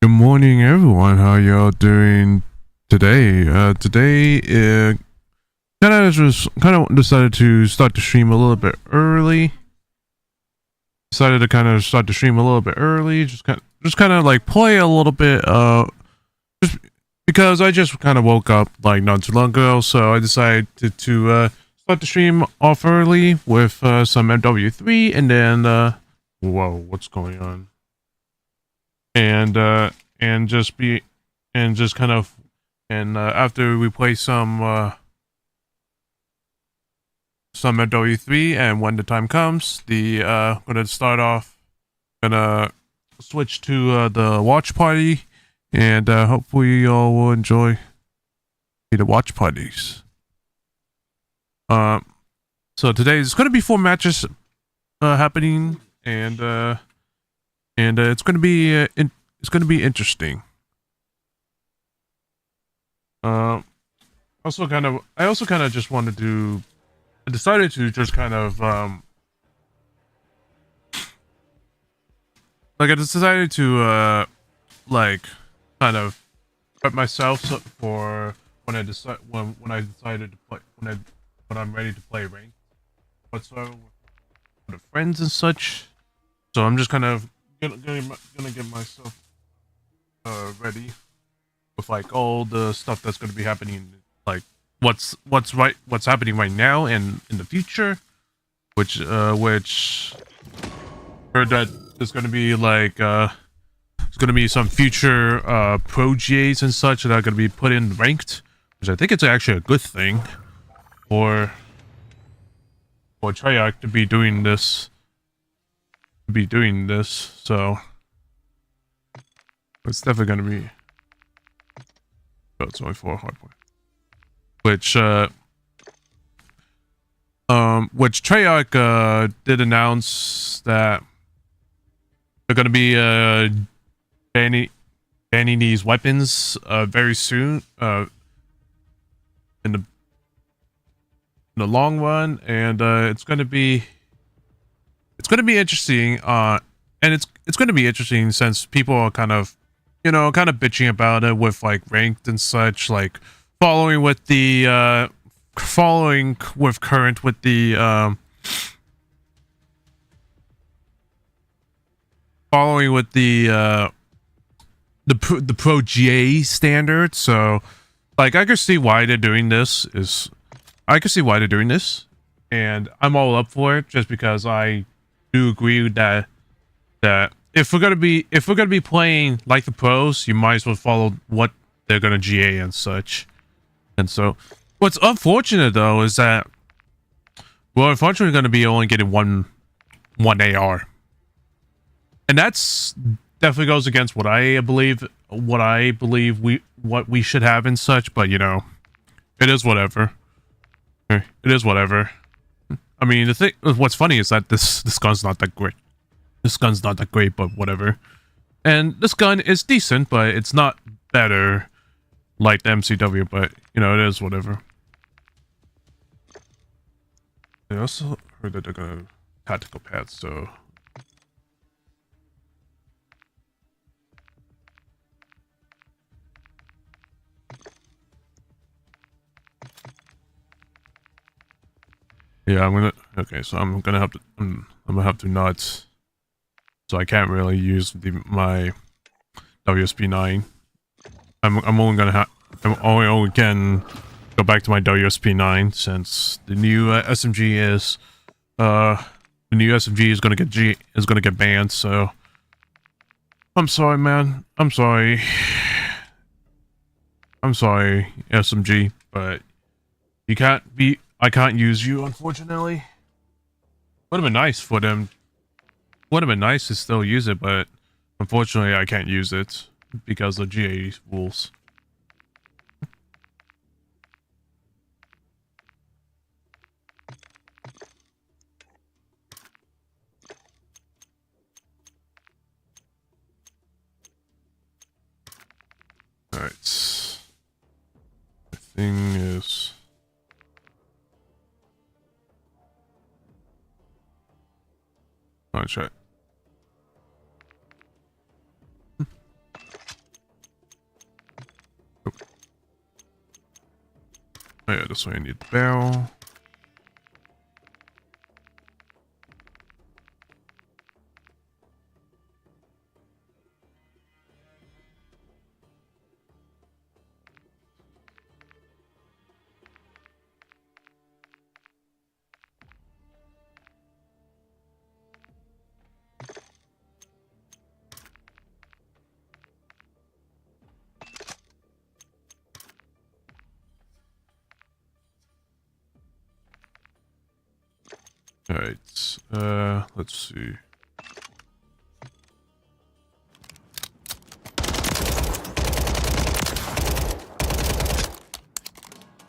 Good morning, everyone. How y'all doing today? Today, kind of decided to start the stream a little bit early. Decided to kind of start the stream a little bit early. Just kind of like play a little bit. Just because I just kind of woke up like not too long ago, so I decided to start the stream off early with some MW3, and then whoa, what's going on? And after we play some MW3, and when the time comes, gonna switch to the watch party, and hopefully y'all will enjoy the watch parties. So today is gonna be 4 matches happening, and it's gonna be interesting. I also kind of just wanted to. I decided to just kind of I decided to like kind of prep myself for when I decided to play when I'm ready to play ranked whatsoever with friends and such. So I'm just kind of gonna get myself ready with like all the stuff that's gonna be happening, like what's happening right now and in the future, which heard that there's gonna be like there's gonna be some future pro GAs and such that are gonna be put in ranked, which I think it's actually a good thing for Treyarch to be doing this. So it's definitely gonna be. Oh, it's only 4 hard point. Which Treyarch did announce that they're gonna be banning these weapons very soon in the long run, and it's gonna be interesting, and it's gonna be interesting since people are kind of bitching about it with like ranked and such, like following with current with the pro GA standard. So like I can see why they're doing this, and I'm all up for it, just because I do agree that if we're gonna be playing like the pros, you might as well follow what they're gonna GA and such. And so what's unfortunate though is that we're unfortunately gonna be only getting one AR, and that's definitely goes against what I believe we should have and such. But it is whatever. It is whatever. I mean, what's funny is that this gun's not that great. But whatever. And this gun is decent, but it's not better like the MCW, but it is whatever. I also heard that they're gonna tactical pads, so Yeah, I'm gonna. Okay, so I'm gonna have to. I'm gonna have to not. So I can't really use my WSP9. I'm only gonna have. I'm only can go back to my WSP9 since the new SMG is the new SMG is gonna get banned. So I'm sorry, man. I'm sorry. I'm sorry, SMG, but you can't be. I can't use you, unfortunately. Would have been nice for them. Would have been nice to still use it, but unfortunately, I can't use it because of GA rules. Alright. The thing is... check. Oh. Oh yeah, this way I need the barrel. Alright, let's see.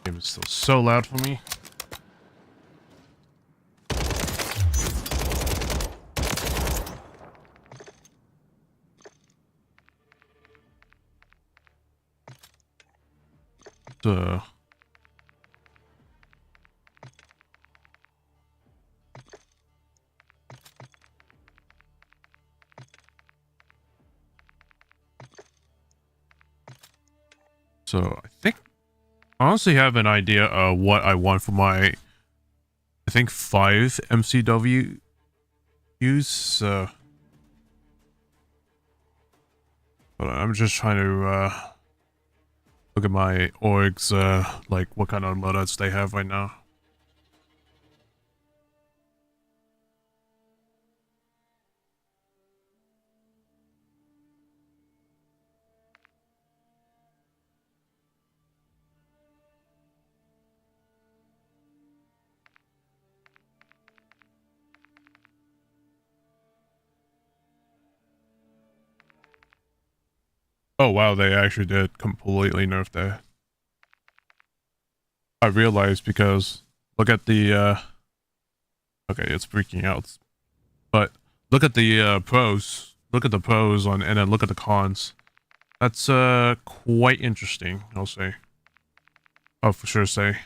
Game is still so loud for me. So I think I honestly have an idea of what I want for my I think 5 MCW use. But I'm just trying to look at my orgs, like what kind of loadouts they have right now. Oh wow, they actually did completely nerf that. I realized because look at the okay, it's freaking out. But look at the pros. Look at the pros on and then look at the cons. That's quite interesting, I'll say. I'll for sure say.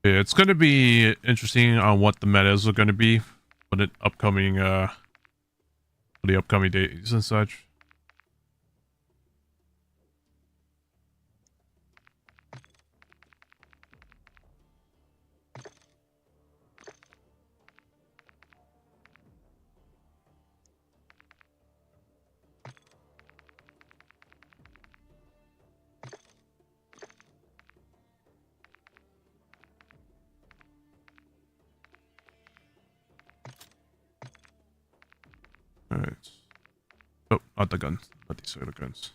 Yeah, it's gonna be interesting on what the metas are gonna be for the upcoming days and such. Alright. Oh, not the gun. Not these other guns.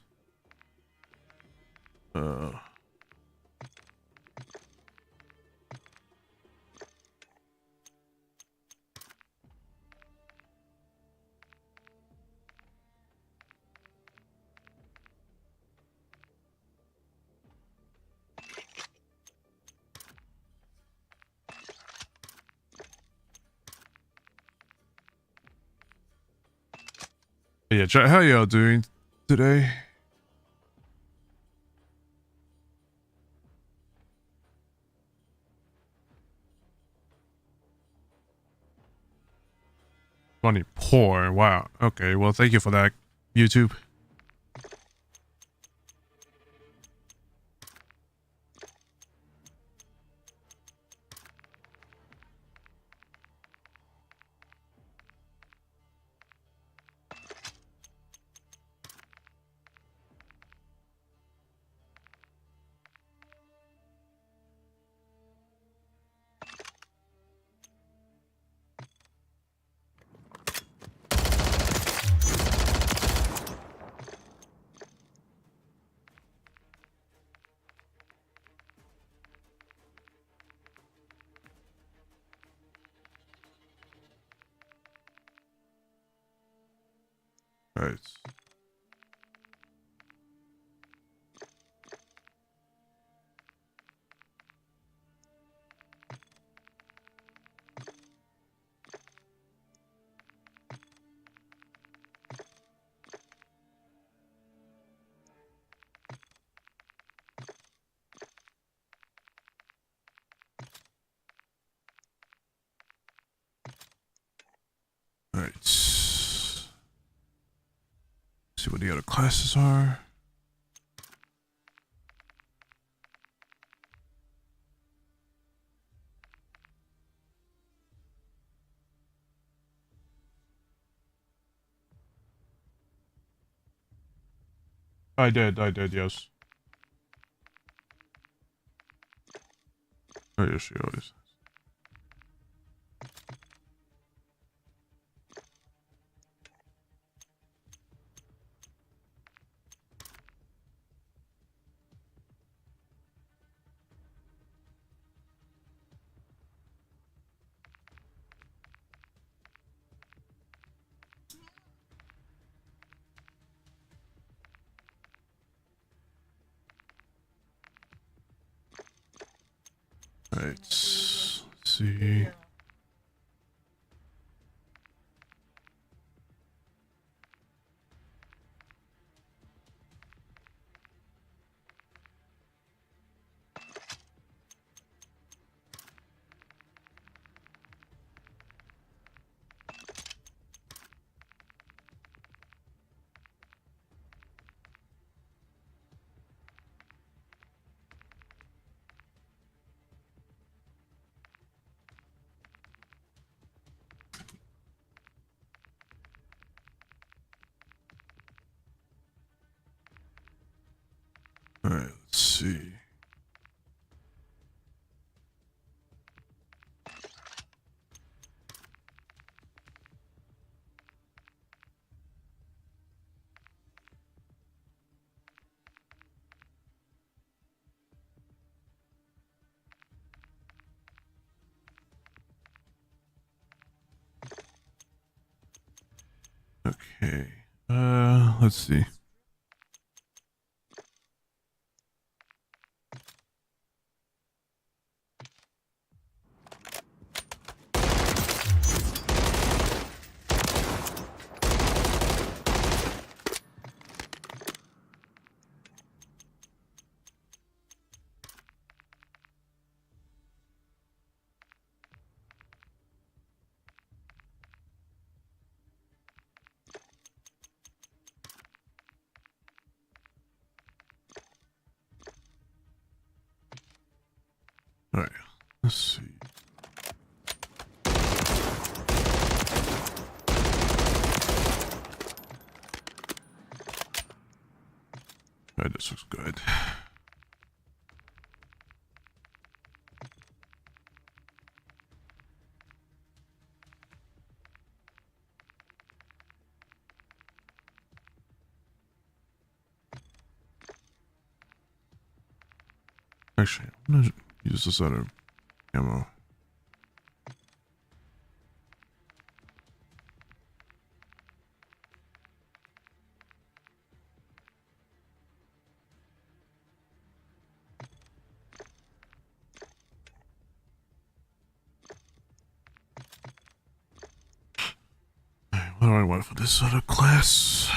Yeah, chat, how y'all doing today? Funny poor. Wow. Okay. Well, thank you for that, YouTube. Right. Alright. See what the other classes are. I did, yes. Oh, yes, she always. Alright. Let's see. Alright, let's see. Okay. Let's see. Alright, let's see. Alright, this looks good. Actually, I'm gonna use this other ammo. What do I want for this other class?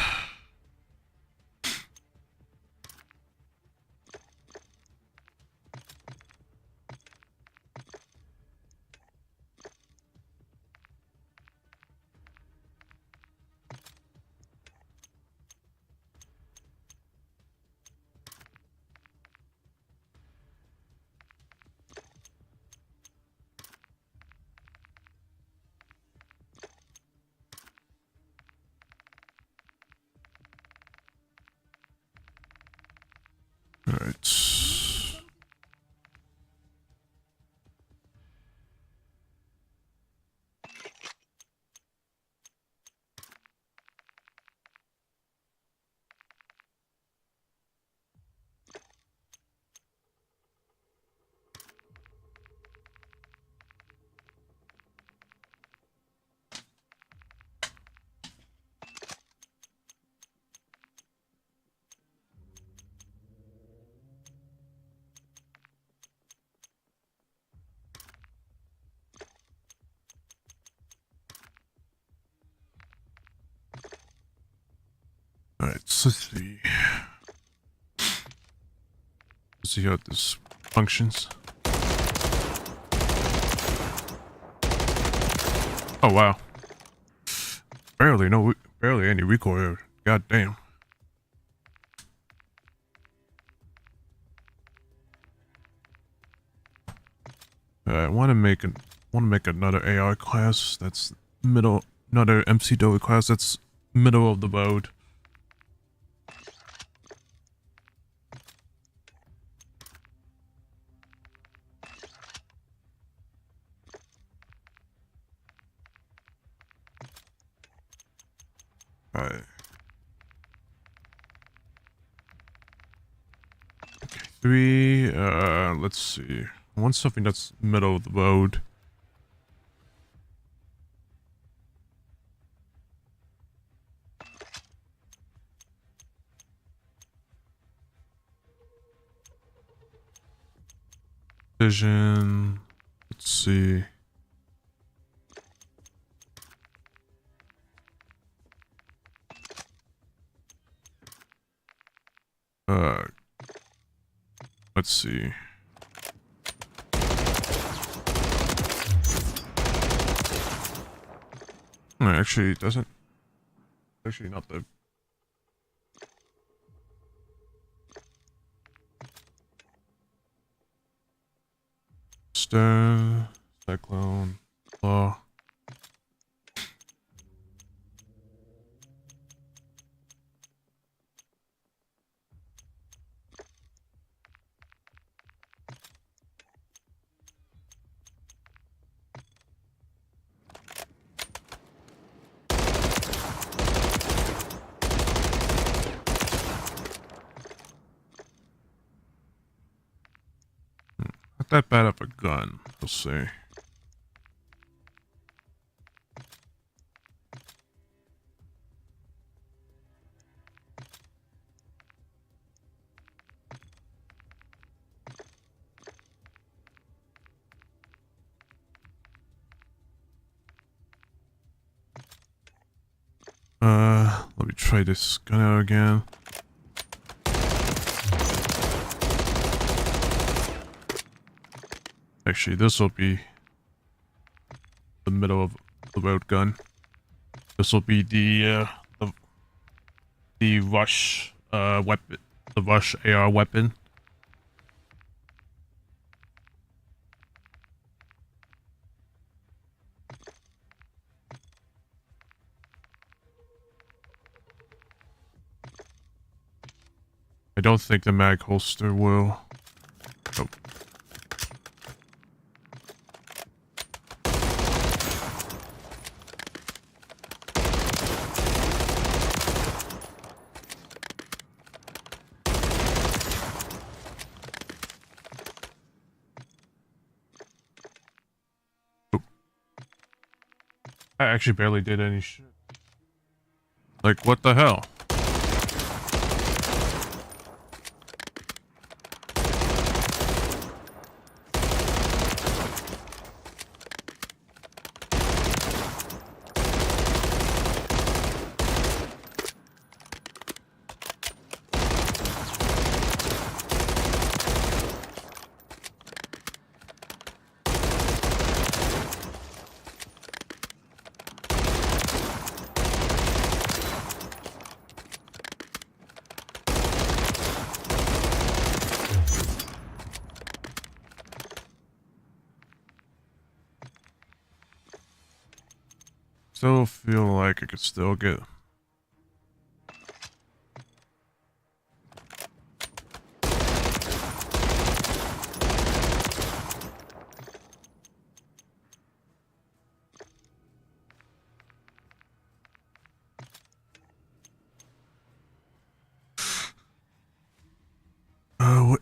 Let's see. Let's see how this functions. Oh wow. Barely any recoil. God damn. I want to make another AR class that's another MCW class that's middle of the road. Alright. Okay, 3, let's see. I want something that's middle of the road. Vision. Let's see. Let's see. No, actually, it doesn't. Actually, not the. Stone, Cyclone, Law. Not that bad of a gun, we'll see. Let me try this gun out again. Actually, this will be the middle of the road gun. This will be the rush weapon, the rush AR weapon. I don't think the mag holster will. Oh. I actually barely did any shit. Like, what the hell? Still feel like I could still get. What?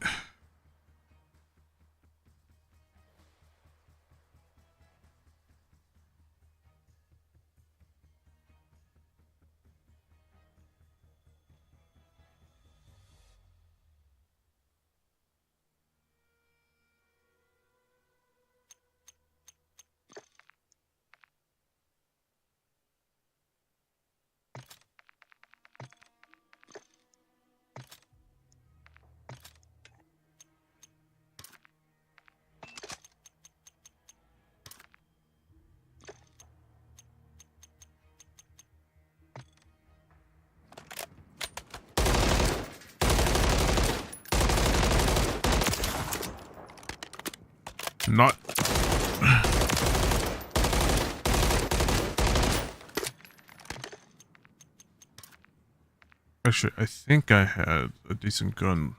Not. Actually, I think I had a decent gun.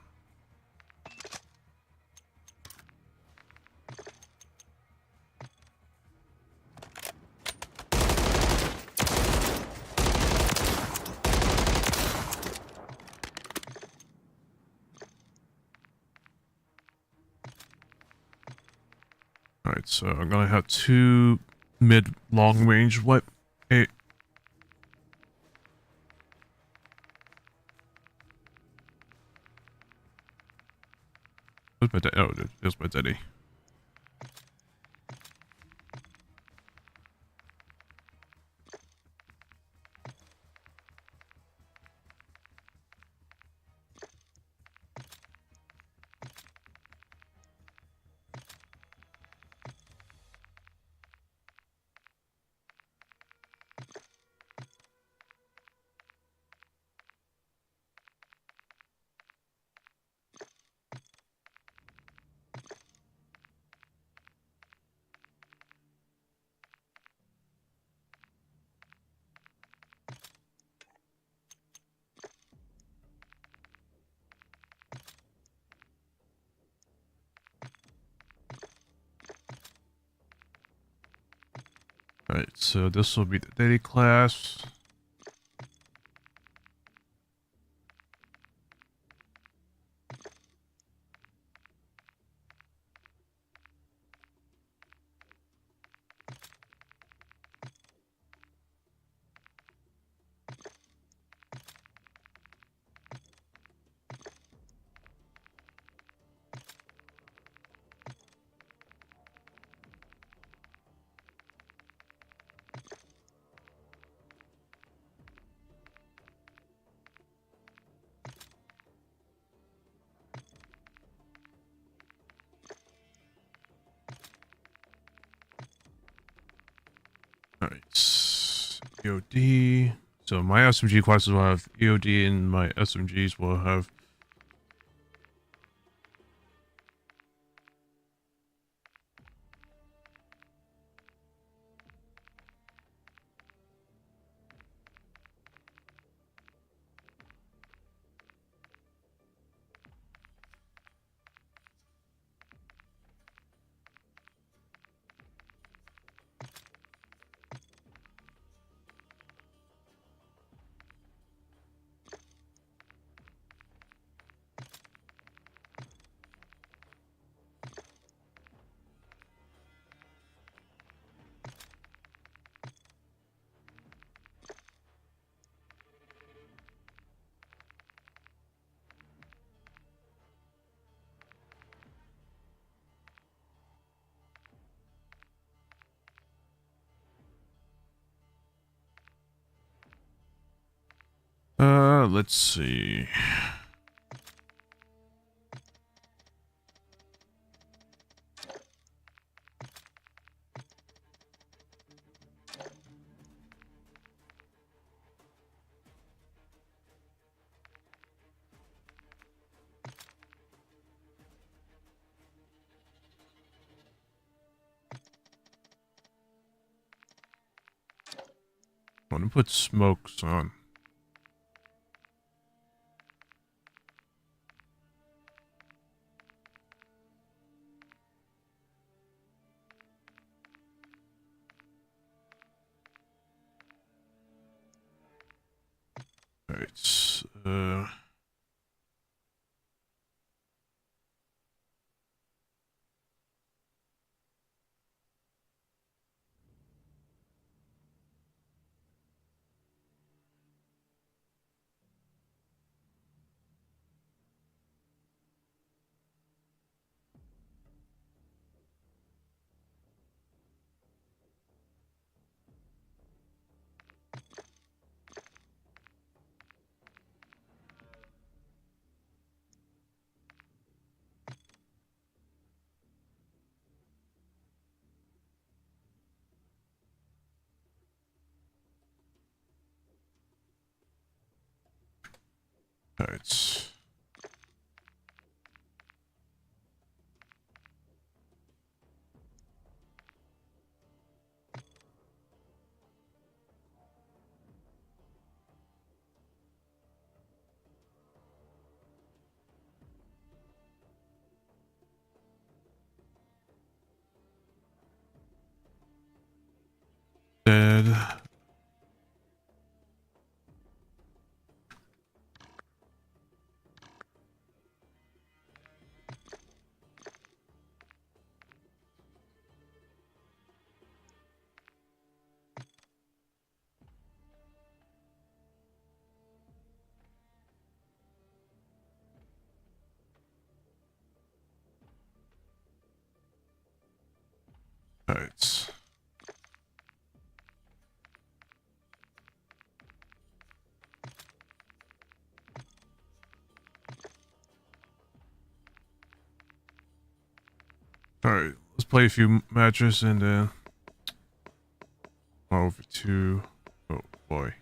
Alright, so I'm gonna have 2 mid-long range weapons. Hey. Where's my daddy? Oh, there's my daddy. Alright, so this will be the daddy class. Alright, EOD. So my SMG classes will have EOD and my SMGs will have... let's see. I want to put smokes on. Alright, alright. good. Alright. Alright, let's play a few matches and then over to, oh boy.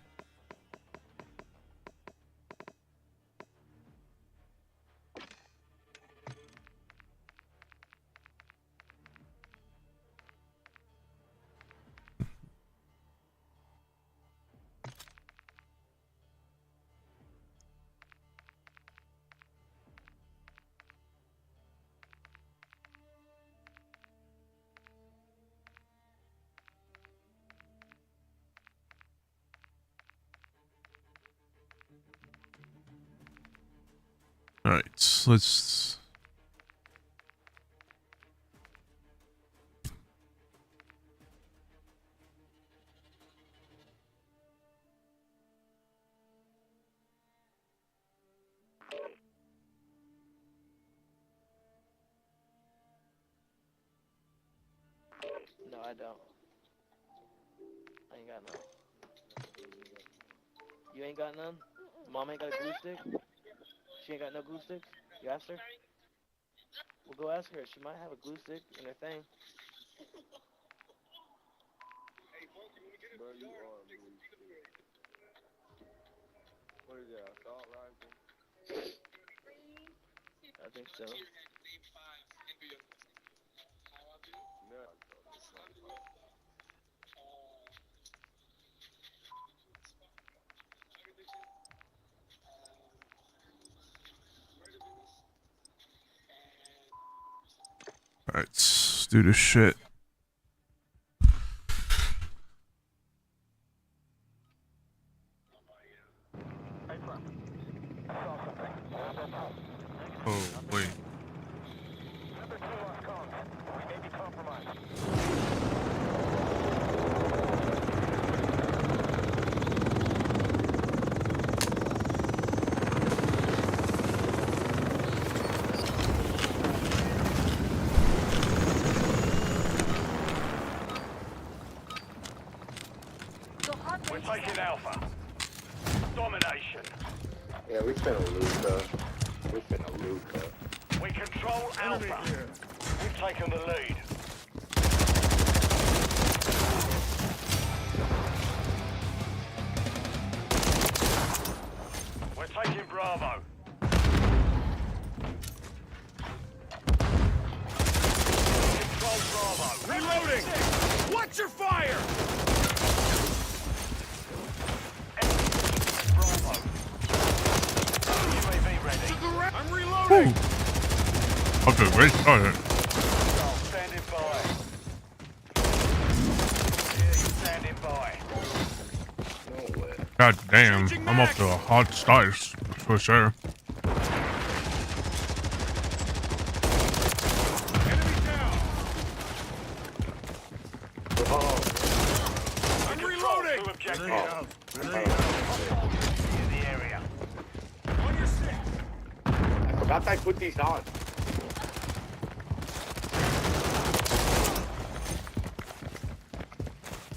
Alright, let's... No, I don't. I ain't got none. You ain't got none? Mom ain't got a glue stick? She ain't got no glue sticks? You asked her? Well, go ask her. She might have a glue stick in her thing. Bro, you are blue. What is that, assault rifle? I think so. No. Alright, let's do this shit. Oh, wait. We're taking Alpha. Domination. Yeah, we finna lose, though. We finna lose, though. We control Alpha. We've taken the lead. We're taking Bravo. Control Bravo. Reloading! Watch your fire! Bravo. UAV ready. I'm reloading! Okay, great start. Standing by. Yeah, standing by. No way. God damn, I'm off to a hot start for sure. Enemy down. Oh, I'm reloading. Two objectives. In the area. On your stick. I forgot I put these on.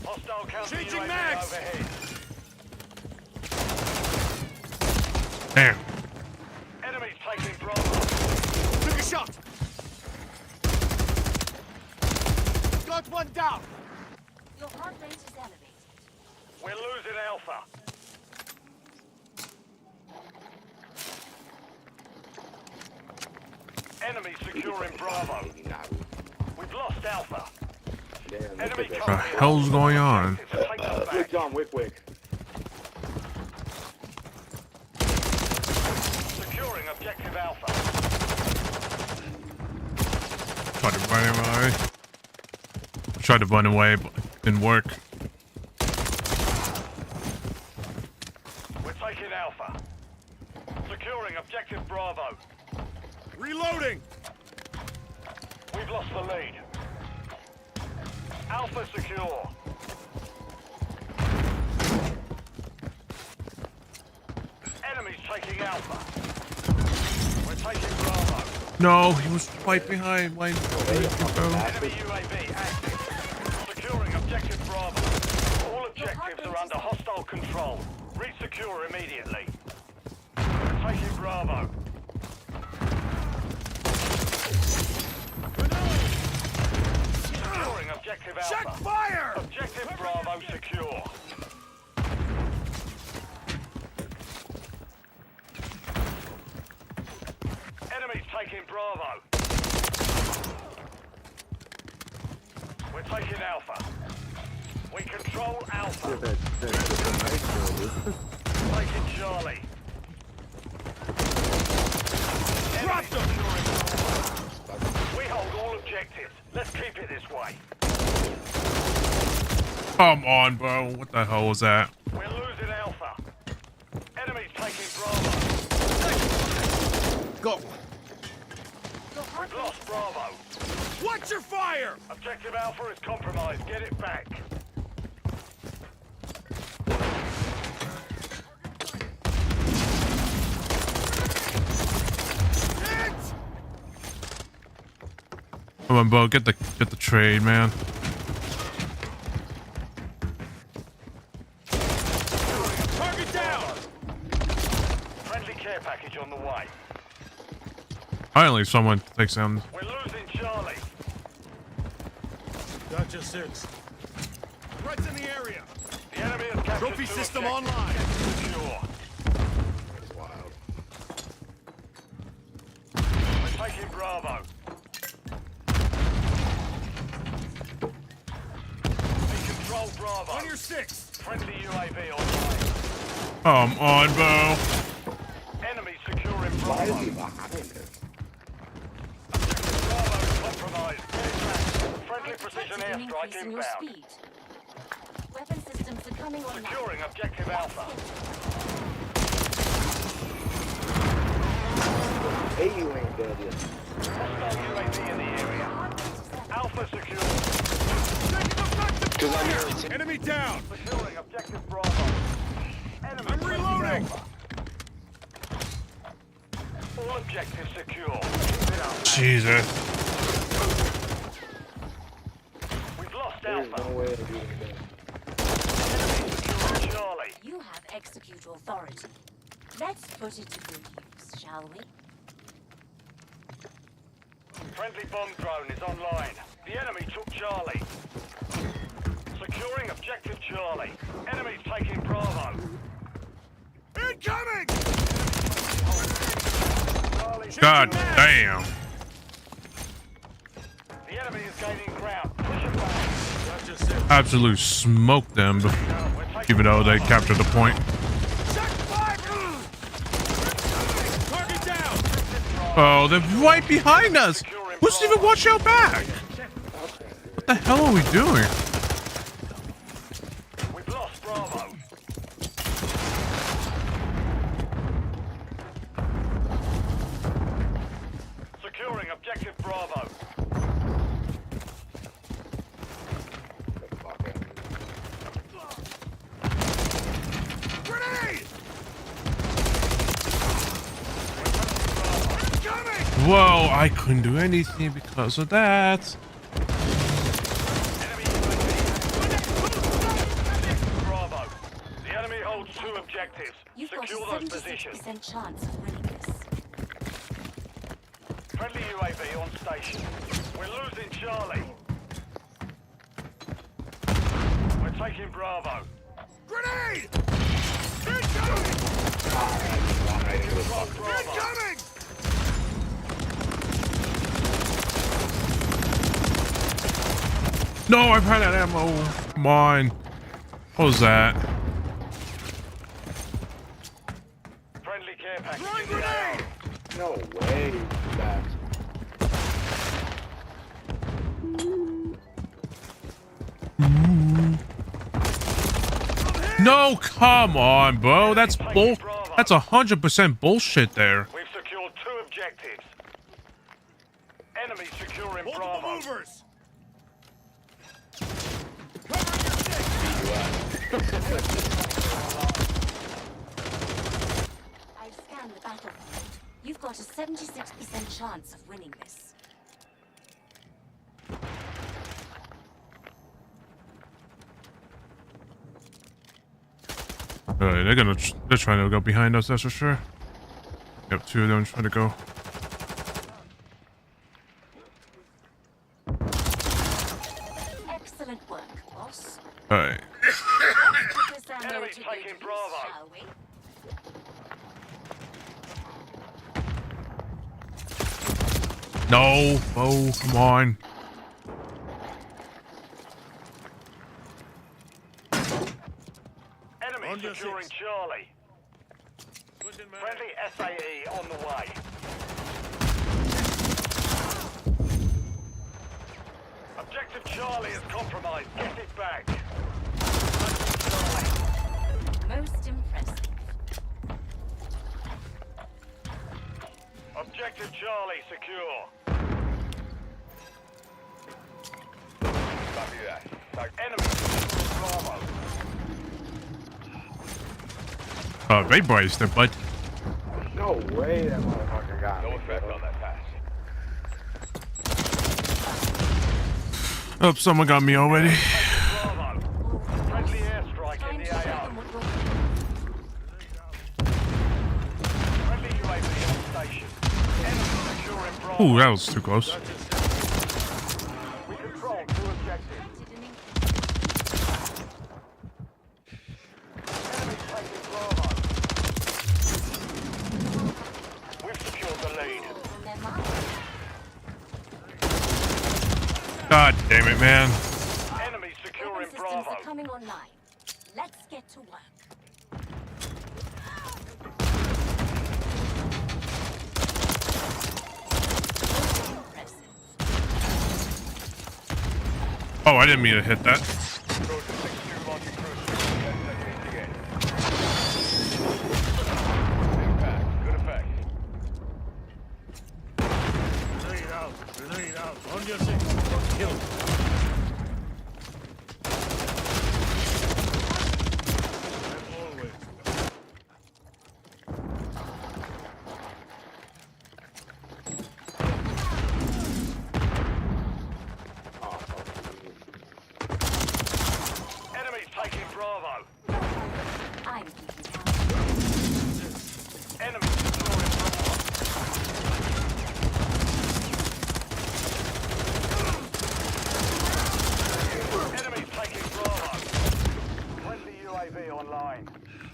Hostile counter Changing UAV mags. overhead. Damn. Enemies taking Bravo. Took a shot. Got one down. Your heart rate is elevated. We're losing Alpha. Enemy securing Bravo. We've lost Alpha. Damn, look Enemy at that. What the hell's going on? Take them back. Wick, John, wick. Securing objective Alpha. Tried to run away. Tried to run away, but it didn't work. Securing objective Bravo. Reloading! We've lost the lead. Alpha secure. Enemies taking Alpha. We're taking Bravo. No, he was right behind. Why? Enemy UAV active. Securing objective Bravo. All objectives are under hostile control. Resecure immediately. We're taking Bravo. Securing objective Check Alpha. fire! Objective Bravo secure. Enemies taking Bravo. We're taking Alpha. We control Alpha. Taking Charlie. Drop them! We hold all objectives. Let's keep it this way. Come on, bro. What the hell was that? We're losing Alpha. Enemies taking Bravo. Go! Your heart We've rate lost is Bravo. Watch your fire! Objective Alpha is compromised. Get it back. Hit! Come on, bro. Get the trade, man. Target down! Friendly care package on the way. Finally, someone takes him. We're losing Charlie. Gotcha 6. Threats in the area. The enemy has captured Trophy 2 system objectives. online. Secure. That's wild. We're taking Bravo. We control Bravo. On your 6. Friendly UAV online. Come on, bro. Enemy securing Why is Bravo. he behind us? Bravo is compromised. Get it back. Friendly detected precision an airstrike increase in your inbound. speed. Weapon systems are coming online. Securing objective Alpha. Hey, you ain't dead yet. Hostile UAV in the area. Heart rate is elevated. Alpha secure. Taking effective fire! Enemy down! Securing objective Bravo. Enemy I'm reloading! Alpha. All objectives secure. Keep it up. Jesus. We've lost There's Alpha. no way to do anything. Enemy securing Charlie. You have execute authority. Let's put it to good use, shall we? Friendly bomb drone is online. The enemy took Charlie. Securing objective Charlie. Enemies taking Bravo. Incoming! Charlie. God damn. The enemy is gaining ground. Push it back. Gotcha 6. Absolute smoked them, even though they captured the point. Check fire! Target down! Oh, they're right behind us. Who's even watch our back? What the hell are we doing? We've lost Bravo. Securing objective Bravo. Grenade! Whoa, I couldn't do anything because of that. Enemy Bravo. The enemy holds 2 objectives. You've got a Secure those positions. 76% chance of winning this. Friendly UAV on station. We're losing Charlie. We're taking Bravo. Grenade! Incoming! Control Bravo. Incoming! No, I've had that ammo. Come on. What was that? Friendly care package Throwing in the AR. grenade! No way. That. No, come on, bro. That's bull. That's 100% bullshit there. We've secured 2 objectives. Enemy securing Multiple Bravo. movers! Cover your six! I've scanned the battlefield. You've got a 76% chance of winning this. Alright, they're trying to go behind us, that's for sure. Yep, 2 of them trying to go. Excellent work, boss. Alright. Put this ammo Enemy to taking good use, Bravo. shall we? No! Oh, come on. Enemy On your securing six. Charlie. Pushing man. Friendly SAE on the way. Objective Charlie is compromised. Get it back. Most impressive. Objective Charlie secure. Copy that. Enemy securing Bravo. They braced it, but No way that motherfucker got me. effect on that pass. oh, someone got me already. Bravo. Friendly airstrike in Time the to show AO. them what you're Friendly UAV on station. Enemy securing Bravo. Ooh, that was too close. We control 2 objectives. Enemy taking Bravo. We've secured the lead. on their mark. God damn it, man. Enemy Weapon securing systems Bravo. are coming online. Let's get to work. Most impressive. Oh, I didn't mean to hit that. Trojan 6-2 launching cruise missile. Impact. Good effect. Grenade out. Grenade out. On your six. Kill. Always. Enemies taking Bravo. I'm keeping count. Enemy securing Bravo. Enemies taking Bravo. Friendly UAV online.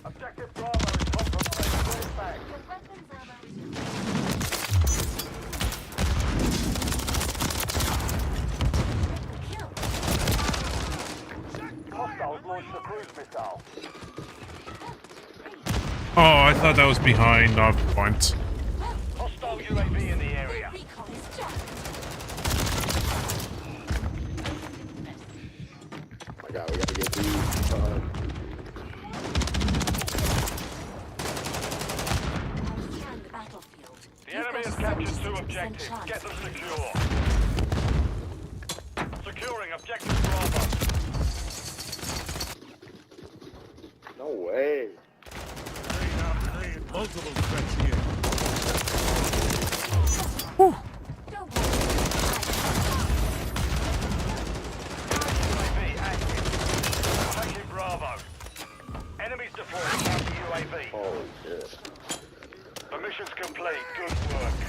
Objective Bravo is compromised. Get it back. The weapons ammo is kill. Hostiles launched the cruise missile. Oh, I thought that was behind our point. Hostile UAV in the area. Recon is just. Oh my god, we gotta get these. I've scanned the battlefield. The enemy has captured 2 objectives. Get them secure. Securing objective Bravo. No way. Grenade out. Grenade. Multiple threats here. Don't worry. UAV active. Taking Bravo. Enemies deploying counter UAV. Holy shit. The mission's complete. Good work.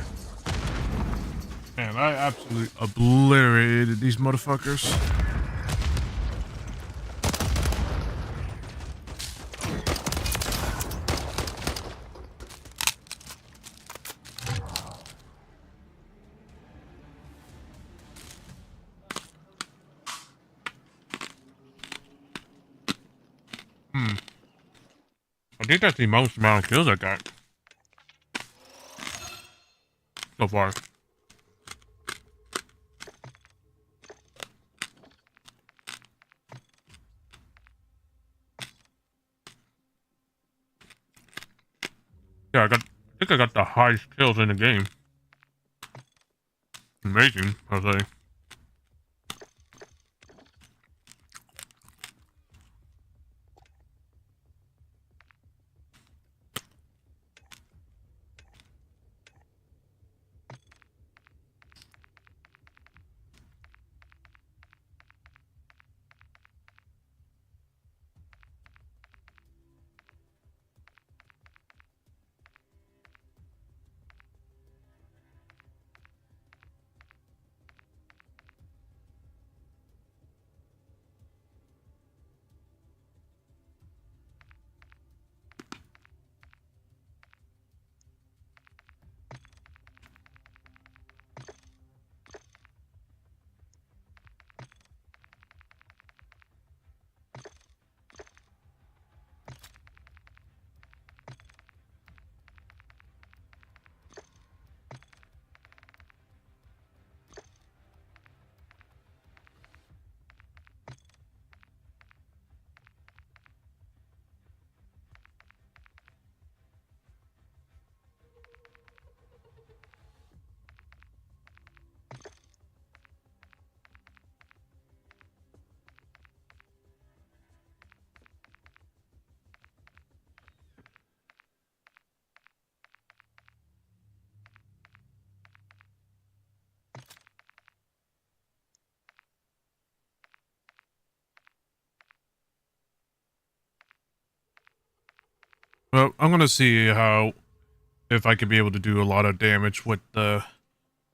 Man, I absolutely obliterated these motherfuckers. I think that's the most amount of kills I got so far. Yeah, I think I got the highest kills in the game. Amazing, I'll say. Well, I'm gonna see how if I could be able to do a lot of damage with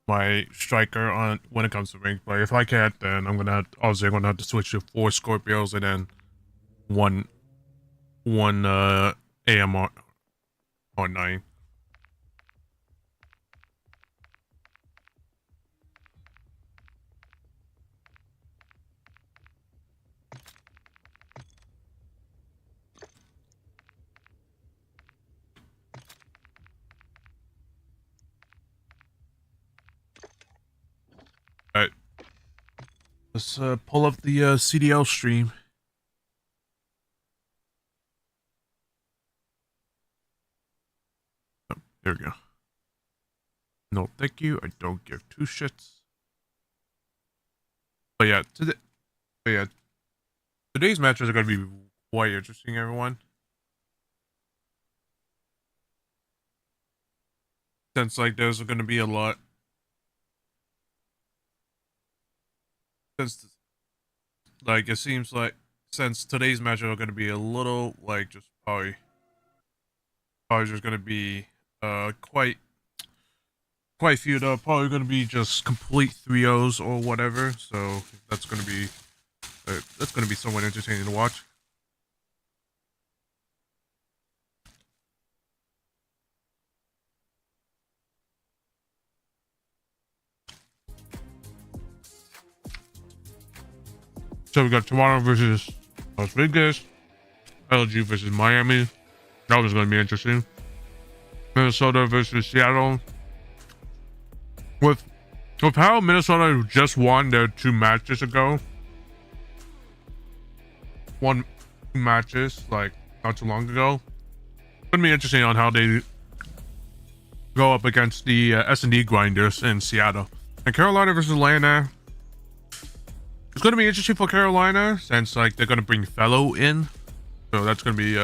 my striker on when it comes to rank play. If I can't, then obviously I'm gonna have to switch to 4 Scorpios and then one AMR or 9. Alright. Let's pull up the CDL stream. Oh, there we go. No, thank you. I don't give 2 shits. But yeah, today's matches are gonna be quite interesting, everyone. Since like there's gonna be a lot. Since like it seems like since today's matches are gonna be a little like just probably just gonna be quite few though, probably gonna be just complete 3-0s or whatever, so that's gonna be somewhat entertaining to watch. So we got Toronto versus Las Vegas, LG versus Miami. That was gonna be interesting. Minnesota versus Seattle. With how Minnesota just won their 2 matches ago, 2 matches like not too long ago, it's gonna be interesting on how they go up against the S&D grinders in Seattle. And Carolina versus Atlanta. It's gonna be interesting for Carolina since like they're gonna bring Fellow in, so that's gonna be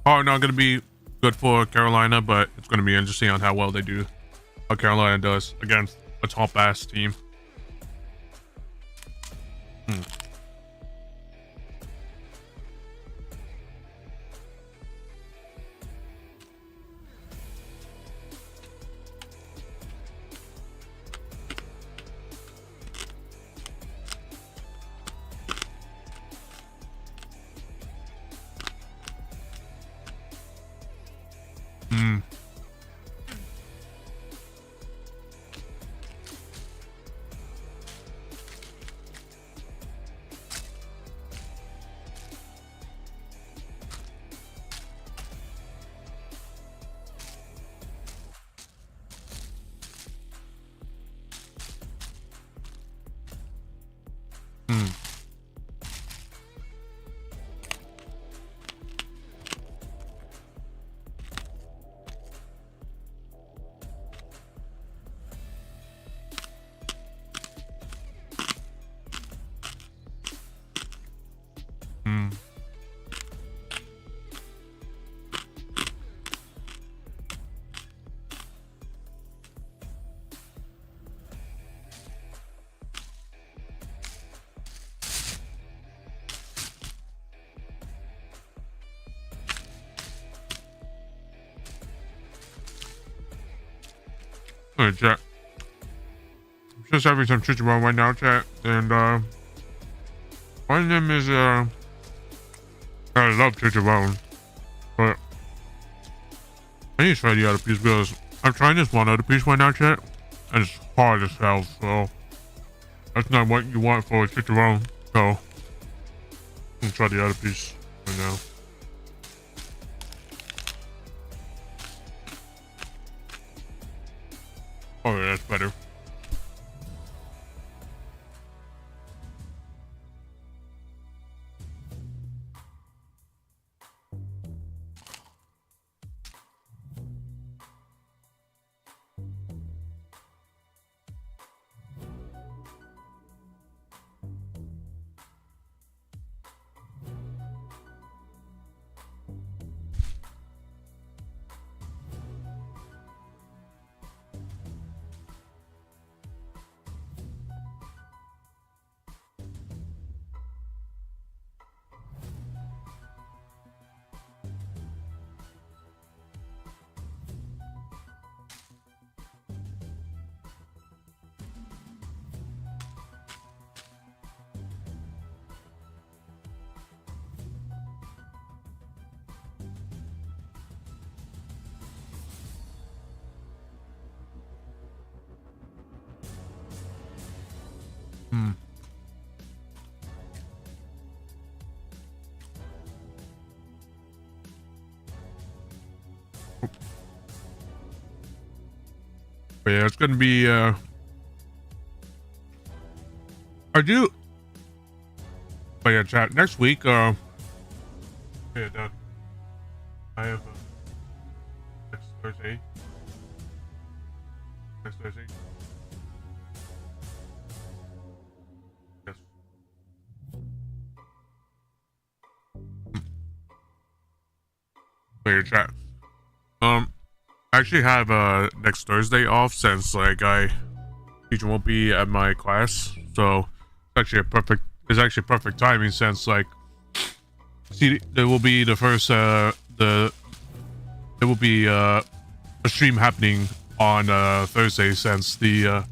probably not gonna be good for Carolina, but it's gonna be interesting on how well they do, how Carolina does against a top ass team. Alright, chat. Just having some chit about right now, chat. And my name is I love Chichabone, but I need to try the other piece because I'm trying this one other piece right now, chat, and it's hard as hell. So that's not what you want for Chichabone. So I'm gonna try the other piece right now. Oh yeah, that's better. But yeah, it's gonna be I do. But yeah, chat next week. Yeah, done. I have next Thursday. Next Thursday. Yes. But yeah, chat. I actually have next Thursday off since like teacher won't be at my class, so it's actually perfect timing since like see there will be the first there will be a stream happening on Thursday since the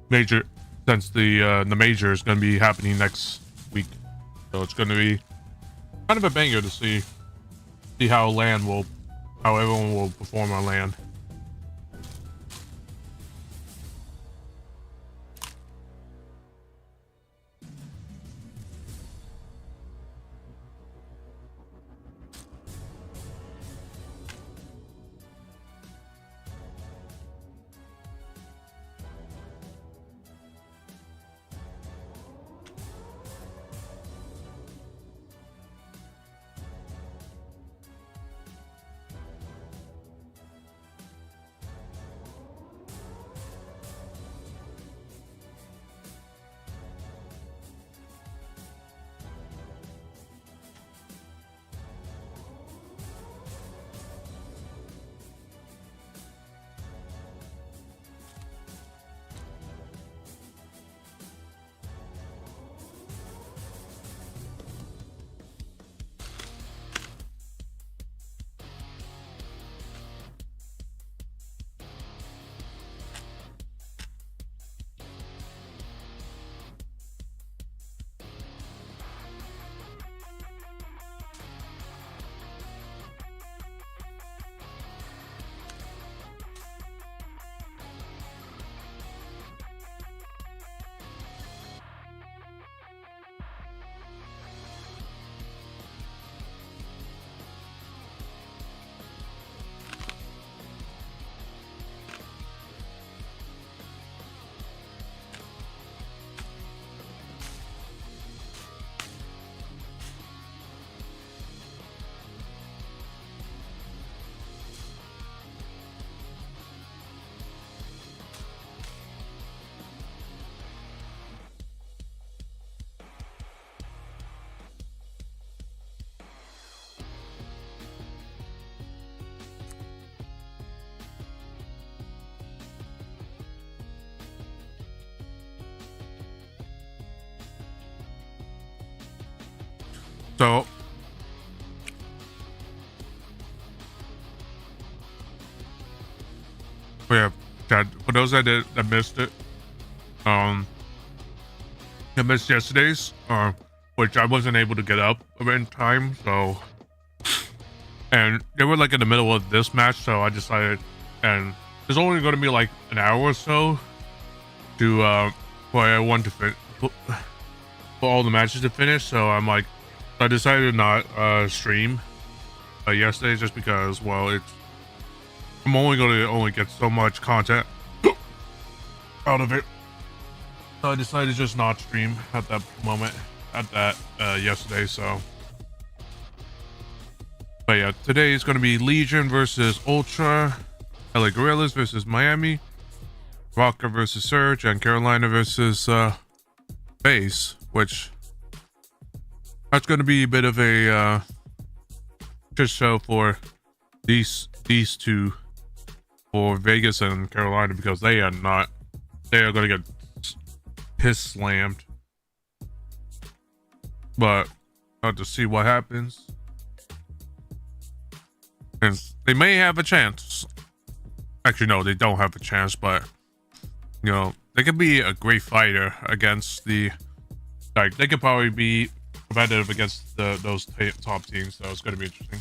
major is going to be happening next week, so it's going to be kind of a banger to see how everyone will perform on land. So yeah, chat, for those that missed it, I missed yesterday's, which I wasn't able to get up in time, so, and they were like in the middle of this match, so I decided, and there's only going to be like an hour or so to, for everyone to for all the matches to finish, so I'm like, I decided to not, stream, yesterday just because, well, I'm only going to get so much content out of it. So I decided to just not stream at that moment, yesterday, so. But yeah, today is going to be Legion versus Ultra, LA Guerrillas versus Miami, Rocker versus Surge, and Carolina versus, Base, which, that's going to be a bit of a, shit show for these two, for Vegas and Carolina, because they are going to get piss slammed. But I'll have to see what happens. And they may have a chance. Actually, no, they don't have a chance, but you know, they could be a great fighter against the, like, they could probably be competitive against those top teams, so it's going to be interesting.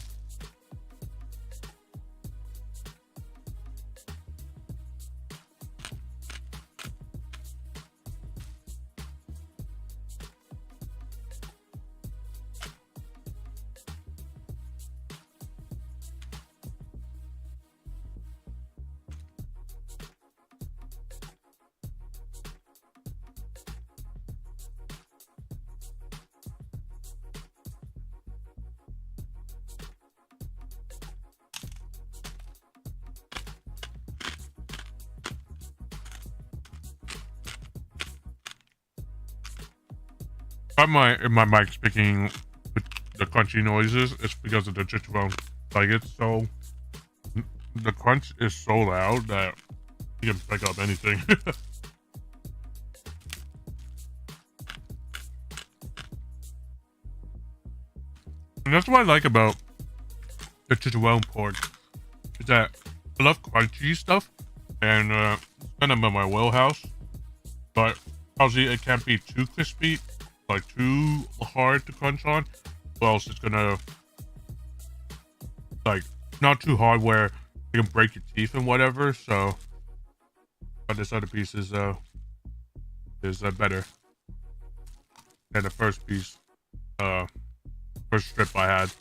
If my mic's picking with the crunchy noises, it's because of the Chicharron. Like, it's so, the crunch is so loud that you can pick up anything. And that's what I like about the Chicharron pork, is that I love crunchy stuff, and it's kind of my wheelhouse, but obviously it can't be too crispy, like too hard to crunch on, or else it's gonna, like, not too hard where you can break your teeth and whatever. So but this other piece is better than the first piece, first strip I had.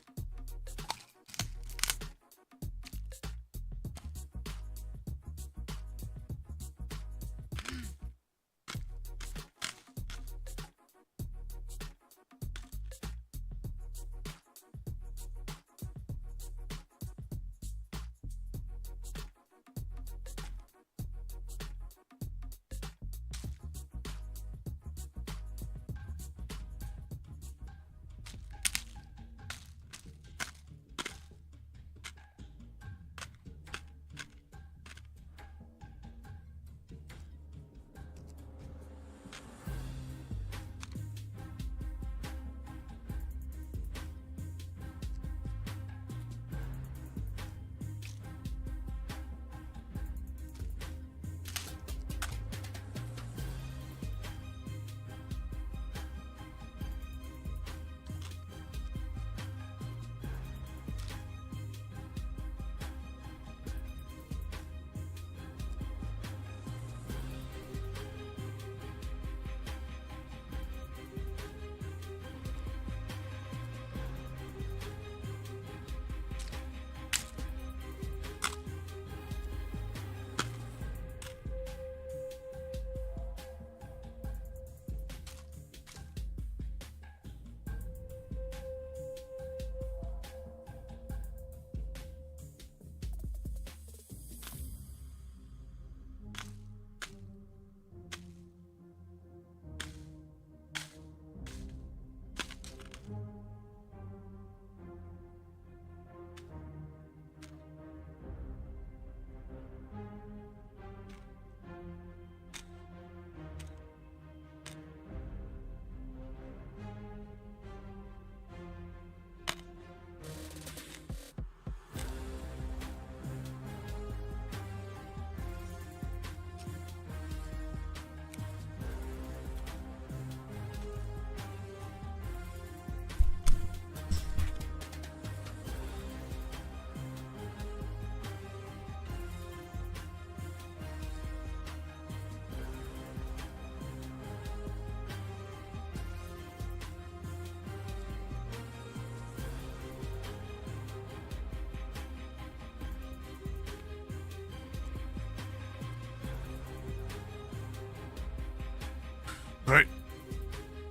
Right.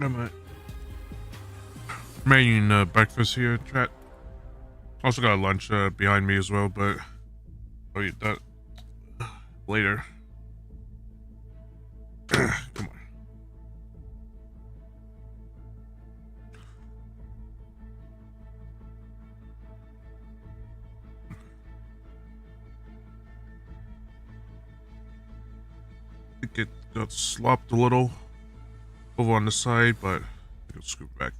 I'm making breakfast here, chat. Also got lunch behind me as well, but I'll eat that later. Come on. I think it got slopped a little over on the side, but I'll scoot back.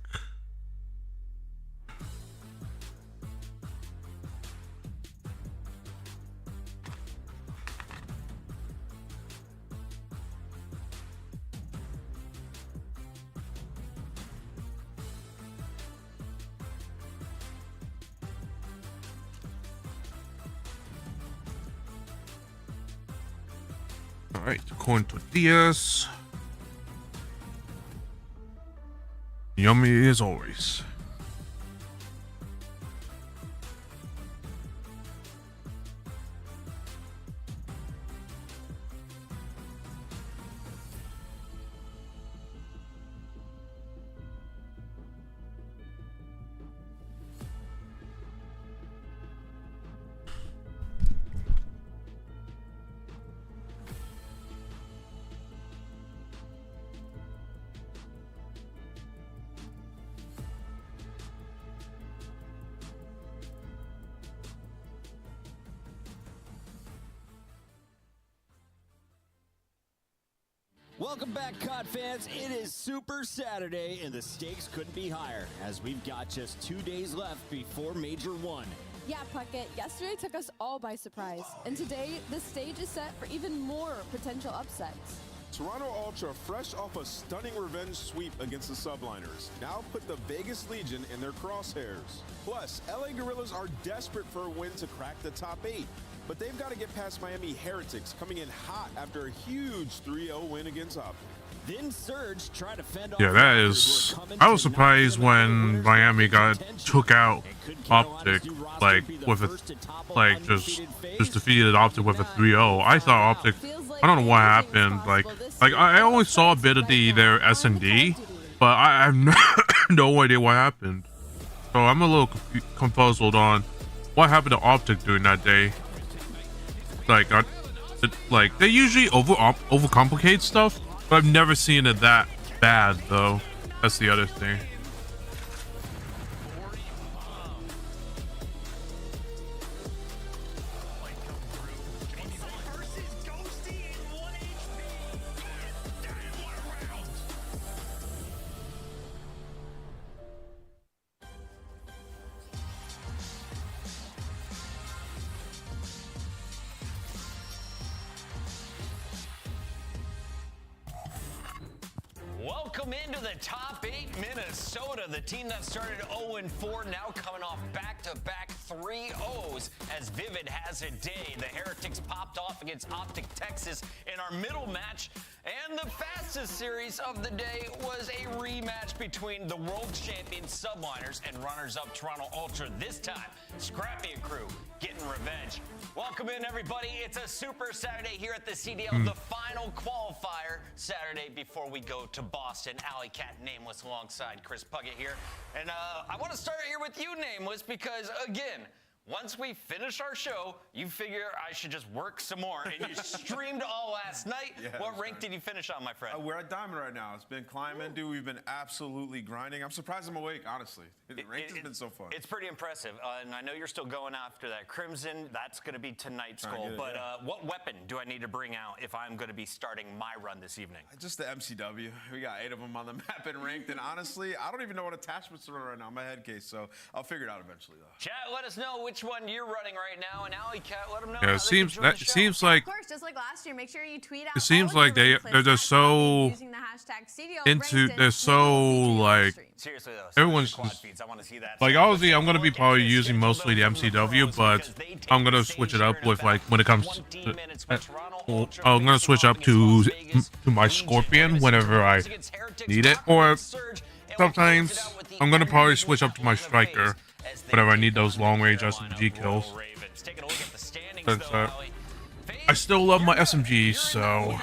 Alright, corn tortillas. Yummy as always. Welcome back, COD fans. It is Super Saturday, and the stakes couldn't be higher, as we've got just 2 days left before Major 1. Yeah, Puckett, yesterday took us all by surprise, and today the stage is set for even more potential upsets. Toronto Ultra, fresh off a stunning revenge sweep against the Subliners, now put the Vegas Legion in their crosshairs. Plus, LA Guerrillas are desperate for a win to crack the top 8. But they've got to get past Miami Heretics, coming in hot after a huge 3-0 win against Optic. Then Surge tried to fend off. Yeah, that is. I was surprised when Miami took out Optic, like with just defeated Optic with a 3-0. I thought Optic. I don't know what happened. Like I only saw a bit of their S&D, but I have no idea what happened. So I'm a little confuzzled on what happened to Optic during that day. Like they usually overcomplicate stuff, but I've never seen it that bad though. That's the other thing. Welcome into the top 8, Minnesota, the team that started 0-4, now coming off back-to-back 3-0s as Vivid has a day. The Heretics popped off against Optic Texas in our middle match, and the fastest series of the day was a rematch between the world champion Subliners and runners-up Toronto Ultra. This time, Scrappy Crew getting revenge. Welcome in, everybody. It's a Super Saturday here at the CDL, the final qualifier Saturday before we go to Boston. Alley Cat Nameless alongside Chris Puckett here. And I want to start here with you, Nameless, because, again, once we finish our show, you figure I should just work some more. And you streamed all last night. Yeah, what rank did you finish on, my friend? We're at Diamond right now. It's been climbing, dude. We've been absolutely grinding. I'm surprised I'm awake, honestly. The rank has been so fun. It's pretty impressive. And I know you're still going after that Crimson. That's going to be tonight's goal. But what weapon do I need to bring out if I'm going to be starting my run this evening? Just the MCW. We got 8 of them on the map and ranked. And honestly, I don't even know what attachments to run right now in my head case. So I'll figure it out eventually, though. Chat, let us know which one you're running right now. And Alley Cat, let them know. Yeah, it seems like. Of course, just like last year, make sure you tweet out. It seems like they're just so they're so like. Seriously though, everyone's I want to see that. Like obviously I'm gonna be probably using mostly the MCW, but I'm gonna switch it up with like when it comes to, I'm gonna switch up to my Scorpion whenever I need it, or sometimes I'm gonna probably switch up to my Striker whenever I need those long range SMG kills. Since, I still love my SMGs, so.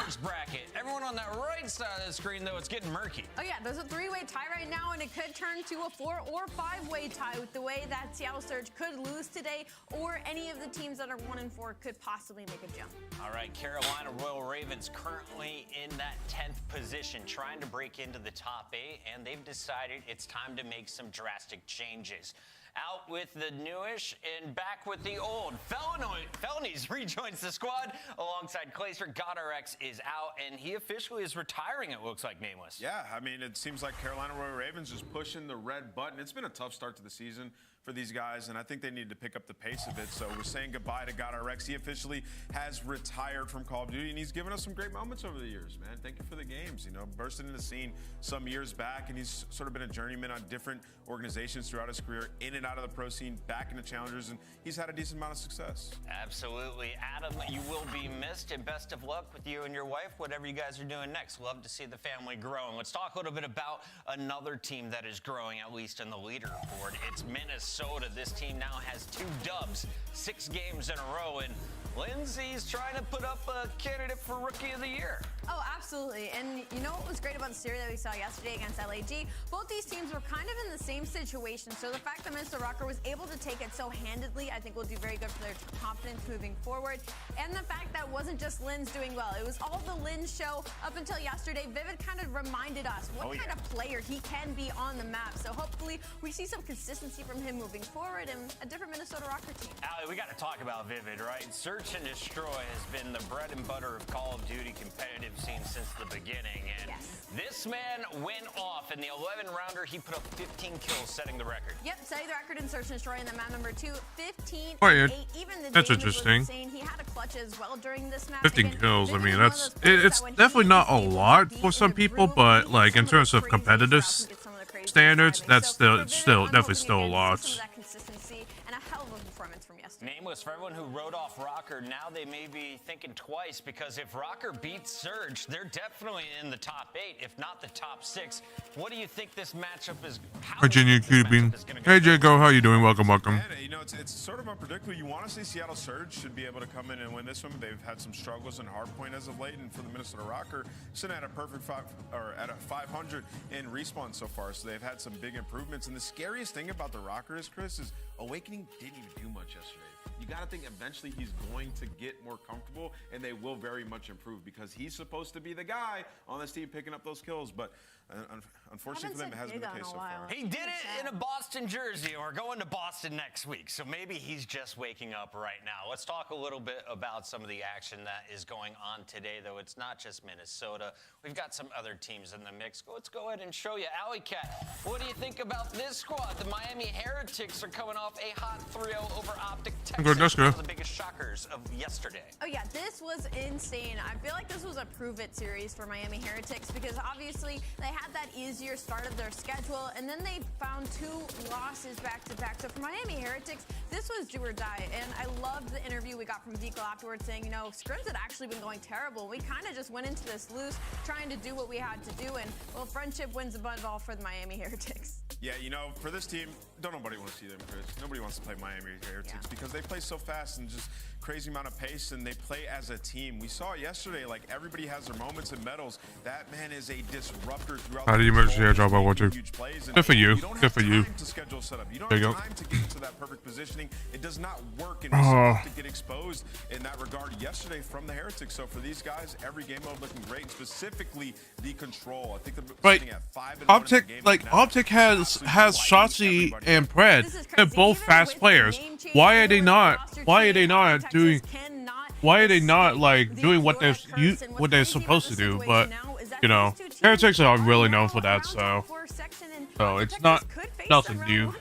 Everyone on that right right side of the screen, though, it's getting murky. Oh yeah, there's a 3-way tie right now, and it could turn to a 4 or 5-way tie with the way that Seattle Surge could lose today, or any of the teams that are 1 and 4 could possibly make a jump. All right, Carolina Royal Ravens currently in that 10th position, trying to break into the top 8, and they've decided it's time to make some drastic changes. Out with the newish and back with the old. Felonies rejoins the squad alongside Glacier. GodRx is out, and he officially is retiring, it looks like, Nameless. Yeah, I mean, it seems like Carolina Royal Ravens is pushing the red button. It's been a tough start to the season for these guys, and I think they need to pick up the pace of it. So we're saying goodbye to GodRx. He officially has retired from Call of Duty, and he's given us some great moments over the years, man. Thank you for the games. You know, bursting into the scene some years back, and he's sort of been a journeyman on different organizations throughout his career, in and out of the pro scene, back into challengers, and he's had a decent amount of success. Absolutely. Adam, you will be missed, and best of luck with you and your wife, whatever you guys are doing next. Love to see the family grow. And let's talk a little bit about another team that is growing, at least in the leaderboard. It's Minnesota. This team now has 2 dubs, 6 games in a row, and Lindsay's trying to put up a candidate for Rookie of the Year. Oh, absolutely. And you know what was great about the series that we saw yesterday against LAG? Both these teams were kind of in the same situation. So the fact that Mr. Rocker was able to take it so handedly, I think will do very good for their confidence moving forward. And the fact that it wasn't just Linz doing well. It was all the Linz show up until yesterday. Vivid kind of reminded us what kind of player he can be on the map. So hopefully we see some consistency from him moving forward and a different Minnesota Rocker team. Allie, we got to talk about Vivid, right? Search and Destroy has been the bread and butter of Call of Duty competitive scene since the beginning. And this man went off in the 11-rounder. He put up 15 kills, setting the record. Yep, setting the record in Search and Destroy in the map number 2, 15 Weird. 8. Even the That's damage was interesting. insane. He had a clutch as well during this map. 15 Again, kills. I Vivid mean, is one of that's those players it's that when he definitely not a is able to lot be for in some a people, group, but he like hits in some terms of crazy competitive drops and gets some of the crazy standards, timing. that's So for Vivid, still I'm definitely hoping still a again to see lot. some of that consistency and a hell of a performance from yesterday. Nameless, for everyone who wrote off Rocker, now they may be thinking twice, because if Rocker beats Surge, they're definitely in the top 8, if not the top 6. What do you think this matchup is? Virginia Cubing. Hey, Jaco, how you doing? Welcome. Man, you know, it's sort of unpredictable. You want to see Seattle Surge should be able to come in and win this one. They've had some struggles in hardpoint as of late, and for the Minnesota Rocker, sitting at a perfect 500 in respawn so far. So they've had some big improvements. And the scariest thing about the Rocker is, Chris, is Awakening didn't even do much yesterday. You got to think eventually he's going to get more comfortable, and they will very much improve, because he's supposed to be the guy on this team picking up those kills. But unfortunately for them, it hasn't been the case so far. He did it in a Boston jersey, and we're going to Boston next week. So maybe he's just waking up right now. Let's talk a little bit about some of the action that is going on today, though. It's not just Minnesota. We've got some other teams in the mix. Let's go ahead and show you. Alley Cat, what do you think about this squad? The Miami Heretics are coming off a hot 3-0 over Optic Texas. Let's go. One of the biggest shockers of yesterday. Oh yeah, this was insane. I feel like this was a prove it series for Miami Heretics, because obviously they had that easier start of their schedule, and then they found 2 losses back to back. So for Miami Heretics, this was do or die. And I loved the interview we got from Deco afterwards, saying, you know, scrims had actually been going terrible. We kind of just went into this loose, trying to do what we had to do, and well, friendship wins above all for the Miami Heretics. Yeah, you know, for this team, don't nobody want to see them, Chris. Nobody wants to play Miami Heretics because they play so fast and just crazy amount of pace, and they play as a team. We saw yesterday, like, everybody has their moments and medals. That man is a disruptor throughout. How did you emergency airdrop by watching? Good for you. Good for you. To schedule setup. You don't There you have go. time to get into that perfect positioning. It does not work, and it's to get exposed in that regard yesterday from the Heretics. So for these guys, every game mode looking great, and specifically the control. I think they're sitting at 5-1 Optic, in the game like now. Optic has Shotzi and Pred. They're both fast players. Why are they not? Why are they not doing? Why are they not like doing what they're supposed to do? But you know, Heretics are really known for that, so it's not nothing new.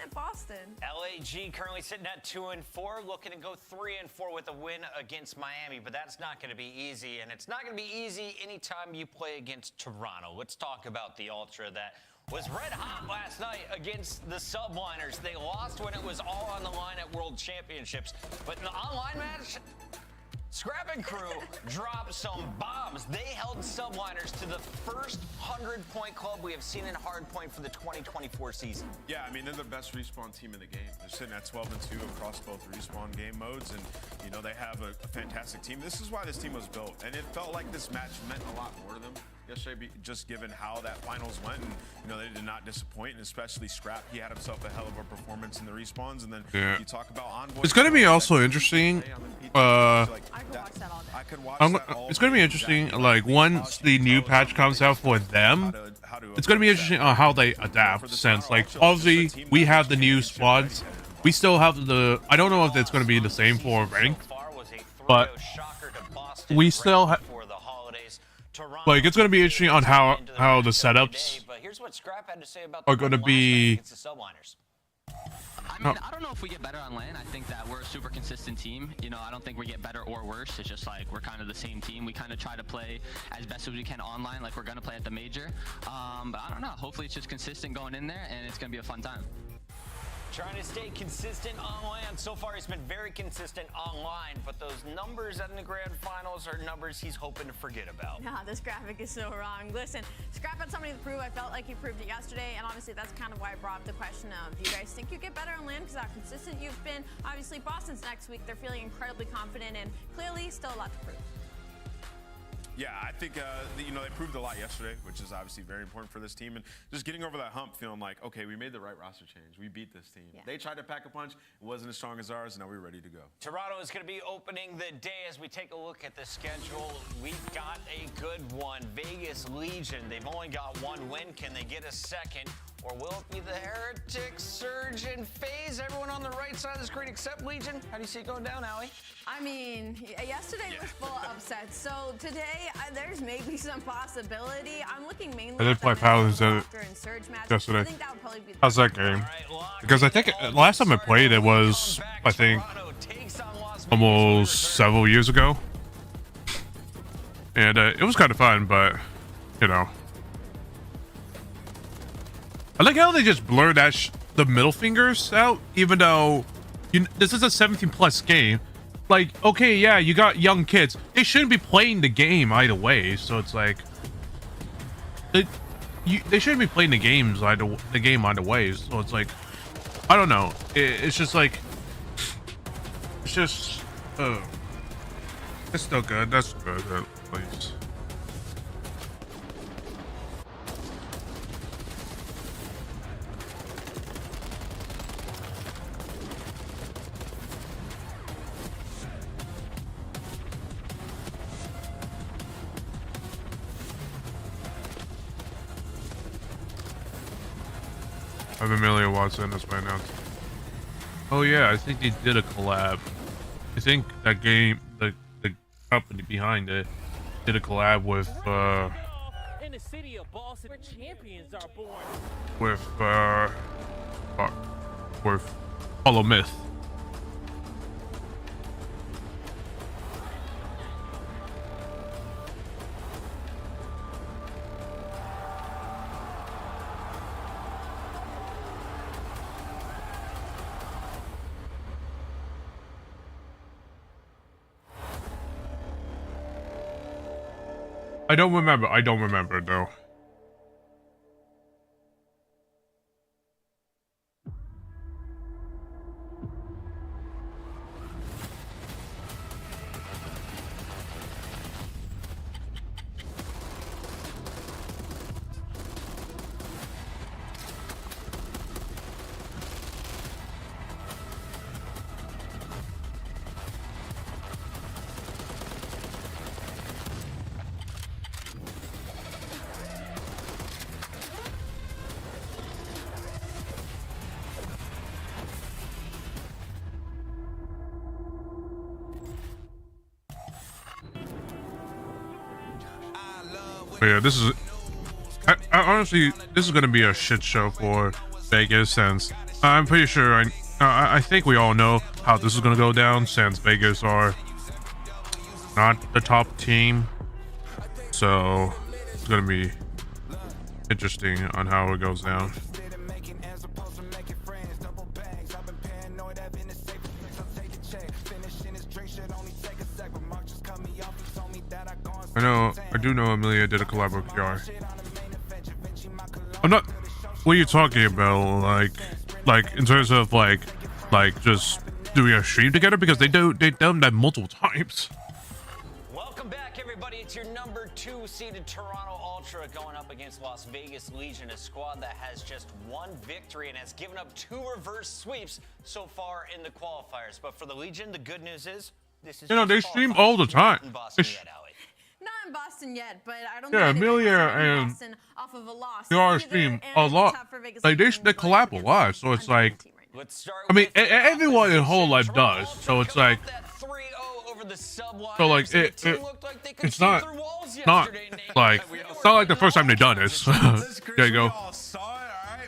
LAG currently sitting at 2-4, looking to go 3-4 with a win against Miami, but that's not going to be easy, and it's not going to be easy anytime you play against Toronto. Let's talk about the Ultra that was red hot last night against the Subliners. They lost when it was all on the line at World Championships, but in the online match, Scrap and crew dropped some bombs. They held subliners to the first 100-point club we have seen in Hardpoint for the 2024 season. Yeah, I mean, they're the best respawn team in the game. They're sitting at 12-2 across both respawn game modes, and, you know, they have a fantastic team. This is why this team was built, and it felt like this match meant a lot more to them yesterday, just given how that finals went, and, you know, they did not disappoint, and especially Scrap. He had himself a hell of a performance in the respawns, and then you talk about Envoy. It's going to be also interesting. It's going to be interesting, like, once the new patch comes out for them, it's going to be interesting on how they adapt, since, like, obviously, we have the new squads. We still have the... I don't know if it's going to be the same for rank, but we still have... Like, it's going to be interesting on how the setups are going to be... I mean, I don't know if we get better on LAN. I think that we're a super consistent team. You know, I don't think we get better or worse. It's just like we're kind of the same team. We kind of try to play as best as we can online, like we're going to play at the major. But I don't know. Hopefully it's just consistent going in there, and it's going to be a fun time. Trying to stay consistent on LAN. So far, he's been very consistent online, but those numbers in the grand finals are numbers he's hoping to forget about. Nah, this graphic is so wrong. Listen, Scrap had something to prove. I felt like he proved it yesterday, and obviously that's kind of why I brought up the question of, do you guys think you get better on LAN because how consistent you've been? Obviously, Boston's next week. They're feeling incredibly confident and clearly still a lot to prove. Yeah, I think, you know, they proved a lot yesterday, which is obviously very important for this team. And just getting over that hump, feeling like, okay, we made the right roster change. We beat this team. Yeah. They tried to pack a punch. It wasn't as strong as ours, and now we're ready to go. Toronto is going to be opening the day as we take a look at the schedule. We've got a good one. Vegas Legion, they've only got one win. Can they get a second? Or will it be the Heretic, Surge, and FaZe? Everyone on the right side of the screen except Legion. How do you see it going down, Allie? I mean, yesterday was full of upsets. So today, there's maybe some possibility. I'm looking mainly I did play Paladins yesterday. I think that would probably be how's that game? Because I think last time I played it was, I think, almost several years ago. And it was kind of fun, but, you know. I like how they just blur that the middle fingers out, even though this is a 17+ game. Like, okay, yeah, you got young kids. They shouldn't be playing the game either way. So it's like, they shouldn't be playing the game either way. So it's like, I don't know. It's just like, it's just, it's still good. That's good, at least. I have Amelia Watson as my announcer. Oh yeah, I think they did a collab. I think that game, the company behind it, did a collab with in the city of Boston, where champions are born. with Hollow Myth. I don't remember though. But yeah, this is... I honestly, this is going to be a shit show for Vegas, since I'm pretty sure... I think we all know how this is going to go down, since Vegas are not the top team. So, it's going to be interesting on how it goes down. I do know Amelia did a collab with PR. I'm not. What are you talking about? Like in terms of like just doing a stream together, because they've done that multiple times. Welcome back, everybody. It's your number 2 seeded Toronto Ultra going up against Las Vegas Legion, a squad that has just 1 victory and has given up 2 reverse sweeps so far in the qualifiers. But for the Legion, the good news is this is They stream all the time. Not in Boston yet, but I don't Yeah, think Amelia and Boston off of a loss. they are stream a lot. Like they collab a lot, so it's like. I mean, everyone in Whole Life does, so it's like. So like it's not like the first time they've done this. There you go.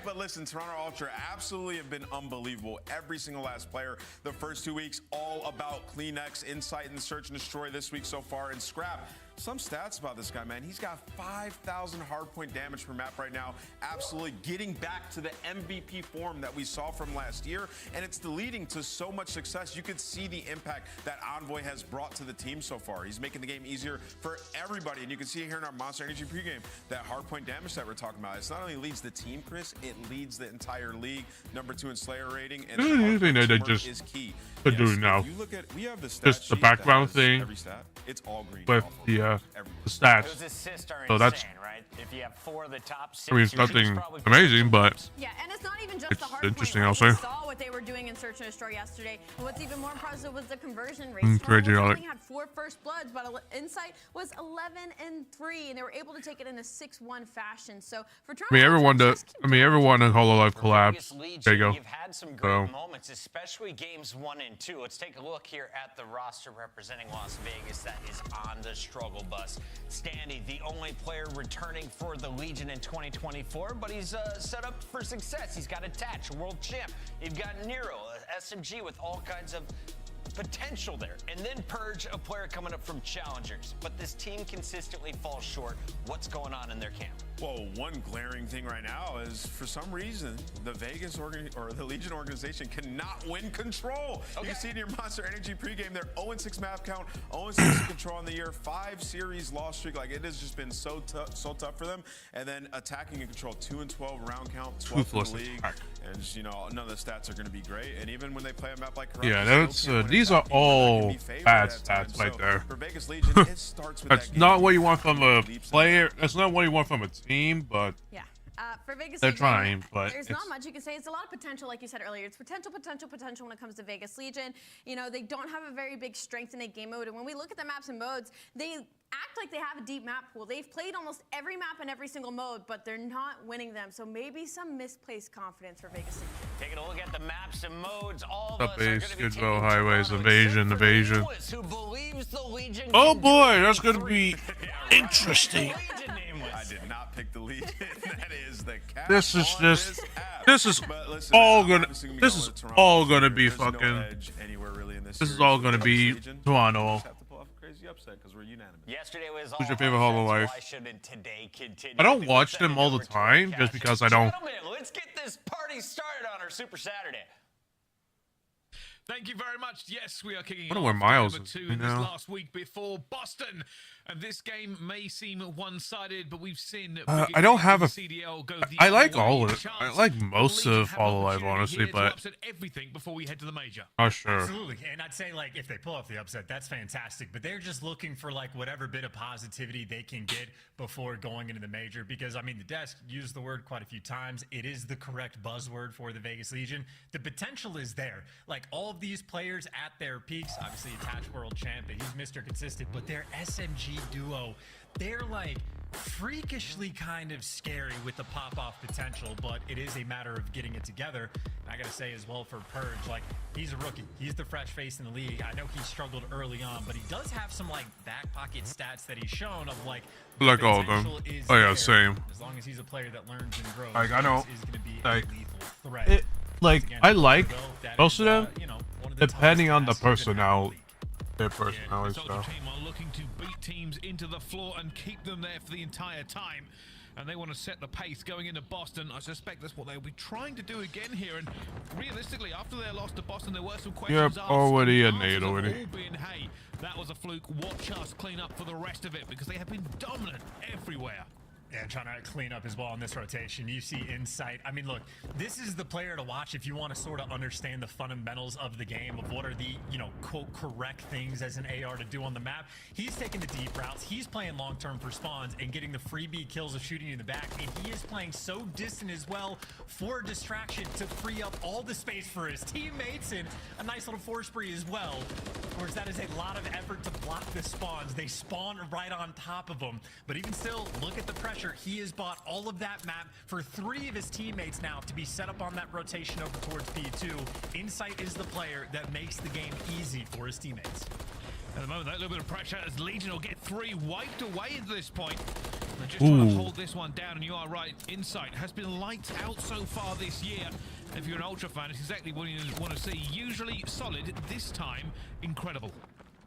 But listen, Toronto Ultra absolutely have been unbelievable. Every single last player. The first 2 weeks, all about Kleenex, Insight, and Search and Destroy this week so far. And Scrap, some stats about this guy, man. He's got 5,000 hardpoint damage per map right now. Absolutely getting back to the MVP form that we saw from last year. And it's leading to so much success. You can see the impact that Envoy has brought to the team so far. He's making the game easier for everybody. And you can see here in our Monster Energy pregame that hardpoint damage that we're talking about. It's not only leads the team, Chris, it leads the entire league. Number 2 in Slayer rating. And anything that they just are doing now. You look at, we have the just the background thing. Every stat. It's all green. With the stats. Those assists are so that's. insane, right? If you have 4 of the top 6, I mean, it's nothing amazing, but yeah, and it's not even just the hard interesting. point. Also, we saw what they were doing in Search and Destroy yesterday, and what's even more impressive was the conversion rate. Crazy. Only had 4 first bloods, but Insight was 11-3, and they were able to take it in a 6-1 fashion. So for everyone in Hololive collabs. There you go. You've had some great moments, especially games 1 and 2. Let's take a look here at the roster representing Las Vegas that is on the struggle bus. Standy, the only player returning for the Legion in 2024, but he's set up for success. He's got Attach, world champ. You've got Nero, SMG with all kinds of potential there. And then Purge, a player coming up from Challengers. But this team consistently falls short. What's going on in their camp? Well, one glaring thing right now is, for some reason, the the Legion organization cannot win control. Okay. You can see it in your Monster Energy pregame. They're 0-6 map count, 0-6 control in the year, 5 series loss streak. Like, it has just been so tough for them. And then attacking and control, 2-12 round count, 12th in the league. And you know, none of the stats are going to be great. And even when they play a map like Corruption, yeah, that's these are all bad stats right there. For Vegas Legion, it starts with that's not what you want from a player. That's not what you want from a team, but yeah. For Vegas, they're trying, but there's not much you can say. It's a lot of potential, like you said earlier. It's potential when it comes to Vegas Legion. You know, they don't have a very big strength in a game mode, and when we look at the maps and modes, they act like they have a deep map pool. They've played almost every map in every single mode, but they're not winning them. So maybe some misplaced confidence for Vegas Legion. Taking a look at the maps and modes, all of up us are going base, to be Goodwill Highways, invasion. who believes the Legion. Oh boy, that's going to be interesting. I did not pick the Legion. That is the cap. This is all gonna be fucking. This is all gonna be Toronto. Yesterday was Who's your favorite Hololive? Today continue. I don't watch them all the time just because I don't. Gentlemen, let's get this party started on our Super Saturday. Thank you very much. Yes, we are kicking I wonder off where Miles number is, 2 you in this know? last week before Boston. And this game may seem one-sided, but we've seen I don't have a. CDL go the I like other all way. of it. I like most of Hololive, honestly, but upset everything before we head to the major. not sure. Absolutely, and I'd say like if they pull off the upset, that's fantastic. But they're just looking for like whatever bit of positivity they can get before going into the major. Because I mean, the desk used the word quite a few times. It is the correct buzzword for the Vegas Legion. The potential is there. Like all of these players at their peaks. Obviously, Attach world champ, and he's Mr. Consistent. But their SMG duo, they're like freakishly kind of scary with the pop-off potential, but it is a matter of getting it together. And I gotta say as well for Purge, like he's a rookie. He's the fresh face in the league. I know he struggled early on, but he does have some like back pocket stats that he's shown of like Like all of them. Oh yeah, same. As long as he's a player that learns and grows, Like I don't is gonna be like a lethal threat. it. Like Again, I like that most is, of them, you know, one of the depending on the toughest tasks in personality. Their The personality Soldier stuff. team are looking to beat teams into the floor and keep them there for the entire time. and they want to set the pace going into Boston. I suspect that's what they'll be trying to do again here. And realistically, after their loss to Boston, there were some questions asked. Already a and nade answers already. have all been, hey, that was a fluke. Watch us clean up for the rest of it, because they have been dominant everywhere. Yeah, trying to clean up his ball in this rotation. You see Insight. I mean, look, this is the player to watch if you want to sort of understand the fundamentals of the game, of what are the, you know, quote, correct things as an AR to do on the map. He's taking the deep routes. He's playing long-term for spawns and getting the freebie kills of shooting you in the back. And he is playing so distant as well for a distraction to free up all the space for his teammates, and a nice little force spree as well. Of course, that is a lot of effort to block the spawns. They spawn right on top of them. But even still, look at the pressure. He has bought all of that map for 3 of his teammates now to be set up on that rotation over towards P2. Insight is the player that makes the game easy for his teammates. At the moment, that little bit of pressure as Legion will get 3 wiped away at this point. They're just trying to hold this one down, and you are right. Insight has been lights out so far this year. If you're an Ultra fan, it's exactly what you want to see. Usually solid, this time incredible.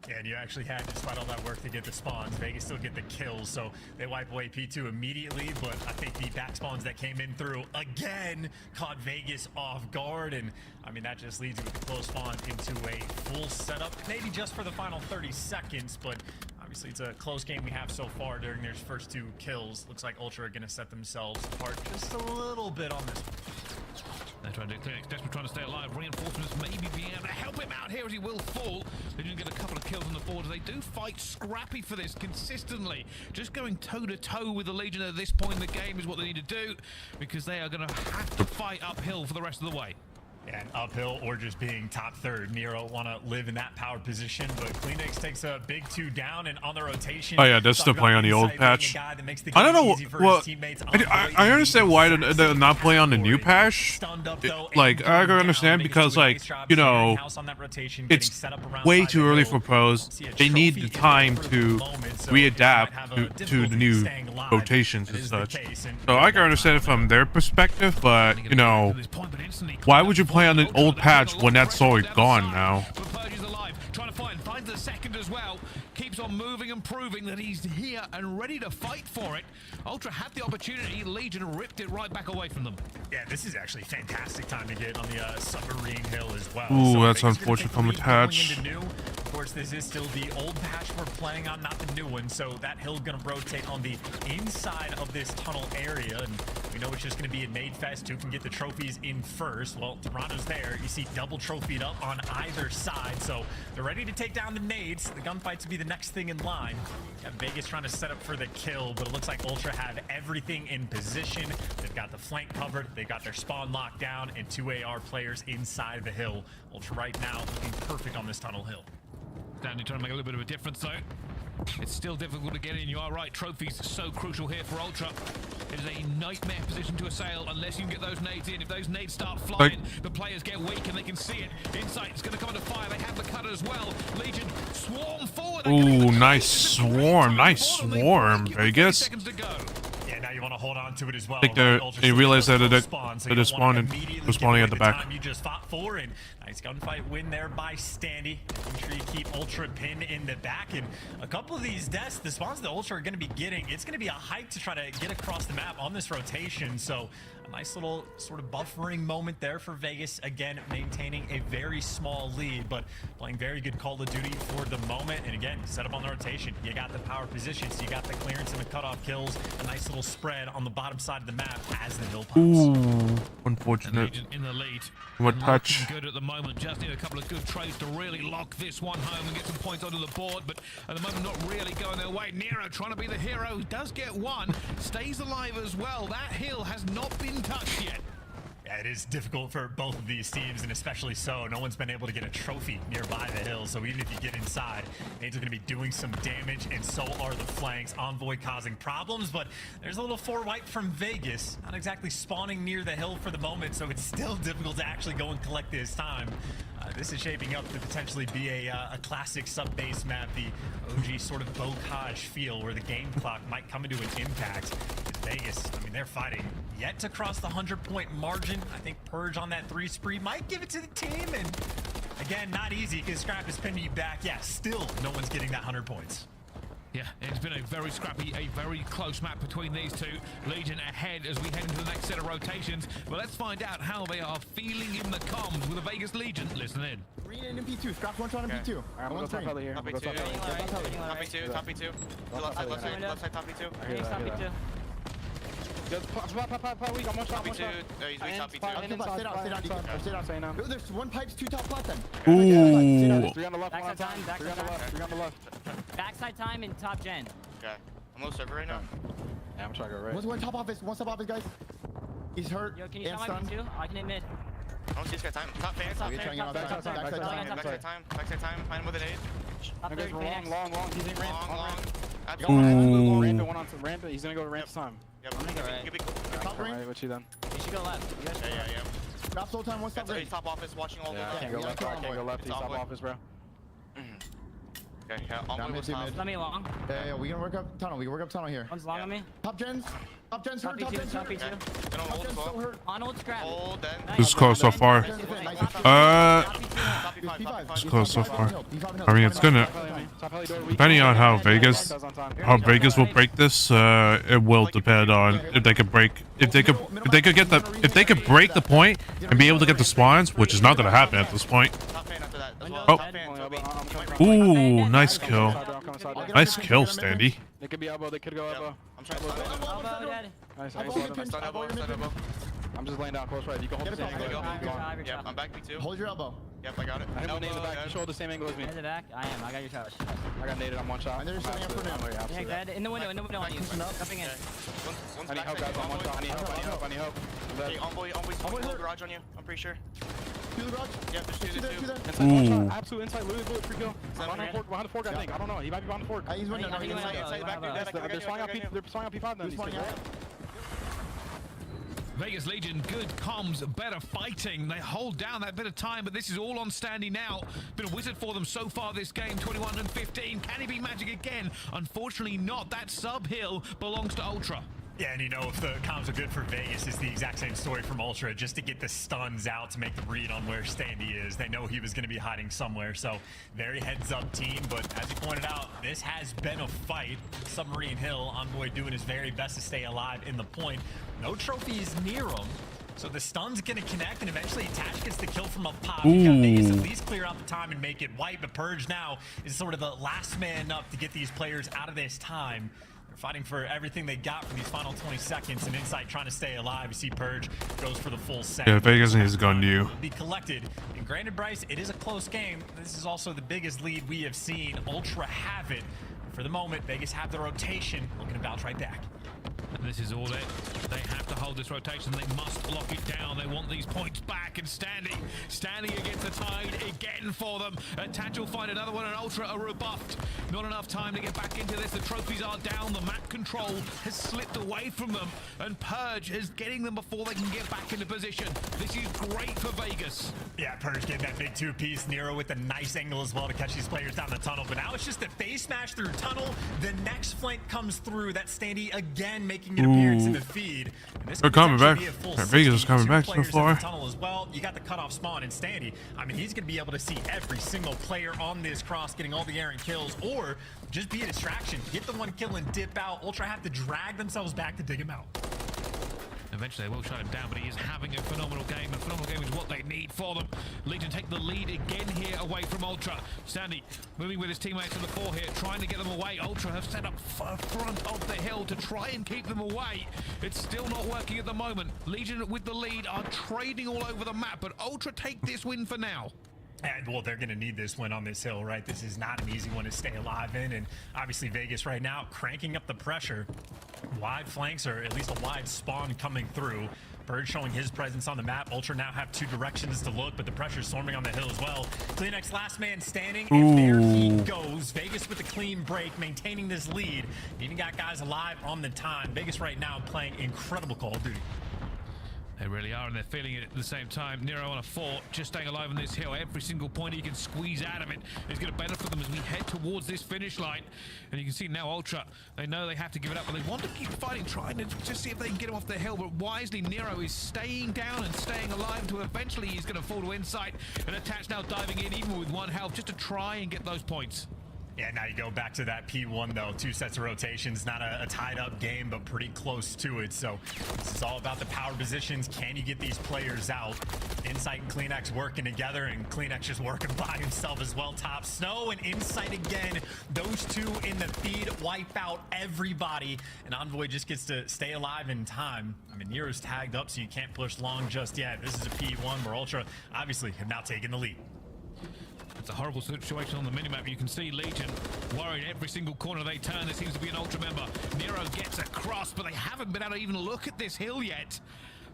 Yeah, and you actually had, despite all that work to get the spawns, Vegas still get the kills, so they wipe away P2 immediately, but I think the back spawns that came in through, again, caught Vegas off guard, and I mean, that just leads you with the close spawns into a full setup, maybe just for the final 30 seconds, but obviously it's a close game we have so far during their first 2 kills. Looks like Ultra are going to set themselves apart just a little bit on this one. They're trying to clear. Desperate trying to stay alive. Reinforcements maybe being able to help him out here as he will fall. They do get a couple of kills on the board. They do fight scrappy for this consistently. Just going toe-to-toe with the Legion at this point in the game is what they need to do, because they are going to have to fight uphill for the rest of the way. And uphill or just being top third. Nero want to live in that power position, but Kleenex takes a big 2 down and on the rotation. Oh yeah, that's still playing on the old patch. I don't know. Well, I understand why they're not playing on the new patch. Like, I can understand because, like, you know, it's way too early for pros. They need the time to readapt to the new rotations and such. So I can understand it from their perspective, but, you know, why would you play on the old patch when that's already gone now? Trying to fight, finds the second as well. Keeps on moving and proving that he's here and ready to fight for it. Ultra had the opportunity. Legion ripped it right back away from them. Yeah, this is actually fantastic time to get on the submarine hill as well. Ooh, so that's unfortunate from attach. Of course, this is still the old patch we're playing on, not the new one. So that hill's going to rotate on the inside of this tunnel area. And we know it's just going to be a nade fest. Who can get the trophies in first? Well, Toronto's there. You see double trophied up on either side. So they're ready to take down the nades. The gunfights will be the next thing in line. Got Vegas trying to set up for the kill, but it looks like Ultra have everything in position. They've got the flank covered. They got their spawn locked down, and 2 AR players inside the hill. Ultra right now looking perfect on this tunnel hill. Danny trying to make a little bit of a difference though. It's still difficult to get in. You are right. Trophies so crucial here for Ultra. It is a nightmare position to assail unless you can get those nades in. If those nades start flying, the players get weak and they can see it. Insight is going to come under fire. They have the cutter as well. Legion swarm forward. Ooh, nice swarm. Nice swarm, Vegas. Yeah, now you want to hold on to it as well. I think they realized that they're spawning at the back. You just fought for, and nice gunfight win there by Standy. Make sure you keep Ultra pinned in the back, and a couple of these deaths, the spawns that Ultra are going to be getting, it's going to be a hike to try to get across the map on this rotation. So a nice little sort of buffering moment there for Vegas. Again, maintaining a very small lead, but playing very good Call of Duty for the moment. And again, set up on the rotation. You got the power position, so you got the clearance and the cutoff kills. A nice little spread on the bottom side of the map as the hill pops. Ooh, unfortunate. In the lead. What touch? Good at the moment. Just need a couple of good trades to really lock this one home and get some points onto the board. But at the moment, not really going their way. Nero trying to be the hero. He does get one. Stays alive as well. That hill has not been touched yet. Yeah, it is difficult for both of these teams, and especially so. No one's been able to get a trophy nearby the hill, so even if you get inside, nades are going to be doing some damage, and so are the flanks. Envoy causing problems, but there's a little 4 wipe from Vegas. Not exactly spawning near the hill for the moment, so it's still difficult to actually go and collect this time. This is shaping up to potentially be a classic sub-base map, the OG sort of Bocage feel, where the game clock might come into an impact. Vegas, I mean, they're fighting yet to cross the 100-point margin. I think Purge on that 3 spree might give it to the team, and again, not easy because Scrap is pinning you back. Yeah, still no one's getting that 100 points. Yeah, it's been a very scrappy, a very close map between these two. Legion ahead as we head into the next set of rotations. But let's find out how they are feeling in the comms with the Vegas Legion. Listen in. Green in P2. Scrap one shot in P2. Alright, I'm gonna go top alley here. Top P2. Top P2. Top P2. Left side, top P2. Top P2. Pop, weak. I'm one shot. Top P2. He's weak, top P2. Stay down. There's one pipes, two top left then. Ooh. 3 on the left, Backside time, backside time. 3 on the left. Backside time and top gen. Okay. I'm low server right now. Yeah, I'm trying to go right. One's one top office, guys. He's hurt. Yo, can you shot my P2? I can hit mid. I don't see this guy time. Top fan. Backside time. Find him with an aid. Up there, Long. He's in ramp. Ooh. Ramp, one on ramp. He's gonna go ramp time. Yep. I'm gonna go right. Top ring. What you then? You should go left. You guys should go left. Yeah. Scrap soul time, one stop ring. Top office, watching all Yeah, I the can't go left. I can't go left. He's top office, bro. Okay, yeah, on mid. Let me long. Yeah, we gonna work up tunnel. We can work up tunnel here. One's long on me. Top gens hurt. Top gens Top P2. And on hold as well. On old scrap. Hold then. This is close so far. It's close so far. I mean, it's gonna. Depending on how Vegas will break this, it will depend on if they could break. If they could break the point and be able to get the spawns, which is not gonna happen at this point. Oh. Ooh, nice kill. Nice kill, Standy. They could be elbow. They could go elbow. I'm trying to Elbow dead. Nice. elbow. I'm just laying down close right. You can hold the same angle. Yep, I'm back P2. Hold your elbow. Yep, I got it. I have nade in the back. You should hold the same angle as me. In the back. I am. I got your touch. I got naded on one shot. And they're setting up for now. Yeah, dead. In the window on you. Jumping in. I need help, guys. On one shot. I need help. Okay, envoy garage on you. I'm pretty sure. To the garage. Yep, there's two. Inside one shot. Absolute inside. Literally bullet. Free kill. Behind the fork, I think. I don't know. He might be behind the fork. He's window. Inside the back. They're spawning on P5 then. He's spawning out. Vegas Legion, good comms, better fighting. They hold down that bit of time, but this is all on Standy now. Been a wizard for them so far this game, 21 and 15. Can he be magic again? Unfortunately not. That sub hill belongs to Ultra. Yeah, and you know, if the comms are good for Vegas, it's the exact same story from Ultra, just to get the stuns out to make the read on where Standy is. They know he was going to be hiding somewhere, so very heads-up team. But as you pointed out, this has been a fight. Submarine Hill, Envoy doing his very best to stay alive in the point. No trophies near him, so the stun's going to connect, and eventually Attach gets the kill from up top. You got Vegas at least clear out the time and make it white, but Purge now is sort of the last man up to get these players out of this time. They're fighting for everything they got from these final 20 seconds, and Insight trying to stay alive. You see Purge goes for the full set. Yeah, Vegas needs to go new. Be collected. And granted, Bryce, it is a close game. This is also the biggest lead we have seen. Ultra have it. For the moment, Vegas have the rotation. Looking to bounce right back. And this is all it. They have to hold this rotation. They must lock it down. They want these points back. And standing against the tide again for them. Attach will find another one, and Ultra are rebuffed. Not enough time to get back into this. The trophies are down. The map control has slipped away from them. And Purge is getting them before they can get back into position. This is great for Vegas. Yeah, Purge getting that big two-piece. Nero with a nice angle as well to catch these players down the tunnel. But now it's just a face smash through tunnel. The next flank comes through. That Standy again making an appearance in the feed. They're coming back. Vegas is coming back so far. Tunnel as well. You got the cutoff spawn and Standy. I mean, he's going to be able to see every single player on this cross getting all the errant kills, or just be a distraction. Get the one kill and dip out. Ultra have to drag themselves back to dig him out. Eventually they will shut him down, but he is having a phenomenal game. A phenomenal game is what they need for them. Legion take the lead again here away from Ultra. Standy moving with his teammates to the fore here, trying to get them away. Ultra have set up front of the hill to try and keep them away. It's still not working at the moment. Legion with the lead are trading all over the map, but Ultra take this win for now. And, well, they're going to need this win on this hill, right? This is not an easy one to stay alive in. And obviously Vegas right now cranking up the pressure. Wide flanks, or at least a wide spawn coming through. Bird showing his presence on the map. Ultra now have two directions to look, but the pressure's storming on the hill as well. Kleenex last man standing, and there he goes. Vegas with a clean break, maintaining this lead. Even got guys alive on the time. Vegas right now playing incredible Call of Duty. They really are, and they're feeling it at the same time. Nero on a fort, just staying alive on this hill. Every single point he can squeeze out of it is going to benefit them as we head towards this finish line. And you can see now Ultra, they know they have to give it up, but they want to keep fighting, trying to just see if they can get him off the hill. But wisely, Nero is staying down and staying alive until eventually he's going to fall to Insight. And Attach now diving in, even with one health, just to try and get those points. Yeah, now you go back to that P1 though. 2 sets of rotations, not a tied up game, but pretty close to it. So this is all about the power positions. Can you get these players out? Insight and CleanX working together, and CleanX just working by himself as well. Top Snow and Insight again. Those two in the feed wipe out everybody, and Envoy just gets to stay alive in time. I mean, Nero's tagged up, so you can't push long just yet. This is a P1 where Ultra obviously have now taken the lead. It's a horrible situation on the minimap. You can see Legion worried every single corner they turn. There seems to be an Ultra member. Nero gets across, but they haven't been able to even look at this hill yet.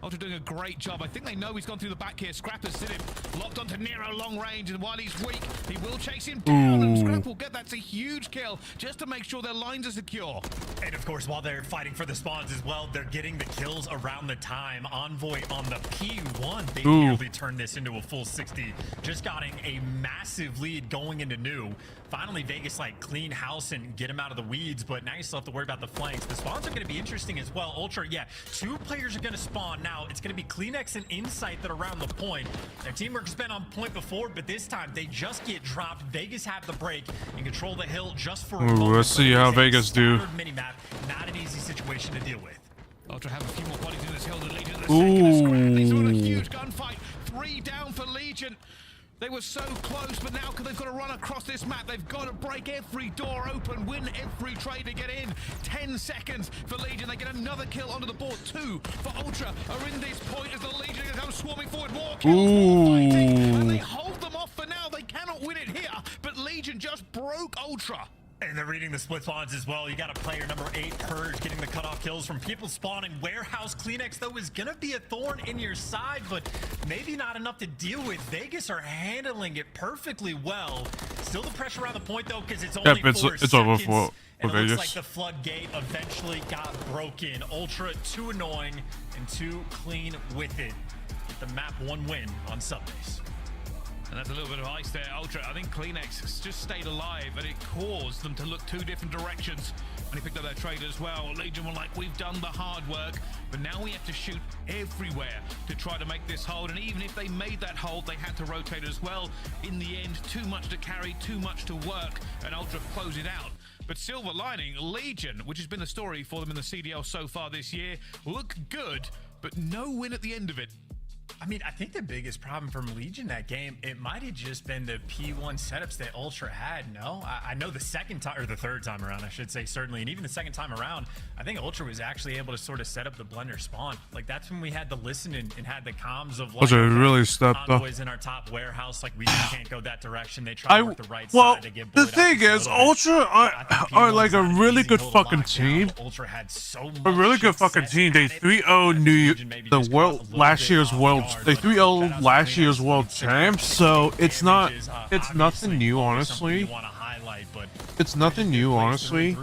Ultra doing a great job. I think they know he's gone through the back here. Scrapper's seen him locked onto Nero long range, and while he's weak, he will chase him down, and Scrap will get that's a huge kill just to make sure their lines are secure. And of course, while they're fighting for the spawns as well, they're getting the kills around the time. Envoy on the P1, they nearly turned this into a full 60, just getting a massive lead going into new. Finally, Vegas like clean house and get him out of the weeds, but now you still have to worry about the flanks. The spawns are going to be interesting as well. Ultra, yeah, 2 players are going to spawn now. It's going to be CleanX and Insight that are around the point. Their teamwork has been on point before, but this time they just get dropped. Vegas have the break and control the hill just for a moment. Let's see how Vegas do. Minimap, not an easy situation to deal with. Ultra have a few more bodies in this hill than Legion. The second is Scrap. He's on a huge gunfight. 3 down for Legion. They were so close, but now they've got to run across this map. They've got to break every door open, win every trade to get in. 10 seconds for Legion. They get another kill onto the board. 2 for Ultra are in this point as the Legion comes swarming forward. More kills, more fighting, and they hold them off for now. They cannot win it here, but Legion just broke Ultra. And they're reading the split spawns as well. You got a player number 8, Purge, getting the cutoff kills from people spawning. Warehouse CleanX, though, is going to be a thorn in your side, but maybe not enough to deal with. Vegas are handling it perfectly well. Still the pressure around the point, though, because it's only 4 seconds. It's over for and it Vegas. looks like the floodgate eventually got broken. Ultra, too annoying and too clean with it. Get the map 1 win on Subbase. And that's a little bit of ice there. Ultra, I think CleanX has just stayed alive, and it caused them to look 2 different directions when he picked up that trade as well. Legion were like, we've done the hard work, but now we have to shoot everywhere to try to make this hold. And even if they made that hold, they had to rotate as well. In the end, too much to carry, too much to work, and Ultra close it out. But silver lining, Legion, which has been the story for them in the CDL so far this year, look good, but no win at the end of it. I mean, I think the biggest problem from Legion that game, it might have just been the P1 setups that Ultra had, no? I know the second time, or the third time around, I should say, certainly, and even the second time around, I think Ultra was actually able to sort of set up the blender spawn. Like, that's when we had to listen and had the comms of, like, Ultra really stepped up. Envoys in our top warehouse, like, we just can't go that direction. They try to work the right side to get the bullied thing out is, Ultra are like a really good fucking team. Ultra had so much A really good fucking team. They 3-0 the world last year's world. They 3-0 last year's world champs. So it's not. It's nothing new, honestly. It's nothing new, honestly.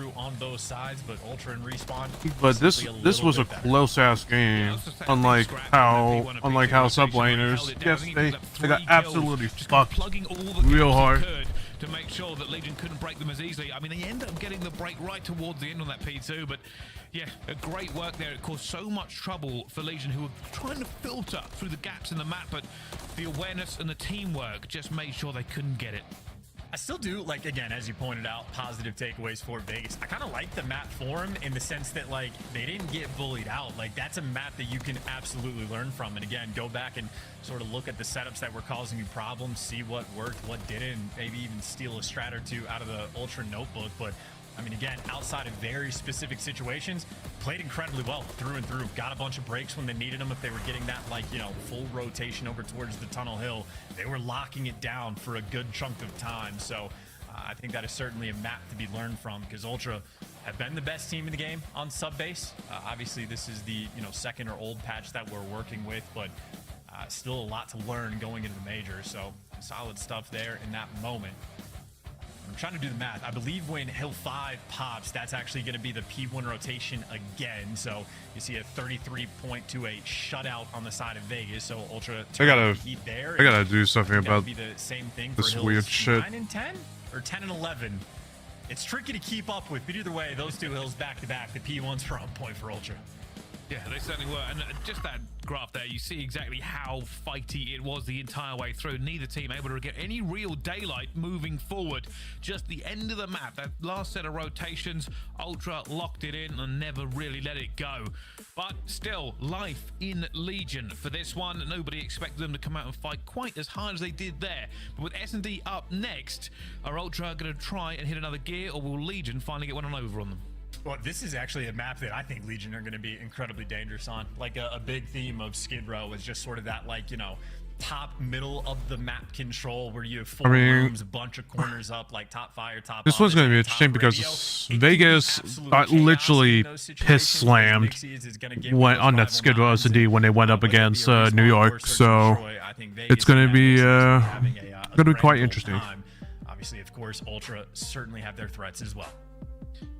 But this was a close ass game. Unlike how sublaners, yes, they got absolutely fucked real hard. To make sure that Legion couldn't break them as easily. I mean, they end up getting the break right towards the end on that P2, but yeah, a great work there. It caused so much trouble for Legion, who were trying to filter through the gaps in the map, but the awareness and the teamwork just made sure they couldn't get it. I still do, like, again, as you pointed out, positive takeaways for Vegas. I kind of like the map for them in the sense that, like, they didn't get bullied out. Like, that's a map that you can absolutely learn from. And again, go back and sort of look at the setups that were causing you problems, see what worked, what didn't, and maybe even steal a strat or 2 out of the Ultra notebook. But I mean, again, outside of very specific situations, played incredibly well through and through. Got a bunch of breaks when they needed them. If they were getting that, like, you know, full rotation over towards the tunnel hill, they were locking it down for a good chunk of time. So I think that is certainly a map to be learned from, because Ultra have been the best team in the game on Subbase. Obviously, this is the, you know, second or old patch that we're working with, but still a lot to learn going into the major. So solid stuff there in that moment. I'm trying to do the math. I believe when Hill 5 pops, that's actually going to be the P1 rotation again. So you see a 33.28 shutout on the side of Vegas. So Ultra I gotta do something about about be the same thing this for weird Hills shit. 9 and 10 or 10 and 11. It's tricky to keep up with, but either way, those 2 hills back to back, the P1s are on point for Ultra. Yeah, they certainly were. And just that graph there, you see exactly how fighty it was the entire way through. Neither team able to get any real daylight moving forward. Just the end of the map, that last set of rotations, Ultra locked it in and never really let it go. But still, life in Legion for this one. Nobody expected them to come out and fight quite as hard as they did there. But with S&D up next, are Ultra going to try and hit another gear, or will Legion finally get one over on them? Well, this is actually a map that I think Legion are going to be incredibly dangerous on. Like a big theme of Skid Row is just sort of that, like, you know, top middle of the map control where you have four rooms, a bunch of corners up, like top fire, top. This one's going to be interesting because Vegas got literally piss slammed on that Skid Row S&D when they went up against New York. So it's going to be quite interesting. Obviously, of course, Ultra certainly have their threats as well.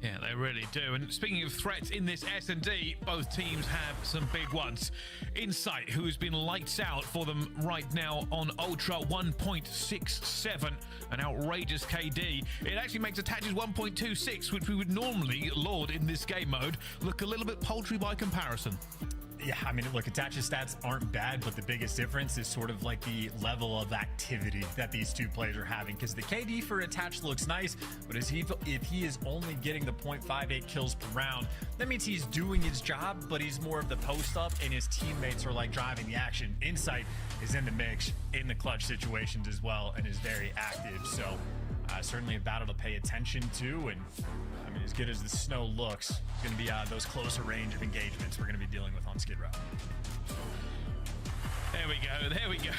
Yeah, they really do. And speaking of threats in this S&D, both teams have some big ones. Insight, who's been lights out for them right now on Ultra, 1.67, an outrageous KD. It actually makes Attach's 1.26, which we would normally laud in this game mode, look a little bit paltry by comparison. Yeah, I mean, look, Attach's stats aren't bad, but the biggest difference is sort of like the level of activity that these two players are having. Because the KD for Attach looks nice, but if he is only getting the 0.58 kills per round, that means he's doing his job, but he's more of the post-up, and his teammates are like driving the action. Insight is in the mix, in the clutch situations as well, and is very active. So certainly a battle to pay attention to, and I mean, as good as the snow looks, it's going to be those closer range of engagements we're going to be dealing with on Skid Row. There we go.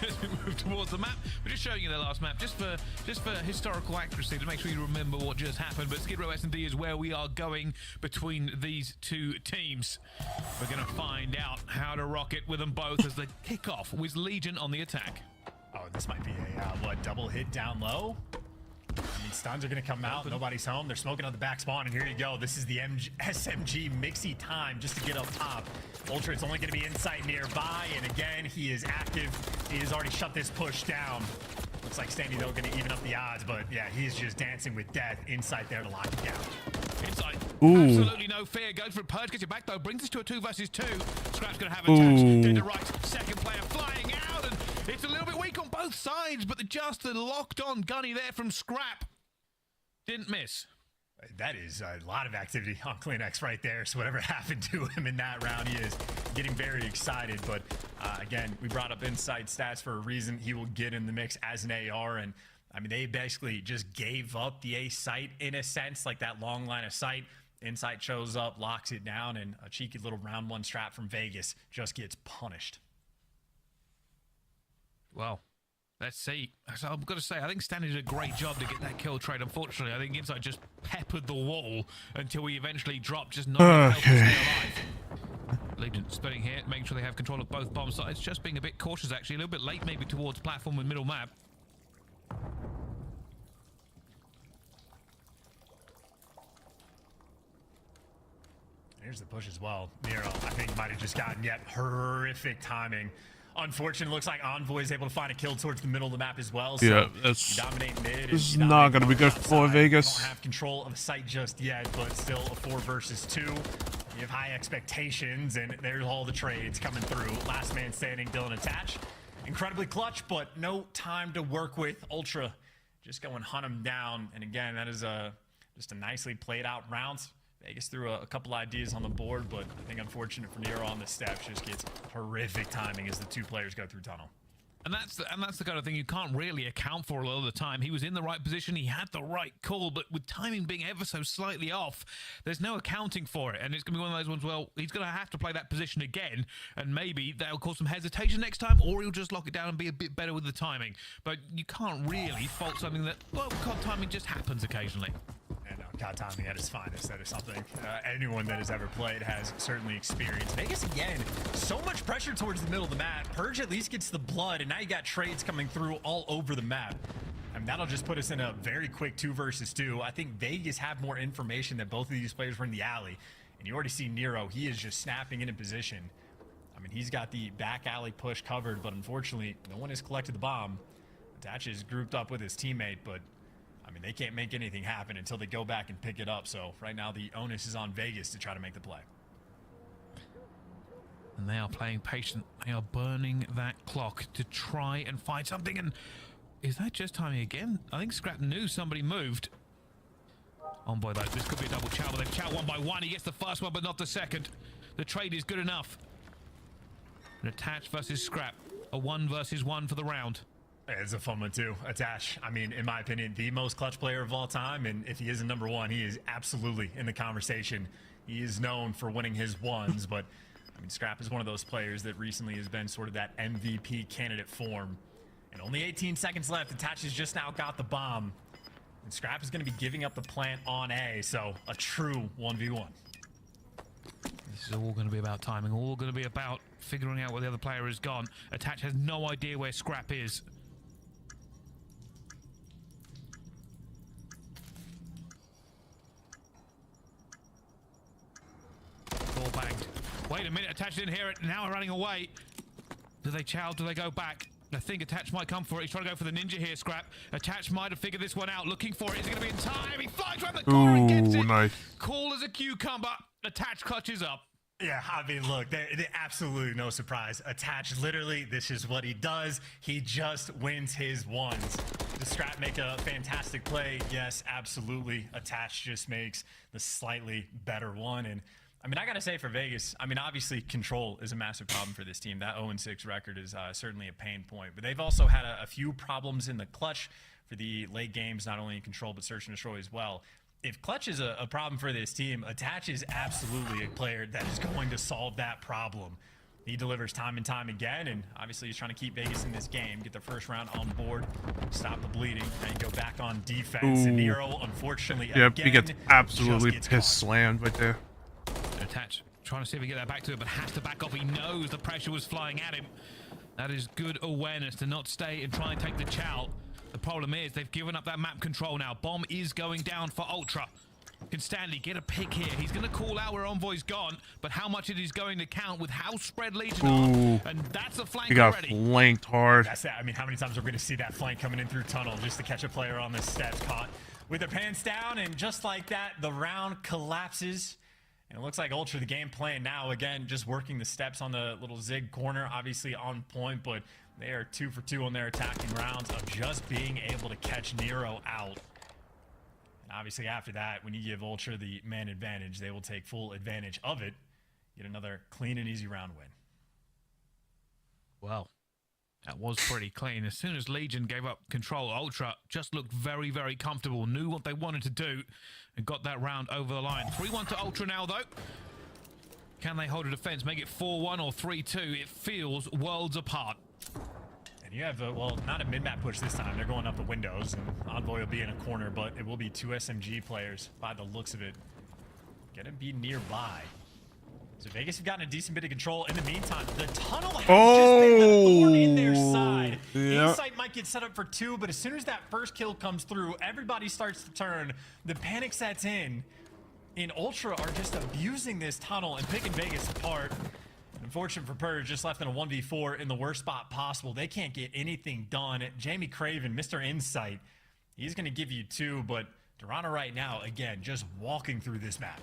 As we move towards the map, we're just showing you the last map, just for historical accuracy, to make sure you remember what just happened. But Skid Row S&D is where we are going between these two teams. We're going to find out how to rock it with them both as they kick off with Legion on the attack. Oh, this might be a, double hit down low? I mean, stuns are going to come out. Nobody's home. They're smoking on the back spawn, and here you go. This is the SMG Mixie time just to get up top. Ultra, it's only going to be Insight nearby, and again, he is active. He has already shut this push down. Looks like Standy, though, going to even up the odds, but yeah, he's just dancing with death. Insight there to lock it down. Insight, Ooh. absolutely no fear. Goes for a purge, gets it back, though. Brings us to a 2 versus 2. Scrap's going to have a touch. Did the right. Second player flying out, and it's a little bit weak on both sides, but just the locked-on gunny there from Scrap. Didn't miss. That is a lot of activity on CleanX right there. So whatever happened to him in that round, he is getting very excited. But again, we brought up Insight stats for a reason. He will get in the mix as an AR. And I mean, they basically just gave up the A site in a sense, like that long line of sight. Insight shows up, locks it down, and a cheeky little round one strap from Vegas just gets punished. Well, let's see. So I've got to say, I think Stanley did a great job to get that kill trade. Unfortunately, I think Insight just peppered the wall until he eventually dropped, just not enough help to stay alive. Legion splitting here, making sure they have control of both bomb sites. Just being a bit cautious, actually. A little bit late, maybe, towards platform and middle map. Here's the push as well. Nero, I think, might have just gotten yet horrific timing. Unfortunately, looks like Envoy is able to find a kill towards the middle of the map as well. So yeah, that's dominate mid. This is not going to be good for Vegas. Don't have control of the site just yet, but still a 4 versus 2. You have high expectations, and there's all the trades coming through. Last man standing, Dylan Attach. Incredibly clutch, but no time to work with. Ultra just go and hunt him down. And again, that is just a nicely played out round. Vegas threw a couple ideas on the board, but I think unfortunate for Nero on the steps, just gets horrific timing as the two players go through tunnel. And that's the kind of thing you can't really account for a lot of the time. He was in the right position, he had the right call, but with timing being ever so slightly off, there's no accounting for it. And it's going to be one of those ones, well, he's going to have to play that position again, and maybe that'll cause some hesitation next time, or he'll just lock it down and be a bit better with the timing. But you can't really fault something that, well, COD timing just happens occasionally. And COD timing at its finest, that is something anyone that has ever played has certainly experienced. Vegas, again, so much pressure towards the middle of the map. Purge at least gets the blood, and now you got trades coming through all over the map. And that'll just put us in a very quick 2 versus 2. I think Vegas have more information that both of these players were in the alley. And you already see Nero, he is just snapping into position. I mean, he's got the back alley push covered, but unfortunately, no one has collected the bomb. Attach is grouped up with his teammate, but I mean, they can't make anything happen until they go back and pick it up. So right now the onus is on Vegas to try to make the play. And they are playing patient. They are burning that clock to try and find something. And is that just timing again? I think Scrap knew somebody moved. Envoy though, this could be a double chow, but they've chow one by one. He gets the first one, but not the second. The trade is good enough. An Attach versus Scrap. A 1 versus 1 for the round. It's a fun one too. Attach, I mean, in my opinion, the most clutch player of all time. And if he isn't number one, he is absolutely in the conversation. He is known for winning his ones, but I mean, Scrap is one of those players that recently has been sort of that MVP candidate form. And only 18 seconds left. Attach has just now got the bomb. And Scrap is going to be giving up the plant on A, so a true 1v1. This is all going to be about timing, all going to be about figuring out where the other player has gone. Attach has no idea where Scrap is. Ball banged. Wait a minute, Attach didn't hear it, now running away. Do they chow? Do they go back? I think Attach might come for it. He's trying to go for the ninja here, Scrap. Attach might have figured this one out, looking for it. Is it going to be in time? He flies around the corner and gets it. Nice. Cool as a cucumber. Attach clutches up. Yeah, I mean, look, they absolutely no surprise. Attach, literally, this is what he does. He just wins his ones. Does Scrap make a fantastic play? Yes, absolutely. Attach just makes the slightly better one. And I mean, I got to say for Vegas, I mean, obviously control is a massive problem for this team. That 0-6 record is certainly a pain point. But they've also had a few problems in the clutch for the late games, not only in control, but search and destroy as well. If clutch is a problem for this team, Attach is absolutely a player that is going to solve that problem. He delivers time and time again, and obviously he's trying to keep Vegas in this game, get the first round on board, stop the bleeding, and go back on defense. And Nero, unfortunately, yep, again, he gets absolutely gets piss slammed right there. Attach trying to see if he can get that back to it, but has to back off. He knows the pressure was flying at him. That is good awareness to not stay and try and take the chow. The problem is they've given up that map control now. Bomb is going down for Ultra. Can Stanley get a pick here? He's going to call out where Envoy's gone, but how much it is going to count with how spread Legion are. And that's a flank He got already. flanked hard. That's that. I mean, how many times are we going to see that flank coming in through tunnel just to catch a player on the steps, caught with their pants down, and just like that, the round collapses. And it looks like Ultra, the game plan now, again, just working the steps on the little zig corner, obviously on point, but they are 2 for 2 on their attacking rounds of just being able to catch Nero out. And obviously after that, when you give Ultra the man advantage, they will take full advantage of it, get another clean and easy round win. Well, that was pretty clean. As soon as Legion gave up control, Ultra just looked very, very comfortable, knew what they wanted to do, and got that round over the line. 3-1 to Ultra now, though. Can they hold a defense, make it 4-1 or 3-2? It feels worlds apart. And you have, well, not a mid-map push this time. They're going up the windows, and Envoy will be in a corner, but it will be 2 SMG players by the looks of it. Gonna be nearby. So Vegas have gotten a decent bit of control. In the meantime, the tunnel has just been a thorn in their side. Yep. Insight might get set up for 2, but as soon as that first kill comes through, everybody starts to turn. The panic sets in, and Ultra are just abusing this tunnel and picking Vegas apart. Unfortunate for Purge, just left in a 1v4 in the worst spot possible. They can't get anything done. Jamie Craven, Mr. Insight, he's going to give you 2, but Toronto right now, again, just walking through this map.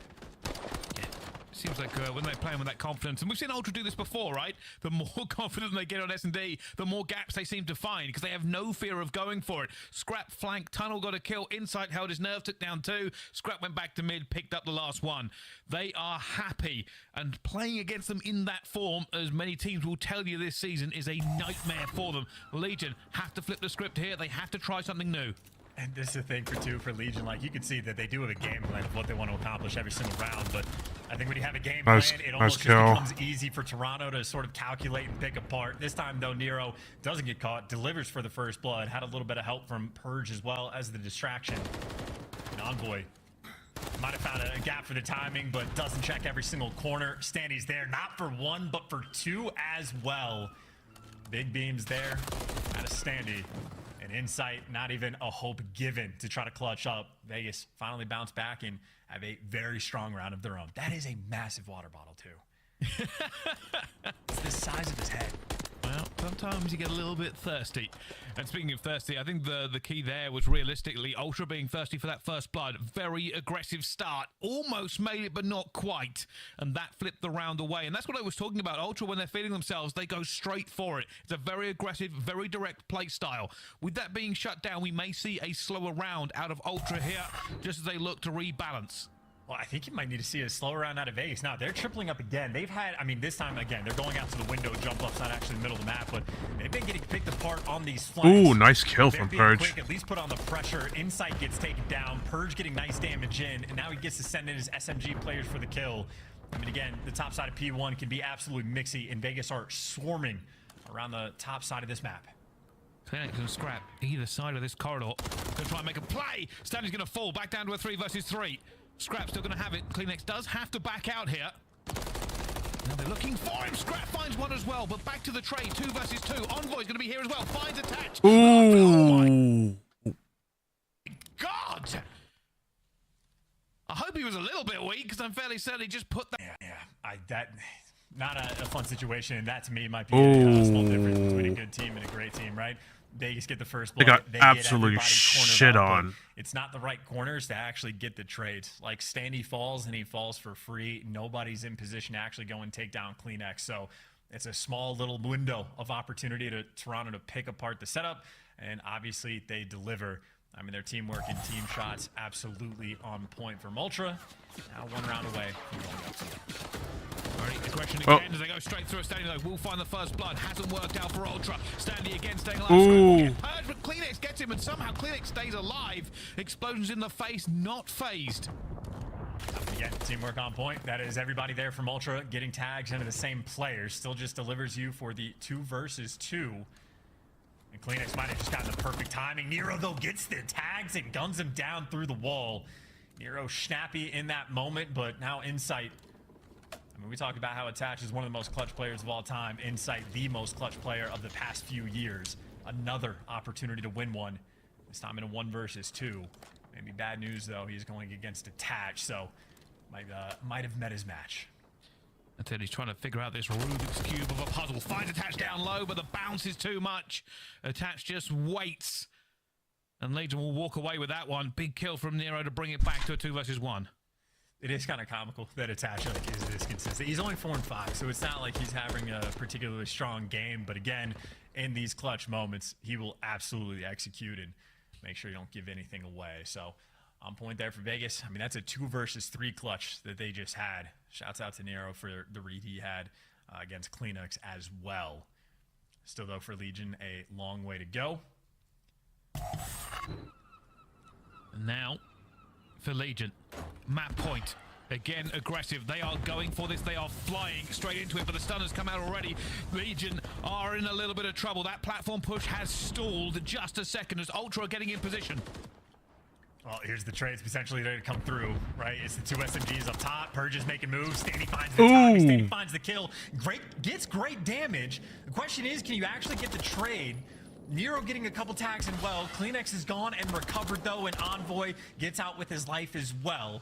Seems like when they're playing with that confidence, and we've seen Ultra do this before, right? The more confident they get on S&D, the more gaps they seem to find, because they have no fear of going for it. Scrap flank, Tunnel got a kill, Insight held his nerve, took down 2, Scrap went back to mid, picked up the last one. They are happy, and playing against them in that form, as many teams will tell you this season, is a nightmare for them. Legion have to flip the script here, they have to try something new. And this is the thing for Legion. Like, you can see that they do have a game plan of what they want to accomplish every single round, but I think when you have a game plan, it almost just becomes easy for Toronto to sort of calculate and pick apart. This time, though, Nero doesn't get caught, delivers for the first blood, had a little bit of help from Purge as well as the distraction. And Envoy might have found a gap for the timing, but doesn't check every single corner. Standy's there, not for 1, but for 2 as well. Big beams there out of Standy. And Insight, not even a hope given to try to clutch up. Vegas finally bounce back and have a very strong round of their own. That is a massive water bottle, too. It's the size of his head. Well, sometimes you get a little bit thirsty. And speaking of thirsty, I think the key there was realistically Ultra being thirsty for that first blood. Very aggressive start. Almost made it, but not quite. And that flipped the round away. And that's what I was talking about. Ultra, when they're feeling themselves, they go straight for it. It's a very aggressive, very direct play style. With that being shut down, we may see a slower round out of Ultra here, just as they look to rebalance. Well, I think you might need to see a slow round out of Vegas. Now, they're tripling up again. They've had, I mean, this time, again, they're going out to the window. Jump up's not actually in the middle of the map, but they've been getting picked apart on these flanks. Ooh, nice kill from Purge. Quick, at least put on the pressure. Insight gets taken down. Purge getting nice damage in, and now he gets to send in his SMG players for the kill. I mean, again, the top side of P1 can be absolutely mixy, and Vegas are swarming around the top side of this map. Clinic can scrap either side of this corridor. Gonna try and make a play. Stanley's gonna fall back down to a 3 versus 3. Scrap still going to have it. Kleenex does have to back out here. Now they're looking for him. Scrap finds one as well, but back to the trade. 2 versus 2. Envoy's going to be here as well. Finds attached. Ooh. Oh God! I hope he was a little bit weak, because I'm fairly certain he just put that. Yeah. Not a fun situation, and that to me might be a small difference between a good team and a great team, right? Vegas get the first blood. They got They absolutely get shit on. It's not the right corners to actually get the trades. Like, Standy falls, and he falls for free. Nobody's in position to actually go and take down Kleenex. So it's a small little window of opportunity to Toronto to pick apart the setup, and obviously they deliver. I mean, their teamwork and team shots absolutely on point from Ultra. Now 1 round away from going up to them. Aggression again as they go straight through. Standy though will find the first blood. Hasn't worked out for Ultra. Standy again staying alive. Ooh. Purge, but Kleenex gets him, and somehow Kleenex stays alive. Explosions in the face, not phased. Again, teamwork on point. That is everybody there from Ultra getting tags into the same players. Still just delivers you for the 2 versus 2. And Kleenex might have just gotten the perfect timing. Nero, though, gets the tags and guns him down through the wall. Nero snappy in that moment, but now Insight. I mean, we talked about how Attach is one of the most clutch players of all time. Insight, the most clutch player of the past few years. Another opportunity to win one. This time in a 1 versus 2. Maybe bad news, though. He's going against Attach, so might have met his match. That's it. He's trying to figure out this Rubik's Cube of a puzzle. Finds Attach down low, but the bounce is too much. Attach just waits. And Legion will walk away with that one. Big kill from Nero to bring it back to a 2 versus 1. It is kind of comical that Attach is this consistent. He's only 4 and 5, so it's not like he's having a particularly strong game. But again, in these clutch moments, he will absolutely execute and make sure you don't give anything away. So on point there for Vegas. I mean, that's a 2 versus 3 clutch that they just had. Shouts out to Nero for the read he had against Kleenex as well. Still, though, for Legion, a long way to go. And now for Legion, map point. Again, aggressive. They are going for this. They are flying straight into it, but the stun has come out already. Legion are in a little bit of trouble. That platform push has stalled just a second as Ultra are getting in position. Well, here's the trades potentially ready to come through, right? It's the 2 SMGs up top. Purge is making moves. Standy finds the timing. Standy finds the kill. Gets great damage. The question is, can you actually get the trade? Nero getting a couple tags and well. Kleenex is gone and recovered, though, and Envoy gets out with his life as well.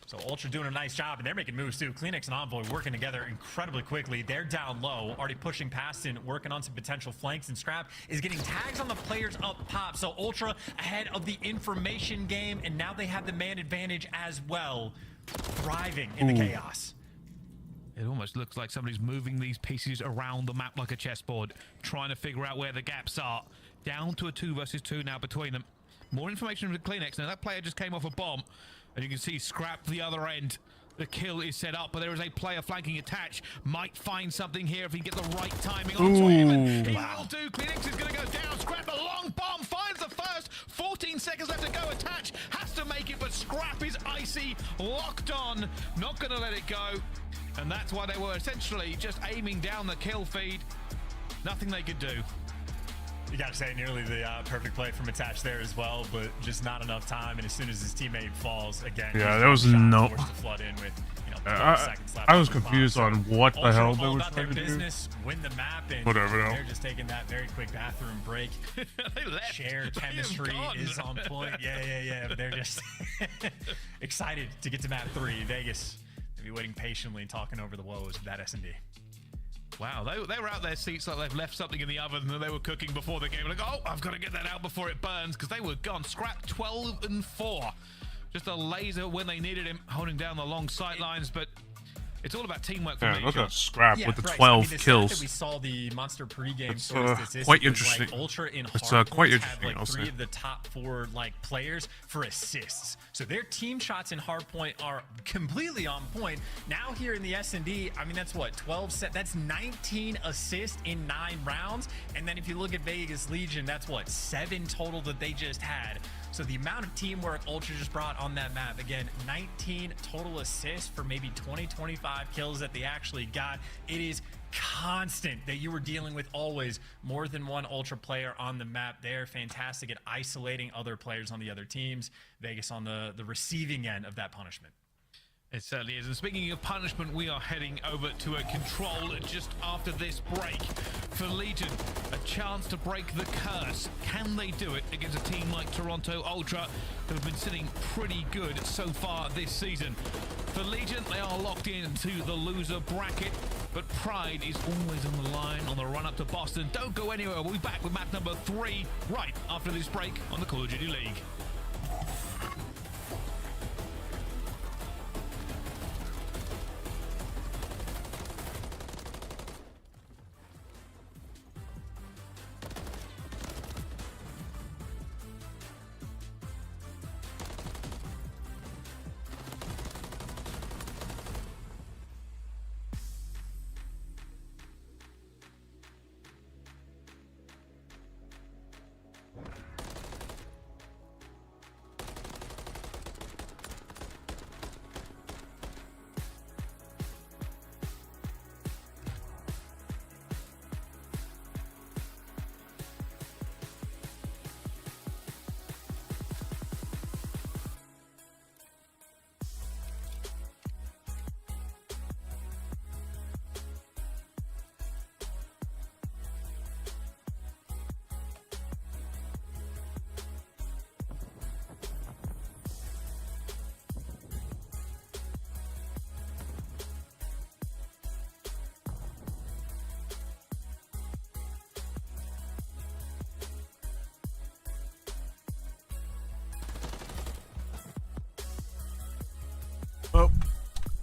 So Ultra doing a nice job, and they're making moves too. Kleenex and Envoy working together incredibly quickly. They're down low, already pushing past and working on some potential flanks, and Scrap is getting tags on the players up top. So Ultra ahead of the information game, and now they have the man advantage as well, thriving in the chaos. It almost looks like somebody's moving these pieces around the map like a chessboard, trying to figure out where the gaps are. Down to a 2 versus 2 now between them. More information from Kleenex. Now that player just came off a bomb. And you can see Scrap the other end. The kill is set up, but there is a player flanking Attach. Might find something here if he can get the right timing onto him. And he will do. Kleenex is going to go down. Scrap a long bomb. Finds the first. 14 seconds left to go. Attach has to make it, but Scrap is icy. Locked on. Not going to let it go. And that's why they were essentially just aiming down the kill feed. Nothing they could do. You gotta say, nearly the perfect play from Attach there as well, but just not enough time. And as soon as his teammate falls, again, yeah, there was no. Forced to flood in with, 12 seconds left. I was confused on what the hell they were trying to do. Win the map, and whatever. They're just taking that very quick bathroom break. Shared chemistry is on point. Yeah. But they're just excited to get to map 3. Vegas maybe waiting patiently and talking over the woes of that S&D. Wow, they were out their seats like they've left something in the oven that they were cooking before the game. Like, oh, I've got to get that out before it burns, because they were gone. Scrap 12-4. Just a laser when they needed him, holding down the long sight lines, but it's all about teamwork for me. Look at Scrap with the right. 12 the kills. That we saw the Monster pregame It's statistics quite was, interesting. Like, Ultra in It's hard quite points interesting. had like I'll 3 say. of the top 4 like players for assists. So their team shots in hardpoint are completely on point. Now here in the S&D, I mean, that's what, 12 set. That's 19 assists in 9 rounds. And then if you look at Vegas Legion, that's what, 7 total that they just had. So the amount of teamwork Ultra just brought on that map, again, 19 total assists for maybe 20, 25 kills that they actually got. It is constant that you were dealing with always more than one Ultra player on the map. They're fantastic at isolating other players on the other teams. Vegas on the receiving end of that punishment. It certainly is. And speaking of punishment, we are heading over to a control just after this break. For Legion, a chance to break the curse. Can they do it against a team like Toronto Ultra, who have been sitting pretty good so far this season? For Legion, they are locked into the loser bracket, but pride is always on the line on the run up to Boston. Don't go anywhere. We'll be back with map number 3 right after this break on the Call of Duty League.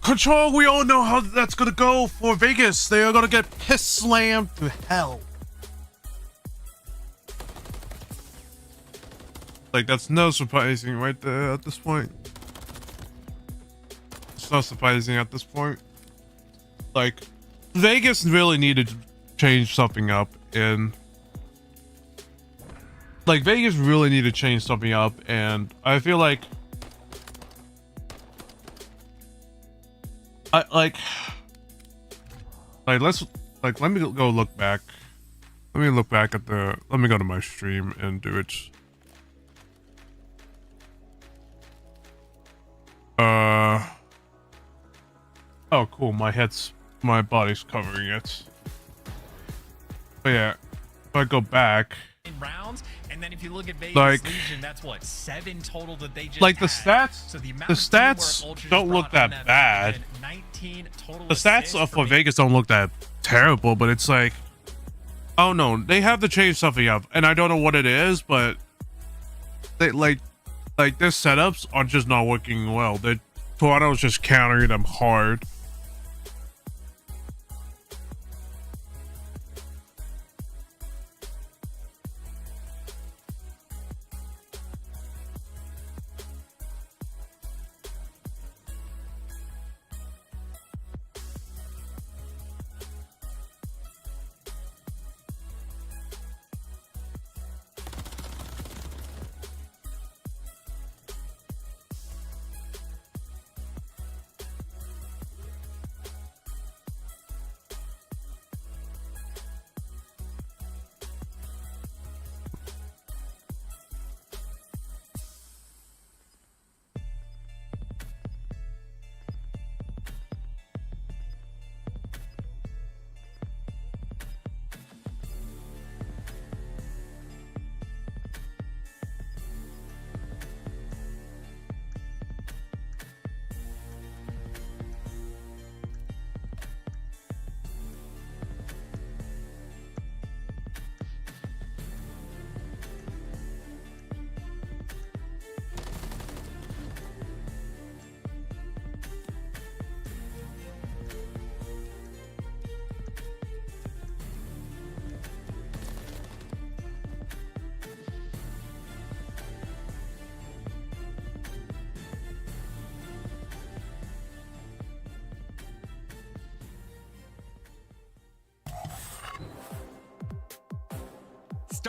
Control, we all know how that's gonna go for Vegas. They are gonna get piss slammed to hell. Like, that's no surprising right there at this point. It's not surprising at this point. Like, Vegas really needed to change something up, and like, Vegas really needed to change something up, and I feel like let me go look back. Let me look back at let me go to my stream and do it. Oh, cool. My body's covering it. But yeah, if I go back. Rounds, and then if you look at Vegas Like, Legion, that's what, 7 total that they just like the had. stats, So the the stats don't look that bad. 19 total The stats for Vegas don't look that terrible, but it's like, oh no, they have to change something up, and I don't know what it is, but they like their setups are just not working well. Toronto's just countering them hard.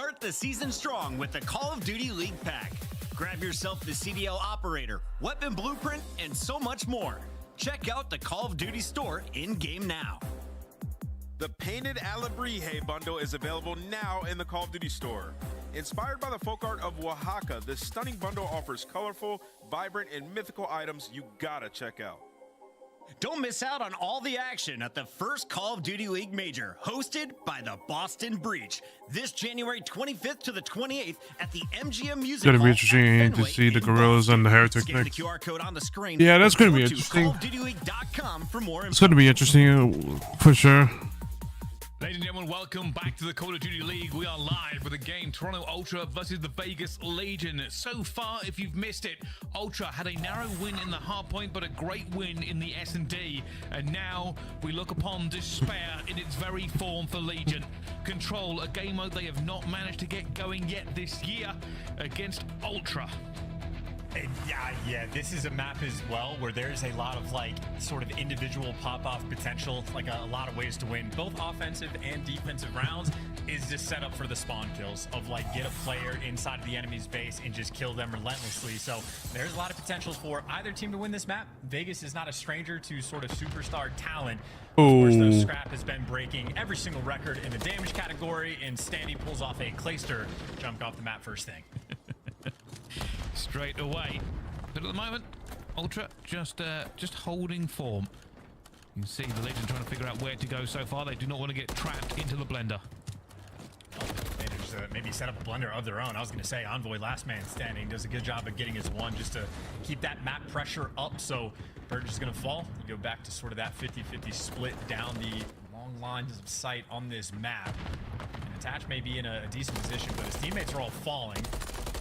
Start the season strong with the Call of Duty League Pack. Grab yourself the CDL Operator, Weapon Blueprint, and so much more. Check out the Call of Duty store in-game now. The Painted Alebrije bundle is available now in the Call of Duty store. Inspired by the folk art of Oaxaca, this stunning bundle offers colorful, vibrant, and mythical items you gotta check out. Don't miss out on all the action at the first Call of Duty League Major, hosted by the Boston Breach, this January 25th to the 28th at the MGM Music It's gonna Hall be at interesting to Fenway see the in Gorillas and the Heretics Scan the next. QR code on the screen. Yeah, that's gonna be Go to interesting. CallOfDutyLeague.com for more info. It's gonna be interesting for sure. Ladies and gentlemen, welcome back to the Call of Duty League. We are live with the game Toronto Ultra versus the Vegas Legion. So far, if you've missed it, Ultra had a narrow win in the hardpoint, but a great win in the S&D. And now we look upon despair in its very form for Legion. Control, a game mode they have not managed to get going yet this year against Ultra. And yeah, this is a map as well where there's a lot of like sort of individual pop-off potential, like a lot of ways to win both offensive and defensive rounds is just set up for the spawn kills of like get a player inside of the enemy's base and just kill them relentlessly. So there's a lot of potentials for either team to win this map. Vegas is not a stranger to sort of superstar talent. Of course, though, Scrap has been breaking every single record in the damage category, and Standy pulls off a Clayster, jumped off the map first thing. Straight away, but at the moment, Ultra just holding form. You can see the Legion trying to figure out where to go so far. They do not want to get trapped into the blender. They just maybe set up a blender of their own. I was going to say Envoy, last man standing, does a good job of getting his one just to keep that map pressure up. So Burge is going to fall. You go back to sort of that 50-50 split down the long lines of sight on this map. And Attach may be in a decent position, but his teammates are all falling.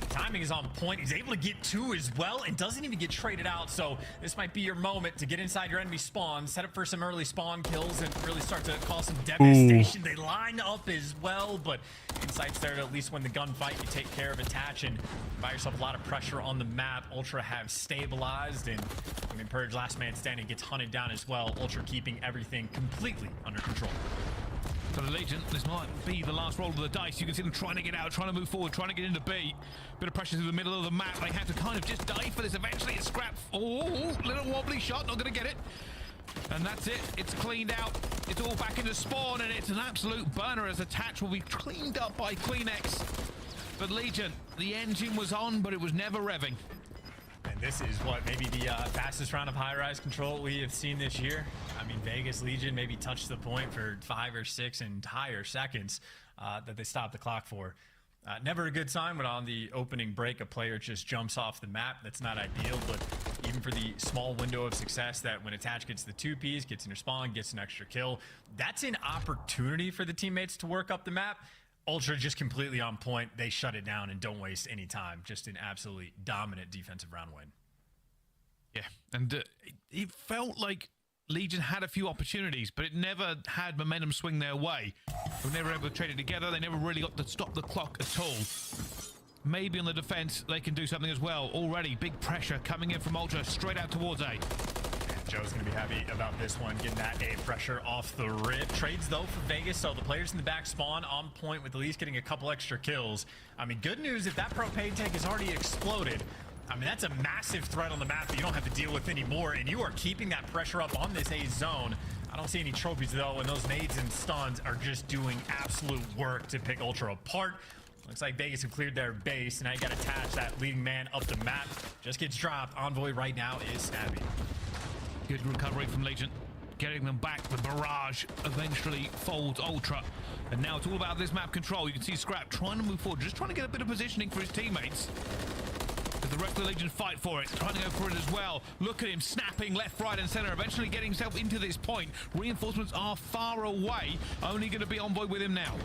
Timing is on point. He's able to get two as well and doesn't even get traded out. So this might be your moment to get inside your enemy spawn, set up for some early spawn kills, and really start to cause some devastation. They line up as well, but Insight's there to at least win the gunfight. You take care of Attach and buy yourself a lot of pressure on the map. Ultra have stabilized, and I mean, Purge, last man standing, gets hunted down as well. Ultra keeping everything completely under control. For the Legion, this might be the last roll of the dice. You can see them trying to get out, trying to move forward, trying to get into B. Bit of pressure through the middle of the map. They have to kind of just dive for this. Eventually, it's Scrap. Oh, little wobbly shot, not going to get it. And that's it. It's cleaned out. It's all back into spawn, and it's an absolute burner as Attach will be cleaned up by Kleenex. But Legion, the engine was on, but it was never revving. And this is what maybe the fastest round of high-rise control we have seen this year. I mean, Vegas Legion maybe touched the point for 5 or 6 entire seconds that they stopped the clock for. Never a good sign when on the opening break a player just jumps off the map. That's not ideal, but even for the small window of success that when Attach gets the 2Ps, gets in your spawn, gets an extra kill, that's an opportunity for the teammates to work up the map. Ultra just completely on point. They shut it down and don't waste any time. Just an absolutely dominant defensive round win. Yeah, and it felt like Legion had a few opportunities, but it never had momentum swing their way. They were never able to trade it together. They never really got to stop the clock at all. Maybe on the defense, they can do something as well. Already, big pressure coming in from Ultra straight out towards A. Joe's going to be happy about this one, getting that A pressure off the rip. Trades, though, for Vegas, so the players in the back spawn on point with at least getting a couple extra kills. I mean, good news if that propane tank has already exploded. I mean, that's a massive threat on the map that you don't have to deal with anymore, and you are keeping that pressure up on this A zone. I don't see any trophies, though, and those nades and stuns are just doing absolute work to pick Ultra apart. Looks like Vegas have cleared their base, and now you got to attach that leading man up the map. Just gets dropped. Envoy right now is Stabby. Good recovery from Legion. Getting them back. The barrage eventually folds Ultra. And now it's all about this map control. You can see Scrap trying to move forward, just trying to get a bit of positioning for his teammates. As the rest of the Legion fight for it, trying to go for it as well. Look at him snapping left, right, and center, eventually getting himself into this point. Reinforcements are far away. Only going to be Envoy with him now.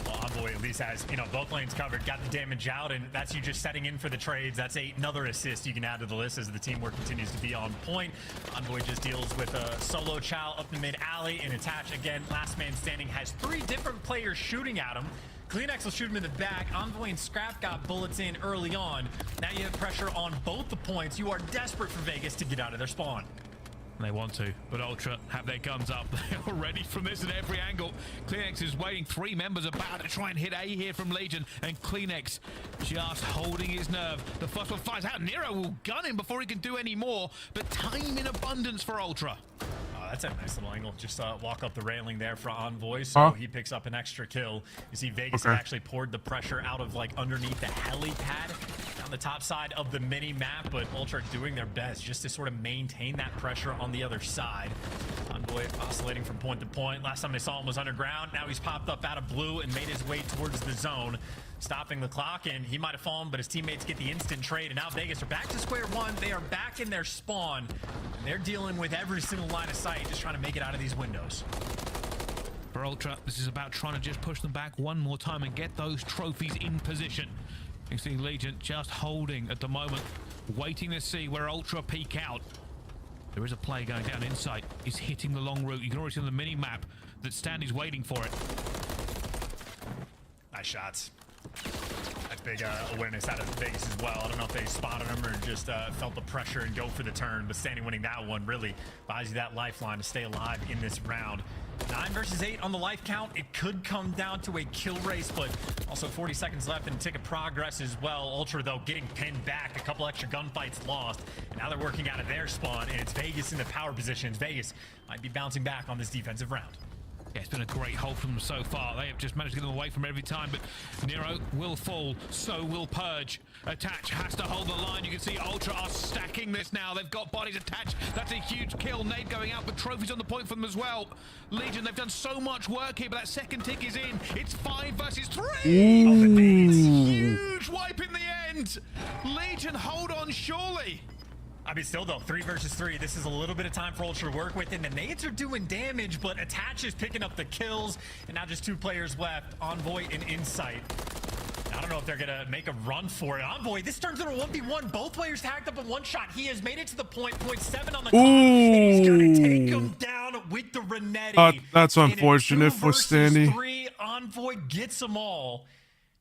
Well, Envoy at least has, you know, both lanes covered, got the damage out, and that's you just setting in for the trades. That's another assist you can add to the list as the teamwork continues to be on point. Envoy just deals with a solo chow up the mid alley and Attach again. Last man standing has 3 different players shooting at him. Kleenex will shoot him in the back. Envoy and Scrap got bullets in early on. Now you have pressure on both the points. You are desperate for Vegas to get out of their spawn. They want to, but Ultra have their guns up. They are ready from this at every angle. Kleenex is waiting. 3 members about to try and hit A here from Legion, and Kleenex just holding his nerve. The first one fires out. Nero will gun him before he can do any more, but time in abundance for Ultra. That's a nice little angle. Just walk up the railing there for Envoy, so he picks up an extra kill. You see Vegas had actually poured the pressure out of like underneath the helipad on the top side of the mini map, but Ultra doing their best just to sort of maintain that pressure on the other side. Envoy oscillating from point to point. Last time they saw him was underground. Now he's popped up out of blue and made his way towards the zone, stopping the clock, and he might have fallen, but his teammates get the instant trade, and now Vegas are back to square one. They are back in their spawn, and they're dealing with every single line of sight, just trying to make it out of these windows. For Ultra, this is about trying to just push them back one more time and get those trophies in position. You see Legion just holding at the moment, waiting to see where Ultra peek out. There is a play going down inside. He's hitting the long route. You can already see on the mini map that Standy's waiting for it. Nice shots. That's big awareness out of Vegas as well. I don't know if they spotted him or just felt the pressure and go for the turn, but Standy winning that one really buys you that lifeline to stay alive in this round. 9 versus 8 on the life count. It could come down to a kill race, but also 40 seconds left and tick of progress as well. Ultra, though, getting pinned back. A couple extra gunfights lost, and now they're working out of their spawn, and it's Vegas in the power positions. Vegas might be bouncing back on this defensive round. Yeah, it's been a great hold from them so far. They have just managed to get them away from every time, but Nero will fall, so will Purge. Attach has to hold the line. You can see Ultra are stacking this now. They've got bodies attached. That's a huge kill. Nade going out, but trophies on the point for them as well. Legion, they've done so much work here, but that second tick is in. It's 5 versus 3. Oh, the Nades. Huge wipe in the end. Legion, hold on, surely. I mean, still though, 3 versus 3. This is a little bit of time for Ultra to work with, and the nades are doing damage, but Attach is picking up the kills, and now just 2 players left, Envoy and Insight. I don't know if they're gonna make a run for it. Envoy, this turns into a 1v1. Both players tagged up in one shot. He has made it to the point 7 on the clock, and he's gonna take him down with the Renetti. That's unfortunate for Standy. 3, Envoy gets them all,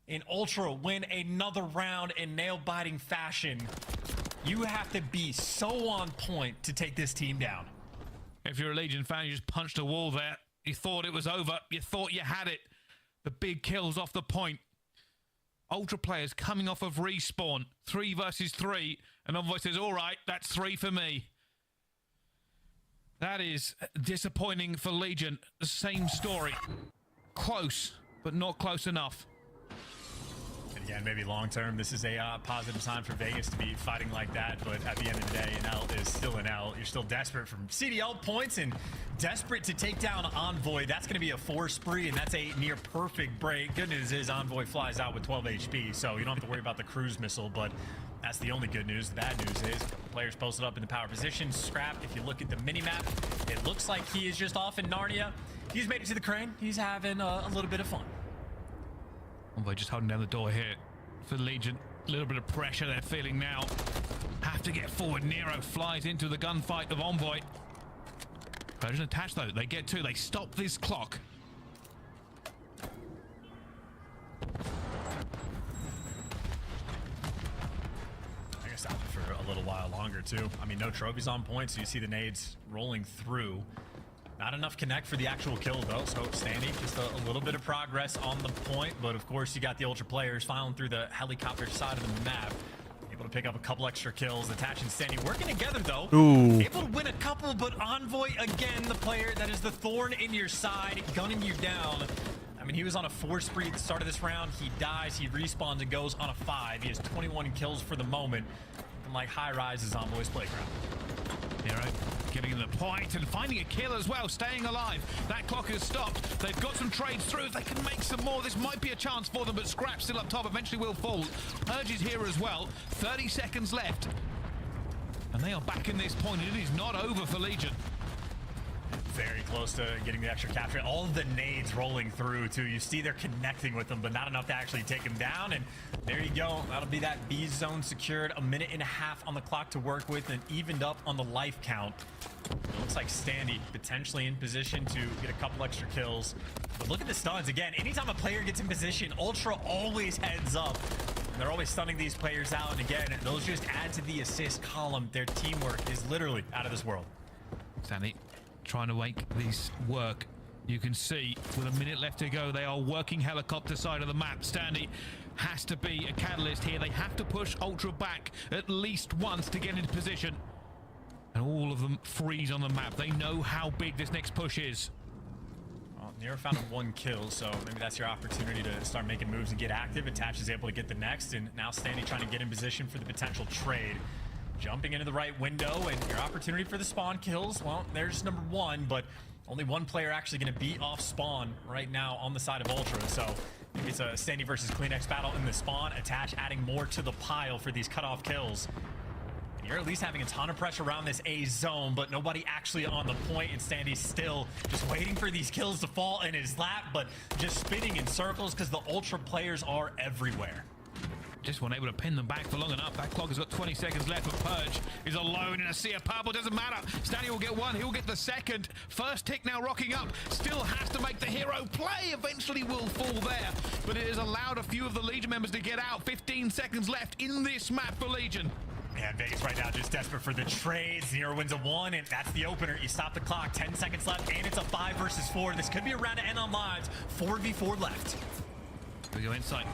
and Ultra win another round in nail-biting fashion. You have to be so on point to take this team down. If you're a Legion fan, you just punched a wall there. You thought it was over. You thought you had it. The big kills off the point. Ultra players coming off of respawn. 3 versus 3. And Envoy says, all right, that's 3 for me. That is disappointing for Legion. The same story. Close, but not close enough. Again, maybe long term, this is a positive sign for Vegas to be fighting like that, but at the end of the day, an L is still an L. You're still desperate for CDL points and desperate to take down Envoy. That's going to be a 4 spree, and that's a near perfect break. Good news is Envoy flies out with 12 HP, so you don't have to worry about the cruise missile, but that's the only good news. The bad news is players posted up in the power position. Scrap, if you look at the mini-map, it looks like he is just off in Narnia. He's made it to the crane. He's having a little bit of fun. Envoy just holding down the door here for Legion. A little bit of pressure they're feeling now. Have to get forward. Nero flies into the gunfight of Envoy. Persian attached though. They get 2. They stop this clock. I guess out for a little while longer too. I mean, no trophies on point, so you see the nades rolling through. Not enough connect for the actual kill, though, so Standy, just a little bit of progress on the point, but of course you got the Ultra players filing through the helicopter side of the map. Able to pick up a couple extra kills. Attach and Standy working together, though. Ooh. Able to win a couple, but Envoy, again, the player that is the thorn in your side, gunning you down. I mean, he was on a 4 spree at the start of this round. He dies, he respawns, and goes on a 5. He has 21 kills for the moment. And like high rises on Envoy's playground. Nero getting in the point and finding a kill as well, staying alive. That clock has stopped. They've got some trades through. If they can make some more, this might be a chance for them, but Scrap still up top, eventually will fall. Purge is here as well. 30 seconds left. And they are back in this point, and it is not over for Legion. Very close to getting the extra capture. All of the nades rolling through, too. You see they're connecting with them, but not enough to actually take them down. And there you go. That'll be that B zone secured. A minute and a half on the clock to work with and evened up on the life count. It looks like Standy potentially in position to get a couple extra kills. But look at the stuns. Again, anytime a player gets in position, Ultra always heads up. And they're always stunning these players out. And again, those just add to the assist column. Their teamwork is literally out of this world. Stanley trying to make this work. You can see with a minute left to go, they are working helicopter side of the map. Stanley has to be a catalyst here. They have to push Ultra back at least once to get into position. And all of them freeze on the map. They know how big this next push is. Well, Nero found 1 kill, so maybe that's your opportunity to start making moves and get active. Attach is able to get the next, and now Stanley trying to get in position for the potential trade. Jumping into the right window, and your opportunity for the spawn kills, well, there's number 1, but only 1 player actually going to be off spawn right now on the side of Ultra, so maybe it's a Stanley versus Kleenex battle in the spawn. Attach adding more to the pile for these cutoff kills. And you're at least having a ton of pressure around this A zone, but nobody actually on the point, and Stanley's still just waiting for these kills to fall in his lap, but just spinning in circles because the Ultra players are everywhere. Just weren't able to pin them back for long enough. That clock has got 20 seconds left, but Purge is alone in a sea of purple. Doesn't matter. Stanley will get 1. He'll get the second. First tick now rocking up. Still has to make the hero play. Eventually will fall there, but it has allowed a few of the Legion members to get out. 15 seconds left in this map for Legion. And Vegas right now just desperate for the trades. Nero wins a 1, and that's the opener. You stop the clock. 10 seconds left, and it's a 5 versus 4. This could be a round to end on lives. 4v4 left. We go inside.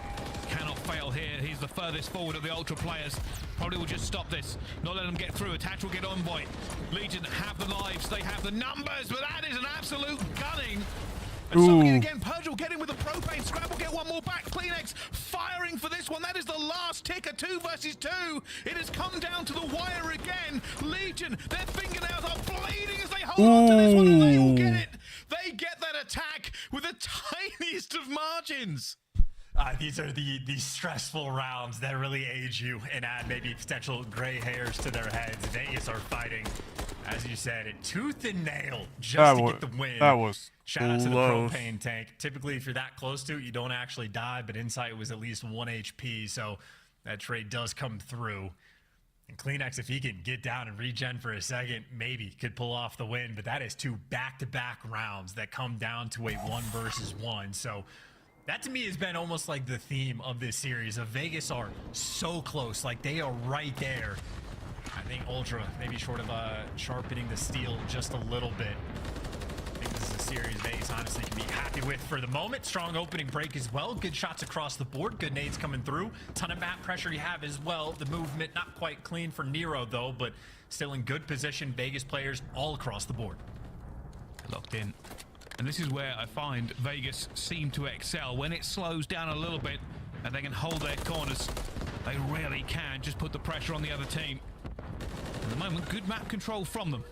Cannot fail here. He's the furthest forward of the Ultra players. Probably will just stop this. Not let them get through. Attach will get Envoy. Legion have the lives. They have the numbers, but that is an absolute gunning. And somebody again, Purge will get in with a propane. Scrap will get 1 more back. Kleenex firing for this one. That is the last ticker. 2 versus 2. It has come down to the wire again. Legion, their fingernails are bleeding as they hold on to this one, and they will get it. They get that attack with the tiniest of margins. These are the stressful rounds that really age you and add maybe potential gray hairs to their heads. Vegas are fighting, as you said, tooth and nail just to get the win. That was Shout out to the close. propane tank. Typically, if you're that close to it, you don't actually die, but Insight was at least 1 HP, so that trade does come through. And Kleenex, if he can get down and regen for a second, maybe could pull off the win, but that is 2 back-to-back rounds that come down to a 1 versus 1, so that to me has been almost like the theme of this series. Of Vegas are so close, like they are right there. I think Ultra maybe short of sharpening the steel just a little bit. I think this is a series Vegas honestly can be happy with for the moment. Strong opening break as well. Good shots across the board. Good nades coming through. Ton of map pressure you have as well. The movement not quite clean for Nero though, but still in good position. Vegas players all across the board. Locked in. And this is where I find Vegas seem to excel. When it slows down a little bit and they can hold their corners, they really can just put the pressure on the other team. At the moment, good map control from them.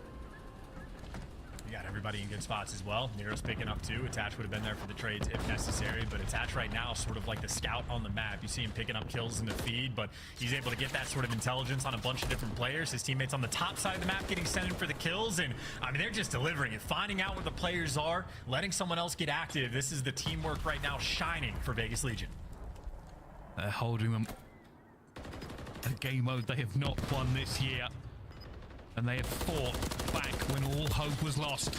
You got everybody in good spots as well. Nero's picking up 2. Attach would have been there for the trades if necessary, but Attach right now is sort of like the scout on the map. You see him picking up kills in the feed, but he's able to get that sort of intelligence on a bunch of different players. His teammates on the top side of the map getting sent in for the kills, and I mean, they're just delivering it. Finding out where the players are, letting someone else get active. This is the teamwork right now shining for Vegas Legion. They're holding them. A game mode they have not won this year. And they have fought back when all hope was lost.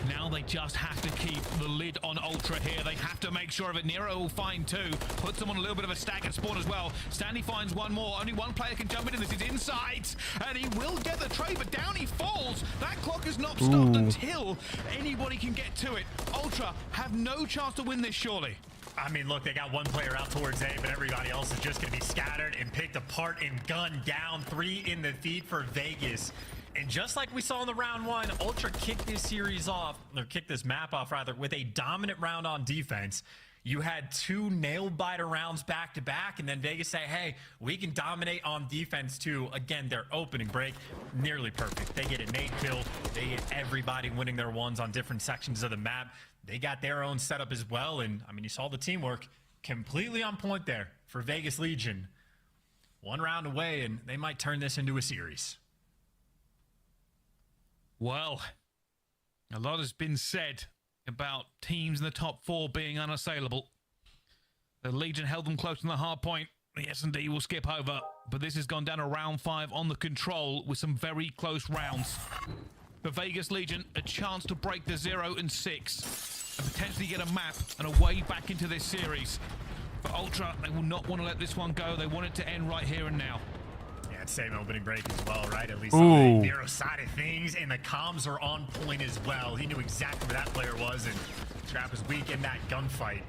Now they just have to keep the lid on Ultra here. They have to make sure of it. Nero will find 2. Puts them on a little bit of a stack at spawn as well. Stanley finds 1 more. Only 1 player can jump into this. Is inside. And he will get the trade, but down he falls. That clock is not stopped until anybody can get to it. Ultra have no chance to win this, surely. I mean, look, they got 1 player out towards A, but everybody else is just going to be scattered and picked apart and gunned down. 3 in the feed for Vegas. And just like we saw in the round 1, Ultra kicked this series off, or kicked this map off rather, with a dominant round on defense. You had 2 nail-biter rounds back-to-back, and then Vegas say, hey, we can dominate on defense too. Again, their opening break, nearly perfect. They get a nade kill. They get everybody winning their ones on different sections of the map. They got their own setup as well, and I mean, you saw the teamwork completely on point there for Vegas Legion. 1 round away, and they might turn this into a series. Well, a lot has been said about teams in the top 4 being unassailable. The Legion held them close to the hard point. The S&D will skip over, but this has gone down to round 5 on the control with some very close rounds. For Vegas Legion, a chance to break the 0 and 6 and potentially get a map and a way back into this series. For Ultra, they will not want to let this one go. They want it to end right here and now. Same opening break as well, right? At least on the Nero side of things, and the comms are on point as well. He knew exactly where that player was, and Scrap was weak in that gunfight.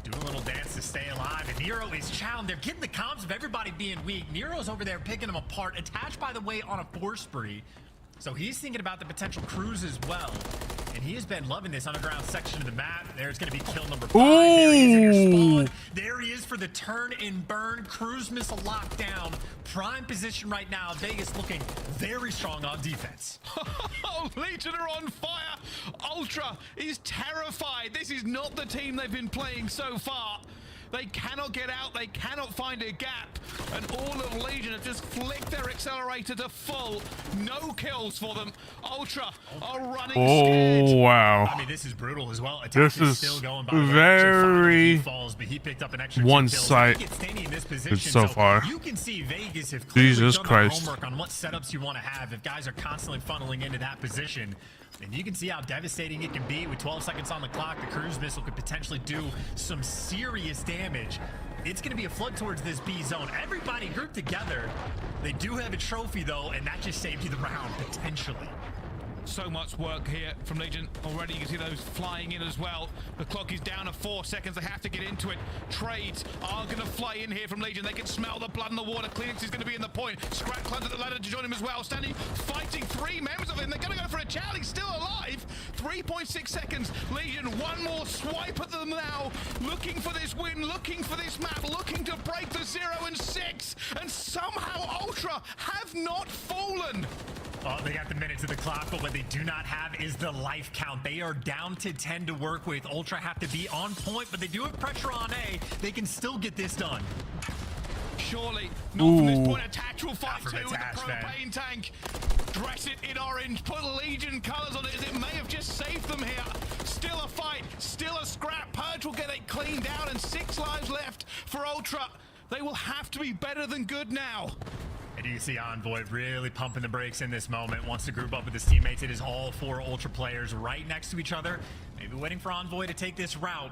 Doing a little dance to stay alive, and Nero is challenged. They're getting the comms of everybody being weak. Nero's over there picking them apart. Attached, by the way, on a 4 spree. So he's thinking about the potential cruise as well. And he has been loving this underground section of the map. There's going to be kill number 5. There he is in your spawn. There he is for the turn and burn. Cruise missile lockdown. Prime position right now. Vegas looking very strong on defense. Legion are on fire. Ultra is terrified. This is not the team they've been playing so far. They cannot get out, they cannot find a gap, and all of Legion have just flicked their accelerator to full. No kills for them. Ultra are running scared. Oh, wow. I mean, this is brutal as well. This is still going by very falls, but he picked up an extra one-sided so far. You can see Vegas have clearly Jesus done Christ. homework on what setups you want to have if guys are constantly funneling into that position. And you can see how devastating it can be with 12 seconds on the clock. The cruise missile could potentially do some serious damage. It's going to be a flood towards this B zone. Everybody grouped together. They do have a trophy, though, and that just saved you the round, potentially. So much work here from Legion already. You can see those flying in as well. The clock is down to 4 seconds. They have to get into it. Trades are going to fly in here from Legion. They can smell the blood in the water. Kleenex is going to be in the point. Scrap climbs at the ladder to join him as well. Standing, fighting 3 members of him. They're going to go for a challenge. He's still alive. 3.6 seconds. Legion, one more swipe at them now. Looking for this win, looking for this map, looking to break the 0 and 6. And somehow Ultra have not fallen. Oh, they got the minutes of the clock, but what they do not have is the life count. They are down to 10 to work with. Ultra have to be on point, but they do have pressure on A. They can still get this done. Surely, not from this point. Attach will fight too with the propane tank. Dress it in orange, put Legion colors on it as it may have just saved them here. Still a fight, still a scrap. Purge will get it cleaned out, and 6 lives left for Ultra. They will have to be better than good now. And you see Envoy really pumping the brakes in this moment. Wants to group up with his teammates. It is all 4 Ultra players right next to each other. Maybe waiting for Envoy to take this route.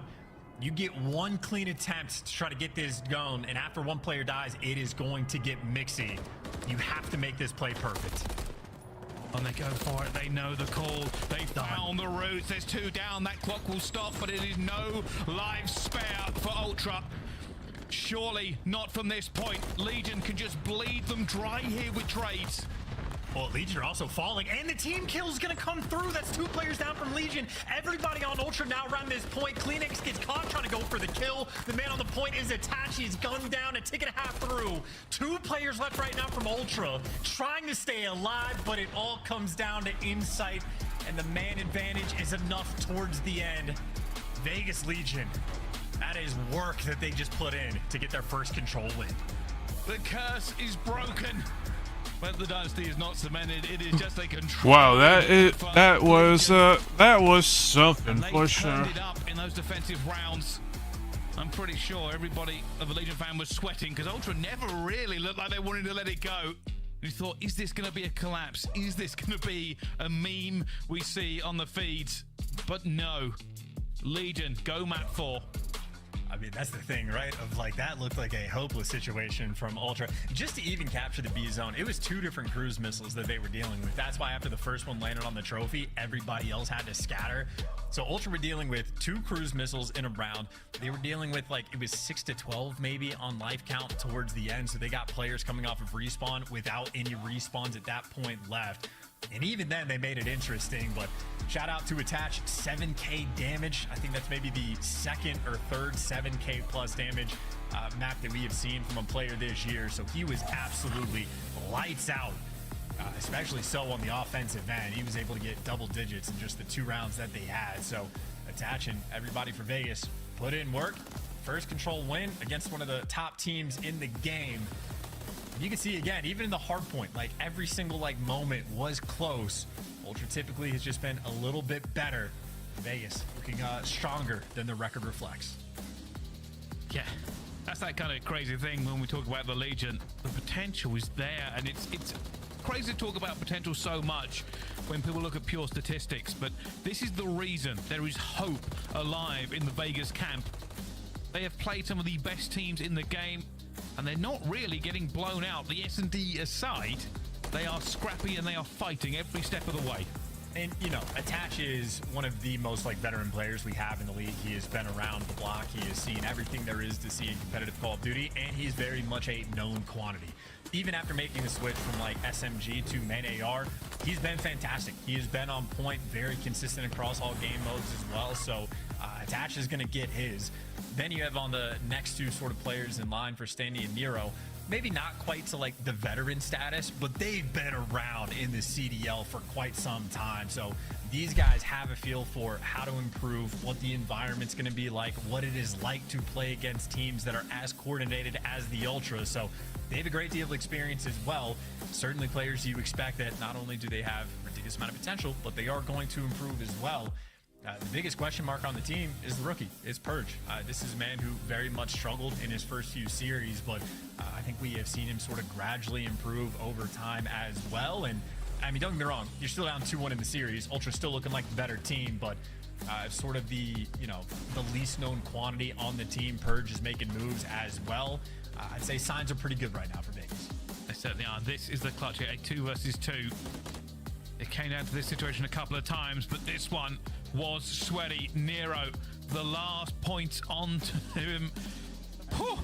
You get 1 clean attempt to try to get this going, and after 1 player dies, it is going to get mixy. You have to make this play perfect. And they go for it. They know the call. They found the routes. There's 2 down. That clock will stop, but it is no lives spare for Ultra. Surely not from this point. Legion can just bleed them dry here with trades. Well, Legion are also falling, and the team kill is going to come through. That's 2 players down from Legion. Everybody on Ultra now around this point. Kleenex gets caught trying to go for the kill. The man on the point is attached. He's gunned down, a tick and a half through. 2 players left right now from Ultra, trying to stay alive, but it all comes down to insight, and the man advantage is enough towards the end. Vegas Legion. That is work that they just put in to get their first control win. The curse is broken, but the dynasty is not cemented. It is just a control. Wow, that was something for sure. Turned it up in those defensive rounds. I'm pretty sure everybody of a Legion fan was sweating because Ultra never really looked like they wanted to let it go. You thought, is this going to be a collapse? Is this going to be a meme we see on the feeds? But no. Legion, go map 4. I mean, that's the thing, right? Of like, that looked like a hopeless situation from Ultra. Just to even capture the B zone, it was 2 different cruise missiles that they were dealing with. That's why after the first one landed on the trophy, everybody else had to scatter. So Ultra were dealing with 2 cruise missiles in a round. They were dealing with like, it was 6 to 12 maybe on life count towards the end. So they got players coming off of respawn without any respawns at that point left. And even then, they made it interesting, but shout out to Attach, 7K damage. I think that's maybe the 2nd or 3rd 7K plus damage map that we have seen from a player this year. So he was absolutely lights out, especially so on the offensive end. He was able to get double digits in just the 2 rounds that they had. So Attach and everybody for Vegas put in work. First control win against one of the top teams in the game. You can see again, even in the hard point, like every single like moment was close. Ultra typically has just been a little bit better. Vegas looking stronger than the record reflects. Yeah, that's that kind of crazy thing when we talk about the Legion. The potential is there, and it's crazy to talk about potential so much when people look at pure statistics, but this is the reason there is hope alive in the Vegas camp. They have played some of the best teams in the game. and they're not really getting blown out. The S&D aside, they are scrappy and they are fighting every step of the way. And, you know, Attach is one of the most, like, veteran players we have in the league. He has been around the block. He has seen everything there is to see in competitive Call of Duty, and he's very much a known quantity. Even after making the switch from, like, SMG to main AR, he's been fantastic. He has been on point, very consistent across all game modes as well, so Attach is going to get his. Then you have on the next two sort of players in line for Standy and Nero. Maybe not quite to like the veteran status, but they've been around in the CDL for quite some time. So these guys have a feel for how to improve, what the environment's going to be like, what it is like to play against teams that are as coordinated as the Ultras. So they have a great deal of experience as well. Certainly players you expect that not only do they have a ridiculous amount of potential, but they are going to improve as well. The biggest question mark on the team is the rookie. It's Purge. This is a man who very much struggled in his first few series, but I think we have seen him sort of gradually improve over time as well. And I mean, don't get me wrong, you're still down 2-1 in the series. Ultra's still looking like the better team, but sort of the, you know, the least known quantity on the team. Purge is making moves as well. I'd say signs are pretty good right now for Vegas. They certainly are. This is the clutch here, a 2 versus 2. It came down to this situation a couple of times, but this one was sweaty. Nero, the last point onto him. Whew.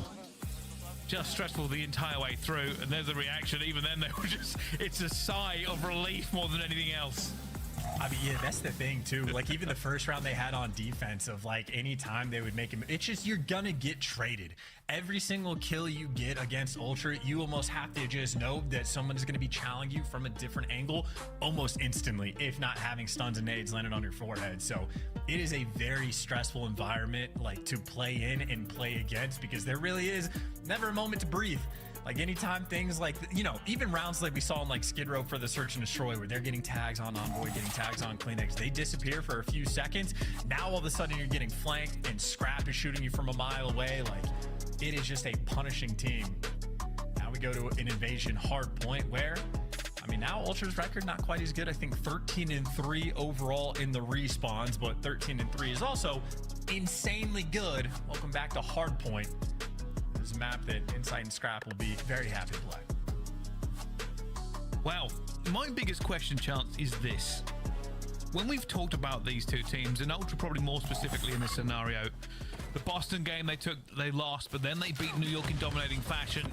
Just stressful the entire way through, and there's a reaction. Even then, they were just, it's a sigh of relief more than anything else. I mean, yeah, that's the thing too. Like even the first round they had on defense of like any time they would make him, it's just you're gonna get traded. Every single kill you get against Ultra, you almost have to just know that someone is gonna be challenging you from a different angle almost instantly, if not having stuns and nades landed on your forehead. So it is a very stressful environment like to play in and play against, because there really is never a moment to breathe. Like anytime things like, you know, even rounds like we saw in like Skid Row for the Search and Destroy, where they're getting tags on Envoy, getting tags on Kleenex, they disappear for a few seconds. Now all of a sudden you're getting flanked and Scrap is shooting you from a mile away. Like it is just a punishing team. Now we go to an invasion hard point where, I mean, now Ultra's record not quite as good. I think 13-3 overall in the respawns, but 13-3 is also insanely good. Welcome back to hard point. This is a map that Insight and Scrap will be very happy to play. Well, my biggest question, Chance, is this. When we've talked about these two teams, and Ultra probably more specifically in this scenario, the Boston game they lost, but then they beat New York in dominating fashion.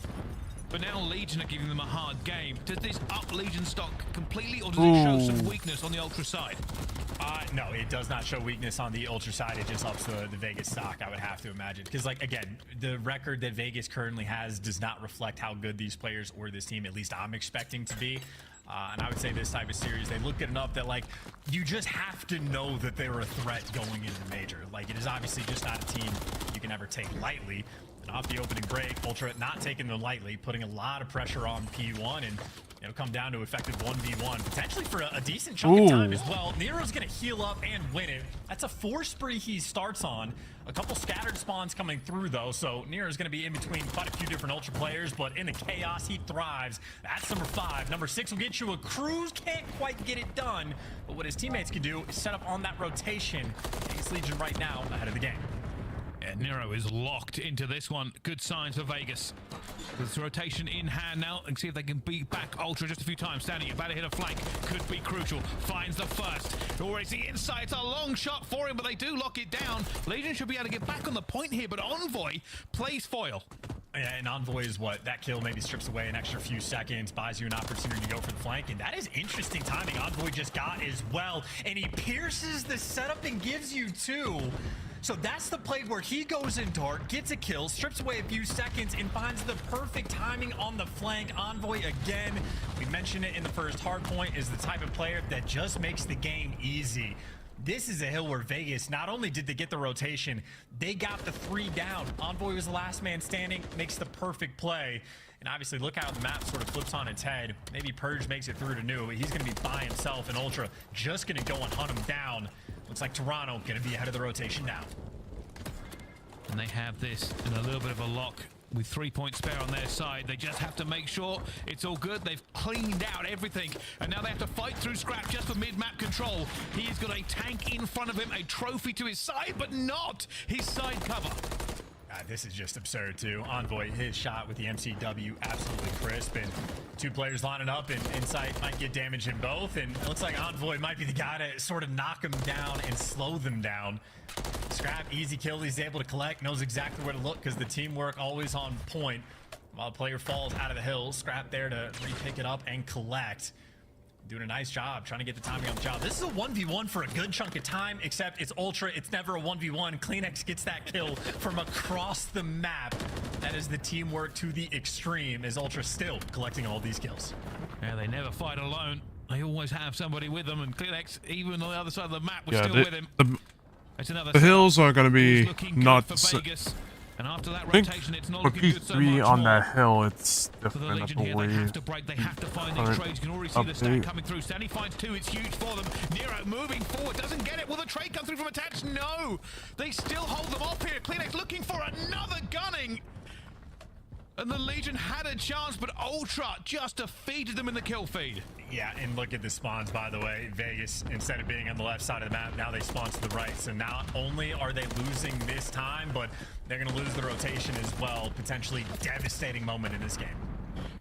But now Legion are giving them a hard game. Does this up Legion stock completely, or does it show some weakness on the Ultra side? No, it does not show weakness on the Ultra side. It just ups the Vegas stock, I would have to imagine. Because, like, again, the record that Vegas currently has does not reflect how good these players or this team, at least I'm expecting to be. And I would say this type of series, they look good enough that, like, you just have to know that they're a threat going into the major. Like, it is obviously just not a team you can ever take lightly. And off the opening break, Ultra not taking them lightly, putting a lot of pressure on P1, and it'll come down to effective 1v1, potentially for a decent chunk of time as well. Nero's gonna heal up and win it. That's a 4 spree he starts on. A couple scattered spawns coming through though, so Nero's gonna be in between quite a few different Ultra players, but in the chaos he thrives. That's number 5. Number 6 will get you a cruise, can't quite get it done, but what his teammates can do is set up on that rotation. Vegas Legion right now ahead of the game. Yeah, Nero is locked into this one. Good signs for Vegas. With rotation in hand now, and see if they can beat back Ultra just a few times. Standing about to hit a flank could be crucial. Finds the first. Already see inside. It's a long shot for him, but they do lock it down. Legion should be able to get back on the point here, but Envoy plays foil. Yeah, and Envoy is what? That kill maybe strips away an extra few seconds, buys you an opportunity to go for the flank, and that is interesting timing Envoy just got as well. And he pierces the setup and gives you 2. So that's the play where he goes in dark, gets a kill, strips away a few seconds, and finds the perfect timing on the flank. Envoy again, we mentioned it in the first hard point, is the type of player that just makes the game easy. This is a hill where Vegas, not only did they get the rotation, they got the 3 down. Envoy was the last man standing, makes the perfect play. And obviously, look how the map sort of flips on its head. Maybe Purge makes it through to New, but he's going to be by himself, and Ultra just going to go and hunt him down. Looks like Toronto going to be ahead of the rotation now. And they have this in a little bit of a lock with 3 points spare on their side. They just have to make sure it's all good. They've cleaned out everything, and now they have to fight through Scrap just for mid-map control. He's got a tank in front of him, a trophy to his side, but not his side cover. This is just absurd too. Envoy, his shot with the MCW, absolutely crisp, and 2 players lining up, and Insight might get damage in both, and it looks like Envoy might be the guy to sort of knock them down and slow them down. Scrap, easy kill, he's able to collect, knows exactly where to look because the teamwork always on point. While a player falls out of the hill, Scrap there to re-pick it up and collect. Doing a nice job trying to get the timing on the job. This is a 1v1 for a good chunk of time, except it's Ultra. It's never a 1v1. Kleenex gets that kill from across the map. That is the teamwork to the extreme, as Ultra still collecting all these kills. Yeah, they never fight alone. They always have somebody with them, and Kleenex, even on the other side of the map, was still with him. It's another the hills are going to be not... And after that I think rotation, it's not for looking good so P3 much on more. that hill, it's For the different, Legion I here, they believe. have to break, they have to find these trades. You can already see the stack coming through. Stanley finds 2, it's huge for them. Nero moving forward, doesn't get it. Will the trade come through from attached? No! They still hold them off here. Kleenex looking for another gunning. And the Legion had a chance, but Ultra just defeated them in the kill feed. Yeah, and look at the spawns, by the way. Vegas, instead of being on the left side of the map, now they spawn to the right. So not only are they losing this time, but they're going to lose the rotation as well. Potentially devastating moment in this game.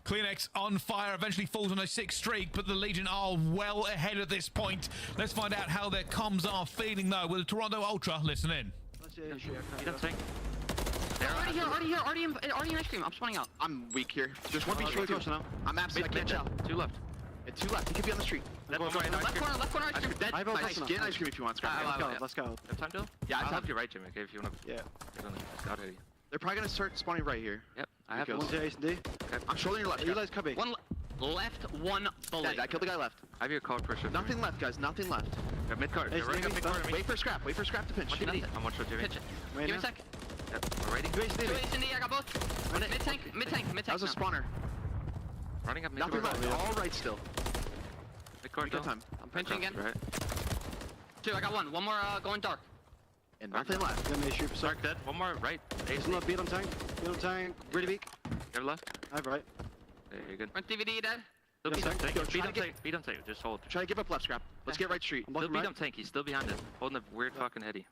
Kleenex on fire, eventually falls on a 6 streak, but the Legion are well ahead at this point. Let's find out how their comms are feeling, though, with the Toronto Ultra. Listen in. They're already in ice cream. I'm spawning out. I'm weak here. There's one beach really close now. I'm absolutely I can't tell. 2 left. Yeah, 2 left. He could be on the street. Left corner, ice cream. Dead. Nice. Get ice cream if you want. Let's go. Have time, Bill? Yeah, I have you right, Jimmy. Okay, if you want to. Yeah. Scout heavy. They're probably gonna start spawning right here. Yep. I have one to Ace and D. Okay. I'm shouldering your left. You guys come in. One left, one bullet. I killed the guy left. I have your card pressure. Nothing left, guys. Nothing left. Got mid card. Wait for scrap. Wait for scrap to pinch. I'm watching Jimmy. Pitch it. Give me a sec. Yep, we're ready. 2 Ace and D, I got both. Mid tank. That was a spawner. Running up mid. Nothing left. All right still. Mid card time. I'm pinching again. Right. 2, I got 1. One more going dark. And nothing left. Let me shoot for dark dead. One more right. Ace left. Beat on tank. Really weak. You have left. I have right. Okay, you're good. Front DVD dead. Still beat on tank. Beat on tank. Just hold. Try to give up left, Scrap. Let's get right street. Still beat on tank. He's still behind it. Holding a weird fucking heady.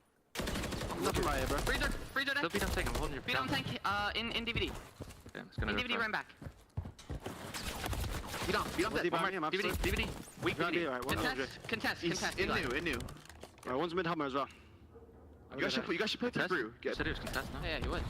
Nothing right, bro. Freezer dead. Still beat on tank. I'm holding your beat on tank in DVD. Okay, I'm just gonna in DVD, run back. Beat on dead. One more. DVD. Weak DVD. Contest. In new. Alright, one's mid hammer as well. You guys should play through. You said it was contest, no? Yeah, you would.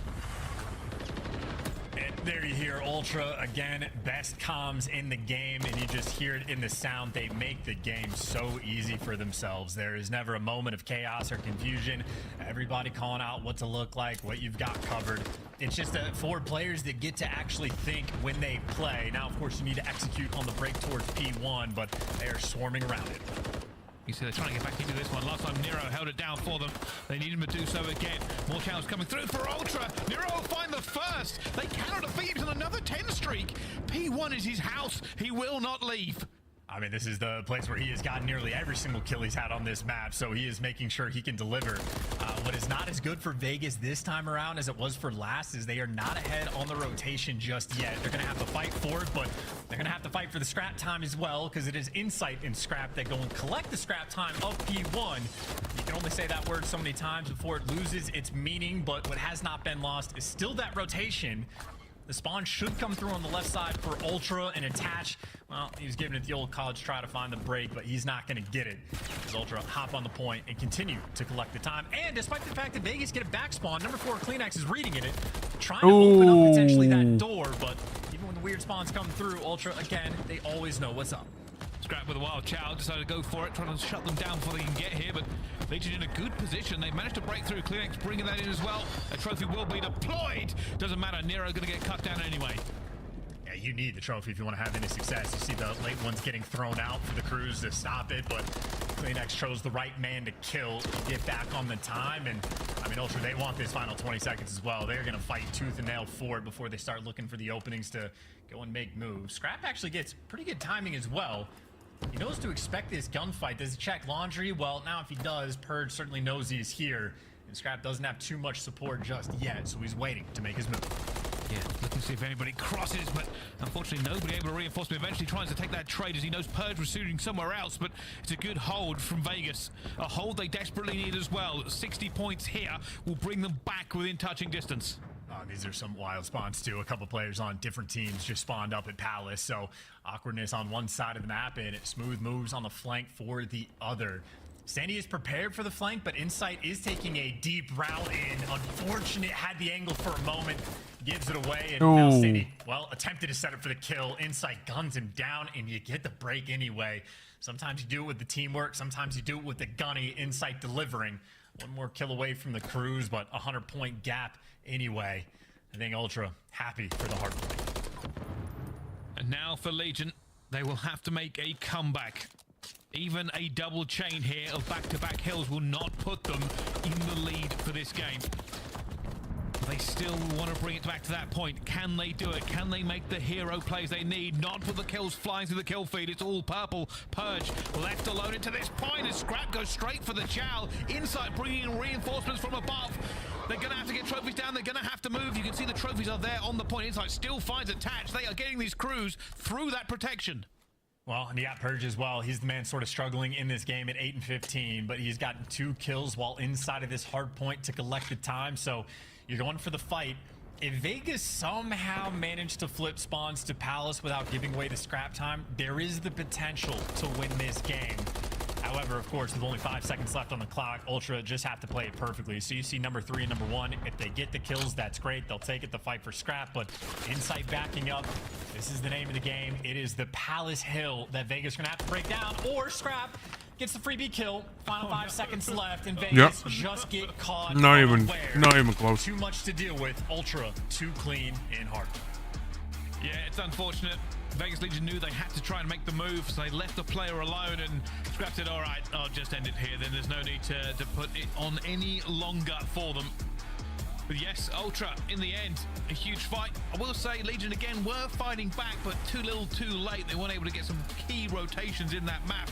And there you hear Ultra again, best comms in the game, and you just hear it in the sound. They make the game so easy for themselves. There is never a moment of chaos or confusion. Everybody calling out what to look like, what you've got covered. It's just for players that get to actually think when they play. Now, of course, you need to execute on the break towards P1, but they are swarming around it. You see they're trying to get back into this one. Last time Nero held it down for them. They need him to do so again. More challenge coming through for Ultra. Nero will find the first. They cannot defeat him on another 10 streak. P1 is his house. He will not leave. I mean, this is the place where he has gotten nearly every single kill he's had on this map, so he is making sure he can deliver. What is not as good for Vegas this time around as it was for last is they are not ahead on the rotation just yet. They're going to have to fight for it, but they're going to have to fight for the scrap time as well, because it is Insight and Scrap that go and collect the scrap time of P1. You can only say that word so many times before it loses its meaning, but what has not been lost is still that rotation. The spawn should come through on the left side for Ultra and attach. Well, he was giving it the old college try to find the break, but he's not going to get it. As Ultra hop on the point and continue to collect the time. And despite the fact that Vegas get a back spawn, number 4 Kleenex is reading it, trying to open up potentially that door. But even when the weird spawns come through, Ultra, again, they always know what's up. Scrap with a wild chow, decided to go for it, trying to shut them down before they can get here, but Legion in a good position. They've managed to break through. Kleenex bringing that in as well. A trophy will be deployed. Doesn't matter, Nero going to get cut down anyway. Yeah, you need the trophy if you want to have any success. You see the late ones getting thrown out for the crews to stop it, but Kleenex chose the right man to kill, get back on the time, and I mean, Ultra, they want this final 20 seconds as well. They're going to fight tooth and nail for it before they start looking for the openings to go and make moves. Scrap actually gets pretty good timing as well. He knows to expect this gunfight. Does he check laundry? Well, now if he does, Purge certainly knows he's here. And Scrap doesn't have too much support just yet, so he's waiting to make his move. Yeah, looking to see if anybody crosses, but unfortunately nobody able to reinforce him. Eventually tries to take that trade as he knows Purge was shooting somewhere else, but it's a good hold from Vegas. A hold they desperately need as well. 60 points here will bring them back within touching distance. These are some wild spawns too. A couple players on different teams just spawned up at Palace, so awkwardness on one side of the map and smooth moves on the flank for the other. Sandy is prepared for the flank, but Insight is taking a deep route in. Unfortunate, had the angle for a moment, gives it away, and now Sandy, well, attempted to set up for the kill. Insight guns him down, and you get the break anyway. Sometimes you do it with the teamwork, sometimes you do it with the gunny. Insight delivering. One more kill away from the Cruise, but a 100-point gap anyway. I think Ultra happy for the hard play. And now for Legion, they will have to make a comeback. Even a double chain here of back-to-back kills will not put them in the lead for this game. They still want to bring it back to that point. Can they do it? Can they make the hero plays they need? Not with the kills flying through the kill feed. It's all purple. Purge left alone into this point as Scrap goes straight for the chow. Insight bringing in reinforcements from above. They're going to have to get trophies down. They're going to have to move. You can see the trophies are there on the point. Insight still finds attached. They are getting these crews through that protection. Well, and yeah, Purge as well. He's the man sort of struggling in this game at 8 and 15, but he's gotten 2 kills while inside of this hard point to collect the time. So you're going for the fight. If Vegas somehow managed to flip spawns to Palace without giving away the scrap time, there is the potential to win this game. However, of course, with only 5 seconds left on the clock, Ultra just have to play it perfectly. So you see number 3 and number 1. If they get the kills, that's great. They'll take it, the fight for scrap. But Insight backing up. This is the name of the game. It is the Palace Hill that Vegas are going to have to break down. Or scrap gets the freebie kill. Final 5 seconds left, and Vegas just get caught. Not even close. Too much to deal with. Ultra too clean and hard. Yeah, it's unfortunate. Vegas Legion knew they had to try and make the move, so they left the player alone, and Scrap said, all right, I'll just end it here. Then there's no need to put it on any longer for them. But yes, Ultra, in the end, a huge fight. I will say Legion again were fighting back, but too little too late. They weren't able to get some key rotations in that map,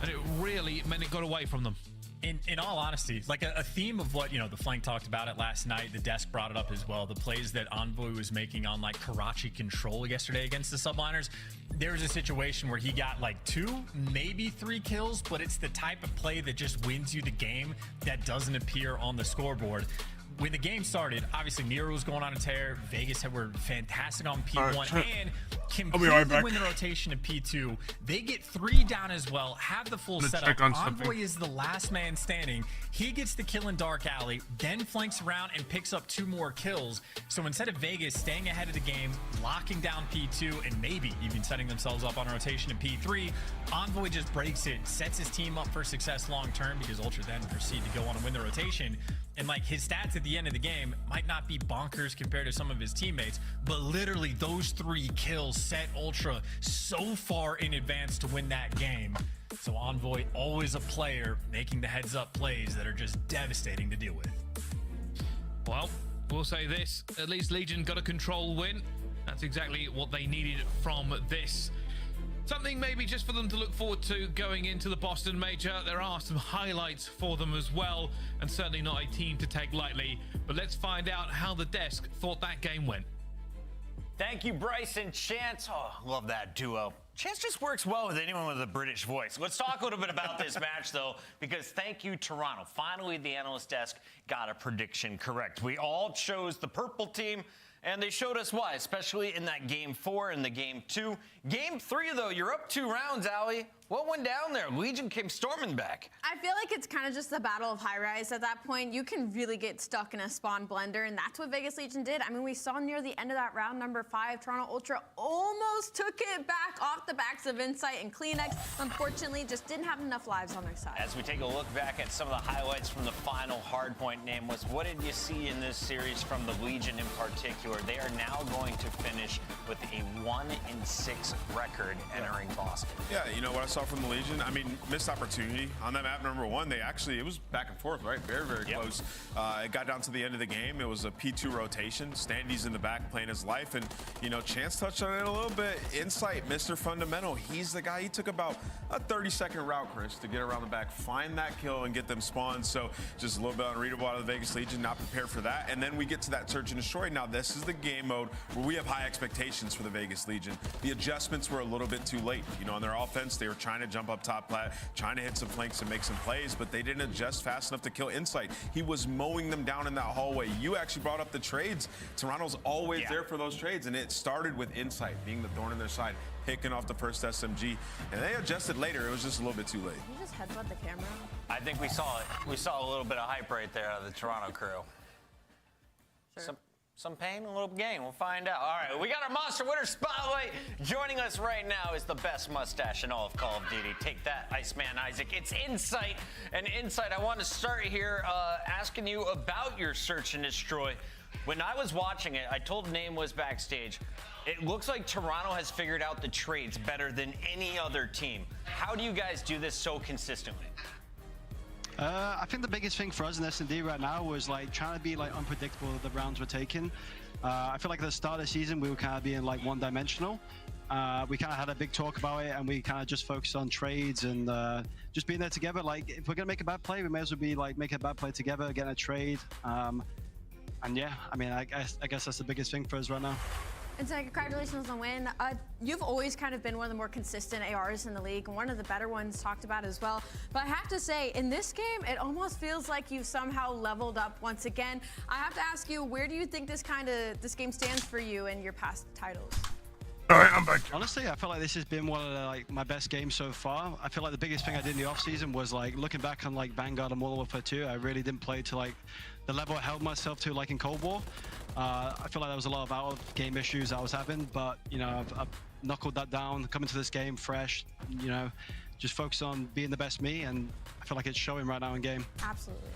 and it really meant it got away from them. In all honesty, like a theme of what, the flank talked about it last night, the desk brought it up as well, the plays that Envoy was making on like Karachi control yesterday against the subliners, there was a situation where he got like 2, maybe 3 kills, but it's the type of play that just wins you the game that doesn't appear on the scoreboard. When the game started, obviously Nero was going on a tear. Vegas were fantastic on P1 and completely win the rotation of P2. They get 3 down as well, have the full setup. Envoy is the last man standing. He gets the kill in Dark Alley, then flanks around and picks up 2 more kills. So instead of Vegas staying ahead of the game, locking down P2, and maybe even setting themselves up on a rotation in P3, Envoy just breaks it, sets his team up for success long term because Ultra then proceed to go on and win the rotation. And like his stats at the end of the game might not be bonkers compared to some of his teammates, but literally those 3 kills set Ultra so far in advance to win that game. So Envoy, always a player making the heads up plays that are just devastating to deal with. Well, we'll say this, at least Legion got a control win. That's exactly what they needed from this. Something maybe just for them to look forward to going into the Boston Major. There are some highlights for them as well, and certainly not a team to take lightly. But let's find out how the desk thought that game went. Thank you, Bryce and Chance. Oh, love that duo. Chance just works well with anyone with a British voice. Let's talk a little bit about this match, though, because thank you, Toronto. Finally, the analyst desk got a prediction correct. We all chose the purple team, and they showed us why, especially in that Game 4 and the Game 2. Game 3, though, you're up 2 rounds, Allie. What went down there? Legion came storming back. I feel like it's kind of just the battle of high rise at that point. You can really get stuck in a spawn blender, and that's what Vegas Legion did. I mean, we saw near the end of that round, number 5, Toronto Ultra almost took it back off the backs of Insight and Kleenex. Unfortunately, just didn't have enough lives on their side. As we take a look back at some of the highlights from the final hardpoint, Nameless, what did you see in this series from the Legion in particular? They are now going to finish with a 1-6 record entering Boston. Yeah, you know what I saw saw from the Legion, I mean, missed opportunity on that map. Number one, it was back and forth, right? Very, very close. It got down to the end of the game. It was a P2 rotation. Standy's in the back playing his life, and Chance touched on it a little bit. Insight, Mr. Fundamental, he's the guy. He took about a 30-second route, Chris, to get around the back, find that kill, and get them spawned. So just a little bit unreadable out of the Vegas Legion, not prepared for that. And then we get to that search and destroy. Now this is the game mode where we have high expectations for the Vegas Legion. The adjustments were a little bit too late. On their offense, they were trying to jump up top plat, trying to hit some flanks and make some plays, but they didn't adjust fast enough to kill Insight. He was mowing them down in that hallway. You actually brought up the trades. Toronto's always there for those trades, and it started with Insight being the thorn in their side, picking off the first SMG, and they adjusted later. It was just a little bit too late. You just headbutt the camera. I think we saw it. We saw a little bit of hype right there out of the Toronto crew. Sure. Some pain, a little gain. We'll find out. All right, we got our Monster Winner Spotlight. Joining us right now is the best mustache in all of Call of Duty. Take that, Iceman Isaac. It's Insight. And Insight, I want to start here asking you about your search and destroy. When I was watching it, I told Name was backstage. It looks like Toronto has figured out the trades better than any other team. How do you guys do this so consistently? I think the biggest thing for us in S&D right now was trying to be unpredictable with the rounds we're taking. I feel like at the start of the season we were kind of being one-dimensional. We kind of had a big talk about it, and we kind of just focused on trades and just being there together. If we're gonna make a bad play, we may as well be making a bad play together, getting a trade. And yeah, I mean, I guess that's the biggest thing for us right now. And so congratulations on the win. You've always kind of been one of the more consistent ARs in the league, and one of the better ones talked about as well. But I have to say, in this game, it almost feels like you've somehow leveled up once again. I have to ask you, where do you think this game stands for you in your past titles? All right, I'm back. Honestly, I feel like this has been one of my best games so far. I feel like the biggest thing I did in the off season was looking back on Vanguard and Modern Warfare 2. I really didn't play to the level I held myself to in Cold War. I feel like there was a lot of out of game issues I was having, but I've knuckled that down, coming to this game fresh, just focus on being the best me, and I feel like it's showing right now in game. Absolutely.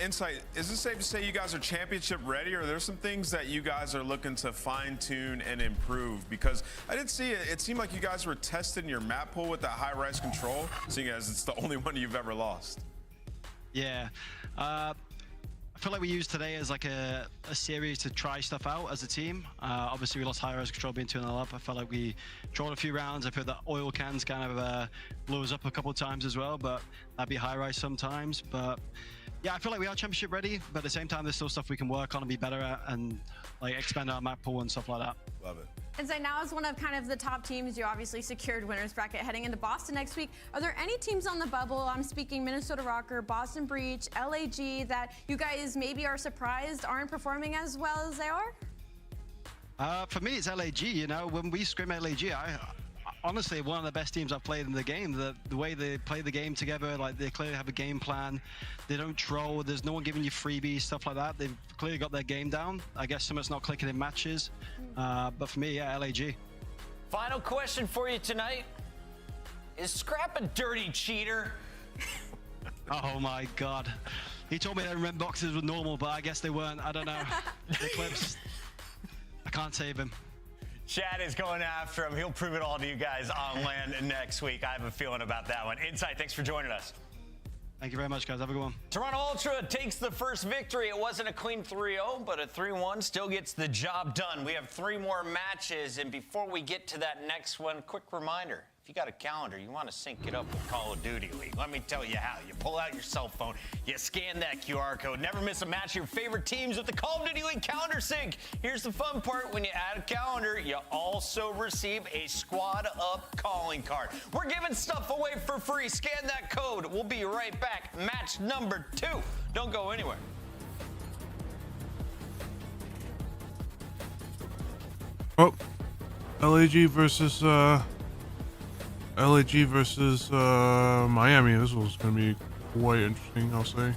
Insight, is it safe to say you guys are championship ready, or are there some things that you guys are looking to fine tune and improve? Because I did see it, it seemed like you guys were testing your map pool with that high rise control, seeing as it's the only one you've ever lost. Yeah. I feel like we used today as a series to try stuff out as a team. Obviously we lost high res control being 2-0 up. I felt like we drawed a few rounds. I feel that oil cans kind of blew us up a couple of times as well, but that'd be high rise sometimes. But yeah, I feel like we are championship ready, but at the same time there's still stuff we can work on and be better at, and expand our map pool and stuff like that. Love it. And so now, as one of kind of the top teams, you obviously secured winners bracket heading into Boston next week. Are there any teams on the bubble, I'm speaking Minnesota Rocker, Boston Breach, LAG, that you guys maybe are surprised aren't performing as well as they are? For me, it's LAG. When we scrim LAG, honestly, one of the best teams I've played in the game. The way they play the game together, they clearly have a game plan. They don't troll. There's no one giving you freebies, stuff like that. They've clearly got their game down. I guess something's not clicking in matches. But for me, yeah, LAG. Final question for you tonight. Is Scrap a dirty cheater? Oh my God. He told me that red boxes were normal, but I guess they weren't. I don't know. The clips, I can't save him. Chad is going after him. He'll prove it all to you guys on land next week. I have a feeling about that one. Insight, thanks for joining us. Thank you very much, guys. Have a good one. Toronto Ultra takes the first victory. It wasn't a clean 3-0, but a 3-1 still gets the job done. We have 3 more matches, and before we get to that next one, quick reminder. If you got a calendar, you want to sync it up with Call of Duty League. Let me tell you how. You pull out your cell phone, you scan that QR code. Never miss a match of your favorite teams with the Call of Duty League calendar sync. Here's the fun part. When you add a calendar, you also receive a squad up calling card. We're giving stuff away for free. Scan that code. We'll be right back. Match number 2. Don't go anywhere. Oh, LAG versus Miami. This was going to be quite interesting, I'll say.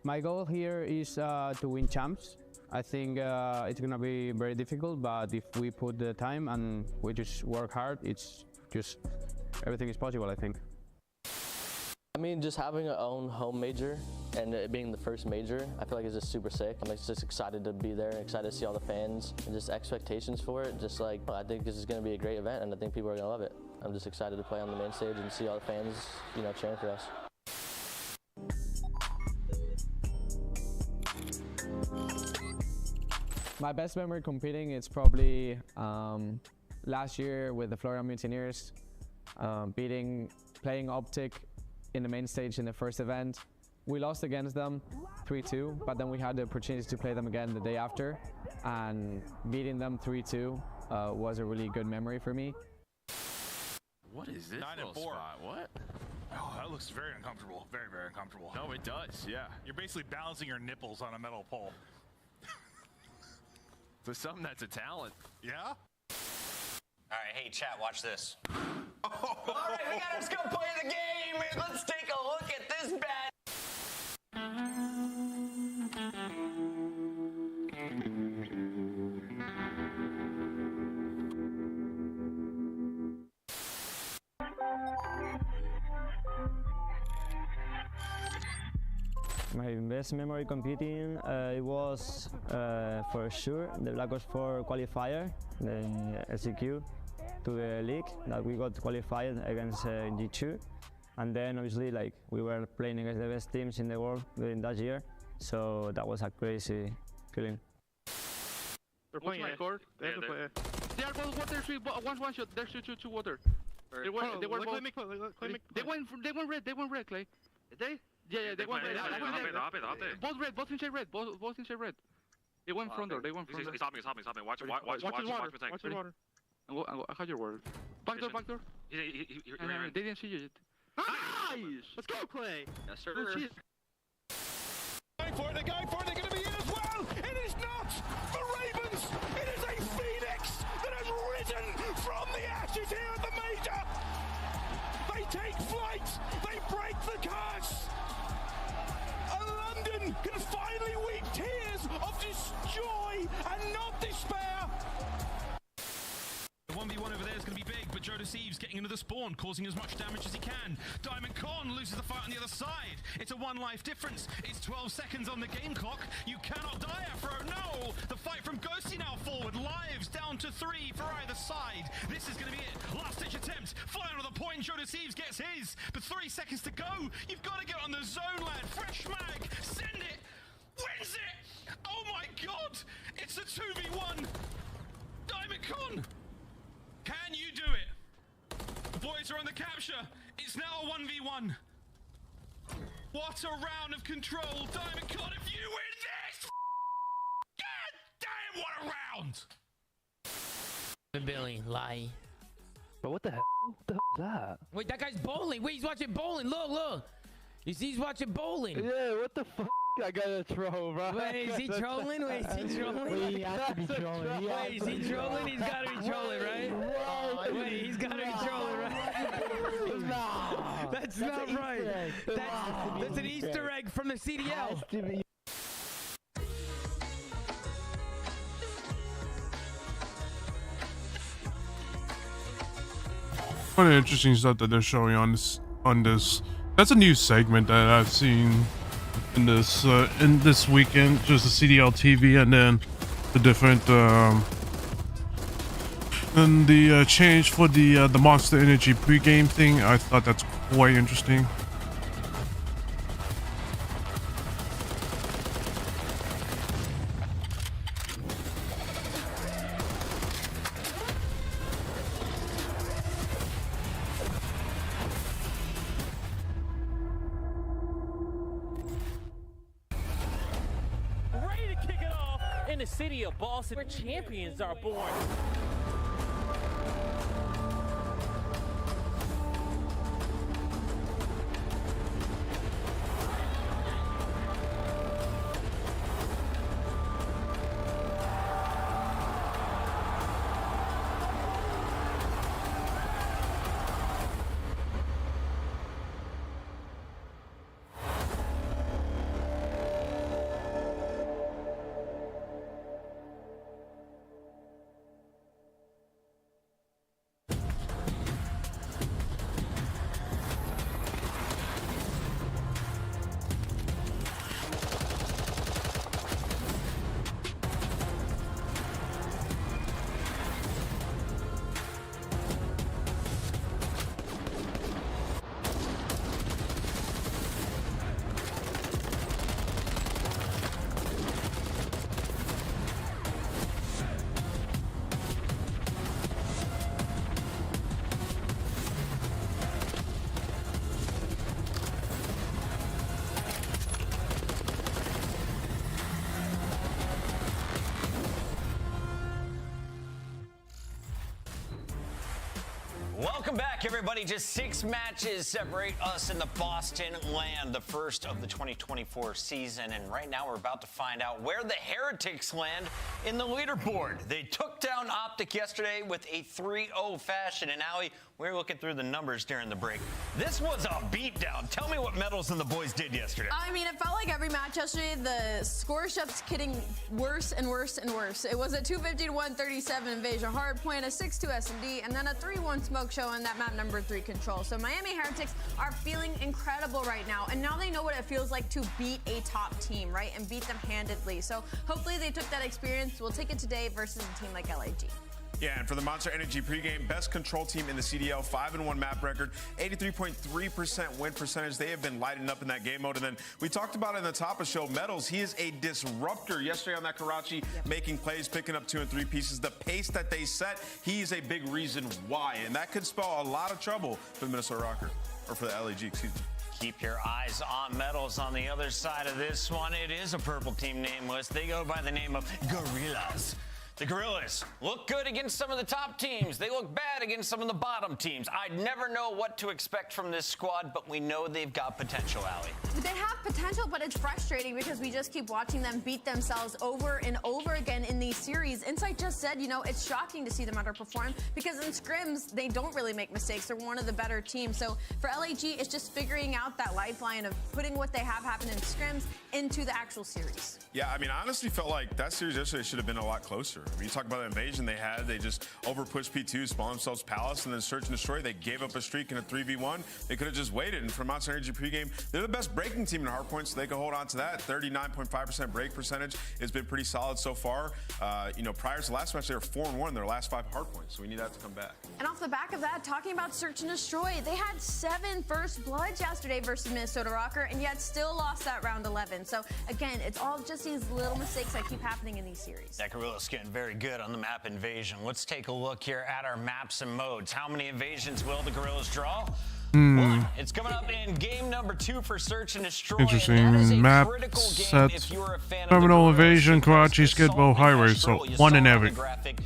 My goal here is to win champs. I think it's gonna be very difficult, but if we put the time and we just work hard, it's just everything is possible, I think. I mean, just having our own home major and it being the first major, I feel like it's just super sick. I'm just excited to be there, excited to see all the fans, and just expectations for it. Just like, I think this is going to be a great event, and I think people are going to love it. I'm just excited to play on the main stage and see all the fans, you know, cheering for us. My best memory competing is probably last year with the Florida Mutineers, playing Optic in the main stage in the first event. We lost against them 3-2, but then we had the opportunity to play them again the day after, and beating them 3-2 was a really good memory for me. What is this 9 and 4. Spot? What? Oh, that looks very uncomfortable. Very, very uncomfortable. No, it does, yeah. You're basically balancing your nipples on a metal pole. For something that's a talent. Yeah? All right, hey, chat, watch this. All right, we gotta just go play the game. Let's take a look at this bad. My best memory competing, it was for sure the Black Ops 4 qualifier, the LCQ, to the league that we got qualified against G2, and then obviously like we were playing against the best teams in the world during that year, so that was a crazy feeling. They're playing record. They have to play. They are both water. One shot. There's two water. They were both. They went red. They went red, Clay. Did they? Yeah, they went red. Both red. Both inside red. Both inside red. They went front door. They went front door. He's hopping. Watch his water. I had your word. Back door. They didn't see you yet. Nice! Let's go, Clay! Yes, sir. They're going for it, they're going to be in as well! It is not the Ravens! It is a Phoenix that has risen from the ashes here at the Major! They take flight! They break the curse! And London can finally weep tears of joy and not despair! The 1v1 over there is going to be big, but Joe Deceives getting into the spawn, causing as much damage as he can. Diamond Con loses the fight on the other side. It's a 1 life difference. It's 12 seconds on the game clock. You cannot die, Afro. No! The fight from Ghosty now forward. Lives down to 3 for either side. This is going to be it. Last ditch attempt. Flying with a point. Joe Deceives gets his. But 3 seconds to go. You've got to get on the zone, lad. Fresh mag. Send it. Wins it. Oh my god. It's a 2v1. Diamond Con. Can you do it? The boys are on the capture. It's now a 1v1. What a round of control. Diamond Con, if you win this! God damn, what a round! Billy, lie. But what the hell? What the hell is that? Wait, that guy's bowling. Wait, he's watching bowling. Look. You see, he's watching bowling. Yeah, what the fuck? I gotta throw, bro. Wait, is he trolling? Wait, is he trolling? Wait, he has to be trolling. Wait, is he trolling? He's gotta be trolling, right? Wait, he's gotta be trolling, right? No. That's not right. That's an Easter egg from the CDL. What an interesting stuff that they're showing on this. That's a new segment that I've seen in this weekend. Just the CDL TV, and then the different and the change for the Monster Energy pregame thing. I thought that's quite interesting. Ready to kick it off in the city of Boston, where champions are born. Welcome back, everybody. Just 6 matches separate us in the Boston land, the first of the 2024 season. And right now we're about to find out where the Heretics land in the leaderboard. They took down Optic yesterday with a 3-0 fashion. And Allie, we were looking through the numbers during the break. This was a beatdown. Tell me what Metals and the boys did yesterday. I mean, it felt like every match yesterday, the score kept getting worse and worse and worse. It was a 250 to 137 Invasion Hardpoint, a 6-2 S&D, and then a 3-1 Smoke Show on that map number 3 Control. So Miami Heretics are feeling incredible right now, and now they know what it feels like to beat a top team, right, and beat them handedly. So hopefully they took that experience. We'll take it today versus a team like LAG. Yeah, and for the Monster Energy pregame, best control team in the CDL, 5-1 map record, 83.3% win percentage. They have been lighting up in that game mode. And then we talked about it in the top of show, Metals. He is a disruptor. Yesterday on that Karachi, making plays, picking up 2 and 3 pieces. The pace that they set, he's a big reason why. And that could spell a lot of trouble for the Minnesota Rocker, or for the LAG, excuse me. Keep your eyes on Metals on the other side of this one. It is a purple team nameless. They go by the name of Gorillas. The Gorillas look good against some of the top teams. They look bad against some of the bottom teams. I'd never know what to expect from this squad, but we know they've got potential, Allie. They have potential, but it's frustrating because we just keep watching them beat themselves over and over again in these series. Insight just said, you know, it's shocking to see them underperform because in scrims, they don't really make mistakes. They're one of the better teams. So for LAG, it's just figuring out that lifeline of putting what they have happen in scrims into the actual series. Yeah, I mean, I honestly felt like that series yesterday should have been a lot closer. I mean, you talk about the invasion they had. They just overpushed P2, spawned themselves Palace, and then Search and Destroy. They gave up a streak in a 3v1. They could have just waited. And for Monster Energy pregame, they're the best breaking team in Hardpoint, so they can hold on to that. 39.5% break percentage has been pretty solid so far. You know, prior to the last match, they were 4-1 in their last 5 Hardpoints, so we need that to come back. And off the back of that, talking about Search and Destroy, they had 7 first bloods yesterday versus Minnesota Rocker, and yet still lost that round 11. So again, it's all just these little mistakes that keep happening in these series. That Gorilla's getting very good on the map invasion. Let's take a look here at our maps and modes. How many invasions will the Gorillas draw? One. It's coming up in game number 2 for Search and Destroy. Interesting map set. Terminal Invasion, Karachi, Skidbow, Highway. So 1 in every.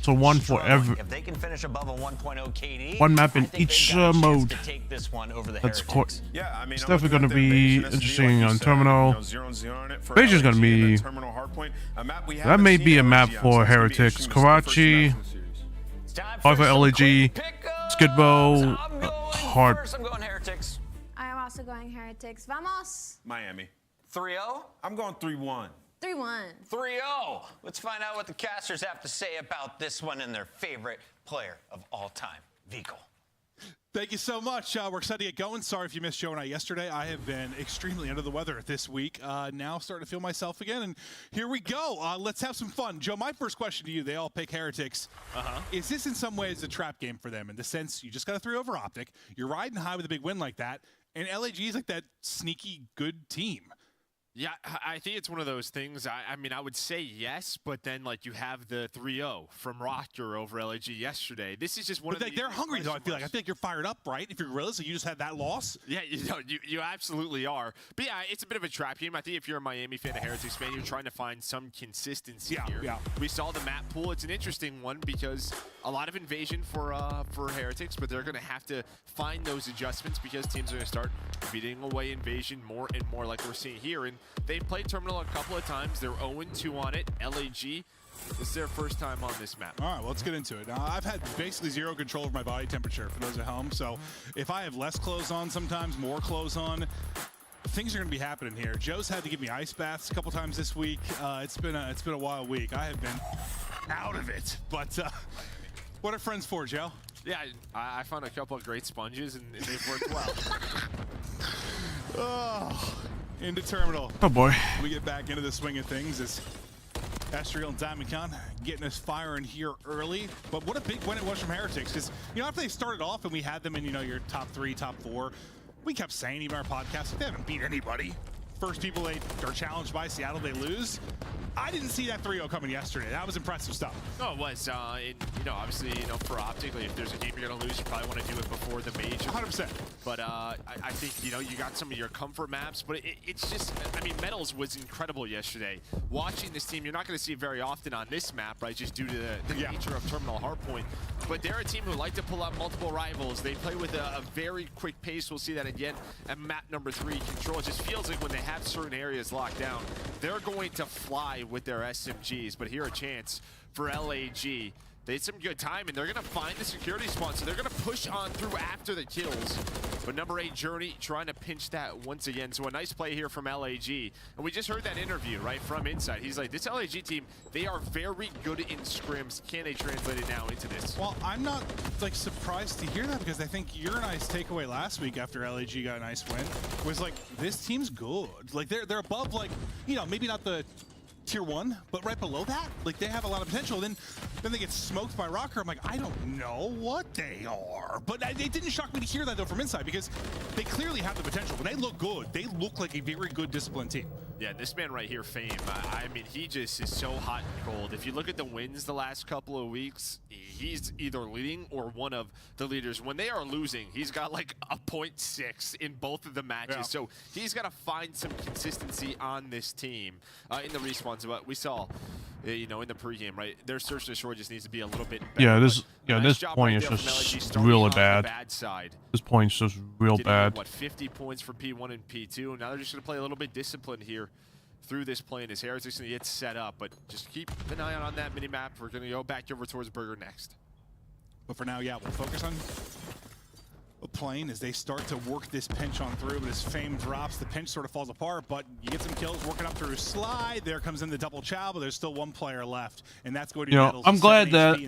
So 1 for every. If they can finish above a 1.0 KD, 1 map in each mode. Take this one over the That's quite. Yeah, I mean, it's definitely going to be interesting on Terminal. Invasion's going to be. That may be a map for Heretics. Karachi. For LAG. Skidbow. Hard. I'm going Heretics. I am also going Heretics. Vamos. Miami. 3-0? I'm going 3-1. 3-1. 3-0. Let's find out what the casters have to say about this one and their favorite player of all time, Vico. Thank you so much. We're excited to get going. Sorry if you missed Joe and I yesterday. I have been extremely under the weather this week. Now starting to feel myself again, and here we go. Let's have some fun. Joe, my first question to you, they all pick Heretics. Is this in some ways a trap game for them in the sense you just got to 3 over Optic, you're riding high with a big win like that, and LAG is like that sneaky good team? Yeah, I think it's one of those things. I mean, I would say yes, but then like you have the 3-0 from Rocker over LAG yesterday. This is just one of the. They're hungry though. I feel like you're fired up, right? If you're Gorillas, so you just had that loss. Yeah, you absolutely are. But yeah, it's a bit of a trap game. I think if you're a Miami fan, a Heretics fan, you're trying to find some consistency here. Yeah. We saw the map pool. It's an interesting one because a lot of invasion for Heretics, but they're going to have to find those adjustments because teams are going to start beating away invasion more and more, like we're seeing here. And they've played Terminal a couple of times. They're 0-2 on it. LAG, this is their first time on this map. All right, well, let's get into it. I've had basically 0 control of my body temperature for those at home. So if I have less clothes on sometimes, more clothes on, things are going to be happening here. Joe's had to give me ice baths a couple times this week. It's been a wild week. I have been out of it. But what are friends for, Joe? Yeah, I found a couple of great sponges, and they've worked well. Oh, into Terminal. Oh, boy. We get back into the swing of things as Astriel and Diamondcon getting us firing here early. But what a big win it was from Heretics. Because, you know, after they started off and we had them in, you know, your top 3, top 4, we kept saying, even our podcast, they haven't beat anybody. first people they are challenged by Seattle, they lose. I didn't see that 3-0 coming yesterday. That was impressive stuff. No, it was. Obviously, for optically, if there's a game you're going to lose, you probably want to do it before the major. 100%. But I think, you got some of your comfort maps, but it's just, I mean, Metals was incredible yesterday. Watching this team, you're not going to see it very often on this map, right, just due to the nature of Terminal Hardpoint. But they're a team who like to pull out multiple rivals. They play with a very quick pace. We'll see that again at map number 3, Control. It just feels like when they have certain areas locked down, they're going to fly with their SMGs. But here a chance for LAG. They had some good time, and they're going to find the security spawn, so they're going to push on through after the kills. But number 8, Journey, trying to pinch that once again. So a nice play here from LAG. And we just heard that interview, right, from Inside. He's like, this LAG team, they are very good in scrims. Can they translate it now into this? Well, I'm not, surprised to hear that, because I think your nice takeaway last week after LAG got a nice win was, this team's good. They're above, maybe not the tier 1, but right below that, they have a lot of potential. Then they get smoked by Rocker. I'm like, I don't know what they are. But it didn't shock me to hear that, though, from Inside, because they clearly have the potential. When they look good, they look like a very good, disciplined team. Yeah, this man right here, Fame, I mean, he just is so hot and cold. If you look at the wins the last couple of weeks, he's either leading or one of the leaders. When they are losing, he's got a 0.6 in both of the matches. Yeah. So he's got to find some consistency on this team in the respawns. But we saw, in the pregame, right, their search and destroy just needs to be a little bit better. Yeah, this point is just really bad. This point's just real bad. 50 points for P1 and P2. Now they're just going to play a little bit disciplined here through this plane as Heretics going to get set up. But just keep an eye on that mini-map. We're going to go back over towards Burger next. But for now, yeah, we'll focus on a plane as they start to work this pinch on through, but as Fame drops, the pinch sort of falls apart, but you get some kills working up through Slide. There comes in the double chow, but there's still one player left, and that's going to be Metals. I'm glad that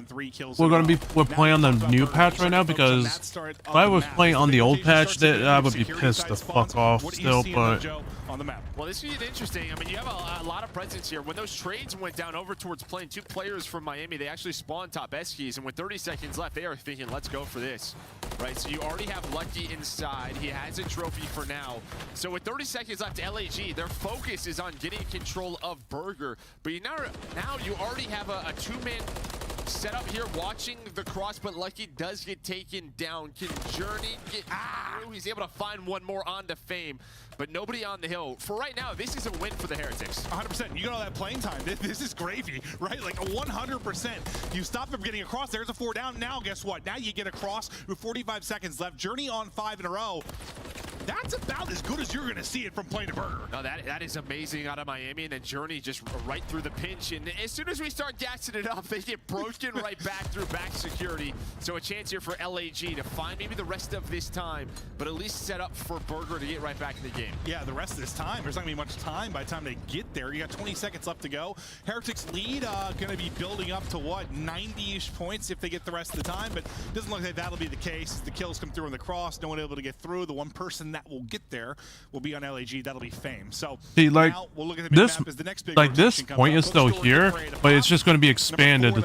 we're playing on the new patch right now, because if I was playing on the old patch, I would be pissed the fuck off still, but on the map. Well, this is interesting. I mean, you have a lot of presence here. When those trades went down over towards plane, 2 players from Miami, they actually spawned top S-keys, and with 30 seconds left, they are thinking, let's go for this, right? So you already have Lucky inside. He has a trophy for now. So with 30 seconds left, LAG, their focus is on getting control of Burger. But now you already have a 2-man set up here watching the cross, but Lucky does get taken down. Can Journey get through? He's able to find one more onto Fame, but nobody on the hill. For right now, this is a win for the Heretics. 100%. You got all that playing time. This is gravy, right? 100%. You stop them getting across. There's a 4 down. Now, guess what? Now you get across with 45 seconds left. Journey on 5 in a row. That's about as good as you're going to see it from Plane to Burger. No, that is amazing out of Miami, and then Journey just right through the pinch. And as soon as we start gassing it up, they get broken right back through back security. So a chance here for LAG to find maybe the rest of this time, but at least set up for Burger to get right back in the game. Yeah, the rest of this time, there's not going to be much time by the time they get there. You got 20 seconds left to go. Heretics lead going to be building up to, what, 90-ish points if they get the rest of the time, but it doesn't look like that'll be the case. As the kills come through on the cross, no one able to get through. The one person that will get there will be on LAG. That'll be Fame. So see, now we'll look at the map as the next big this point is still here, but it's just going to be expanded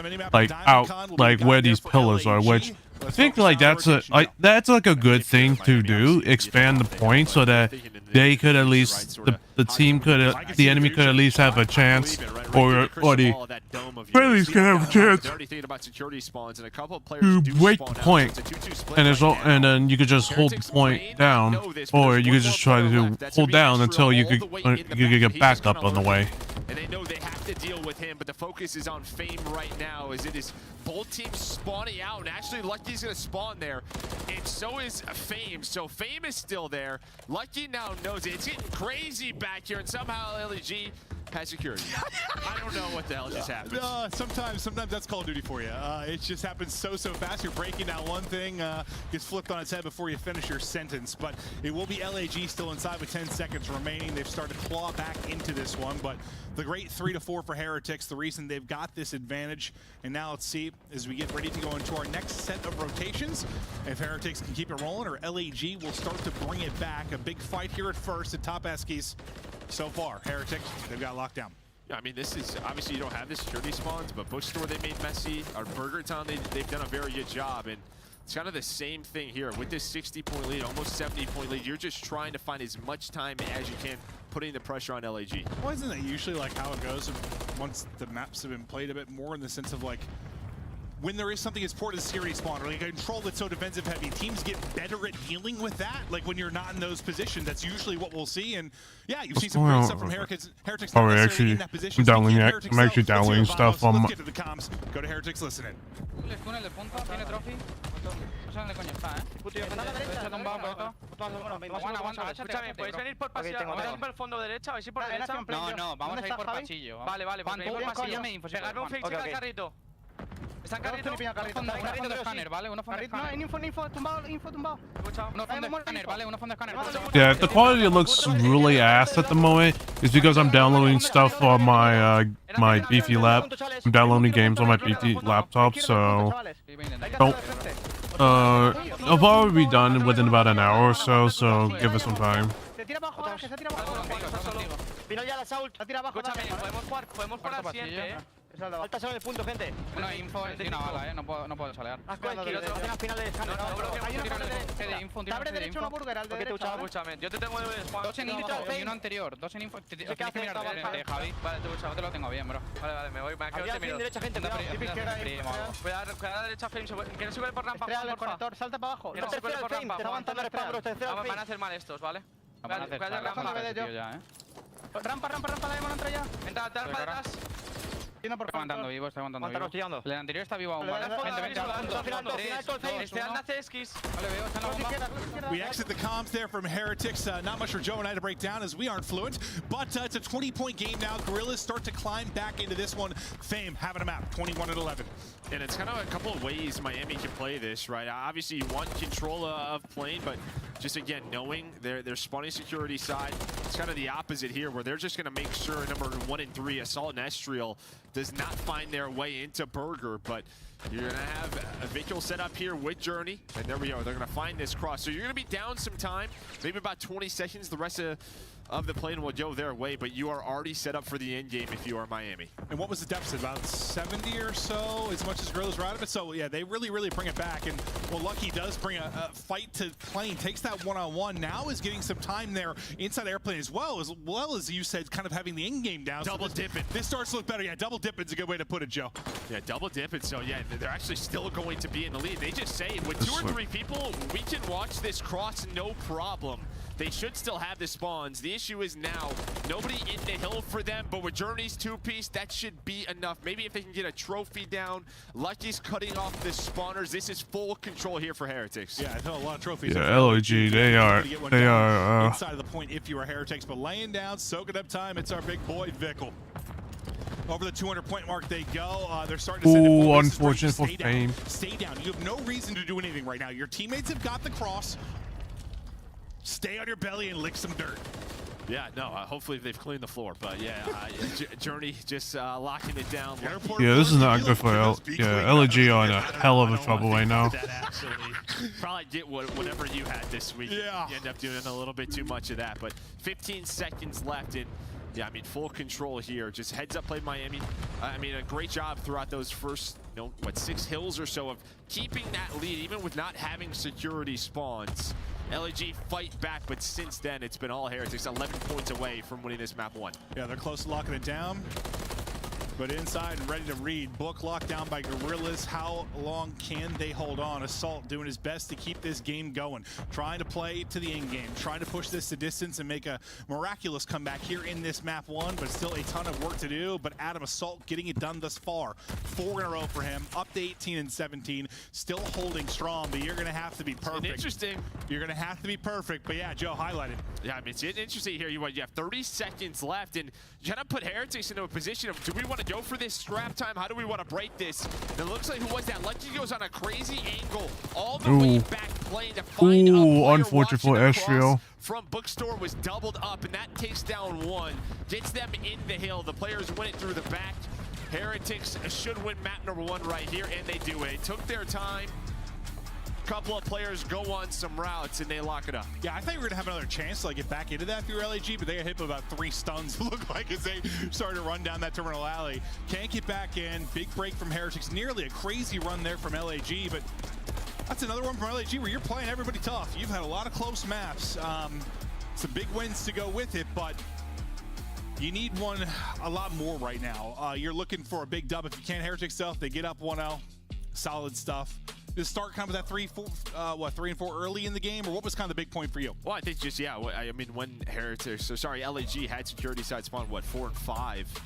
out where these pillars are, which I think that's a good thing to do. Expand the point so that they could at least the enemy could at least have a chance, or the friendlies can have a chance to break the point, and then you could just hold the point down, or you could just try to hold down until you could get back up on the way. And they know they have to deal with him, but the focus is on Fame right now as it is both teams spawning out, and actually Lucky's going to spawn there, and so is Fame. So Fame is still there. Lucky now knows it. It's getting crazy back here, and somehow LEG has security. I don't know what the hell just happened. Sometimes that's Call of Duty for you. It just happens so fast. You're breaking down one thing, gets flipped on its head before you finish your sentence. But it will be LAG still inside with 10 seconds remaining. They've started to claw back into this one, but the great 3-4 for Heretics, the reason they've got this advantage. And now let's see as we get ready to go into our next set of rotations, if Heretics can keep it rolling or LAG will start to bring it back. A big fight here at first at top Eskies. So far, Heretics, they've got locked down. Yeah, I mean, this is obviously you don't have the security spawns, but Bush Store they made messy. Our Burger Town, they've done a very good job. And It's kind of the same thing here. With this 60-point lead, almost 70-point lead, you're just trying to find as much time as you can, putting the pressure on LAG. Well, isn't that usually like how it goes once the maps have been played a bit more, in the sense of like, when there is something as important as security spawn, or like a control that's so defensive heavy, teams get better at dealing with that. Like when you're not in those positions, that's usually what we'll see. And yeah, you've seen some great stuff from Heretics. Heretics not necessarily in that position. I'm actually downloading stuff on Let's get to the comms. Go to Heretics listening. Escúchame, ¿podéis venir por pasillo? ¿Vamos a ir por el fondo derecha? ¿Vais a ir por derecha? No, vamos a ir por pasillo. Vale, por ahí por pasillo me info. Pegarme un fake al carrito. Está en carrito. Carrito de escáner, ¿vale? Uno fondo de escáner. Info, tumbado. Uno fondo de escáner, ¿vale? Uno fondo de escáner. Yeah, if the quality looks really ass at the moment, it's because I'm downloading stuff on my my beefy lap. I'm downloading games on my beefy laptop, so don't. It'll probably be done within about an hour or so. So give us some time. Escúchame, podemos jugar al siguiente, Falta solo el punto, gente. Una info y una bala, no puedo salear. Final de escáner. Hay una info, te abre derecho una burger al de derecha. Escúchame, yo te tengo dos en info y uno anterior. Dos en info. Tienes que mirar de Javi. Vale, te lo tengo bien, bro. Vale, me voy. Me quedo terminado. Derecha, gente. Cuidado a la derecha, Flame. ¿Quieres subir por rampa? Salta para abajo. ¿Quieres subir por rampa? Está aguantando el spam, bro. Van a hacer mal estos, ¿vale? Van a hacer rampa. Rampa, la demon entra ya. Entra detrás. Estoy aguantando vivo. El anterior está vivo aún, ¿vale? We exit the comms there from Heretics. Not much for Joe and I to break down as we aren't fluent, but it's a 20-point game now. Gorillas start to climb back into this one. Fame having a map, 21-11. And it's kind of a couple of ways Miami can play this, right? Obviously, you want control of plane, but just again, knowing their spawning security side, it's kind of the opposite here, where they're just going to make sure number 1 and 3, Assault and Estriel, does not find their way into Burger, but you're going to have a vehicle set up here with Journey, and there we are. They're going to find this cross. So you're going to be down some time, maybe about 20 seconds. The rest of the plane will go their way, but you are already set up for the end game if you are Miami. And what was the deficit? About 70 or so, as much as Gorillas were out of it. So yeah, they really bring it back. And well, Lucky does bring a fight to plane, takes that one-on-one. Now is getting some time there inside airplane as well as you said, kind of having the end game down. Double dipping. This starts to look better. Yeah, double dipping's a good way to put it, Joe. Yeah, double dipping. So yeah, they're actually still going to be in the lead. They just say with 2 or 3 people, we can watch this cross no problem. They should still have the spawns. The issue is now, nobody in the hill for them, but with Journey's 2-piece, that should be enough. Maybe if they can get a trophy down, Lucky's cutting off the spawners. This is full control here for Heretics. Yeah, I know a lot of trophies. Yeah, LG, they are inside of the point if you are Heretics, but laying down, soaking up time, it's our big boy, Vickle. Over the 200-point mark they go. They're starting to send it forward. Unfortunate for Fame. Stay down. You have no reason to do anything right now. Your teammates have got the cross. Stay on your belly and lick some dirt. Yeah, no, hopefully they've cleaned the floor. But yeah, Journey just locking it down. Yeah, this is not good for LG are in a hell of a trouble right now. Probably get whatever you had this week. Yeah. You end up doing a little bit too much of that. But 15 seconds left in. Yeah, I mean, full control here. Just heads up played Miami. I mean, a great job throughout those first, 6 hills or so of keeping that lead, even with not having security spawns. LG fight back, but since then, it's been all Heretics, 11 points away from winning this map 1. Yeah, they're close to locking it down. But inside and ready to read. Book locked down by Gorillas. How long can they hold on? Assault doing his best to keep this game going. Trying to play to the end game. Trying to push this to distance and make a miraculous comeback here in this map 1. But still a ton of work to do. But Adam Assault getting it done thus far. 4 in a row for him. Up to 18 and 17. Still holding strong. But you're going to have to be perfect. Interesting. You're going to have to be perfect. But yeah, Joe highlighted. Yeah, I mean, it's interesting here. You have 30 seconds left. And you got to put Heretics into a position of, do we want to go for this scrap time? How do we want to break this? And it looks like, who was that? Lucky goes on a crazy angle all the way back playing to find a player unfortunate for Estriel. From Bookstore was doubled up, and that takes down 1. Gets them in the hill. The players win it through the back. Heretics should win map number 1 right here, and they do it. It took their time. Couple of players go on some routes and they lock it up. Yeah, I thought you were gonna have another chance to get back into that if you were LAG, but they got hit with about 3 stuns, it looked like, as they started to run down that terminal alley. Can't get back in. Big break from Heretics. Nearly a crazy run there from LAG, but That's another one from LAG where you're playing everybody tough. You've had a lot of close maps. Some big wins to go with it, but you need one a lot more right now. You're looking for a big dub. If you can't Heretic stuff, they get up 1-0. Solid stuff. Did start kind of with that 3 and 4 early in the game, or what was kind of the big point for you? Well, I think just, yeah, I mean, when LAG had security side spawn, 4 and 5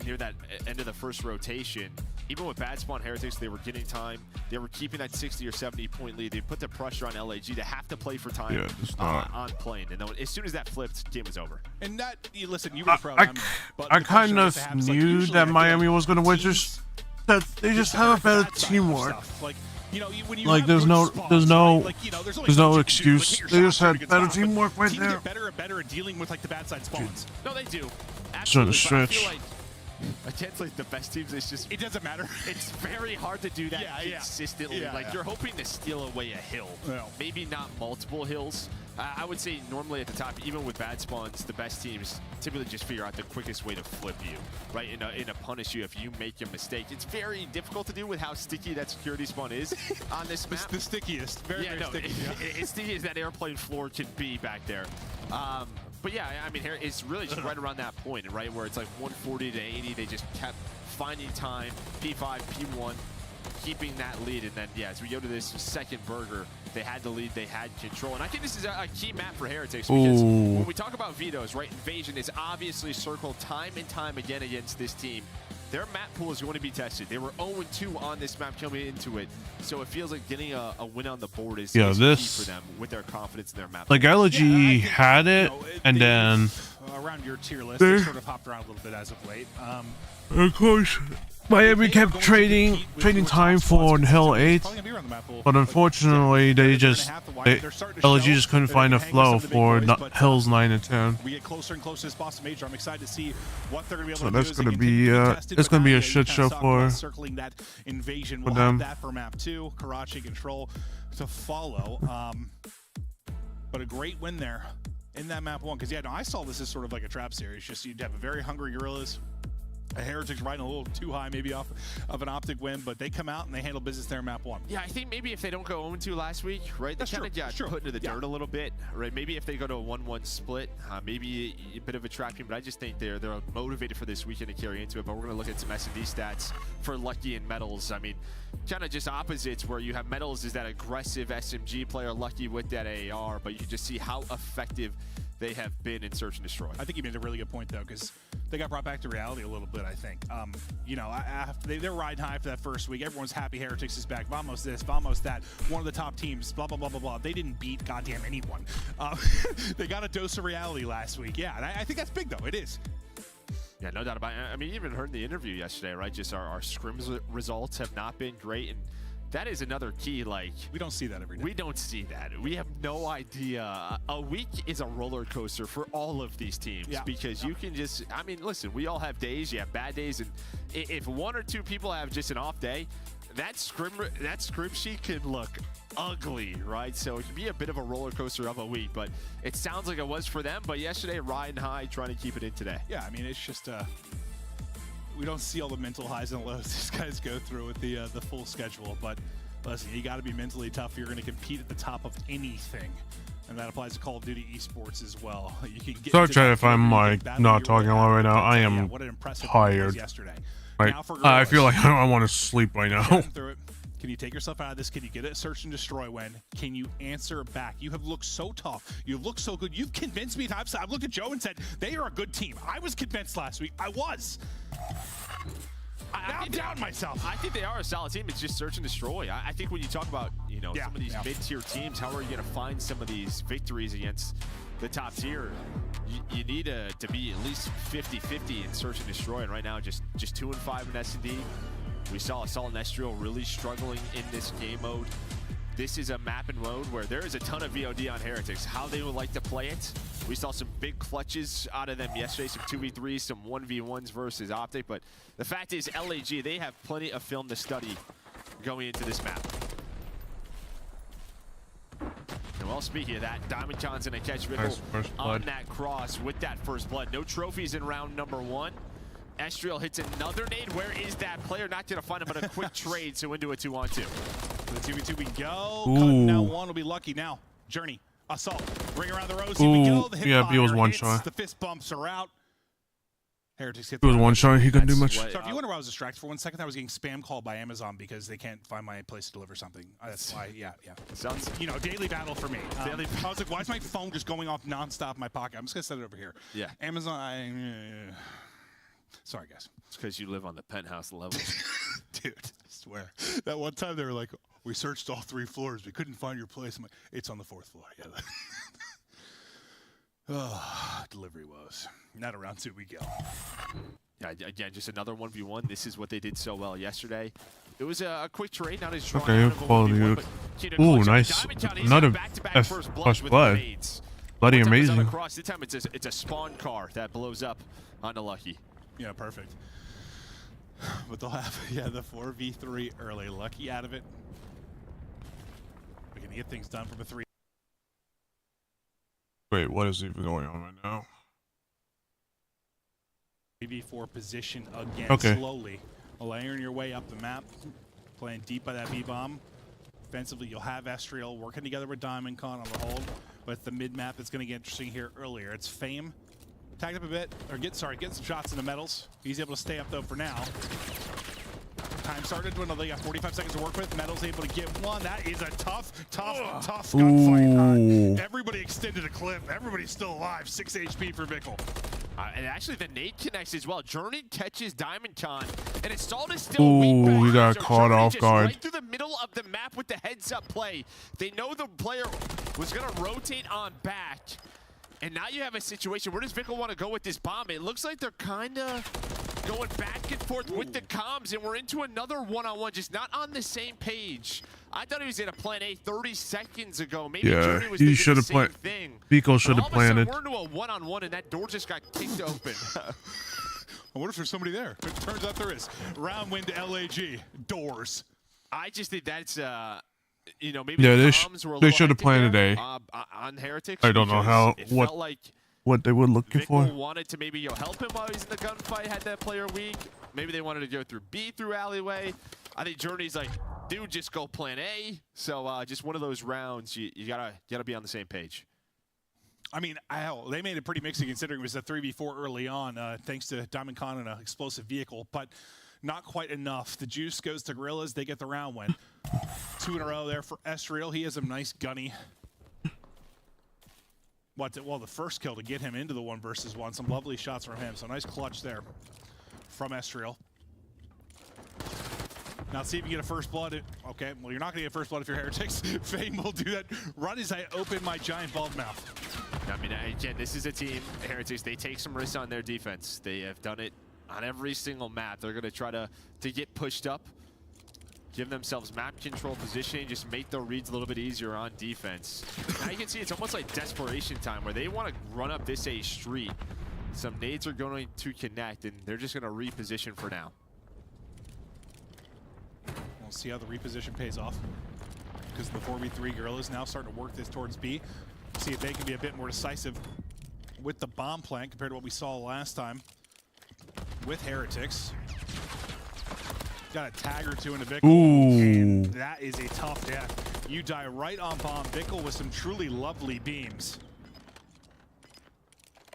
near that end of the first rotation. Even with bad spawn Heretics, they were getting time. They were keeping that 60 or 70 point lead. They put the pressure on LAG to have to play for time on plane. And then as soon as that flipped, game was over. And that, listen, you were pro. I kind of knew that Miami was going to win. Just that they just have a better teamwork. Like, you know, when you like there's no excuse. They just had better teamwork right there. Get better and better at dealing with like the bad side spawns. No, they do. Trying to Absolutely. But I stretch. feel like against like the best teams, it's just it doesn't matter. It's very hard to do that consistently. Like you're hoping to steal away a hill, maybe not multiple hills. I would say normally at the top, even with bad spawns, the best teams typically just figure out the quickest way to flip you, right? In a punish you if you make a mistake. It's very difficult to do with how sticky that security spawn is on this map. The stickiest, very sticky. It's sticky as that airplane floor can be back there. But yeah, I mean, it's really just right around that point, right, where it's like 140 to 80. They just kept finding time, P5, P1, keeping that lead. And then, yeah, as we go to this second burger, they had the lead, they had control. And I think this is a key map for Heretics because when we talk about vetoes, right, Invasion is obviously circled time and time again against this team. Their map pool is going to be tested. They were 0-2 on this map coming into it, so it feels like getting a win on the board is key for them with their confidence in their map. Like LG had it, and then around your tier list, they sort of hopped around a little bit as of late. Of course, Miami kept trading time for Hill 8, but unfortunately, LG just couldn't find a flow for Hills 9 and 10. We get closer and closer to this boss major. I'm excited to see what they're going to be able So to do. that's going to be it's going to be a shit show for circling that invasion. We'll them. have that for map 2, Karachi control to follow. But a great win there in that map 1, because yeah, no, I saw this as sort of like a trap series. Just you'd have a very hungry Gorillas. A Heretics riding a little too high, maybe off of an optic win, but they come out and they handle business there in map 1. Yeah, I think maybe if they don't go 0-2 last week, right, they kind of got put into the dirt a little bit, right? Maybe if they go to a 1-1 split, maybe a bit of a trap team, but I just think they're motivated for this weekend to carry into it. But we're going to look at some S&D stats for Lucky and Metals. I mean, kind of just opposites, where you have Metals is that aggressive SMG player, Lucky with that AR, but you can just see how effective they have been in Search and Destroy. I think you made a really good point, though, because they got brought back to reality a little bit, I think. You know, they're riding high for that first week. Everyone's happy Heretics is back. Vamos this, Vamos that. One of the top teams, blah, blah, blah, blah, blah. They didn't beat goddamn anyone. They got a dose of reality last week. Yeah, and I think that's big, though. It is. Yeah, no doubt about it. I mean, you even heard in the interview yesterday, right? Just our scrims results have not been great, and that is another key. Like, we don't see that every day. We don't see that. We have no idea. A week is a roller coaster for all of these teams because you can just, I mean, listen, we all have days. You have bad days, and if 1 or 2 people have just an off day, that scrim sheet can look ugly, right? So it can be a bit of a roller coaster of a week, but it sounds like it was for them. But yesterday, riding high, trying to keep it in today. Yeah, I mean, it's just we don't see all the mental highs and lows these guys go through with the full schedule. But listen, you got to be mentally tough if you're going to compete at the top of anything, and that applies to Call of Duty esports as well. You can get. Sorry if I'm like not talking a lot right now. I am tired. Like, I feel like I want to sleep right now. Can you take yourself out of this? Can you get a Search and Destroy win? Can you answer back? You have looked so tough. You've looked so good. You've convinced me times. I've looked at Joe and said, they are a good team. I was convinced last week. I was. I'm down myself. I think they are a solid team. It's just Search and Destroy. I think when you talk about, you know, some of these mid-tier teams, how are you going to find some of these victories against the top tier? You need to be at least 50-50 in Search and Destroy. And right now, just 2-5 in S&D. We saw Assault and Estriel really struggling in this game mode. This is a map and mode where there is a ton of VOD on Heretics. How they would like to play it. We saw some big clutches out of them yesterday, some 2v3s, some 1v1s versus Optic. But the fact is, LAG, they have plenty of film to study going into this map. And well, speaking of that, Diamondcon's gonna catch Vickle on that cross with that first blood. No trophies in round number 1. Estriel hits another nade. Where is that player? Not gonna find him, but a quick trade, so into a 2-on-2. The 2v2 we go. Ooh. Cutting down one will be lucky now. Journey. Assault. Ring around the rows. Here we go. The hip yeah, he was fire one hits. shot. The fist bumps are out. Heretics hit It was one shot. He couldn't do much. So if you wonder why I was distracted for 1 second, I was getting spam called by Amazon because they can't find my place to deliver something. That's why, yeah. Sounds, daily battle for me. I was like, why is my phone just going off nonstop in my pocket? I'm just going to set it over here. Yeah. Amazon, sorry, guys. It's because you live on the penthouse level. Dude, I swear. That one time they were like, we searched all 3 floors. We couldn't find your place. I'm like, it's on the 4th floor. Yeah. Oh, delivery woes. Not around 2 we go. Yeah, again, just another 1v1. This is what they did so well yesterday. It was a quick trade, not as strong. Okay, quality of. Ooh, nice. Another first blood. Bloody amazing. Across. This time it's a spawn car that blows up onto Lucky. Yeah, perfect. But they'll have, the 4v3 early. Lucky out of it. We can get things done from a 3. Wait, what is even going on right now? 3v4 position again, okay. Slowly. Layering your way up the map. Playing deep by that B-bomb. Offensively, you'll have Estriel working together with Diamond Con on the hold. But the mid-map that's going to get interesting here earlier. It's Fame. Tagged up a bit, or get some shots in the metals. He's able to stay up though for now. Time started when they got 45 seconds to work with. Metals able to get one. That is a tough gunfight. Everybody extended a clip. Everybody's still alive. 6 HP for Vickle. And actually the nade connects as well. Journey catches Diamond Con, and Assault is still weak back. He got caught Journey off just guard. right through the middle of the map with the heads-up play. They know the player was going to rotate on back. And now you have a situation. Where does Vickle want to go with this bomb? It looks like they're kind of going back and forth with the comms, and we're into another one-on-one, just not on the same page. I thought he was in a plan A 30 seconds ago. Maybe Journey was he should have planned. Vico should have planted. We're into a one-on-one, and that door just got kicked open. I wonder if there's somebody there. It turns out there is. Round win to LAG. Doors. I just think that's, maybe they should have planted A. On Heretics. I don't know what they were looking for. Wanted to maybe help him while he's in the gunfight, had that player weak. Maybe they wanted to go through B through alleyway. I think Journey's like, dude, just go plan A. So just one of those rounds, you gotta be on the same page. I mean, they made it pretty mixy considering it was a 3v4 early on, thanks to Diamond Con and an explosive vehicle, but not quite enough. The juice goes to Gorillas. They get the round win. 2 in a row there for Estriel. He has a nice gunny. The first kill to get him into the 1 versus 1. Some lovely shots from him. So nice clutch there from Estriel. Now see if you get a first blood. Okay, well, you're not going to get first blood if you're Heretics. Fame will do that. Run as I open my giant bald mouth. I mean, again, this is a team, Heretics, they take some risks on their defense. They have done it on every single map. They're going to try to get pushed up, give themselves map control positioning, just make their reads a little bit easier on defense. Now you can see it's almost like desperation time where they want to run up this A street. Some nades are going to connect, and they're just going to reposition for now. We'll see how the reposition pays off. Because the 4v3 Gorillas now starting to work this towards B. See if they can be a bit more decisive with the bomb plant compared to what we saw last time with Heretics. Got a tag or two into Vickle, and that is a tough death. You die right on bomb. Vickle with some truly lovely beams.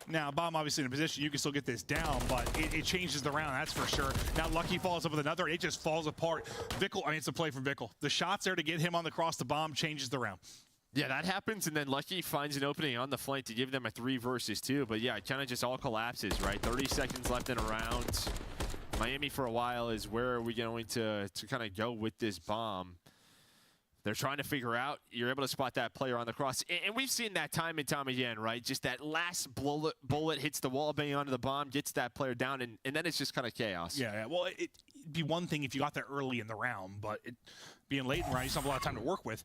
Now, bomb obviously in a position, you can still get this down, but it changes the round, that's for sure. Now, Lucky falls up with another, it just falls apart. Vickle, I mean, it's a play from Vickle. The shots there to get him on the cross, the bomb changes the round. Yeah, that happens, and then Lucky finds an opening on the flank to give them a 3 versus 2. But yeah, it kind of just all collapses, right? 30 seconds left in a round. Miami for a while is where are we going to kind of go with this bomb? They're trying to figure out. You're able to spot that player on the cross. And we've seen that time and time again, right? Just that last bullet hits the wall, bang onto the bomb, gets that player down, and then it's just kind of chaos. Yeah, well, it'd be one thing if you got there early in the round, but being late in the round, you still have a lot of time to work with.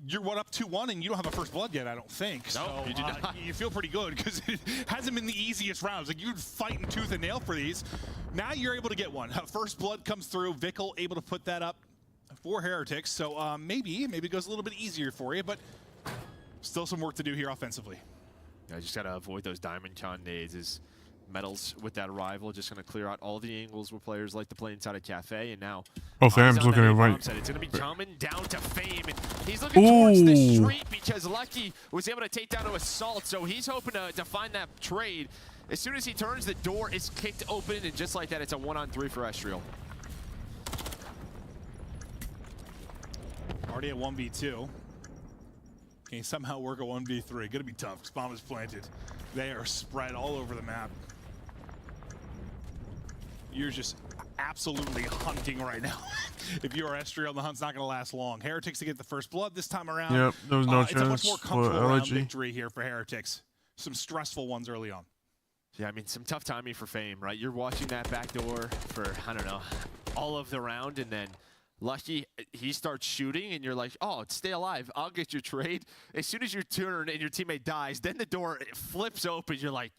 You're up 2-1 and you don't have a first blood yet, I don't think. No, so you do not. You feel pretty good because it hasn't been the easiest rounds. Like you're fighting tooth and nail for these. Now you're able to get one. First blood comes through. Vickle able to put that up for Heretics. So maybe it goes a little bit easier for you, but still some work to do here offensively. I just got to avoid those Diamond Con nades as Metals with that arrival, just going to clear out all the angles where players like to play inside a cafe, and now Fame's looking at right. It's going to be coming down to Fame, and he's looking towards the street because Lucky was able to take down to Assault, so he's hoping to find that trade. As soon as he turns, the door is kicked open, and just like that, it's a 1-on-3 for Estriel. Already at 1v2. Can he somehow work a 1v3? Gonna be tough because bomb is planted. They are spread all over the map. You're just absolutely hunting right now. If you are Estriel, the hunt's not going to last long. Heretics to get the first blood this time around. Yep, there was no it's a much chance more for comfortable round LG. victory here for Heretics. Some stressful ones early on. Yeah, I mean, some tough timing for Fame, right? You're watching that back door for, I don't know, all of the round, and then Lucky, he starts shooting, and you're like, oh, stay alive. I'll get your trade. As soon as you turn and your teammate dies, then the door flips open. You're like,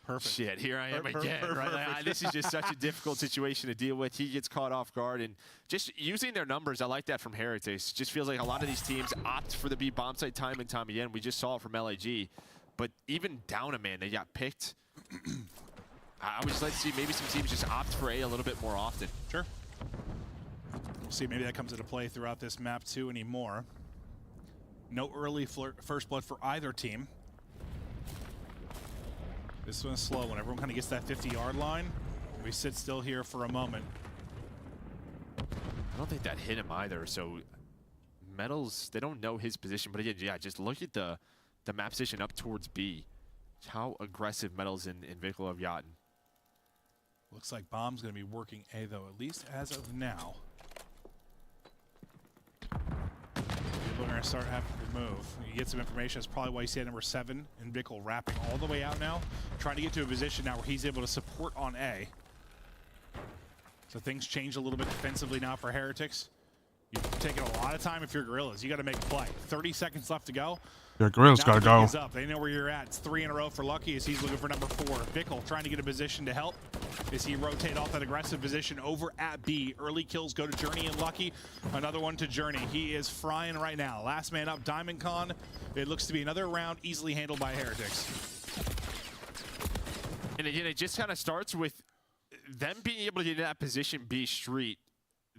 perfect. Shit, here I am again. Right? Like, this is just such a difficult situation to deal with. He gets caught off guard, and just using their numbers, I like that from Heretics. Just feels like a lot of these teams opt for the B bomb site time and time again. We just saw it from LAG. But even down a man, they got picked. I would just like to see maybe some teams just opt for A a little bit more often. Sure. We'll see, maybe that comes into play throughout this map too anymore. No early first blood for either team. This one's slow. When everyone kind of gets that 50-yard line, we sit still here for a moment. I don't think that hit him either. So Metals, they don't know his position, but again, yeah, just look at the map position up towards B. How aggressive Metals and Vikkel have gotten. Looks like Bomb's going to be working A though, at least as of now. We're going to start having to move. You get some information. That's probably why you see number 7 and Vikkel wrapping all the way out now, trying to get to a position now where he's able to support on A. So things change a little bit defensively now for Heretics. You've taken a lot of time if you're Gorillas. You got to make a play. 30 seconds left to go. Yeah, Gorillas got to go. Up. They know where you're at. It's 3 in a row for Lucky as he's looking for number 4. Vikkel trying to get a position to help as he rotate off that aggressive position over at B. Early kills go to Journey and Lucky. Another one to Journey. He is frying right now. Last man up, Diamond Con. It looks to be another round easily handled by Heretics. And again, it just kind of starts with them being able to get in that position B street.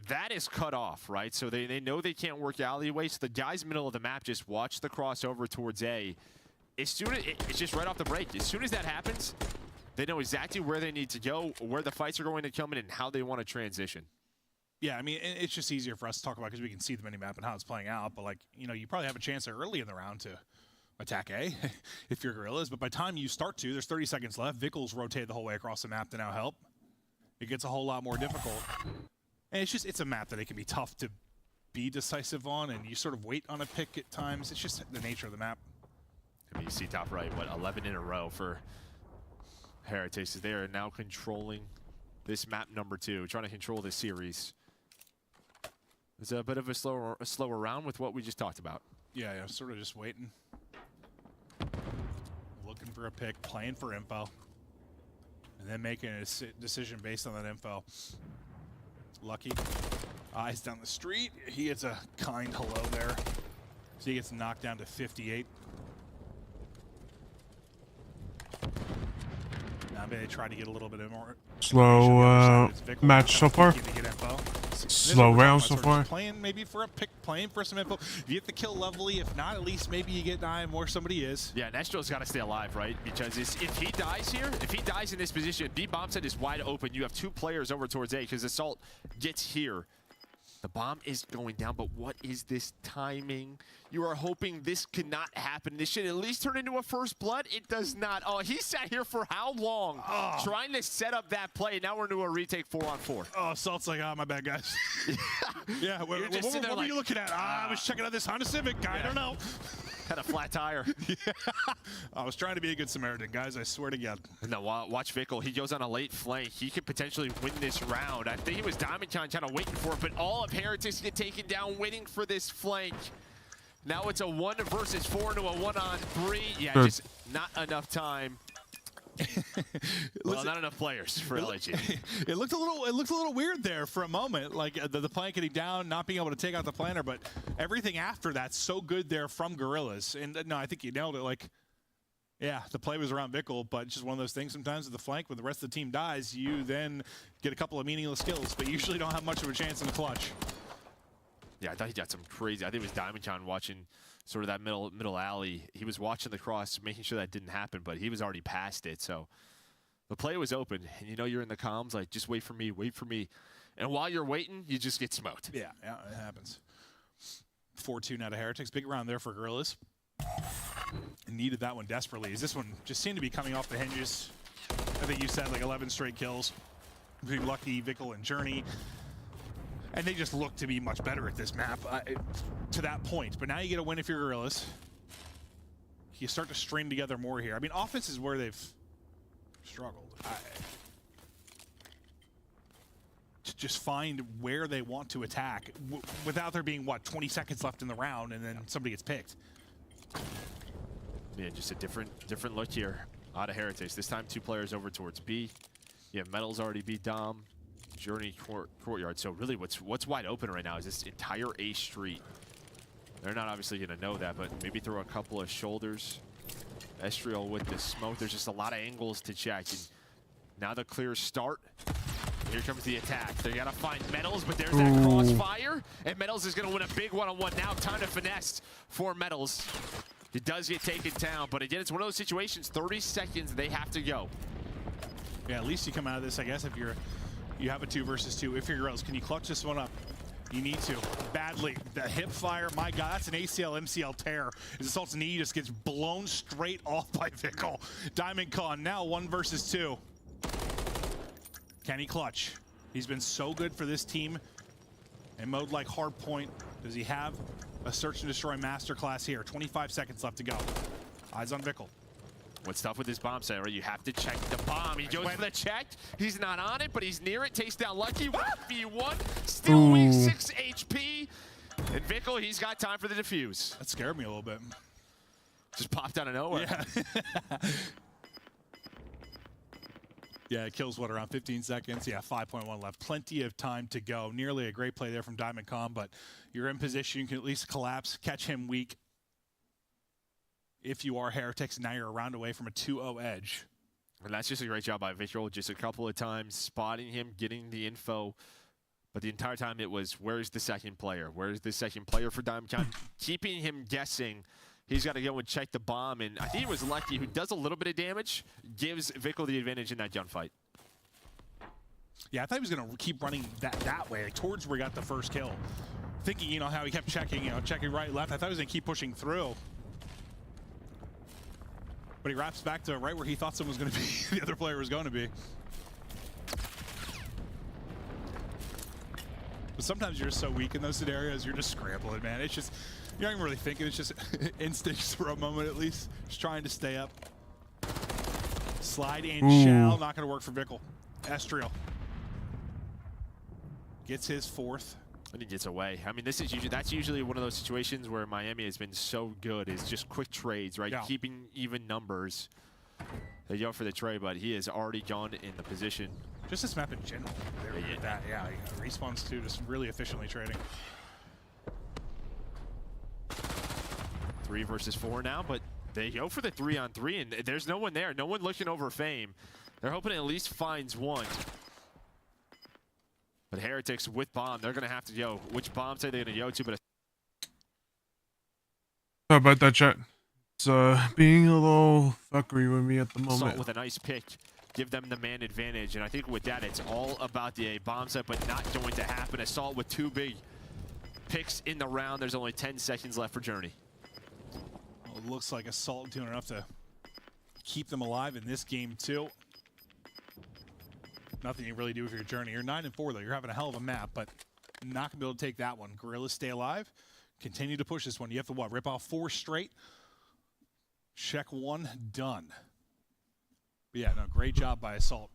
That is cut off, right? So they know they can't work alleyways. So the guys middle of the map just watch the crossover towards A. As soon as it's just right off the break. As soon as that happens, they know exactly where they need to go, where the fights are going to come in, and how they want to transition. Yeah, I mean, it's just easier for us to talk about because we can see the minimap and how it's playing out. But, like, you know, you probably have a chance early in the round to attack A if you're Gorillas. But by the time you start to, there's 30 seconds left. Vikkel's rotated the whole way across the map to now help. It gets a whole lot more difficult. And it's a map that it can be tough to be decisive on, and you sort of wait on a pick at times. It's just the nature of the map. I mean, you see top right, what, 11 in a row for Heretics. They are now controlling this map number 2, trying to control this series. It's a bit of a slower round with what we just talked about. Yeah, sort of just waiting. Looking for a pick, playing for info, and then making a decision based on that info. Lucky, eyes down the street. He gets a kind hello there. So he gets knocked down to 58. Now maybe they try to get a little bit more slow match so far. Slow round so far. Playing maybe for a pick, playing for some info. You get the kill lovely. If not, at least maybe you get nine where somebody is. Yeah, Nestro's got to stay alive, right? Because if he dies here, if he dies in this position, B bomb set is wide open. You have 2 players over towards A because Assault gets here. The bomb is going down, but what is this timing? You are hoping this could not happen. This should at least turn into a first blood. It does not. Oh, he sat here for how long? Trying to set up that play. Now we're into a retake 4-on-4. Oh, Assault's like, my bad, guys. Yeah, what were you looking at? I was checking out this Honda Civic. I don't know. Had a flat tire. I was trying to be a good Samaritan, guys. I swear to God. No, watch Vikkel. He goes on a late flank. He could potentially win this round. I think it was Diamond Con kind of waiting for it, but all of Heretics get taken down, waiting for this flank. Now it's a 1 versus 4 into a 1-on-3. Yeah, just not enough time. Well, not enough players for LG. It looked a little weird there for a moment, like the plan getting down, not being able to take out the planner, but everything after that's so good there from Gorillas. And no, I think you nailed it. Like, Yeah, the play was around Vickle, but just one of those things sometimes with the flank, when the rest of the team dies, you then get a couple of meaningless kills, but you usually don't have much of a chance in the clutch. Yeah, I thought he got some crazy. I think it was DiamondKIND watching sort of that middle alley. He was watching the cross, making sure that didn't happen, but he was already past it. So the play was open, and you know you're in the comms, like, just wait for me, wait for me. And while you're waiting, you just get smoked. Yeah, it happens. 4-2 now to Heretics. Big round there for Gorillas. Needed that one desperately, as this one just seemed to be coming off the hinges. I think you said like 11 straight kills between Lucky, Vickle, and Journey. And they just look to be much better at this map to that point. But now you get a win if you're Gorillas. You start to string together more here. I mean, offense is where they've struggled. To just find where they want to attack without there being, what, 20 seconds left in the round and then somebody gets picked. Yeah, just a different look here out of Heretics. This time 2 players over towards B. You have Metals already beat Dom. Journey Courtyard. So really what's wide open right now is this entire A street. They're not obviously going to know that, but maybe throw a couple of shoulders. Estriel with the smoke. There's just a lot of angles to check. And now the clear start. Here comes the attack. They got to find Metals, but there's that crossfire. And Metals is going to win a big one-on-one. Now time to finesse for Metals. It does get taken down, but again, it's one of those situations, 30 seconds, they have to go. Yeah, at least you come out of this, I guess, if you have a 2 versus 2. If you're Gorillas, can you clutch this one up? You need to. Badly. The hip fire, my God, that's an ACL, MCL tear. As Assault's knee just gets blown straight off by Vickle. DiamondKIND now 1 versus 2. Can he clutch? He's been so good for this team in mode like Hardpoint. Does he have a search and destroy masterclass here? 25 seconds left to go. Eyes on Vickle. What's tough with this bomb site, right? You have to check the bomb. He goes for the check. He's not on it, but he's near it. Takes down Lucky. 1v1. Still weak, 6 HP. And Vickle, he's got time for the defuse. That scared me a little bit. Just popped out of nowhere. Yeah. Yeah, it kills, what, around 15 seconds? Yeah, 5.1 left. Plenty of time to go. Nearly a great play there from DiamondKIND, but you're in position. You can at least collapse, catch him weak. If you are Heretics, now you're a round away from a 2-0 edge. And that's just a great job by Vickle. Just a couple of times spotting him, getting the info. But the entire time it was, where's the second player? Where's the second player for DiamondKIND? Keeping him guessing. He's got to go and check the bomb, and I think it was Lucky, who does a little bit of damage, gives Vickle the advantage in that gunfight. Yeah, I thought he was going to keep running that way, like towards where he got the first kill. Thinking, you know, how he kept checking, checking right, left. I thought he was going to keep pushing through. But he wraps back to right where he thought someone was going to be, the other player was going to be. But sometimes you're just so weak in those scenarios, you're just scrambling, man. It's just, you're not even really thinking, it's just instincts for a moment at least. Just trying to stay up. Slide and shell, not going to work for Vickle. Estriel gets his 4th. And he gets away. I mean, that's usually one of those situations where Miami has been so good, is just quick trades, right? Yeah. Keeping even numbers. They go for the trade, but he has already gone in the position. Just this map in general. Yeah, Respawn's too, just really efficiently trading. 3 versus 4 now, but they go for the 3-on-3, and there's no one there. No one looking over Fame. They're hoping it at least finds one. But Heretics with bomb, they're going to have to go. Which bomb say they're going to go to? But Sorry about that, chat. It's being a little fuckery with me at the moment. Assault with a nice pick. Give them the man advantage. And I think with that, it's all about the bomb set, but not going to happen. Assault with 2 big picks in the round. There's only 10 seconds left for Journey. Well, it looks like Assault doing enough to keep them alive in this game, too. Nothing you really do with your Journey. You're 9-4, though. You're having a hell of a map, but not going to be able to take that one. Gorillas stay alive. Continue to push this one. You have to, what, rip off 4 straight? Check 1, done. But yeah, no, great job by Assault.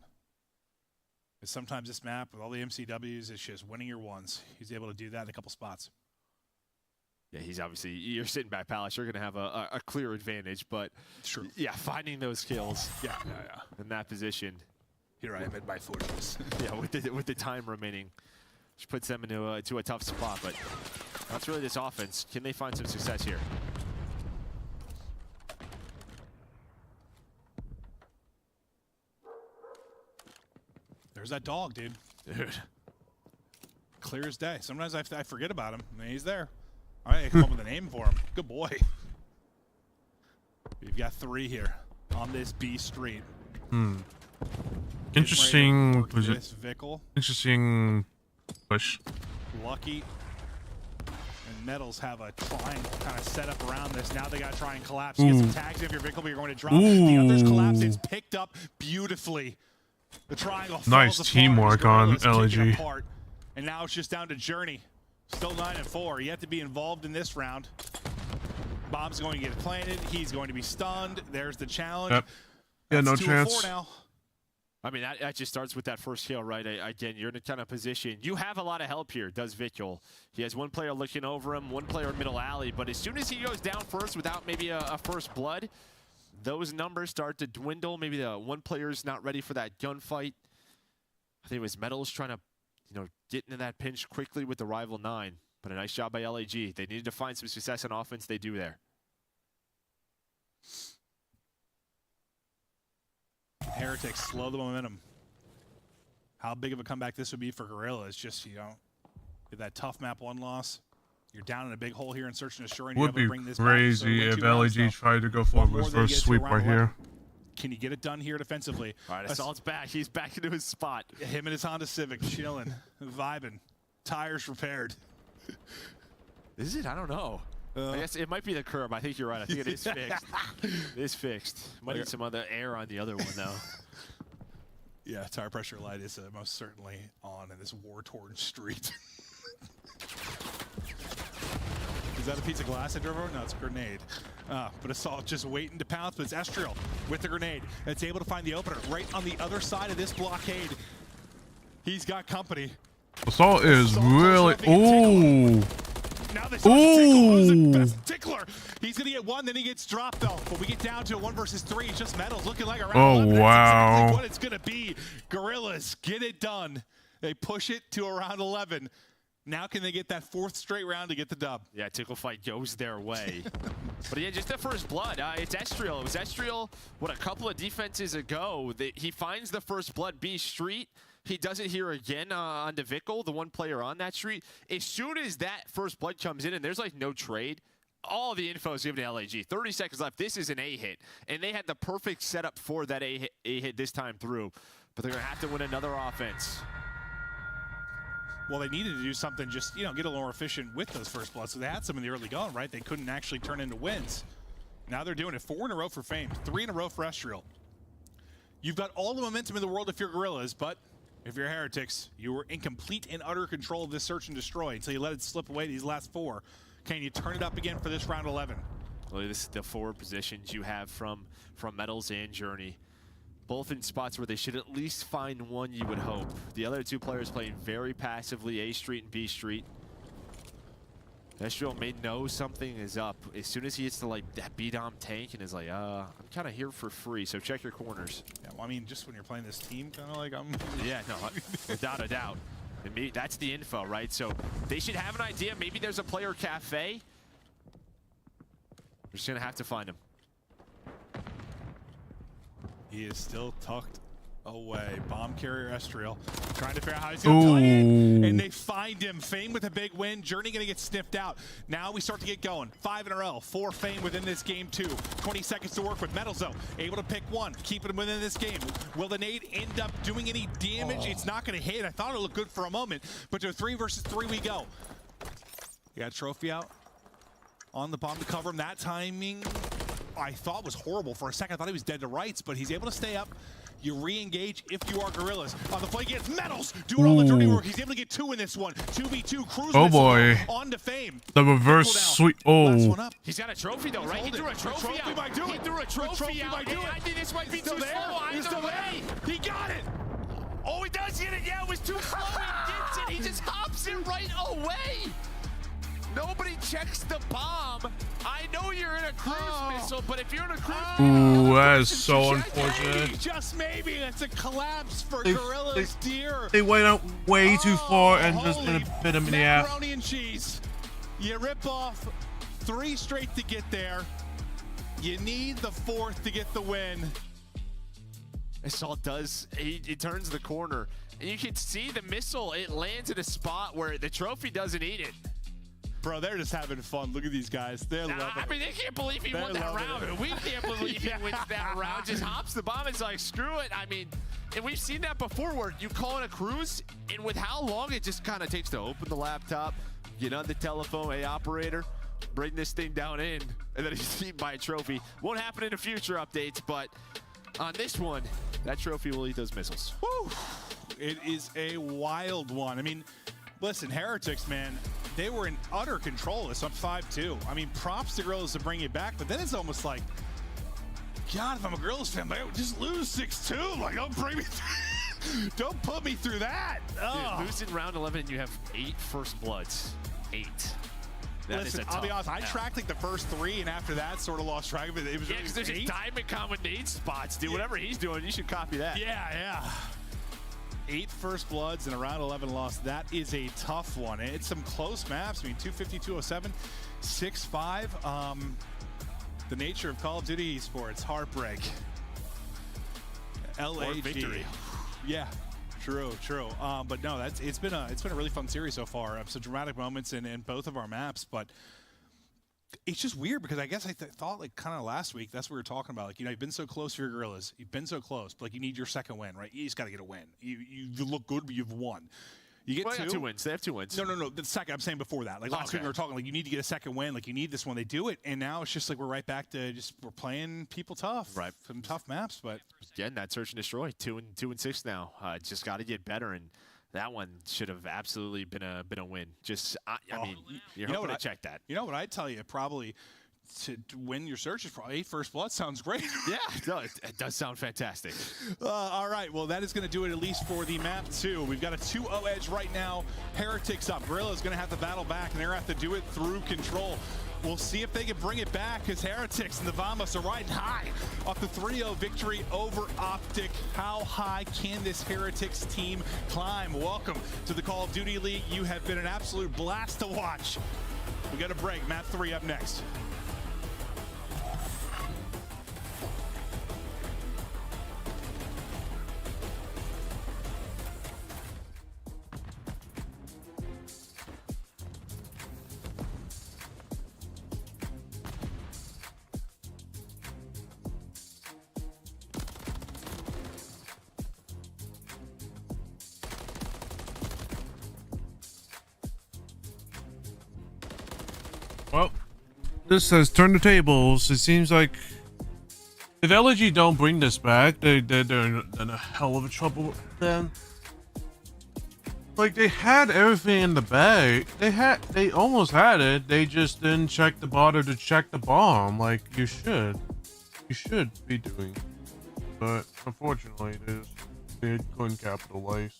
Because sometimes this map, with all the MCWs, it's just winning your ones. He's able to do that in a couple spots. Yeah, he's obviously, you're sitting back, Palace. You're going to have a clear advantage, but true. Yeah, finding those kills. Yeah. In that position. Here I am at my fortress. Yeah, with the time remaining, which puts them into a tough spot. But that's really this offense. Can they find some success here? There's that dog, dude. Dude. Clear as day. Sometimes I forget about him. And he's there. All right, I come up with a name for him. Good boy. We've got 3 here on this B street. Interesting. Vickle. Interesting push. Lucky and Metals have a triangle kind of set up around this. Now they got to try and collapse. You get some tags if your Vickle, but you're going to drop. The others collapse. It's picked up beautifully. The triangle falls Nice apart. teamwork on LG. LG. And now it's just down to Journey. Still 9-4. You have to be involved in this round. Bomb's going to get planted. He's going to be stunned. There's the challenge. Yep. Yeah, no That's 2-4 chance. now. I mean, that just starts with that first kill, right? Again, you're in a kind of position. You have a lot of help here, does Vickle. He has one player looking over him, one player middle alley, but as soon as he goes down first without maybe a first blood, those numbers start to dwindle. Maybe the one player's not ready for that gunfight. I think it was Metals trying to, get into that pinch quickly with the rival 9. But a nice job by LAG. They needed to find some success on offense. They do there. Heretics slow the momentum. How big of a comeback this would be for Gorilla is just, get that tough map 1 loss. You're down in a big hole here in Search and Destroy. And Would be bring this crazy if LG tried to go forward with first sweep right here. Can you get it done here defensively? All right, Assault's back. He's back into his spot. Him and his Honda Civic chilling, vibing. Tires repaired. Is it? I don't know. I guess it might be the curb. I think you're right. I think it is fixed. It is fixed. Might need some other air on the other one, though. Yeah, tire pressure light is most certainly on in this war-torn street. Is that a piece of glass I drove over? No, it's a grenade. But Assault just waiting to pounce, but it's Estriel with the grenade. It's able to find the opener right on the other side of this blockade. He's got company. Assault is really... Ooh. Now they start to tickle. Who's the best tickler? He's going to get 1, then he gets dropped, though. But we get down to a 1 versus 3. It's just Metals looking like a round 11. Wow. That's exactly what it's going to be. Gorillas get it done. They push it to around 11. Now can they get that 4th straight round to get the dub? Yeah, tickle fight goes their way. But yeah, just the first blood. It's Estriel. It was Estriel, a couple of defenses ago. He finds the first blood B street. He does it here again on Vickle, the one player on that street. As soon as that first blood comes in and there's like no trade, all the info is given to LAG. 30 seconds left. This is an A hit. And they had the perfect setup for that A hit this time through. But they're going to have to win another offense. Well, they needed to do something, just, get a little more efficient with those first bloods. So they had some in the early going, right? They couldn't actually turn into wins. Now they're doing it 4 in a row for Fame, 3 in a row for Estriel. You've got all the momentum in the world if you're Gorillas, but if you're Heretics, you were in complete and utter control of this Search and Destroy until you let it slip away these last 4. Can you turn it up again for this round 11? Well, this is the forward positions you have from Metals and Journey. Both in spots where they should at least find one, you would hope. The other 2 players playing very passively, A Street and B Street. Estriel may know something is up as soon as he gets to that B-Dom tank and is like, I'm kind of here for free, so check your corners. Yeah, well, I mean, just when you're playing this team, kind of like I'm... Yeah, no, without a doubt. And that's the info, right? So they should have an idea. Maybe there's a player cafe. We're just going to have to find him. He is still tucked away. Bomb carrier Estriel trying to figure out how he's going to play it. And they find him. Fame with a big win. Journey going to get sniffed out. Now we start to get going. 5 in a row. 4 Fame within this game, too. 20 seconds to work with. Metals, though, able to pick 1. Keeping him within this game. Will the nade end up doing any damage? It's not going to hit. I thought it looked good for a moment. But to 3 versus 3 we go. You got a trophy out on the bomb to cover him. That timing, I thought was horrible. For a second, I thought he was dead to rights, but he's able to stay up. You re-engage if you are Gorillas. On the flank gets Metals, doing all the dirty work. He's able to get 2 in this one. 2v2, cruise on to Fame. The reverse sweep. He's got a trophy though, right? He threw a trophy out. Might do it. He threw a trophy out. I think this might be too slow. Either way, he got it. Oh, he does get it. Yeah, it was too slow. He gets it. He just hops it right away. Nobody checks the bomb. I know you're in a cruise missile, but if you're in a cruise Ooh, that is so unfortunate. Just maybe it's a collapse for Gorillas, dear. They went out way too far and just bit him in the ass. Macaroni and cheese. You rip off 3 straight to get there. You need the 4th to get the win. Assault does. He turns the corner. And you can see the missile, it lands in a spot where the trophy doesn't eat it. Bro, they're just having fun. Look at these guys. They're loving it. I mean, they can't believe he won that round. And we can't believe he wins that round. Just hops the bomb. It's like, screw it. I mean, and we've seen that before where you call in a cruise, and with how long it just kind of takes to open the laptop, get on the telephone, hey, operator, bring this thing down in, and then he's eaten by a trophy. Won't happen in the future updates, but on this one, that trophy will eat those missiles. Woo! It is a wild one. I mean, listen, Heretics, man, they were in utter control. It's up 5-2. I mean, props to Gorillas to bring it back, but then it's almost like, God, if I'm a Gorillas fan, I would just lose 6-2. Like, don't bring me don't put me through that. Dude, losing round 11 and you have 8 first bloods. 8. Listen, I'll be honest, I tracked like the first 3, and after that, sort of lost track of it. It was because there's a diamond common nade spots, dude. Whatever he's doing, you should copy that. Yeah. 8 first bloods and a round 11 loss. That is a tough one. It's some close maps. I mean, 250, 207, 6-5. The nature of Call of Duty esports, heartbreak. LAG. Victory. Yeah. True. But no, it's been a really fun series so far. Some dramatic moments in both of our maps, but it's just weird because I guess I thought like kind of last week that's what we were talking about. Like, you know, you've been so close for your Gorillas. You've been so close, but like you need your second win, right? You just got to get a win. You look good, but you've won. You get They have 2 wins. They have 2 wins. No. The second, I'm saying before that. Like last week we were talking, like you need to get a second win. Like you need this one. They do it, and now it's just like we're right back to we're playing people tough. Right. Some tough maps, but again, that search and destroy. 2-6 now. Just got to get better, and that one should have absolutely been a win. Just I mean, you're hoping to check that. You know what I'd tell you? Probably to win your search is probably 8 first blood. Sounds great. Yeah, no, it does sound fantastic. All right, well, that is going to do it at least for the map 2. We've got a 2-0 edge right now. Heretics up. Gorilla's going to have to battle back, and they're going to have to do it through control. We'll see if they can bring it back because Heretics and the Vamos are riding high off the 3-0 victory over Optic. How high can this Heretics team climb? Welcome to the Call of Duty League. You have been an absolute blast to watch. We got a break. Map 3 up next. Well, this has turned the tables. It seems like if LG don't bring this back, they're in a hell of a trouble then. Like, they had everything in the bag. They almost had it. They just didn't check the bother to check the bomb. Like, you should be doing. But unfortunately, they couldn't capitalize.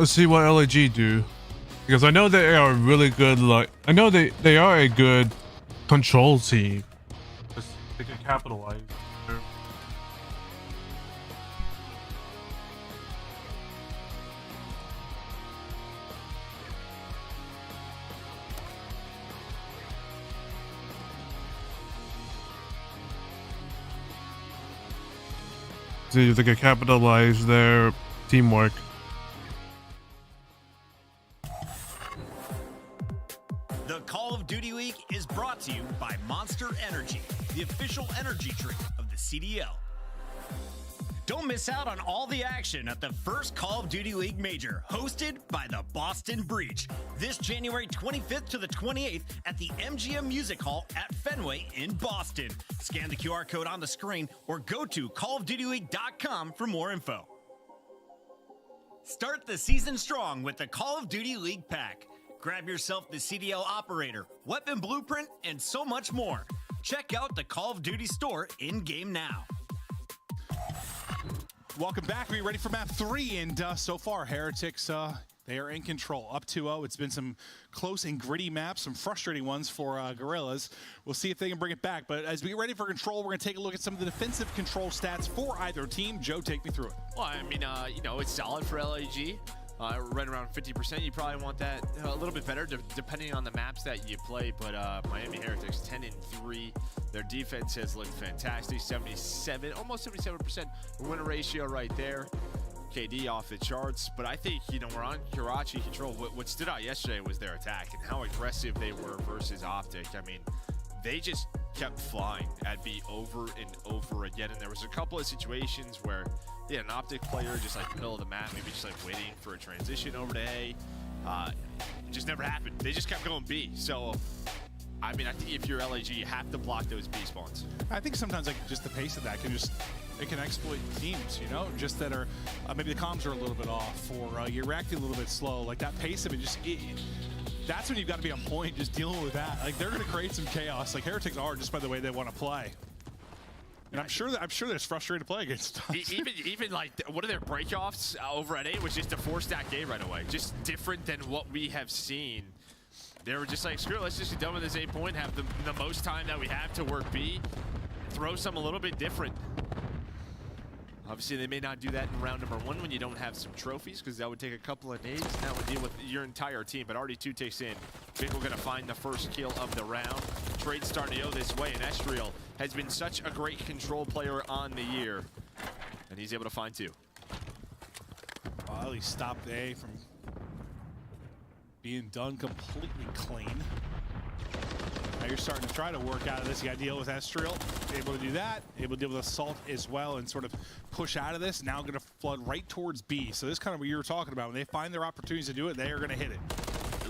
let's see what LG do, because I know they are really good. Like I know they are a good control team. They can capitalize. See if they can capitalize their teamwork. The Call of Duty Week is brought to you by Monster Energy, the official energy drink of the CDL. Don't miss out on all the action at the first Call of Duty League Major, hosted by the Boston Breach, this January 25th to the 28th at the MGM Music Hall at Fenway in Boston. Scan the QR code on the screen or go to callofdutyleague.com for more info. Start the season strong with the Call of Duty League Pack. Grab yourself the CDL Operator, Weapon Blueprint, and so much more. Check out the Call of Duty store in-game now. Welcome back. Are you ready for map 3? And so far, Heretics, they are in control. Up 2-0. It's been some close and gritty maps, some frustrating ones for Gorillas. We'll see if they can bring it back. But as we get ready for control, we're going to take a look at some of the defensive control stats for either team. Joe, take me through it. Well, I mean, you know, it's solid for LAG. Right around 50%. You probably want that a little bit better depending on the maps that you play. But Miami Heretics 10-3. Their defense has looked fantastic. 77, almost 77% winner ratio right there. KD off the charts. But I think, you know, we're on Karachi control. What stood out yesterday was their attack and how aggressive they were versus Optic. I mean, they just kept flying at B over and over again. And there was a couple of situations where they had an Optic player just like middle of the map, maybe just like waiting for a transition over to A. It just never happened. They just kept going B. So, I mean, I think if you're LAG, you have to block those B spawns. I think sometimes like just the pace of that can just, it can exploit teams, you know, just that are, maybe the comms are a little bit off or you're reacting a little bit slow. Like that pace of it just, that's when you've got to be on point, just dealing with that. Like they're going to create some chaos. Like Heretics are just by the way they want to play. And I'm sure there's frustrating to play against us. Even like one of their breakoffs over at A was just a 4-stack A right away. Just different than what we have seen. They were just like, screw it, let's just be done with this A point, have the most time that we have to work B, throw some a little bit different. Obviously, they may not do that in round number 1 when you don't have some trophies, because that would take a couple of nades, and that would deal with your entire team. But already 2 takes in. Vic will gonna find the first kill of the round. Trade's starting to go this way, and Estriel has been such a great control player on the year, and he's able to find 2. Well, he stopped A from being done completely clean. Now you're starting to try to work out of this. You got to deal with Estriel, able to do that, able to deal with Assault as well and sort of push out of this. Now going to flood right towards B. So this is kind of what you were talking about. When they find their opportunities to do it, they are going to hit it.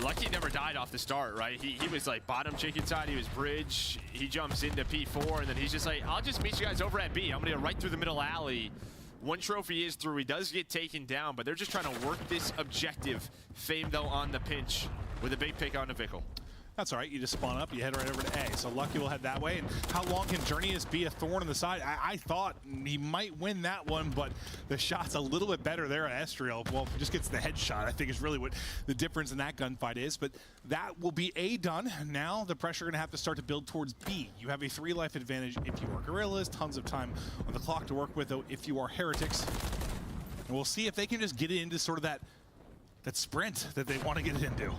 Lucky never died off the start, right? He was like bottom chicken side, he was bridge, he jumps into P4, and then he's just like, I'll just meet you guys over at B. I'm going to go right through the middle alley. 1 trophy is through. He does get taken down, but they're just trying to work this objective. Fame, though, on the pinch with a big pick on the Vickle. That's all right. You just spawn up, you head right over to A. So Lucky will head that way. And how long can Journeyus be a thorn in the side? I thought he might win that one, but the shot's a little bit better there at Estriel. Well, if he just gets the headshot, I think is really what the difference in that gunfight is. But that will be A done. Now the pressure going to have to start to build towards B. You have a 3-life advantage if you are Gorillas. Tons of time on the clock to work with, though, if you are Heretics. And we'll see if they can just get it into sort of that sprint that they want to get it into.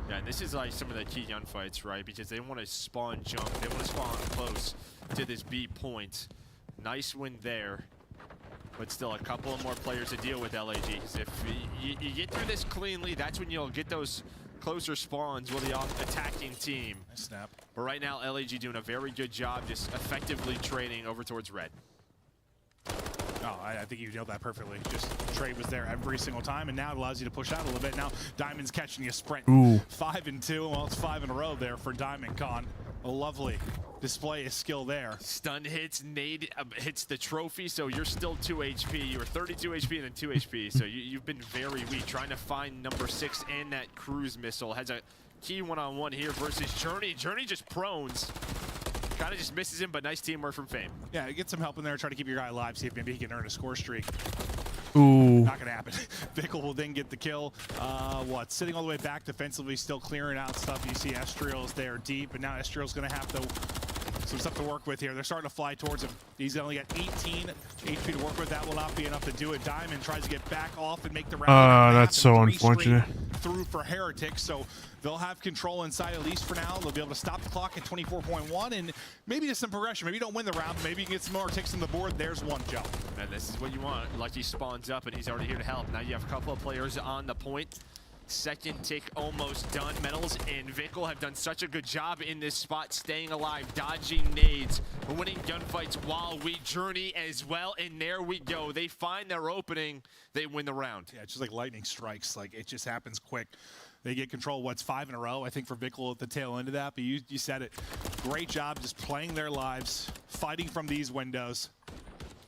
Yeah, and this is like some of the key gunfights, right? Because they want to spawn jump. They want to spawn close to this B point. Nice win there. But still, a couple of more players to deal with LAG. Because if you get through this cleanly, that's when you'll get those closer spawns with the attacking team. Nice snap. But right now, LAG doing a very good job just effectively trading over towards red. Oh, I think you nailed that perfectly. Just trade was there every single time, and now it allows you to push out a little bit. Now Diamond's catching you sprint. Ooh. 5 and 2. Well, it's 5 in a row there for Diamond Con. A lovely display of skill there. Stun hits, nade hits the trophy, so you're still 2 HP. You were 32 HP and then 2 HP, so you've been very weak. Trying to find number 6 and that cruise missile. Has a key one-on-one here versus Journey. Journey just prones. Kind of just misses him, but nice teamwork from Fame. Yeah, get some help in there. Try to keep your guy alive. See if maybe he can earn a score streak. Ooh. Not gonna happen. Vickle will then get the kill. Sitting all the way back defensively, still clearing out stuff. You see Estriel's there deep, and now Estriel's gonna have some stuff to work with here. They're starting to fly towards him. He's only got 18 HP to work with. That will not be enough to do it. Diamond tries to get back off and make the round. That's so unfortunate. Through for Heretics, so they'll have control inside at least for now. They'll be able to stop the clock at 24.1, and maybe just some progression. Maybe you don't win the round, but maybe you can get some more ticks on the board. There's one, Joe. And this is what you want. Lucky spawns up, and he's already here to help. Now you have a couple of players on the point. Second tick almost done. Metals and Vickle have done such a good job in this spot, staying alive, dodging nades, winning gunfights while we journey as well. And there we go. They find their opening. They win the round. Yeah, it's just like lightning strikes. Like, it just happens quick. They get control. What's 5 in a row, I think, for Vickle at the tail end of that. But you said it. Great job just playing their lives, fighting from these windows.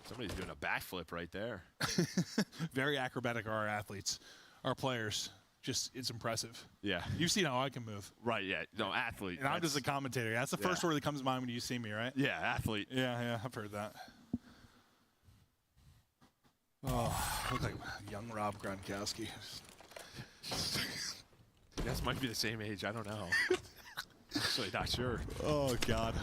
Somebody's doing a backflip right there. Very acrobatic are our athletes, our players. Just, it's impressive. Yeah. You've seen how I can move. Right, yeah. No, athlete. And I'm just a commentator. That's the first word that comes to mind when you see me, right? Yeah, athlete. Yeah, I've heard that. Oh, look like young Rob Gronkowski. You guys might be the same age. I don't know. Actually, not sure. Oh, God.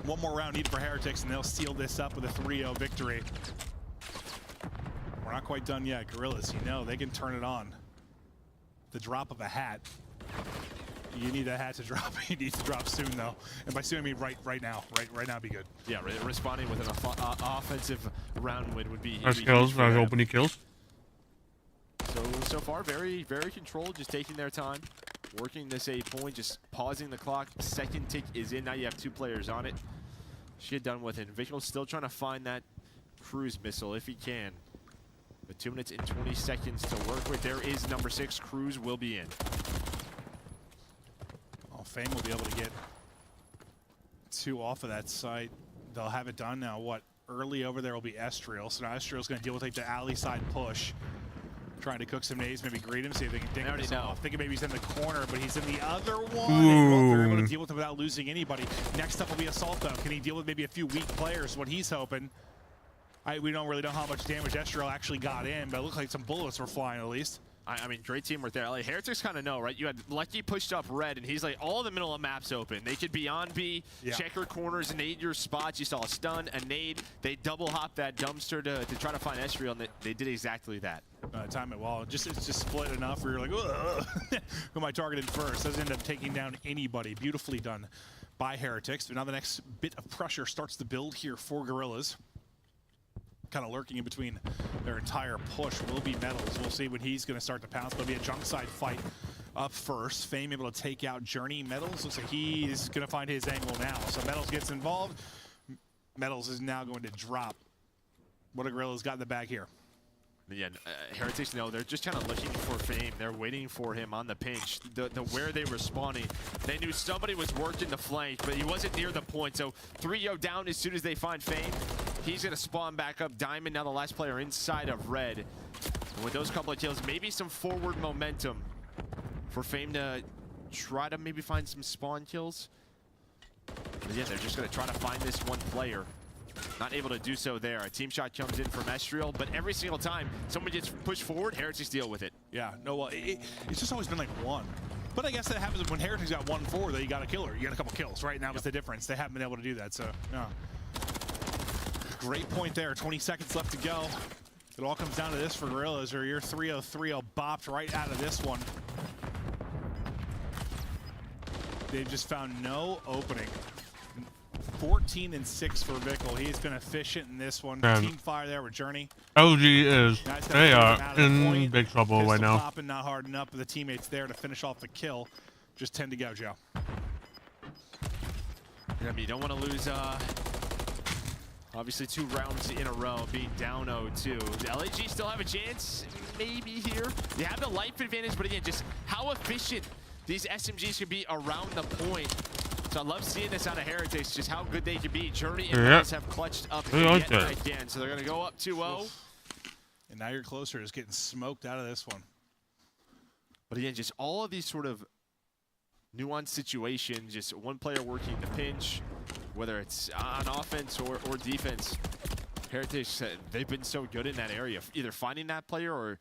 One more round needed for Heretics, and they'll seal this up with a 3-0 victory. We're not quite done yet. Gorillas, you know, they can turn it on. The drop of a hat. You need that hat to drop. He needs to drop soon, though. And by soon, I mean right now. Right now, be good. Yeah, responding with an offensive round win would be huge. Nice kills, nice opening kills. So far, very, very controlled, just taking their time, working this A point, just pausing the clock. Second tick is in. Now you have 2 players on it. Shit done with it. Vickle's still trying to find that cruise missile if he can. But 2 minutes and 20 seconds to work with. There is number 6. Cruz will be in. Oh, Fame will be able to get 2 off of that site. They'll have it done now. Early over there will be Estriel. So now Estriel's going to deal with the alley side push. Trying to cook some nades, maybe greet him, see if they can ding him off. Thinking maybe he's in the corner, but he's in the other one. And they're able to deal with him without losing anybody. Next up will be Assault, though. Can he deal with maybe a few weak players? What he's hoping. We don't really know how much damage Estriel actually got in, but it looked like some bullets were flying at least. I mean, great teamwork there. Like, Heretics kind of know, right? You had Lucky pushed up red, and he's like, all the middle of map's open. They could be on B, checker corners, nade your spots. You saw a stun, a nade. They double hop that dumpster to try to find Estriel, and they did exactly that. Time it well. It's just split enough where you're like, who am I targeting first? Doesn't end up taking down anybody. Beautifully done by Heretics. But now the next bit of pressure starts to build here for Gorillas. Kind of lurking in between their entire push will be Metals. We'll see when he's going to start to pounce. There'll be a junk side fight up first. Fame able to take out Journey. Metals looks like he's going to find his angle now. So Metals gets involved. Metals is now going to drop. What a Gorilla's got in the bag here. Yeah, Heretics, no, they're just kind of looking for Fame. They're waiting for him on the pinch. Where they were spawning, they knew somebody was working the flank, but he wasn't near the point. So 3-0 down as soon as they find Fame. He's going to spawn back up. Diamond, now the last player inside of red. And with those couple of kills, maybe some forward momentum for Fame to try to maybe find some spawn kills. But yeah, they're just going to try to find this one player. Not able to do so there. A team shot comes in from Estriel, but every single time someone gets pushed forward, Heretics deal with it. Yeah, no, it's just always been like one. But I guess that happens when Heretics got 1-4, that you got a killer. You got a couple kills, right? And that was the difference. They haven't been able to do that, so, yeah. Great point there. 20 seconds left to go. It all comes down to this for Gorillas, or your 3-0-3-0 bopped right out of this one. They've just found no opening. 14-6 for Vickle. He's been efficient in this one. Team fire there with Journey. LG is. They are in big trouble right now. Popping, not hard enough, but the teammates there to finish off the kill. Just 10 to go, Joe. Yeah, you don't want to lose, obviously 2 rounds in a row, being down 0-2. Does LAG still have a chance? Maybe here. They have the life advantage, but again, just how efficient these SMGs can be around the point. So I love seeing this out of Heretics, just how good they can be. Journey and Metals have clutched up yet again. So they're going to go up 2-0. And now you're closer, just getting smoked out of this one. But again, just all of these sort of nuanced situations, just one player working the pinch, whether it's on offense or defense. Heretics, they've been so good in that area, either finding that player or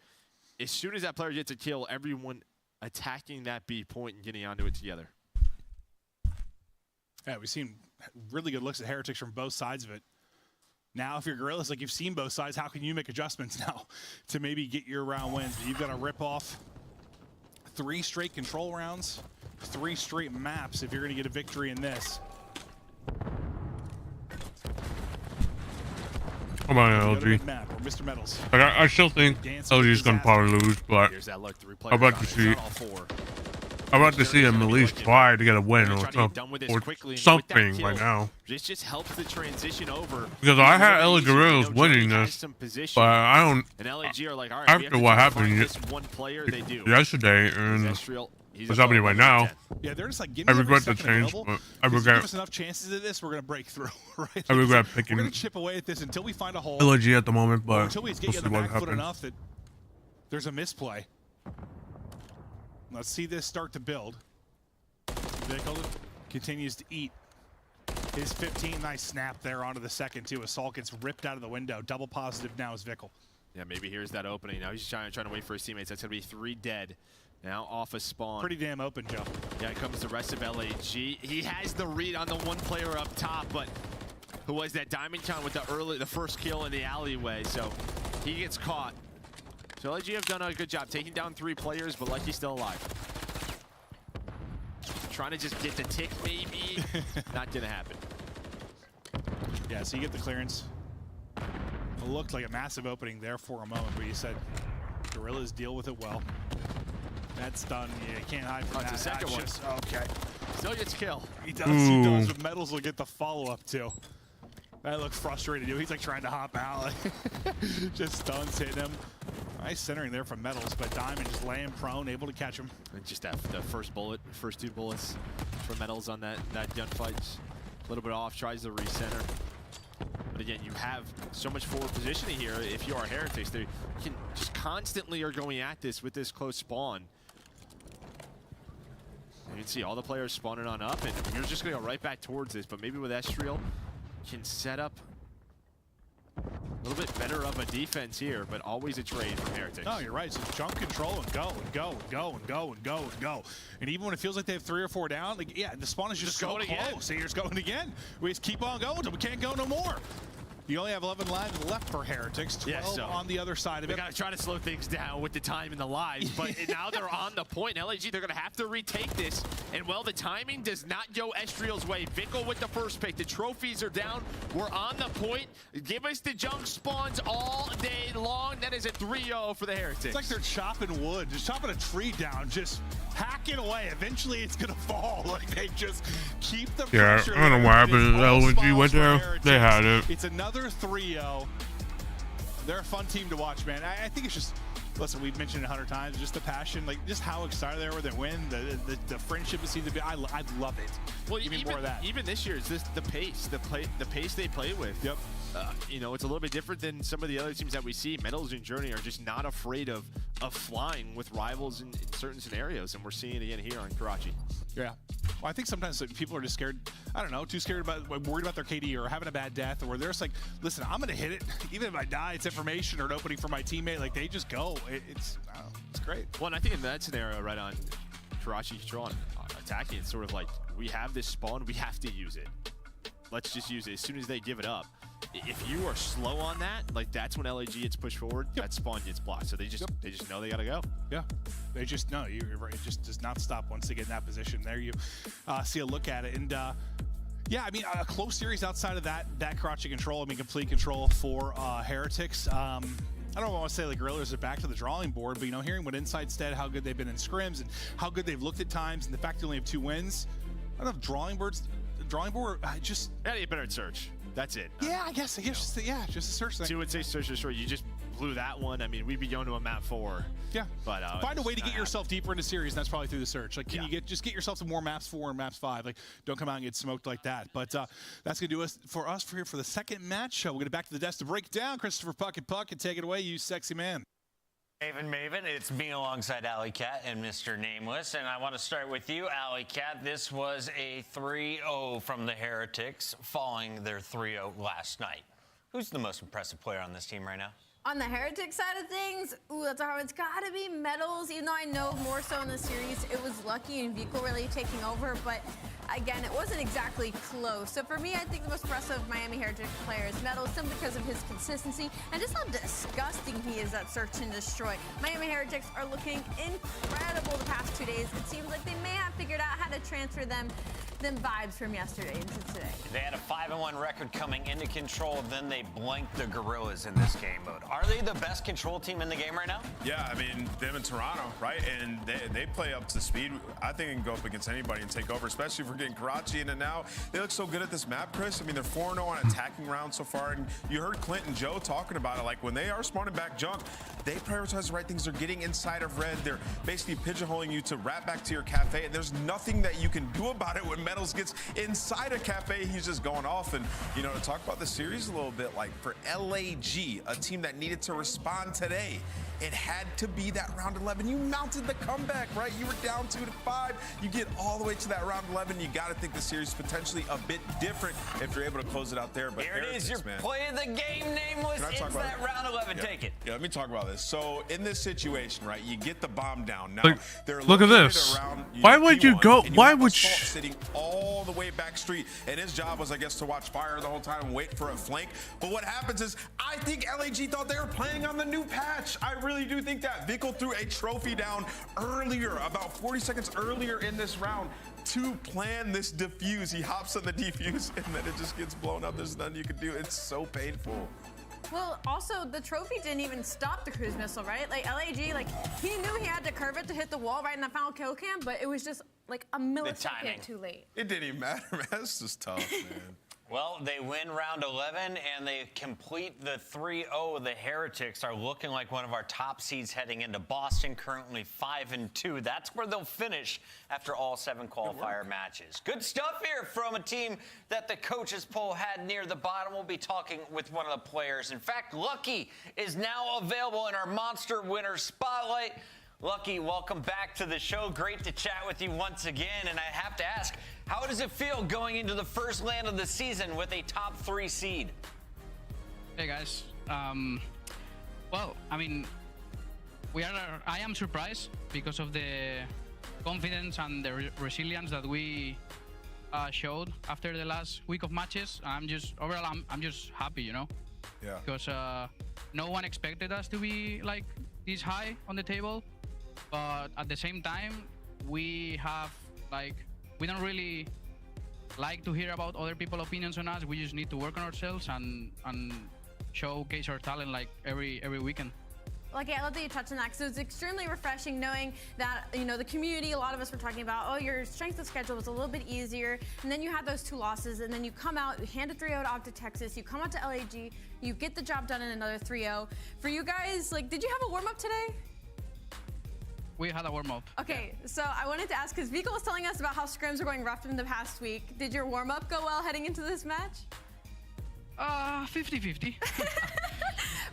as soon as that player gets a kill, everyone attacking that B point and getting onto it together. Yeah, we've seen really good looks at Heretics from both sides of it. Now, if you're Gorillas, like you've seen both sides, how can you make adjustments now to maybe get your round wins? But you've got to rip off 3 straight control rounds, 3 straight maps if you're going to get a victory in this. Come on, LG. Map, or Mr. Metals. Like, I still think LG is going to probably lose, but I'm about to see. I'm about to see him at least try to get a win or something right now. This just helps the transition over. Because I had LA Gorillas winning this, but I don't. And LAG are like, all right, after what happened yesterday and what's happening right now, yeah, they're just like, I regret the change. But I regret. Give us enough chances at this, we're gonna break through, right? I regret picking. We're gonna chip away at this until we find a hole. LG at the moment, but until we get you on the back foot enough that there's a misplay. Let's see this start to build. Vickle continues to eat his 15. Nice snap there onto the second, too. Assault gets ripped out of the window. Double positive now is Vickle. Yeah, maybe here's that opening. Now he's trying to wait for his teammates. That's going to be 3 dead. Now off a spawn. Pretty damn open, Joe. Yeah, it comes the rest of LAG. He has the read on the one player up top, but who was that? DiamondCon with the first kill in the alleyway, so he gets caught. So LG have done a good job taking down 3 players, but Lucky's still alive. Trying to just get the tick, maybe. Not gonna happen. Yeah, so you get the clearance. It looked like a massive opening there for a moment, but you said Gorillas deal with it well. That's done. Yeah, you can't hide from that. The second one. Okay. Still gets kill. He does. He does. But Metals will get the follow-up too. That looks frustrated. He's like trying to hop out. Just stuns hitting him. Nice centering there from Metals, but Diamond just laying prone, able to catch him. And just that the first 2 bullets for Metals on that gunfight. A little bit off, tries to recenter. But again, you have so much forward positioning here. If you are Heretics, they can just constantly are going at this with this close spawn. You can see all the players spawning on up, and you're just going to go right back towards this. But maybe with Estriel, can set up a little bit better of a defense here, but always a trade from Heretics. No, you're right. So jump control and go and go and go and go and go and go. And even when it feels like they have 3 or 4 down, like yeah, the spawn is just so close. So you're just going again. We just keep on going until we can't go no more. You only have 11 lives left for Heretics, 12 on the other side of it. They got to try to slow things down with the time and the lives, but now they're on the point. LAG, they're going to have to retake this, and well, the timing does not go Estriel's way. Vickle with the first pick. The trophies are down. We're on the point. Give us the junk spawns all day long. That is a 3-0 for the Heretics. It's like they're chopping wood, just chopping a tree down, just hacking away. Eventually, it's going to fall. Like, they just keep the pressure. I don't know what happened. LG went there. They had it. It's another 3-0. They're a fun team to watch, man. I think it's just, listen, we've mentioned it 100 times, just the passion, like just how excited they were to win, the friendship it seems to be. I love it. Well, give me even, more of that. Even this year, it's just the pace they play with. Yep. You know, it's a little bit different than some of the other teams that we see. Metals and Journey are just not afraid of flying with rivals in certain scenarios, and we're seeing it again here on Karachi. Yeah. Well, I think sometimes people are just scared, I don't know, too scared about, worried about their KD or having a bad death, or they're just like, listen, I'm going to hit it. Even if I die, it's information or an opening for my teammate. Like, they just go. It's great. Well, and I think in that scenario, right on Karachi control on attacking, it's sort of like, we have this spawn, we have to use it. Let's just use it as soon as they give it up. If you are slow on that, like that's when LAG gets pushed forward, that spawn gets blocked. So they just know they gotta go. Yeah, they just know. You're right. It just does not stop once they get in that position. There you see a look at it, and yeah, I mean a close series outside of that Karachi control. I mean complete control for Heretics. I don't want to say the Gorillas are back to the drawing board, but you know, hearing what Inside said, how good they've been in scrims and how good they've looked at times, and the fact they only have 2 wins. I don't know, drawing board. Just yeah, you better search. That's it. Yeah, I guess just a search thing. So you would say search. You just blew that one. I mean, we'd be going to a map 4. Yeah, but find a way to get yourself deeper into series, and that's probably through the search. Like, can you get yourself to more maps 4 and maps 5? Like, don't come out and get smoked like that. But that's gonna do us for here for the second match. We'll get back to the desk to break it down. Christopher Puck and take it away, you sexy man. Maven, it's me alongside Alley Cat and Mr. Nameless, and I want to start with you, Alley Cat. This was a 3-0 from the Heretics, following their 3-0 last night. Who's the most impressive player on this team right now? On the Heretic side of things, ooh, that's a hard one. It's got to be Metals, even though I know more so in the series it was Lucky and Vico really taking over, but again, it wasn't exactly close. So for me, I think the most impressive Miami Heretic player is Metals, simply because of his consistency and just how disgusting he is at Search and Destroy. Miami Heretics are looking incredible the past 2 days. It seems like they may have figured out how to transfer them vibes from yesterday into today. They had a 5-1 record coming into Control, then they blanked the Gorillas in this game mode. Are they the best Control team in the game right now? Yeah, I mean, them in Toronto, right? And they play up to speed. I think they can go up against anybody and take over, especially if we're getting Karachi in it now. They look so good at this map, Chris. I mean, they're 4-0 on attacking rounds so far. And you heard Clint and Joe talking about it. Like, when they are spawning back junk, they prioritize the right things. They're getting inside of red. They're basically pigeonholing you to wrap back to your cafe. And there's nothing that you can do about it when Metals gets inside a cafe. He's just going off. And, you know, to talk about the series a little bit, like for LAG, a team that needed to respond today, it had to be that round 11. You mounted the comeback, right? You were down 2-5. You get all the way to that round 11. You got to think the series is potentially a bit different if you're able to close it out there. But here it is. Your play of the game, Nameless. It's that round 11. Yeah. Take it. Yeah, let me talk about this. So in this situation, right, you get the bomb down. Now, they're look at this. Around, why would you go? Why would you sitting all the way back street? And his job was, I guess, to watch fire the whole time and wait for a flank. But what happens is, I think LAG thought they were playing on the new patch. I really do think that. Vico threw a trophy down earlier, about 40 seconds earlier in this round, to plan this defuse. He hops on the defuse, and then it just gets blown up. There's nothing you can do. It's so painful. Well, also, the trophy didn't even stop the cruise missile, right? Like, LAG, like, he knew he had to curve it to hit the wall right in the final kill cam, but it was just, like, a millisecond too late. It didn't even matter, man. That's just tough, man. Well, they win round 11, and they complete the 3-0. The Heretics are looking like one of our top seeds heading into Boston, currently 5-2. That's where they'll finish after all 7 qualifier matches. Good stuff here from a team that the coaches poll had near the bottom. We'll be talking with one of the players. In fact, Lucky is now available in our Monster Winner Spotlight. Lucky, welcome back to the show. Great to chat with you once again. And I have to ask, how does it feel going into the first LAN of the season with a top 3 seed? Hey guys. Well, I mean, I am surprised because of the confidence and the resilience that we showed after the last week of matches. I'm just happy, you know? Yeah. Because no one expected us to be like this high on the table. But at the same time, we don't really like to hear about other people's opinions on us. We just need to work on ourselves and showcase our talent like every weekend. Lucky, I love that you touched on that because it was extremely refreshing knowing that, you know, the community, a lot of us were talking about, oh, your strength of schedule was a little bit easier. And then you had those 2 losses, and then you come out, you hand a 3-0 to Optic Texas, you come out to LAG, you get the job done in another 3-0. For you guys, like, did you have a warm-up today? We had a warm-up. Okay, so I wanted to ask, because Vico was telling us about how scrims were going rough in the past week. Did your warm-up go well heading into this match? 50-50.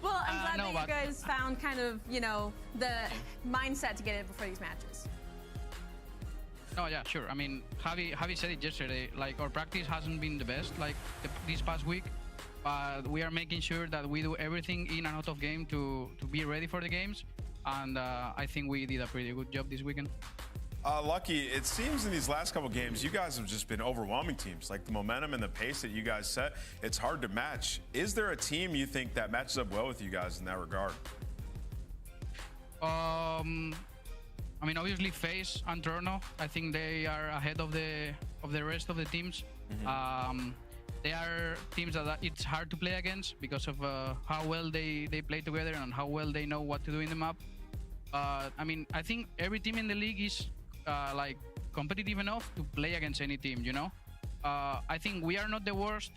Well, I'm glad that you guys found kind of, you know, the mindset to get in before these matches. No, yeah, sure. I mean, Javi said it yesterday. Like, our practice hasn't been the best, like, this past week. But we are making sure that we do everything in and out of game to be ready for the games. And I think we did a pretty good job this weekend. Lucky, it seems in these last couple games, you guys have just been overwhelming teams. Like the momentum and the pace that you guys set, it's hard to match. Is there a team you think that matches up well with you guys in that regard? I mean, obviously, FaZe and Toronto, I think they are ahead of the rest of the teams. Mm-hmm. They are teams that it's hard to play against because of how well they play together and how well they know what to do in the map. I mean, I think every team in the league is like competitive enough to play against any team, you know? I think we are not the worst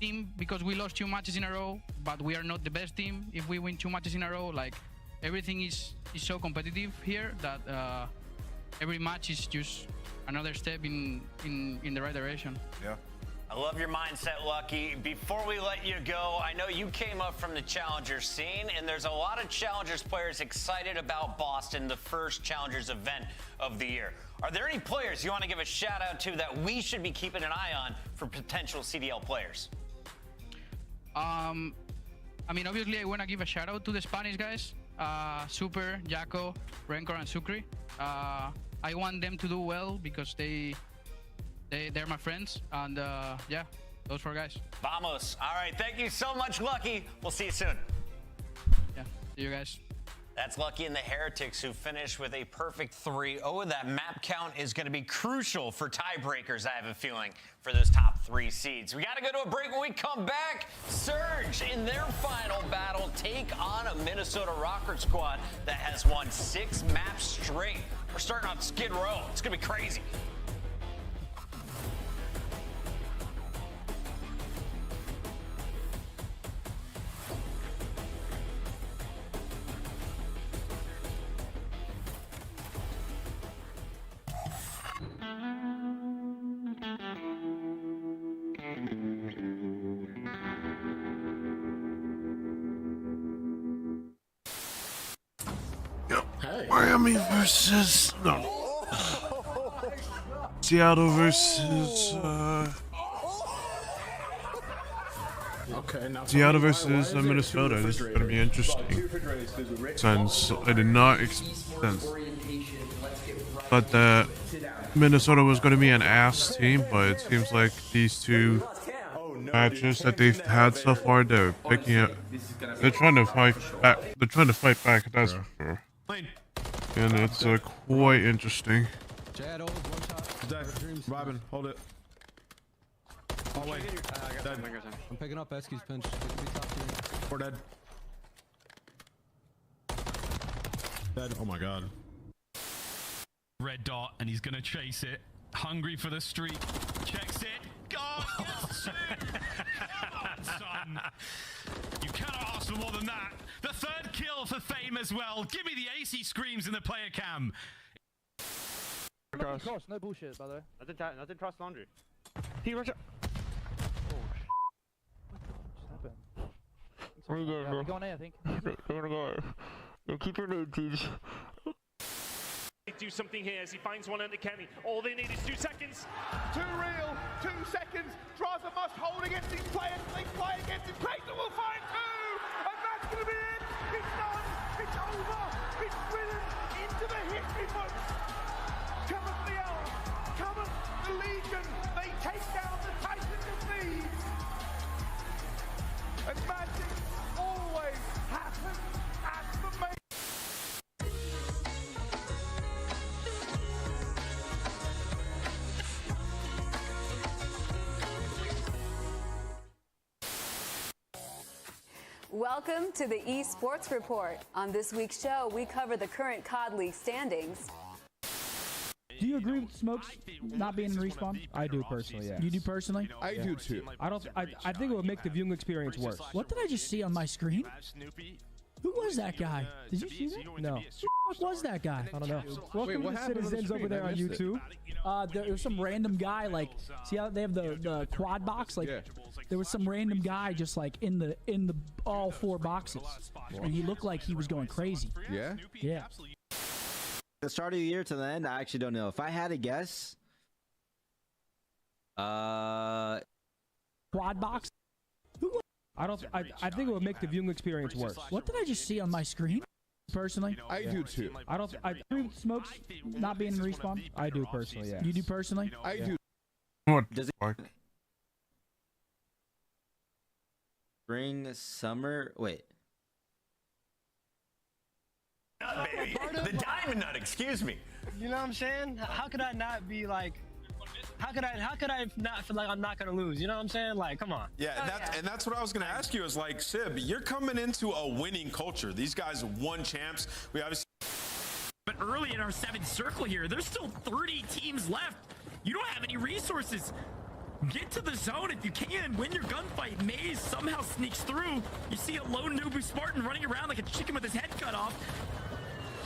team because we lost 2 matches in a row, but we are not the best team if we win 2 matches in a row. Like, everything is so competitive here that every match is just another step in the right direction. Yeah. I love your mindset, Lucky. Before we let you go, I know you came up from the Challengers scene, and there's a lot of Challengers players excited about Boston, the first Challengers event of the year. Are there any players you want to give a shout out to that we should be keeping an eye on for potential CDL players? I mean, obviously, I want to give a shout out to the Spanish guys, Super, Jaco, Rencor, and Sucre. I want them to do well because they're my friends, and yeah, those four guys. Vamos. All right, thank you so much, Lucky. We'll see you soon. Yeah, see you guys. That's Lucky and the Heretics, who finished with a perfect 3-0. That map count is going to be crucial for tiebreakers, I have a feeling, for those top 3 seeds. We got to go to a break. When we come back, Surge, in their final battle, take on a Minnesota Rocker squad that has won 6 maps straight. We're starting on Skid Row. It's going to be crazy. Miami versus Seattle versus Seattle versus Minnesota. This is gonna be interesting since I did not expect but that Minnesota was gonna be an ass team, but it seems like these two matches that they've had so far, they're picking up. They're trying to fight back. They're trying to fight back. That's for sure. And it's quite interesting. Robin, hold it. Oh wait, dead. I'm picking up Esky's pinch. We're dead. Dead. Oh my god. Red dot, and he's gonna chase it. Hungry for the streak. Checks it. Go! Yes, son. You cannot ask for more than that. The 3rd kill for Fame as well. Give me the AC screams in the player cam. Cross, no bullshit, by the way. Nothing cross laundry. He rush up. Where you going, bro? We're going A, I think. We're gonna go. Yo, keep your name, teams. Do something here as he finds one under Kenny. All they need is 2 seconds. Too real. 2 seconds. Draws a must hold against these players. They play against him. Clayton will find 2. And that's going to be it. It's done. It's over. It's written into the history books. Cometh the hour. Cometh the Legion. They take down the Titans of Thieves. And magic always happens at the main. Welcome to the Esports Report. On this week's show, we cover the current COD League standings. Do you agree with Smokes not being in respawn? I do personally, yeah. You do personally? I do too. I think it would make the viewing experience worse. What did I just see on my screen? Who was that guy? Did you see that? No. Who the fuck was that guy? I don't know. Welcome Wait, to the citizens over there on YouTube. There was some random guy, like, see how they have the quad box? Like, there was some random guy just like in the all 4 boxes, and he looked like he was going crazy. Yeah? Yeah. The start of the year to the end, I actually don't know. If I had to guess, quad box. I think it would make the viewing experience worse. What did I just see on my screen? Personally, I do too. I agree with Smokes not being in respawn. I do personally, yeah. You do personally? I do. What? Does it spring, summer? Wait. Nut, baby. The diamond nut, excuse me. You know what I'm saying? How could I not be like, how could I not feel like I'm not gonna lose? You know what I'm saying? Like, come on. Yeah, and that's what I was gonna ask you is like, Sib, you're coming into a winning culture. These guys won champs. We obviously. But early in our 7th circle here, there's still 30 teams left. You don't have any resources. Get to the zone if you can. Win your gunfight. Maze somehow sneaks through. You see a lone Nubu Spartan running around like a chicken with his head cut off.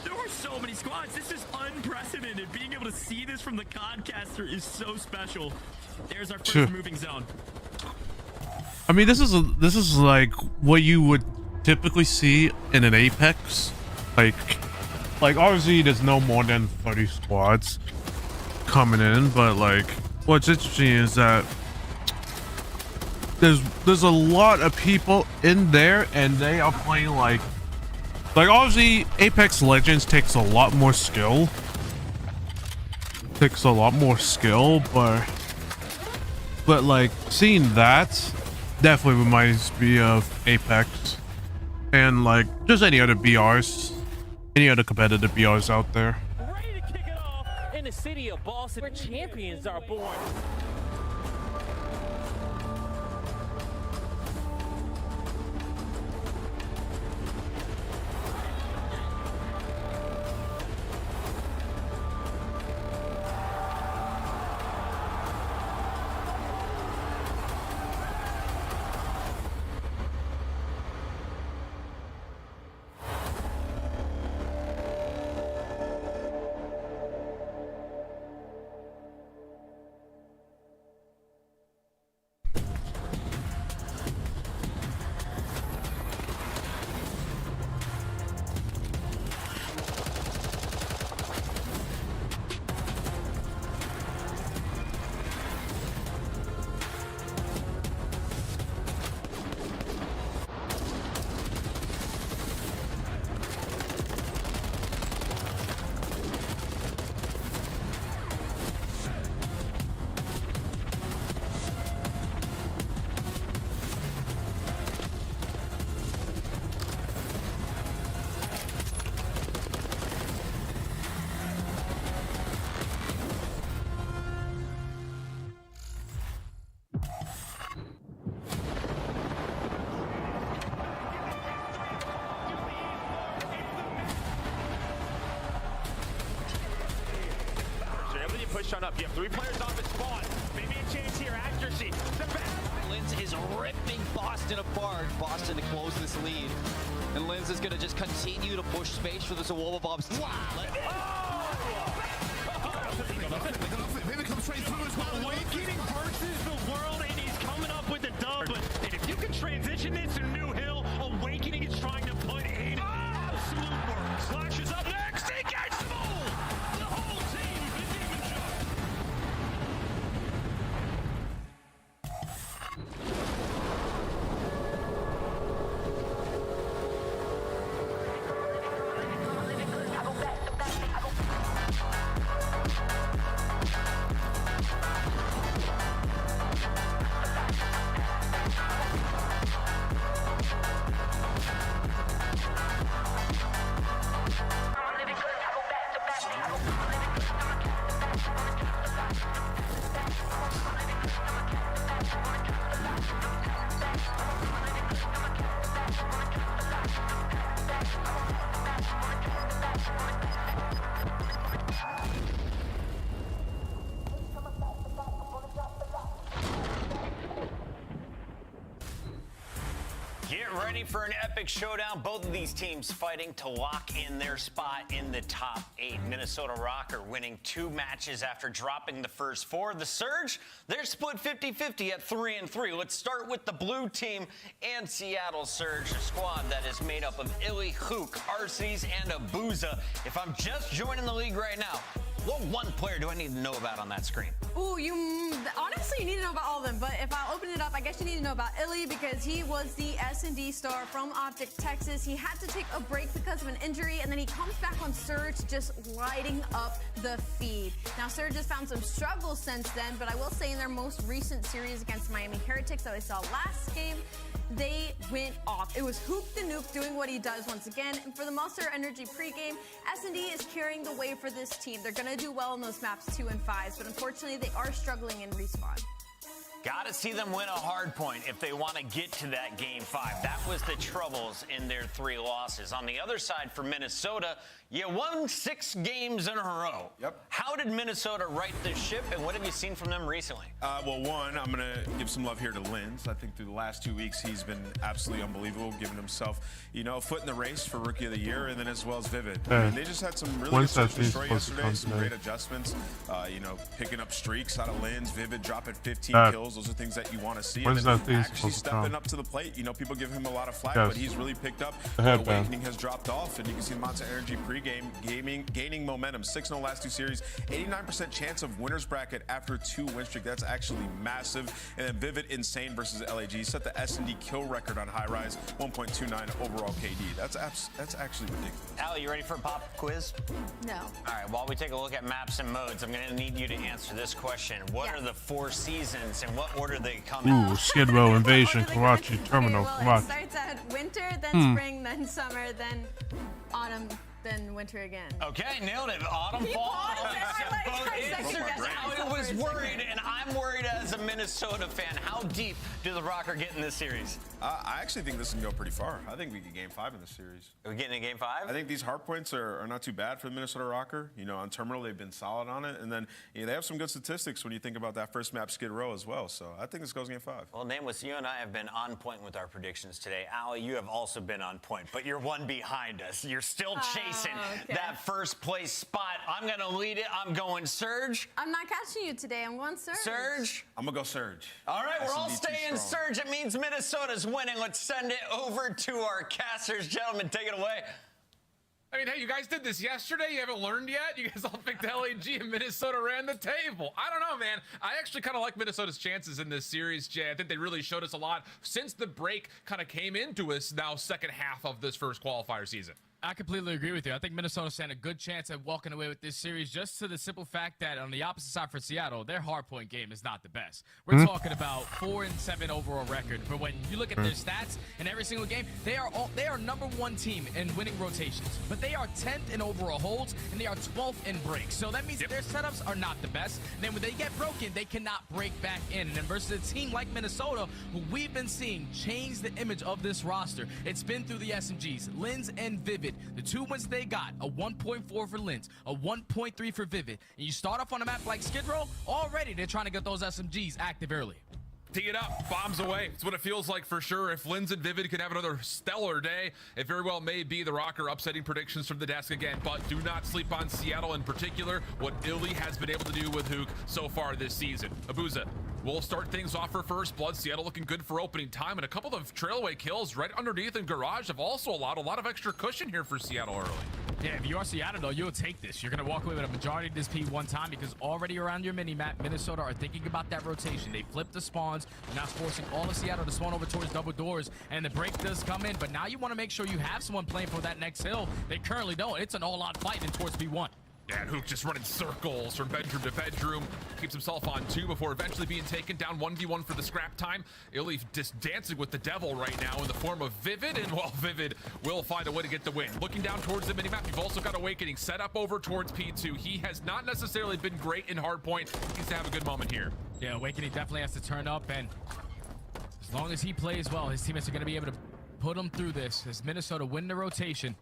There are so many squads. This is unprecedented. Being able to see this from the Codcaster is so special. There's our first moving zone. I mean, this is like what you would typically see in an Apex. Like obviously there's no more than 30 squads coming in, but like what's interesting is that there's a lot of people in there, and they are playing like obviously Apex Legends takes a lot more skill. But like seeing that definitely reminds me of Apex and like just any other BRs, any other competitive BRs out there. Ready to kick it off in the city of Boston, where champions are born. Push up. You have 3 players off at spawn. Maybe a chance here. Accuracy. The best. Linz is ripping Boston apart. Boston to close this lead. And Linz is going to just continue to push space for the Zawolabob's team. Maybe come straight through as well. Awakening versus the world, and he's coming up with the dub. But if you can transition this to New Hill, Awakening is trying to put in absolute work. Slashes up next. He gets the ball. The whole team is even shot. Get ready for an epic showdown. Both of these teams fighting to lock in their spot in the top 8. Minnesota Rocker winning 2 matches after dropping the first 4. The Surge, they're split 50-50 at 3-3. Let's start with the blue team and Seattle Surge, a squad that is made up of Illy, Hook, Arces, and Abuza. If I'm just joining the league right now, what one player do I need to know about on that screen? Ooh, honestly, you need to know about all of them, but if I open it up, I guess you need to know about Illy because he was the S&D star from Optic, Texas. He had to take a break because of an injury, and then he comes back on Surge just lighting up the feed. Now, Surge has found some struggles since then, but I will say in their most recent series against Miami Heretics that I saw last game, they went off. It was Hoop the Nuke doing what he does once again. And for the Monster Energy pregame, S&D is carrying the way for this team. They're going to do well in those maps 2 and 5s, but unfortunately they are struggling in respawn. Gotta see them win a hard point if they want to get to that game 5. That was the troubles in their 3 losses. On the other side for Minnesota, you won 6 games in a row. Yep. How did Minnesota right this ship, and what have you seen from them recently? Well, one, I'm going to give some love here to Linz. I think through the last 2 weeks, he's been absolutely unbelievable, giving himself, a foot in the race for Rookie of the Year, and then as well as Vivid. I mean, they just had some really good search and destroy yesterday, some great adjustments, picking up streaks out of Linz, Vivid dropping 15 kills. Those are things that you want to see. And then actually stepping up to the plate. People give him a lot of flack, but he's really picked up. Awakening has dropped off, and you can see Monster Energy pregame. gaining momentum. 6-0 last 2 series, 89% chance of winner's bracket after 2 win streak. That's actually massive. And then Vivid Insane versus LAG set the S&D kill record on High Rise, 1.29 overall KD. That's actually ridiculous. Allie, you ready for a pop quiz? No. All right, while we take a look at maps and modes, I'm going to need you to answer this question. What are the 4 seasons and what order they come in? Ooh, Skid Row, Invasion, Karachi, Terminal, Well, it Karachi. starts at winter, then spring, then summer, then autumn, then winter again. Okay, nailed it. Autumn, fall. I was worried, and I'm worried as a Minnesota fan. How deep do the Rocker get in this series? I actually think this can go pretty far. I think we get Game 5 in this series. Are we getting a Game 5? I think these hard points are not too bad for the Minnesota Rocker. You know, on Terminal, they've been solid on it. And then they have some good statistics when you think about that first map, Skid Row, as well. So I think this goes Game 5. Well, Nameless, you and I have been on point with our predictions today. Allie, you have also been on point, but you're one behind us. You're still chasing that first place spot. I'm going to lead it. I'm going Surge. I'm not catching you today. I'm going Surge. Surge? I'm going to go Surge. All right, we're all staying Surge. It means Minnesota's winning. Let's send it over to our casters. Gentlemen, take it away. I mean, hey, you guys did this yesterday. You haven't learned yet? You guys all picked LAG and Minnesota ran the table. I don't know, man. I actually kind of like Minnesota's chances in this series, Jay. I think they really showed us a lot since the break kind of came into us now second half of this first qualifier season. I completely agree with you. I think Minnesota stand a good chance at walking away with this series just to the simple fact that on the opposite side for Seattle, their hardpoint game is not the best. We're talking about 4-7 overall record. But when you look at their stats in every single game, they are #1 team in winning rotations. But they are 10th in overall holds, and they are 12th in breaks. So that means their setups are not the best. And then when they get broken, they cannot break back in. And then versus a team like Minnesota, who we've been seeing change the image of this roster, it's been through the SMGs, Lins and Vivid. The 2 wins they got, a 1.4 for Lins, a 1.3 for Vivid. And you start off on a map like Skid Row, already they're trying to get those SMGs active early. Tee it up, bombs away. It's what it feels like for sure. If Lins and Vivid could have another stellar day, it very well may be the Rocker upsetting predictions from the desk again. But do not sleep on Seattle in particular, what Illy has been able to do with Hook so far this season. Abuza, we'll start things off for first blood. Seattle looking good for opening time, and a couple of trailaway kills right underneath in Garage have also allowed a lot of extra cushion here for Seattle early. Yeah, if you are Seattle, though, you'll take this. You're going to walk away with a majority of this P1 time because already around your mini-map, Minnesota are thinking about that rotation. They flipped the spawns. They're now forcing all of Seattle to spawn over towards double doors, and the break does come in. But now you want to make sure you have someone playing for that next hill. They currently don't. It's an all-out fight in towards P1. Yeah, and Hook just running circles from bedroom to bedroom. Keeps himself on 2 before eventually being taken down 1v1 for the scrap time. Illy just dancing with the devil right now in the form of Vivid, and well, Vivid will find a way to get the win. Looking down towards the minimap, you've also got Awakening set up over towards P2. He has not necessarily been great in hardpoint. He needs to have a good moment here. Yeah, Awakening definitely has to turn up, and as long as he plays well, his teammates are going to be able to put him through this as Minnesota win the rotation.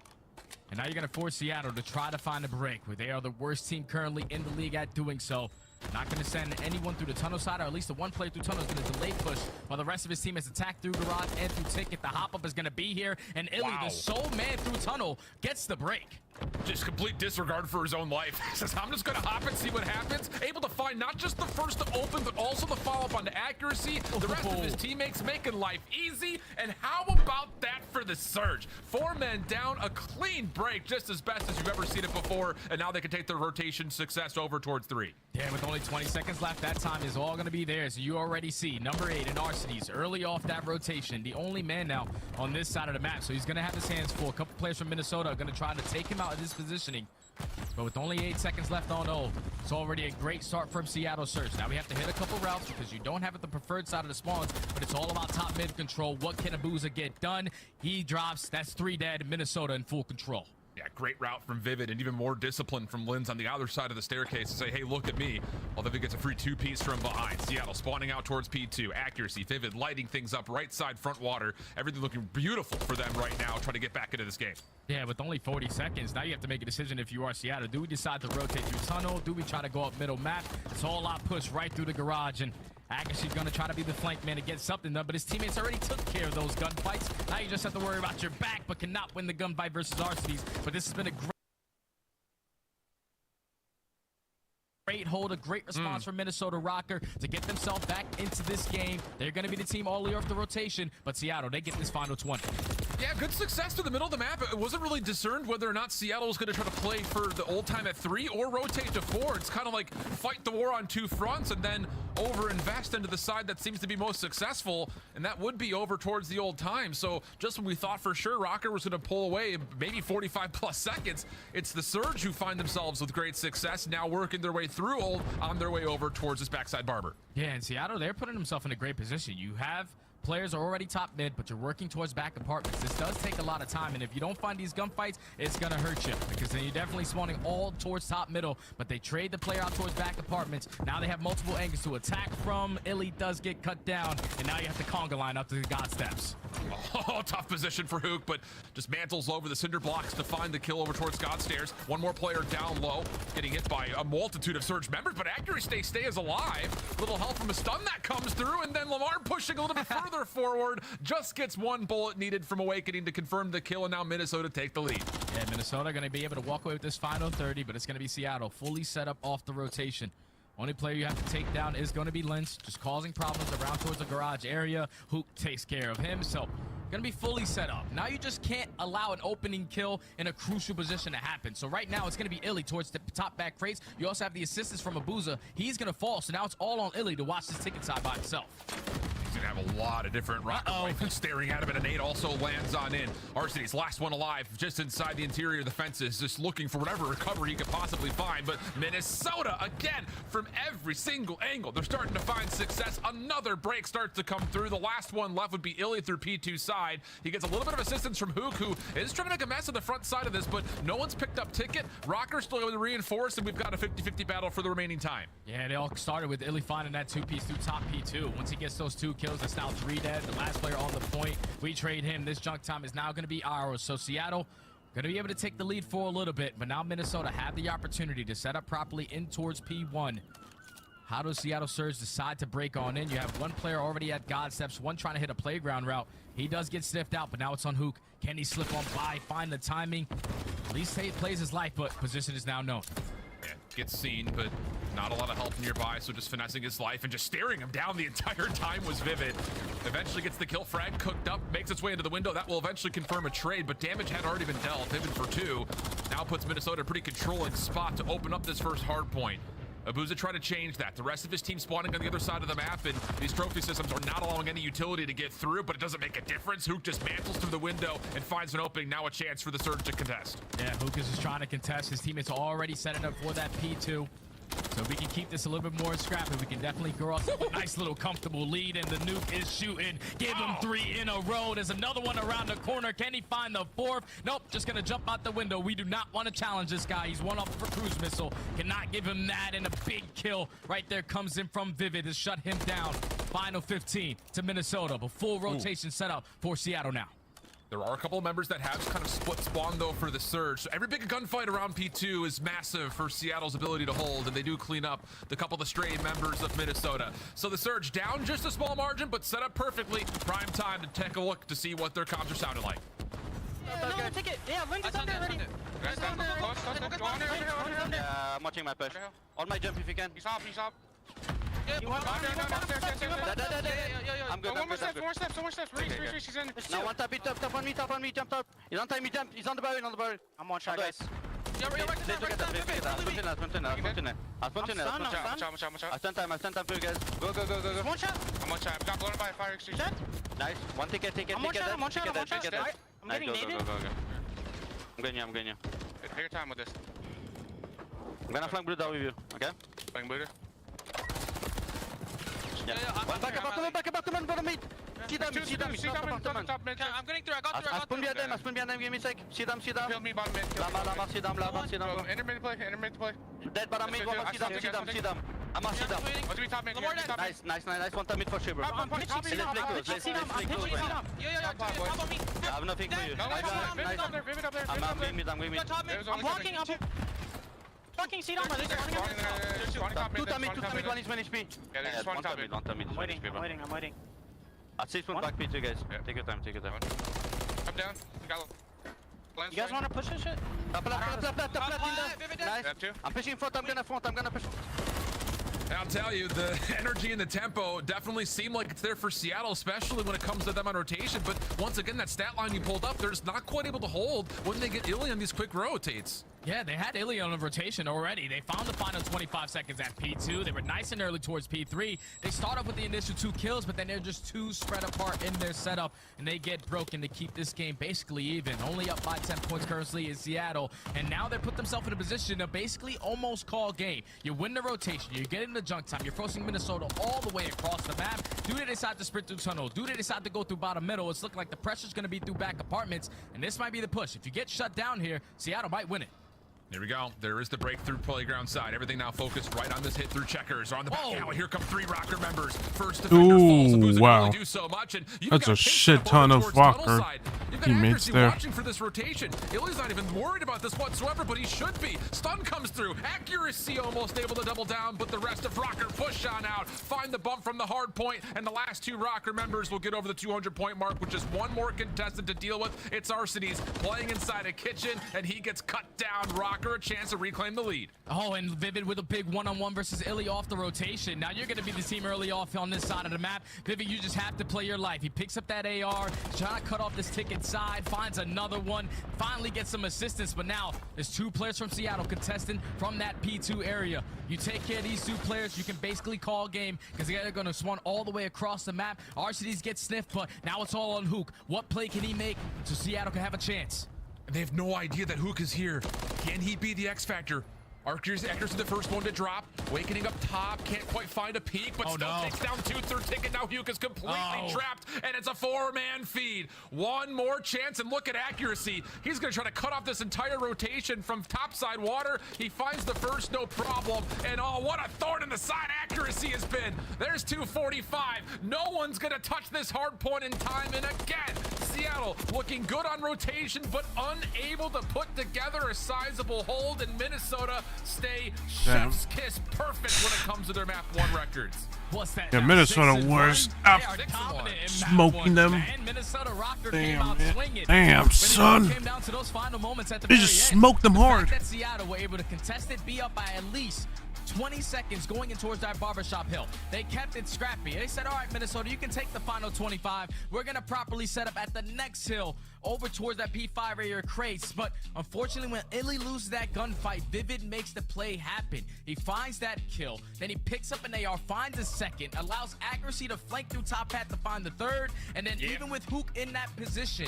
And now you're going to force Seattle to try to find a break, where they are the worst team currently in the league at doing so. Not going to send anyone through the tunnel side, or at least the one player through tunnel is going to delay push while the rest of his team has attacked through Garage and through Ticket. The hop-up is going to be here, and Illy, the sole man through tunnel, gets the break. Just complete disregard for his own life. He says, I'm just going to hop and see what happens. Able to find not just the first to open, but also the follow-up on the accuracy. The rest of his teammates making life easy. And how about that for the Surge? 4 men down, a clean break, just as best as you've ever seen it before. And now they can take their rotation success over towards 3. Yeah, with only 20 seconds left, that time is all going to be there. So you already see number 8 in Arcitys early off that rotation. The only man now on this side of the map. So he's going to have his hands full. A couple players from Minnesota are going to try to take him out of this positioning. But with only 8 seconds left on O, it's already a great start from Seattle Surge. Now we have to hit a couple routes because you don't have it the preferred side of the spawns, but it's all about top mid control. What can Abuza get done? He drops. That's 3 dead. Minnesota in full control. Yeah, great route from Vivid, and even more discipline from Lins on the other side of the staircase to say, hey, look at me. Although he gets a free 2-piece from behind. Seattle spawning out towards P2. Accuracy, Vivid lighting things up right side front water. Everything looking beautiful for them right now, trying to get back into this game. Yeah, with only 40 seconds, now you have to make a decision if you are Seattle. Do we decide to rotate through tunnel? Do we try to go up middle map? It's all out push right through the Garage, and Agashi's going to try to be the flank man to get something done, but his teammates already took care of those gunfights. Now you just have to worry about your back, but cannot win the gunfight versus Arcitys. But this has been a great hold, a great response from Minnesota Rocker to get themselves back into this game. They're going to be the team all year off the rotation, but Seattle, they get this final 20. Yeah, good success to the middle of the map. It wasn't really discerned whether or not Seattle was going to try to play for the old time at 3 or rotate to 4. It's kind of like fight the war on 2 fronts and then over-invest into the side that seems to be most successful, and that would be over towards the old time. So just when we thought for sure Rocker was going to pull away maybe 45 plus seconds, it's the Surge who find themselves with great success, now working their way through old on their way over towards this backside Barber. Yeah, in Seattle, they're putting themselves in a great position. You have players are already top mid, but you're working towards back apartments. This does take a lot of time, and if you don't find these gunfights, it's gonna hurt you, because then you're definitely spawning all towards top middle, but they trade the player out towards back apartments. Now they have multiple angles to attack from. Illy does get cut down, and now you have the conga line up to the God Steps. Oh, tough position for Hook, but just mantles over the cinder blocks to find the kill over towards God Stairs. One more player down low, getting hit by a multitude of Surge members, but Accuracy stay is alive. Little help from a stun that comes through, and then Lamar pushing a little bit further forward, just gets one bullet needed from Awakening to confirm the kill, and now Minnesota take the lead. Yeah, Minnesota going to be able to walk away with this final 30, but it's going to be Seattle fully set up off the rotation. Only player you have to take down is going to be Lentz, just causing problems around towards the garage area. Hook takes care of him, so going to be fully set up. Now you just can't allow an opening kill in a crucial position to happen. So right now it's going to be Illy towards the top back crates. You also have the assistance from Abuza. He's going to fall, so now it's all on Illy to watch this ticket side by himself. He's gonna have a lot of different rocket rifles staring at him, and a nade also lands on in. Arseny's last one alive, just inside the interior of the fences, just looking for whatever recovery he could possibly find. But Minnesota, again, from every single angle, they're starting to find success. Another break starts to come through. The last one left would be Illy through P2 side. He gets a little bit of assistance from Hook, who is trying to make a mess of the front side of this, but no one's picked up ticket. Rocker's still able to reinforce, and we've got a 50-50 battle for the remaining time. Yeah, they all started with Illy finding that 2-piece through top P2. Once he gets those 2 kills, it's now 3 dead. The last player on the point. We trade him. This junk time is now going to be ours. So Seattle going to be able to take the lead for a little bit, but now Minnesota have the opportunity to set up properly in towards P1. How does Seattle Surge decide to break on in? You have one player already at God Steps, one trying to hit a playground route. He does get sniffed out, but now it's on Hook. Can he slip on by, find the timing? At least he plays his life, but position is now known. Yeah, gets seen, but not a lot of help nearby, so just finessing his life and just staring him down the entire time was Vivid. Eventually gets the kill, frag cooked up, makes its way into the window. That will eventually confirm a trade, but damage had already been dealt. Vivid for 2. Now puts Minnesota in a pretty controlling spot to open up this first hard point. Abuza tried to change that. The rest of his team spawning on the other side of the map, and these trophy systems are not allowing any utility to get through, but it doesn't make a difference. Hook just mantles through the window and finds an opening. Now a chance for the Surge to contest. Yeah, Hook is just trying to contest. His teammates are already setting up for that P2. So if we can keep this a little bit more scrappy, we can definitely grow up a nice little comfortable lead, and the nuke is shooting. Give him 3 in a row. There's another one around the corner. Can he find the 4th? Nope, just gonna jump out the window. We do not want to challenge this guy. He's one off for cruise missile. Cannot give him that, and a big kill right there comes in from Vivid to shut him down. Final 15 to Minnesota, but full rotation set up for Seattle now. There are a couple of members that have kind of split spawn, though, for the Surge. So every big gunfight around P2 is massive for Seattle's ability to hold, and they do clean up the couple of the stray members of Minnesota. So the Surge down just a small margin, but set up perfectly. Prime time to take a look to see what their comms are sounding like. No, take it. Yeah, Lynch is under already. Yeah, I'm watching my push. On my jump if you can. He's up. I'm good. One more step. Reach. He's in. Now one tap, top on me, jump top. He's on time, he's on the barrel, I'm one shot, guys. I'll stun time for you guys. Go. One shot. I'm one shot. I got blown by a fire exchange. Nice. One ticket. I'm one shot. I'm getting naded. Go. I'm getting you. Take your time with this. I'm gonna flank blue down with you, okay? Flank blue. Yeah. One back up to man, bottom mid. See them. I'm getting through. I got through. I spawn behind them, give me a sec. See them. Kill me, bottom mid. Lama, see them. Intermid play. Dead bottom mid, see them. I'm on see them. Watch me top mid. Nice. One time mid for sure, bro. Let's play close. Yeah. I have nothing for you. Nice. I'm going mid. I'm blocking. Fucking see them. Two time mid, 1 is 1 HP. Yeah, there's just one top mid. I'm waiting. At 6 back P2, guys. Yeah. Take your time. Up down. You guys want to push this shit? Top left. Nice. I'm pushing front. I'm gonna push. I'll tell you, the energy and the tempo definitely seem like it's there for Seattle, especially when it comes to them on rotation. But once again, that stat line you pulled up, they're just not quite able to hold when they get Illy on these quick rotates. Yeah, they had Illy on a rotation already. They found the final 25 seconds at P2. They were nice and early towards P3. They start off with the initial 2 kills, but then they're just too spread apart in their setup, and they get broken to keep this game basically even. Only up by 10 points currently in Seattle, and now they put themselves in a position to basically almost call game. You win the rotation, you get into junk time, you're forcing Minnesota all the way across the map. Do they decide to sprint through tunnel? Do they decide to go through bottom middle? It's looking like the pressure's going to be through back apartments, and this might be the push. If you get shut down here, Seattle might win it. There we go. There is the breakthrough playground side. Everything now focused right on this hit through checkers. On the back alley, here come 3 Rocker members. First defender falls. Ooh, wow. Do so much, and That's a shit ton of Rocker teammates there. Watching for this rotation. Illy's not even worried about this whatsoever, but he should be. Stun comes through. Accuracy almost able to double down, but the rest of Rocker push on out. Find the bump from the hard point, and the last 2 Rocker members will get over the 200-point mark, which is one more contestant to deal with. It's Arcitys playing inside a kitchen, and he gets cut down. Rocker a chance to reclaim the lead. Oh, and Vivid with a big one-on-one versus Illy off the rotation. Now you're going to be the team early off on this side of the map. Vivid, you just have to play your life. He picks up that AR, trying to cut off this ticket side, finds another one, finally gets some assistance, but now there's 2 players from Seattle contesting from that P2 area. You take care of these 2 players, you can basically call game because they're going to spawn all the way across the map. Arcitys gets sniffed, but now it's all on Hook. What play can he make so Seattle can have a chance? They have no idea that Hook is here. Can he be the X Factor? Accuracy the first one to drop. Awakening up top. Can't quite find a peak, but still takes down 2 third ticket. Now Hook is completely trapped, and it's a 4-man feed. One more chance, and look at Accuracy. He's going to try to cut off this entire rotation from topside water. He finds the first, no problem. And oh, what a thorn in the side Accuracy has been. There's 245. No one's going to touch this hard point in time. And again, Seattle looking good on rotation, but unable to put together a sizable hold, in Minnesota stay chef's kiss perfect when it comes to their map 1 records. What's that? Yeah, Minnesota worst. Smoking them. Minnesota Rocker Damn, came out man. swinging. Damn, son. Came down to those final moments at the They very just end. smoked them hard. The fact that Seattle were able to contest it, be up by at least 20 seconds going in towards that barbershop hill. They kept it scrappy. They said, all right, Minnesota, you can take the final 25. We're going to properly set up at the next hill over towards that P5 area crates. But unfortunately, when Illy loses that gunfight, Vivid makes the play happen. He finds that kill. Then he picks up an AR, finds a second, allows Accuracy to flank through top hat to find the third. And then even with Hook in that position,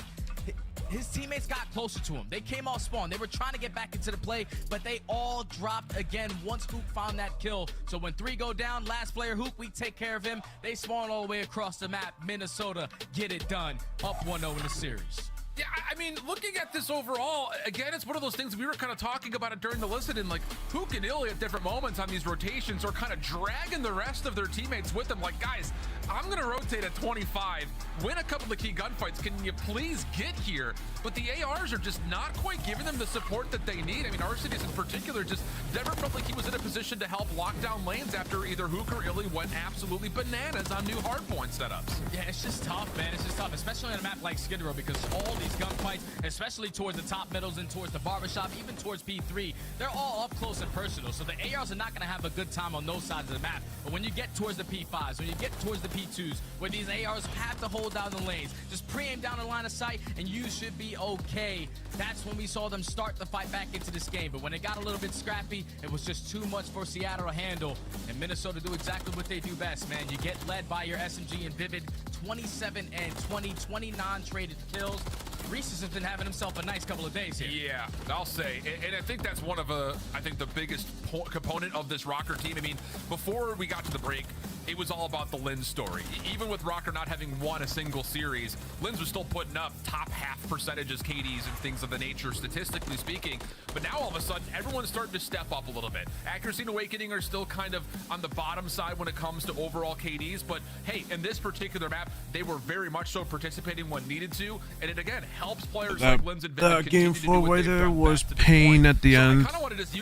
his teammates got closer to him. They came off spawn. They were trying to get back into the play, but they all dropped again once Hook found that kill. So when 3 go down, last player Hook, we take care of him. They spawn all the way across the map. Minnesota get it done. Up 1-0 in the series. Yeah, I mean, looking at this overall, again, it's one of those things we were kind of talking about it during the listen, and like Hook and Illy at different moments on these rotations are kind of dragging the rest of their teammates with them. Like, guys, I'm going to rotate at 25, win a couple of key gunfights. Can you please get here? But the ARs are just not quite giving them the support that they need. I mean, Arcitys in particular just never felt like he was in a position to help lock down lanes after either Hook or Illy went absolutely bananas on new hardpoint setups. Yeah, it's just tough, man. It's just tough, especially on a map like Skid Row, because all these gunfights, especially towards the top middles and towards the barbershop, even towards P3, they're all up close and personal. So the ARs are not going to have a good time on those sides of the map. But when you get towards the P5s, when you get towards the P2s, where these ARs have to hold down the lanes, just pre-aim down the line of sight, and you should be okay. That's when we saw them start the fight back into this game. But when it got a little bit scrappy, it was just too much for Seattle to handle. And Minnesota do exactly what they do best, man. You get led by your SMG and Vivid, 27 and 20, 29 traded kills. Reese's has been having himself a nice couple of days here. Yeah, I'll say. And I think that's one of I think the biggest component of this Rocker team. I mean, before we got to the break, it was all about the Linz story. Even with Rocker not having won a single series, Linz was still putting up top half percentages, KDs, and things of the nature, statistically speaking. But now all of a sudden, everyone's starting to step up a little bit. Accuracy and Awakening are still kind of on the bottom side when it comes to overall KDs. But hey, in this particular map, they were very much so participating when needed to. And it again helps players like Linz and Vivid game 4 right there was pain at the end.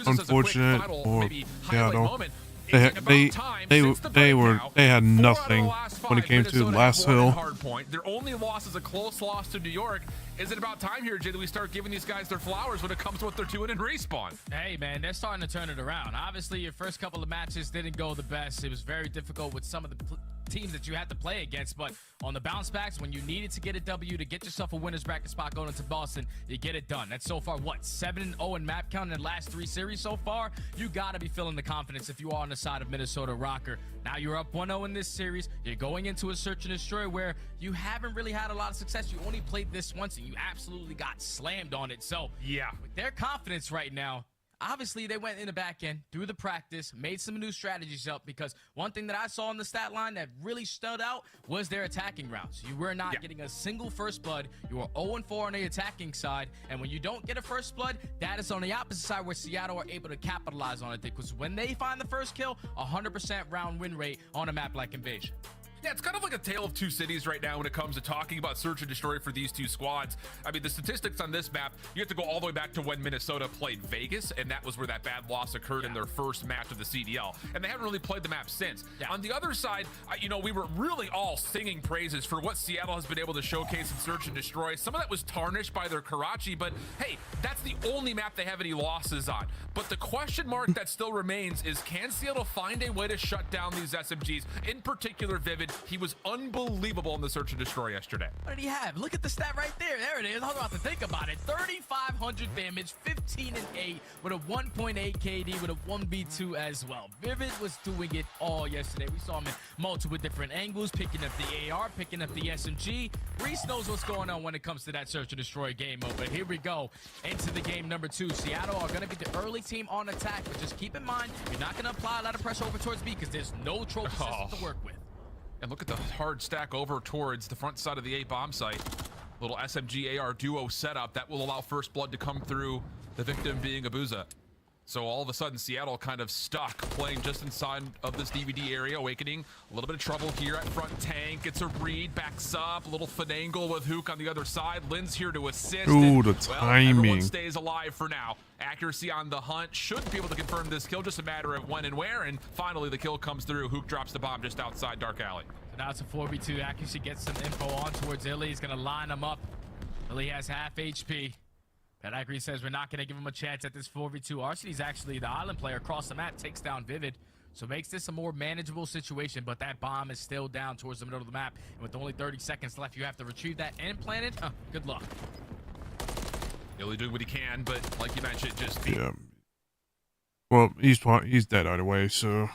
Unfortunate for Seattle. They had nothing when it came to last hill. Hard point. Their only loss is a close loss to New York. Is it about time here, Jay, that we start giving these guys their flowers when it comes to what they're doing in Respawn? Hey, man, they're starting to turn it around. Obviously, your first couple of matches didn't go the best. It was very difficult with some of the teams that you had to play against, but on the bounce backs, when you needed to get a W to get yourself a winner's bracket spot going into Boston, you get it done. That's so far, what, 7-0 in map count in the last 3 series so far? You got to be feeling the confidence if you are on the side of Minnesota Rocker. Now you're up 1-0 in this series. You're going into a search and destroy where you haven't really had a lot of success. You only played this once, and you absolutely got slammed on it. So, yeah, with their confidence right now, obviously, they went in the back end, through the practice, made some new strategies up, because one thing that I saw on the stat line that really stood out was their attacking rounds. You were not getting a single first blood. You were 0-4 on the attacking side, and when you don't get a first blood, that is on the opposite side where Seattle are able to capitalize on it, because when they find the first kill, 100% round win rate on a map like Invasion. Yeah, it's kind of like a tale of two cities right now when it comes to talking about search and destroy for these two squads. I mean, the statistics on this map, you have to go all the way back to when Minnesota played Vegas, and that was where that bad loss occurred in their first match of the CDL. And they haven't really played the map since. On the other side, we were really all singing praises for what Seattle has been able to showcase in search and destroy. Some of that was tarnished by their Karachi, but hey, that's the only map they have any losses on. But the question mark that still remains is, can Seattle find a way to shut down these SMGs, in particular Vivid? He was unbelievable in the search and destroy yesterday. What did he have? Look at the stat right there. There it is. I was about to think about it. 3,500 damage, 15-8 with a 1.8 KD with a 1v2 as well. Vivid was doing it all yesterday. We saw him in multiple different angles, picking up the AR, picking up the SMG. Reese knows what's going on when it comes to that search and destroy game mode. But here we go into the game number 2. Seattle are going to be the early team on attack, but just keep in mind, you're not going to apply a lot of pressure over towards B because there's no trophy system to work with. And look at the hard stack over towards the front side of the A bomb site. Little SMG AR duo setup that will allow first blood to come through, the victim being Abuza. So all of a sudden, Seattle kind of stuck playing just inside of this DVD area. Awakening, a little bit of trouble here at front tank. Gets a read, backs up, a little finagle with Hook on the other side. Lynn's here to assist. Ooh, the Well, timing. everyone stays alive for now. Accuracy on the hunt. Should be able to confirm this kill, just a matter of when and where. And finally, the kill comes through. Hook drops the bomb just outside Dark Alley. So now it's a 4v2. Accuracy gets some info on towards Illy. He's going to line him up. Illy has half HP. That Accuracy says we're not going to give him a chance at this 4v2. RCD's actually the island player across the map, takes down Vivid. So makes this a more manageable situation, but that bomb is still down towards the middle of the map. And with only 30 seconds left, you have to retrieve that and plant it. Good luck. Illy doing what he can, but like you mentioned, just... Yeah. Well, he's dead either way, so...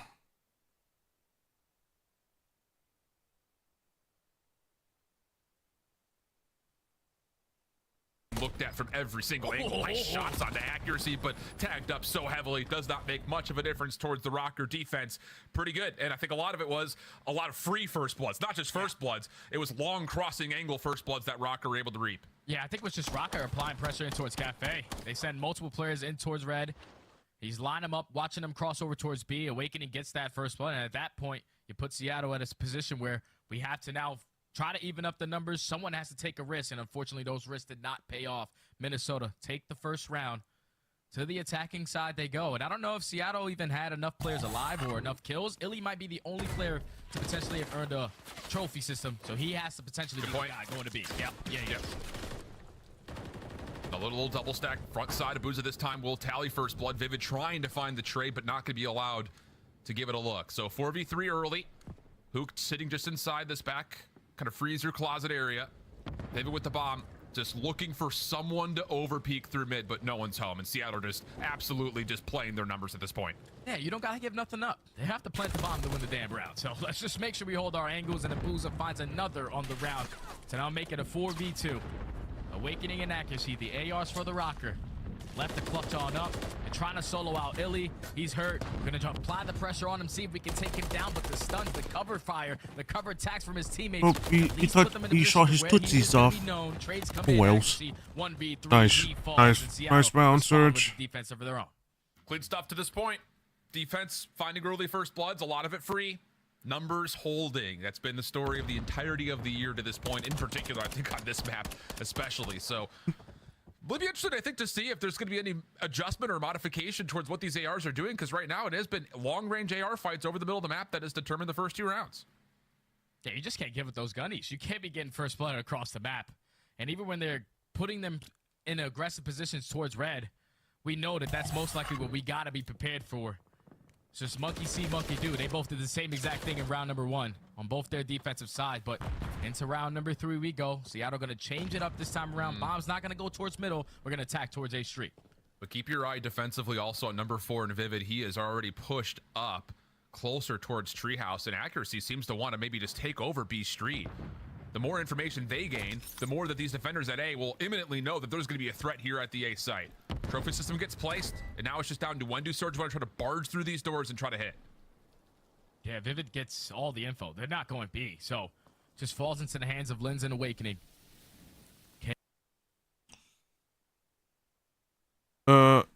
Looked at from every single angle. Nice shots on the accuracy, but tagged up so heavily does not make much of a difference towards the Rocker defense. Pretty good, and I think a lot of it was a lot of free first bloods, not just first bloods. It was long crossing angle first bloods that Rocker were able to reap. Yeah, I think it was just Rocker applying pressure in towards Cafe. They send multiple players in towards Red. He's lining them up, watching them cross over towards B. Awakening gets that first blood, and at that point, you put Seattle at a position where we have to now try to even up the numbers. Someone has to take a risk, and unfortunately, those risks did not pay off. Minnesota take the first round. To the attacking side they go. And I don't know if Seattle even had enough players alive or enough kills. Illy might be the only player to potentially have earned a trophy system, so he has to potentially be the guy going to be. Yeah. A little double stack front side. Abuza this time will tally first blood. Vivid trying to find the trade, but not going to be allowed to give it a look. So 4v3 early. Hook sitting just inside this back kind of freezer closet area. Vivid with the bomb, just looking for someone to overpeak through mid, but no one's home. And Seattle just absolutely just playing their numbers at this point. Yeah, you don't got to give nothing up. They have to plant the bomb to win the damn round. So let's just make sure we hold our angles, and Abuza finds another on the round to now make it a 4v2. Awakening and accuracy. The ARs for the Rocker. Left the clutch on up. They're trying to solo out Illy. He's hurt. We're going to apply the pressure on him, see if we can take him down. But the stuns, the cover fire, the cover attacks from his teammates. Oh, he shot his tootsies off. Oh, wells. Nice round, Surge. Defense over their own. Clean stuff to this point. Defense finding early first bloods, a lot of it free. Numbers holding. That's been the story of the entirety of the year to this point. In particular, I think on this map especially. So Would be interested, I think, to see if there's going to be any adjustment or modification towards what these ARs are doing, because right now it has been long-range AR fights over the middle of the map that has determined the first 2 rounds. Yeah, you just can't give it those gunnies. You can't be getting first blood across the map. And even when they're putting them in aggressive positions towards red, we know that that's most likely what we got to be prepared for. It's just monkey see, monkey do. They both did the same exact thing in round number 1 on both their defensive side. But into round number 3 we go. Seattle going to change it up this time around. Bomb's not going to go towards middle. We're going to attack towards A Street. But keep your eye defensively also at number 4 in Vivid. He is already pushed up closer towards Treehouse, and Accuracy seems to want to maybe just take over B Street. The more information they gain, the more that these defenders at A will imminently know that there's going to be a threat here at the A site. Trophy system gets placed, and now it's just down to when do Surge want to try to barge through these doors and try to hit. Yeah, Vivid gets all the info. They're not going B, so just falls into the hands of Lens and Awakening. Come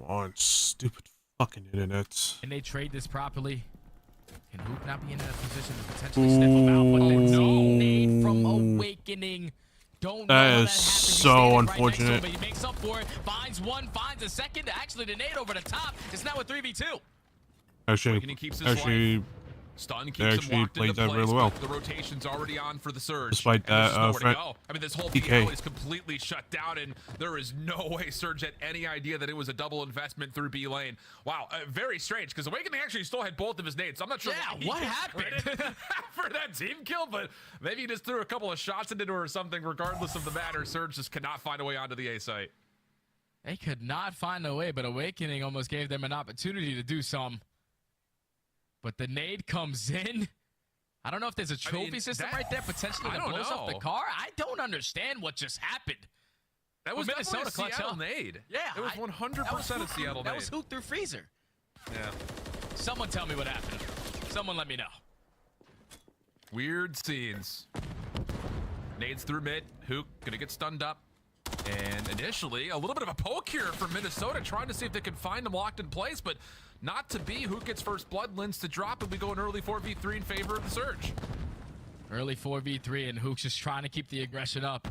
on, stupid fucking internet. And they trade this properly. Can Hoop not be in a position to potentially sniff him out? But no nade from Awakening. Don't know That how is so unfortunate. But he makes up for it. Finds one, finds a second. Actually, the nade over the top. It's now a 3v2. Actually, Stun keeps actually him locked plays into that place, really well. but the rotation's already on for the Surge. Despite and there's that, nowhere to Fred- go. I mean, this whole PK. BL is completely shut down, and there is no way Surge had any idea that it was a double investment through B lane. Wow, very strange, because Awakening actually still had both of his nades. So I'm not sure what happened for that team kill, but maybe he just threw a couple of shots into her or something. Regardless of the matter, Surge just cannot find a way onto the A site. They could not find a way, but Awakening almost gave them an opportunity to do some. But the nade comes in. I don't know if there's a trophy system right there potentially that blows up the car. I don't understand what just happened. That was Minnesota definitely a Seattle nade. Yeah, it was 100% a Seattle nade. That was hoop through freezer. Yeah. Someone tell me what happened. Someone let me know. Weird scenes. Nades through mid. Hook gonna get stunned up. And initially, a little bit of a poke here from Minnesota, trying to see if they can find him locked in place, but not to be. Who gets first blood? Lens to drop, and we go an early 4v3 in favor of the Surge. Early 4v3, and Hook's just trying to keep the aggression up.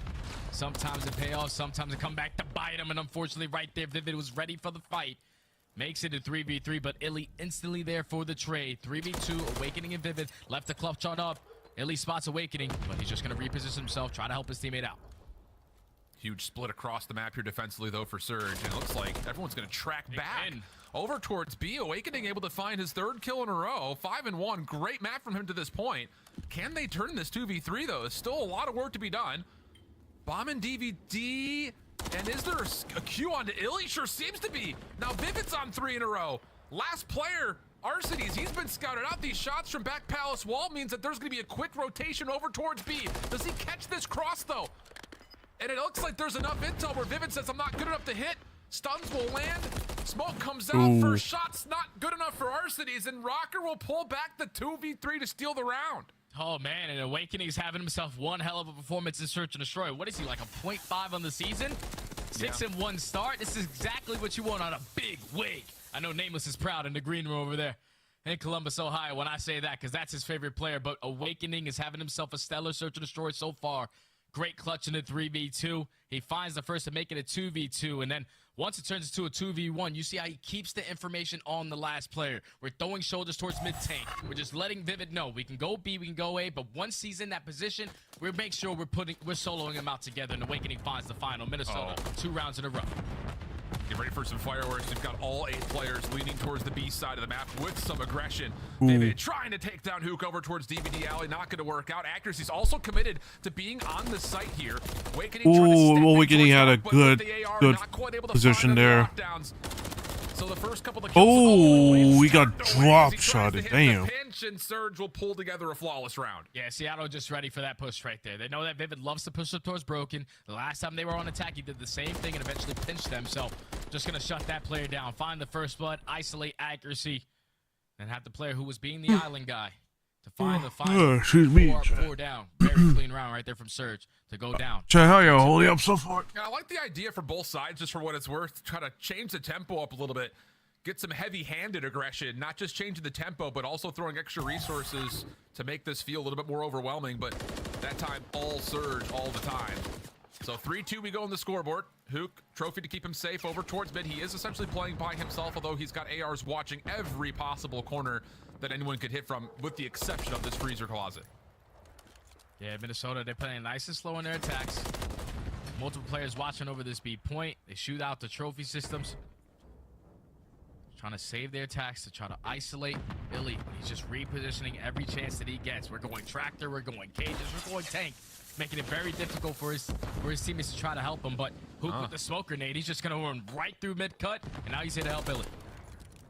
Sometimes it pay off, sometimes it come back to bite him, and unfortunately right there, Vivid was ready for the fight. Makes it a 3v3, but Illy instantly there for the trade. 3v2, Awakening and Vivid left the clutch on up. Illy spots Awakening, but he's just going to reposition himself, try to help his teammate out. Huge split across the map here defensively, though, for Surge. And it looks like everyone's going to track back over towards B. Awakening able to find his 3rd kill in a row. 5-1. Great map from him to this point. Can they turn this 2v3, though? There's still a lot of work to be done. Bomb and DVD. And is there a Q onto Illy? Sure seems to be. Now Vivid's on 3 in a row. Last player, Arcades, he's been scouted out. These shots from back Palace Wall means that there's going to be a quick rotation over towards B. Does he catch this cross, though? And it looks like there's enough intel where Vivid says, I'm not good enough to hit. Stuns will land. Smoke comes out. First shot's not good enough for Arcades, and Rocker will pull back the 2v3 to steal the round. Oh, man, and Awakening's having himself one hell of a performance in Search and Destroy. What is he, like a 0.5 on the season? 6-1 start. This is exactly what you want on a big wig. I know Nameless is proud in the green room over there in Columbus, Ohio, when I say that, because that's his favorite player. But Awakening is having himself a stellar Search and Destroy so far. Great clutch in the 3v2. He finds the first to make it a 2v2, and then once it turns into a 2v1, you see how he keeps the information on the last player. We're throwing shoulders towards mid-tank. We're just letting Vivid know we can go B, we can go A, but once he's in that position, we'll make sure we're soloing him out together, and Awakening finds the final. Minnesota, 2 rounds in a row. Get ready for some fireworks. We've got all 8 players leaning towards the B side of the map with some aggression. Vivid trying to take down Hook over towards DVD Alley. Not going to work out. Accuracy's also committed to being on the site here. Awakening had a good position there. So the first couple of kills, we got drop shotted. Damn. Pinch and Surge will pull together a flawless round. Yeah, Seattle just ready for that push right there. They know that Vivid loves to push up towards Broken. The last time they were on attack, he did the same thing and eventually pinched them. So just going to shut that player down. Find the first blood, isolate Accuracy, and have the player who was being the island guy to find the final. Four down. Very clean round right there from Surge to go down. Chad, how y'all holding up so far? Yeah, I like the idea for both sides, just for what it's worth. Try to change the tempo up a little bit. Get some heavy-handed aggression, not just changing the tempo, but also throwing extra resources to make this feel a little bit more overwhelming. But that time, all Surge all the time. So 3-2 we go on the scoreboard. Hook, trophy to keep him safe over towards mid. He is essentially playing by himself, although he's got ARs watching every possible corner that anyone could hit from, with the exception of this freezer closet. Yeah, Minnesota, they're playing nice and slow in their attacks. Multiple players watching over this B point. They shoot out the trophy systems. Trying to save their attacks to try to isolate Illy. He's just repositioning every chance that he gets. We're going tractor, we're going cages, we're going tank. Making it very difficult for his teammates to try to help him. But Hook with the smoke grenade, he's just going to run right through mid-cut, and now he's here to help Illy.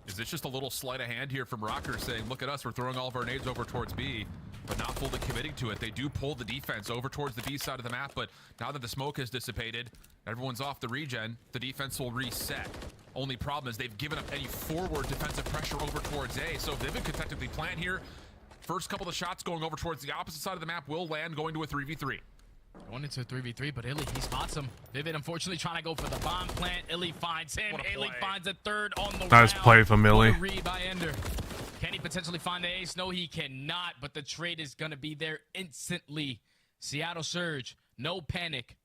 Is this just a little sleight of hand here from Rocker saying, look at us, we're throwing all of our nades over towards B, but not fully committing to it. They do pull the defense over towards the B side of the map, but now that the smoke has dissipated, everyone's off the regen, the defense will reset. Only problem is they've given up any forward defensive pressure over towards A, so Vivid could technically plant here. First couple of shots going over towards the opposite side of the map will land, going to a 3v3. Going into a 3v3, but Illy, he spots him. Vivid, unfortunately, trying to go for the bomb plant. Illy finds him. Illy finds a third on the Nice round. play from Illy. What a read by Ender. Can he potentially find the ace? No, he cannot, but the trade is going to be there instantly. Seattle Surge, no panic.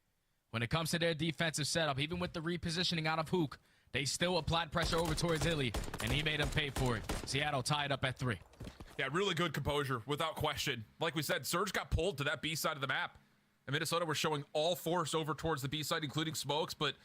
When it comes to their defensive setup, even with the repositioning out of Hook, they still applied pressure over towards Illy, and he made him pay for it. Seattle tied up at 3. Yeah, really good composure, without question. Like we said, Surge got pulled to that B side of the map. And Minnesota were showing all force over towards the B side, including smokes, but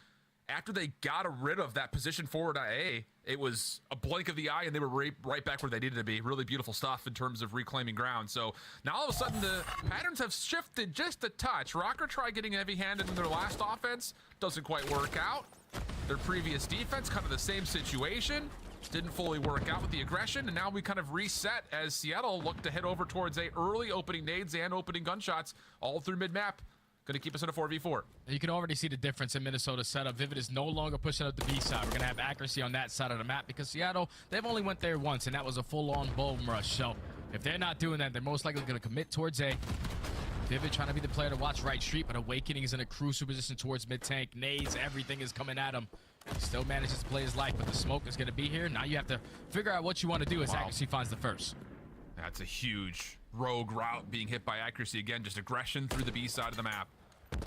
after they got rid of that position forward at A, it was a blink of the eye, and they were right back where they needed to be. Really beautiful stuff in terms of reclaiming ground. So now all of a sudden, the patterns have shifted just a touch. Rocker tried getting heavy-handed in their last offense. Doesn't quite work out. Their previous defense, kind of the same situation. Didn't fully work out with the aggression, and now we kind of reset as Seattle looked to head over towards A early, opening nades and opening gunshots all through mid-map. Going to keep us in a 4v4. You can already see the difference in Minnesota's setup. Vivid is no longer pushing up the B side. We're going to have accuracy on that side of the map because Seattle, they've only went there once, and that was a full-on bone rush. So if they're not doing that, they're most likely going to commit towards A. Vivid trying to be the player to watch right street, but Awakening is in a crucial position towards mid-tank. Nades, everything is coming at him. He still manages to play his life, but the smoke is going to be here. Now you have to figure out what you want to do as accuracy finds the first. That's a huge rogue route being hit by accuracy. Again, just aggression through the B side of the map.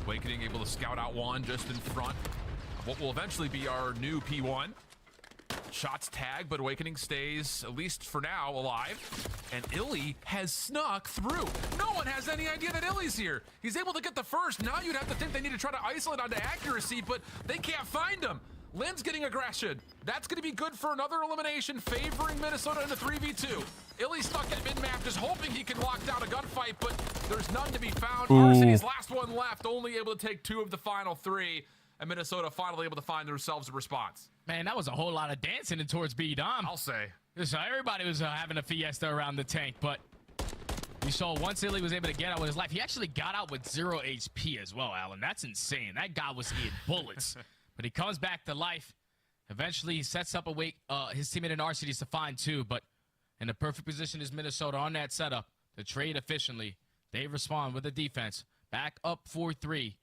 Awakening able to scout out one just in front of what will eventually be our new P1. Shots tag, but Awakening stays, at least for now, alive. And Illy has snuck through. No one has any idea that Illy's here. He's able to get the first. Now you'd have to think they need to try to isolate onto accuracy, but they can't find him. Lynn's getting aggression. That's going to be good for another elimination, favoring Minnesota in the 3v2. Illy stuck at mid-map, just hoping he can lock down a gunfight, but there's none to be found. Arseny's last one left, only able to take 2 of the final 3, and Minnesota finally able to find themselves a response. Man, that was a whole lot of dancing in towards B, Dom. I'll say. So everybody was having a fiesta around the tank, but you saw once Illy was able to get out with his life, he actually got out with 0 HP as well, Alan. That's insane. That guy was eating bullets. But he comes back to life. Eventually, he sets up his teammate in RCDs to find 2. But in the perfect position is Minnesota on that setup to trade efficiently. They respond with the defense. Back up 4-3.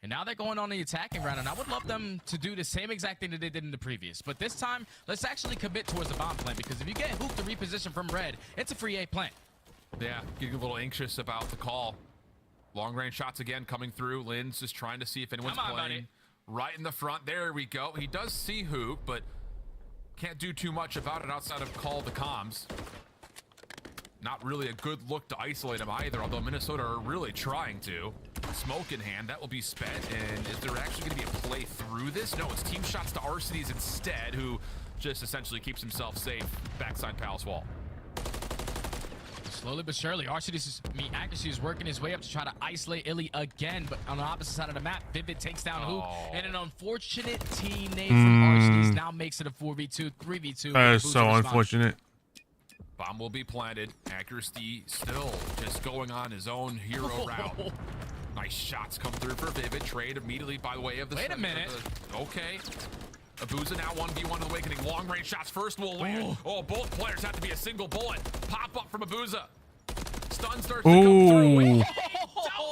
And now they're going on the attacking round. And I would love them to do the same exact thing that they did in the previous. But this time, let's actually commit towards the bomb plant. Because if you get Hook to reposition from red, it's a free A plant. Yeah, getting a little anxious about the call. Long-range shots again coming through. Lynn's just trying to see if anyone's playing. Right in the front. There we go. He does see Hook, but can't do too much about it outside of call the comms. Not really a good look to isolate him either, although Minnesota are really trying to. Smoke in hand, that will be spent. And is there actually going to be a play through this? No, it's team shots to RCDs instead, who just essentially keeps himself safe backside Palace Wall. Slowly but surely, Accuracy is working his way up to try to isolate Illy again, but on the opposite side of the map, Vivid takes down Hook, and an unfortunate team nade from RCDs now makes it a 4v2, 3v2. That is so unfortunate. Bomb will be planted. Accuracy still just going on his own hero route. Nice shots come through for Vivid. Trade immediately by way of the... Wait a minute. Okay. Abuza now 1v1 to Awakening. Long range shots first will land. Oh, both players have to be a single bullet. Pop up from Abuza. Stun starts to come through. Dealt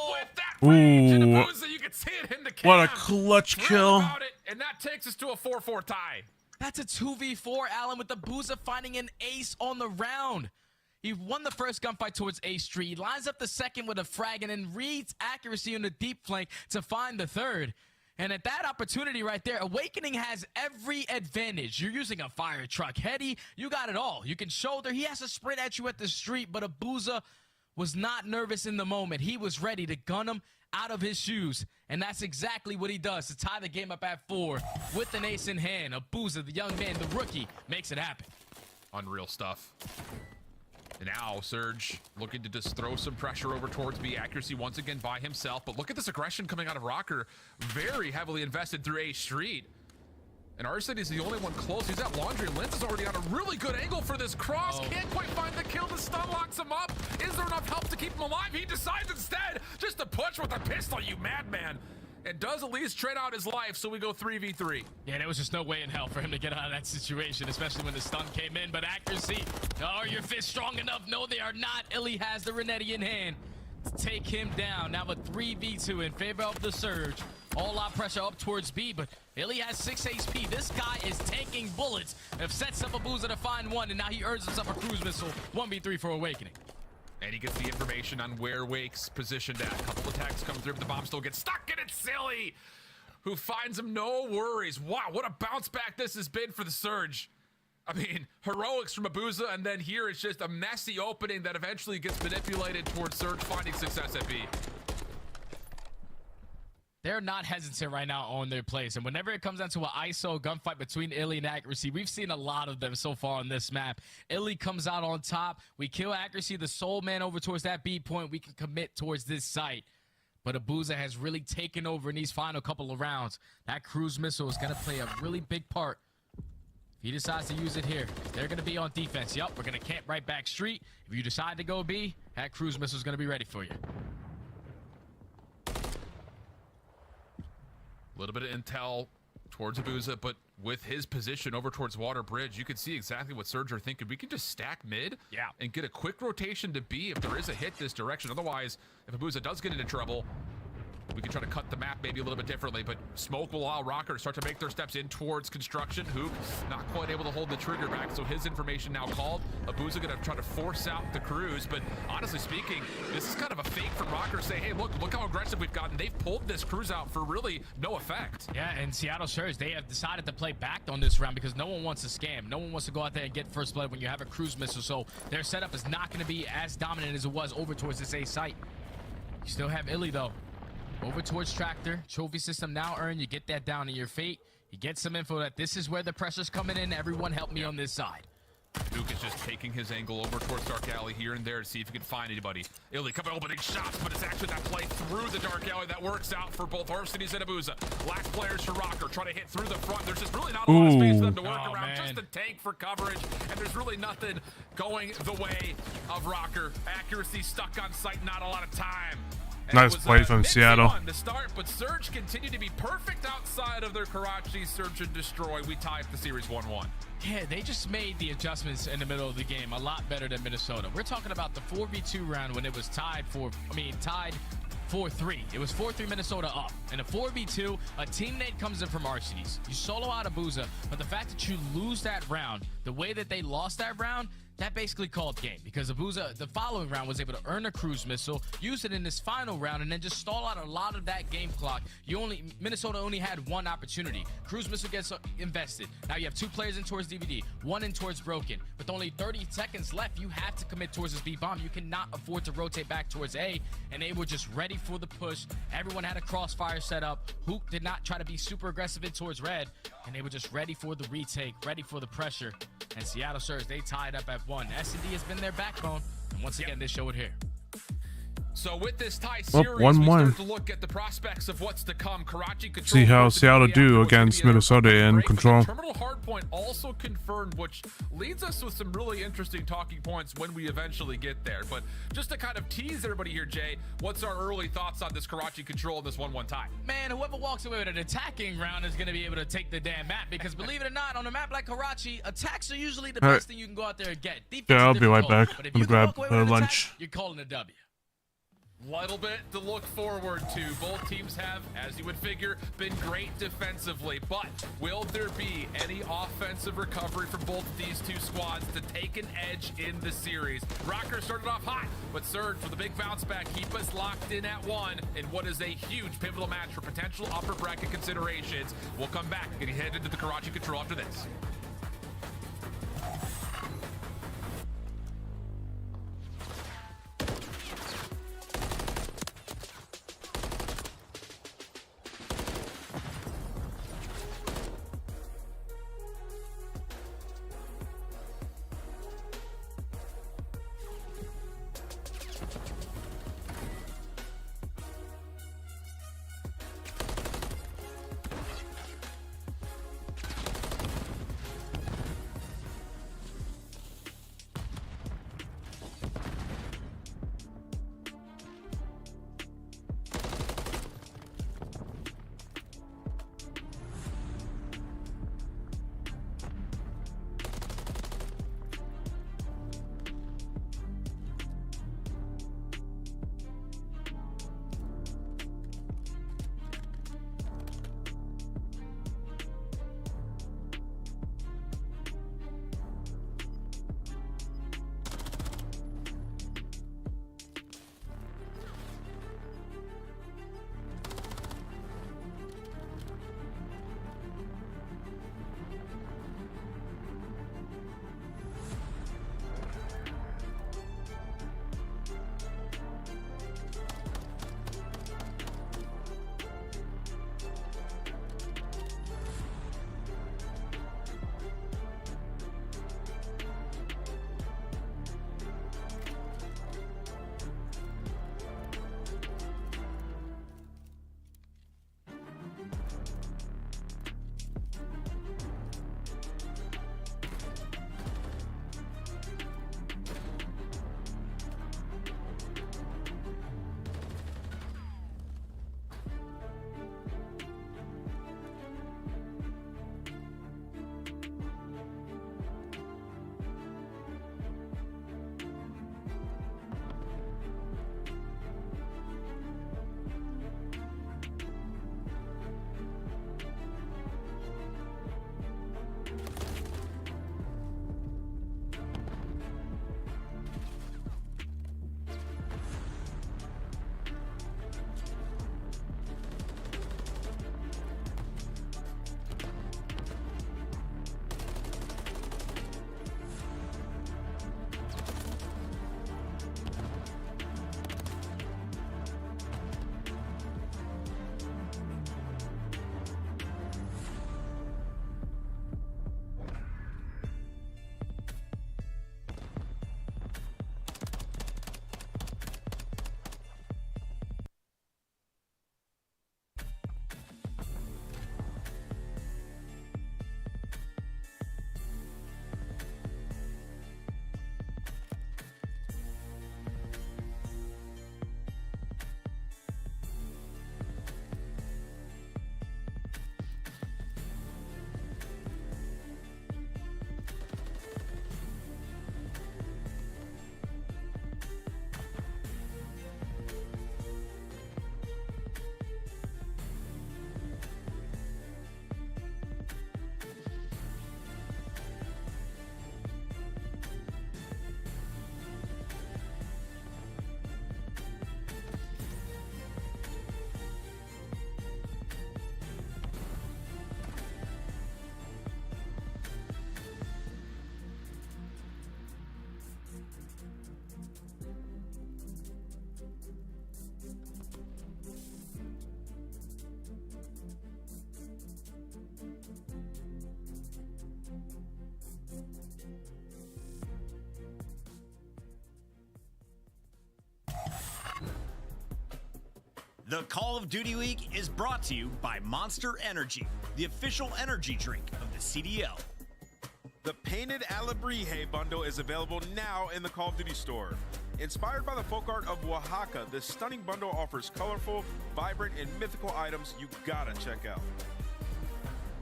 with that range, and Abuza, you can see it in the cam. What a clutch kill. About it, and that takes us to a 4-4 tie. That's a 2v4, Allen, with Abuza finding an ace on the round. He won the first gunfight towards A Street. He lines up the second with a frag and then reads accuracy on the deep flank to find the third. And at that opportunity right there, Awakening has every advantage. You're using a fire truck. Heady, you got it all. You can shoulder. He has to sprint at you at the street, but Abuza was not nervous in the moment. He was ready to gun him out of his shoes. And that's exactly what he does to tie the game up at 4 with an ace in hand. Abuza, the young man, the rookie, makes it happen. Unreal stuff. And now Surge looking to just throw some pressure over towards B. Accuracy once again by himself. But look at this aggression coming out of Rocker. Very heavily invested through A Street. And Arsene is the only one close. He's at Laundry. Linz is already on a really good angle for this cross. Can't quite find the kill. The stun locks him up. Is there enough help to keep him alive? He decides instead just to push with a pistol, you madman. And does at least trade out his life, so we go 3v3. Yeah, there was just no way in hell for him to get out of that situation, especially when the stun came in. But accuracy, are your fists strong enough? No, they are not. Illy has the Renetti in hand to take him down. Now a 3v2 in favor of the Surge. All out pressure up towards B, but Illy has 6 HP. This guy is tanking bullets. If sets up Abuza to find one, and now he earns himself a cruise missile. 1v3 for Awakening. And he gets the information on where Wake's positioned at. A couple attacks come through, but the bomb still gets stuck, and it's Silly who finds him. No worries. Wow, what a bounce back this has been for the Surge. I mean, heroics from Abuza, and then here it's just a messy opening that eventually gets manipulated towards Surge finding success at B. They're not hesitant right now on their place. And whenever it comes down to an ISO gunfight between Illy and Accuracy, we've seen a lot of them so far on this map. Illy comes out on top. We kill Accuracy, the sole man over towards that B point. We can commit towards this site. But Abuza has really taken over in these final couple of rounds. That cruise missile is going to play a really big part. If he decides to use it here, they're going to be on defense. Yup, we're going to camp right back street. If you decide to go B, that cruise missile is going to be ready for you. A little bit of intel towards Abuza, but with his position over towards Water Bridge, you can see exactly what Surge are thinking. We can just stack mid and get a quick rotation to B if there is a hit this direction. Otherwise, if Abuza does get into trouble, we can try to cut the map maybe a little bit differently, but Smoke will allow Rocker to start to make their steps in towards construction. Hook not quite able to hold the trigger back, so his information now called. Abuza gonna try to force out the cruise, but honestly speaking, this is kind of a fake from Rocker to say, hey, look how aggressive we've gotten. They've pulled this cruise out for really no effect. Yeah, and Seattle Surge, they have decided to play back on this round because no one wants to scam. No one wants to go out there and get first blood when you have a cruise missile, so their setup is not gonna be as dominant as it was over towards this A site. You still have Illy though. Over towards Tractor. Trophy system now earned. You get that down in your fate. You get some info that this is where the pressure's coming in. Everyone help me on this side. Duke is just taking his angle over towards Dark Alley here and there to see if he can find anybody. Illy coming opening shots, but it's actually that play through the Dark Alley that works out for both Arsenys and Abuza. Last players for Rocker trying to hit through the front. There's just really not a lot of space for them to work around. Man. Just a tank for coverage, and there's really nothing going the way of Rocker. Accuracy stuck on site, not a lot of time. And nice play from Seattle. To start, but Surge continued to be perfect outside of their Karachi Search and Destroy. We tied the series 1-1. Yeah, they just made the adjustments in the middle of the game a lot better than Minnesota. We're talking about the 4v2 round when it was tied 4-3. It was 4-3 Minnesota up. In a 4v2, a teammate comes in from Arsenys. You solo out Abuza, but the fact that you lose that round, the way that they lost that round, that basically called game because Abuza, the following round, was able to earn a cruise missile, use it in this final round, and then just stall out a lot of that game clock. Minnesota only had one opportunity. Cruise missile gets invested. Now you have 2 players in towards DVD, 1 in towards Broken. With only 30 seconds left, you have to commit towards this B bomb. You cannot afford to rotate back towards A, and they were just ready for the push. Everyone had a crossfire set up. Hook did not try to be super aggressive in towards red, and they were just ready for the retake, ready for the pressure. And Seattle Surge, they tied up at 1. S&D has been their backbone, and once again, they show it here. So with this tie series, 1-1. we start to look at the prospects of what's to come. Karachi control. See how Seattle do against Minnesota in control. Terminal hardpoint also confirmed, which leads us with some really interesting talking points when we eventually get there. But just to kind of tease everybody here, Jay, what's our early thoughts on this Karachi control and this 1-1 tie? Man, whoever walks away with an attacking round is going to be able to take the damn map because believe it or not, on a map like Karachi, attacks are usually the best thing you can go out there and get. Defense yeah, I'll be right back. But if I'm you gonna grab walk away with an lunch. attack, you're calling a W. Little bit to look forward to. Both teams have, as you would figure, been great defensively, but will there be any offensive recovery from both of these two squads to take an edge in the series? Rocker started off hot, but surged with a big bounce back, keep us locked in at 1 in what is a huge pivotal match for potential upper bracket considerations. We'll come back and head into the Karachi Control after this. The Call of Duty Week is brought to you by Monster Energy, the official energy drink of the CDL. The Painted Alebrije bundle is available now in the Call of Duty store. Inspired by the folk art of Oaxaca, this stunning bundle offers colorful, vibrant, and mythical items you gotta check out.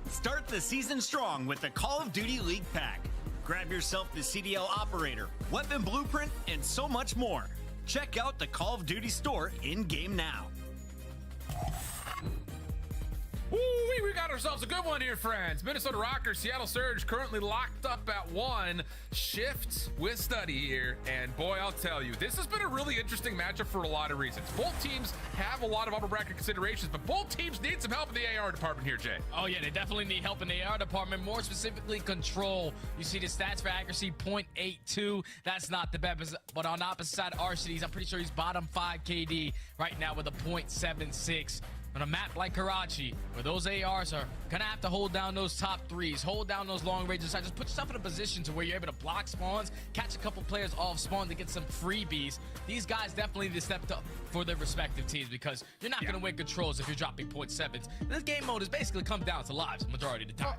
Start the season strong with the Call of Duty League Pack. Grab yourself the CDL Operator, Weapon Blueprint, and so much more. Check out the Call of Duty store in-game now. Ooh, we got ourselves a good one here, friends. Minnesota Rockers, Seattle Surge currently locked up at 1. Shift with study here. And boy, I'll tell you, this has been a really interesting matchup for a lot of reasons. Both teams have a lot of upper bracket considerations, but both teams need some help in the AR department here, Jay. Oh yeah, they definitely need help in the AR department, more specifically control. You see the stats for accuracy, 0.82. That's not the best, but on opposite side, RCDs, I'm pretty sure he's bottom 5 KD right now with a 0.76. On a map like Karachi, where those ARs are gonna have to hold down those top 3s, hold down those long range sides, just put yourself in a position to where you're able to block spawns, catch a couple players off spawn to get some freebies. These guys definitely need to step up for their respective teams, because you're not gonna win controls if you're dropping 0.7s. This game mode has basically come down to lives the majority of the time.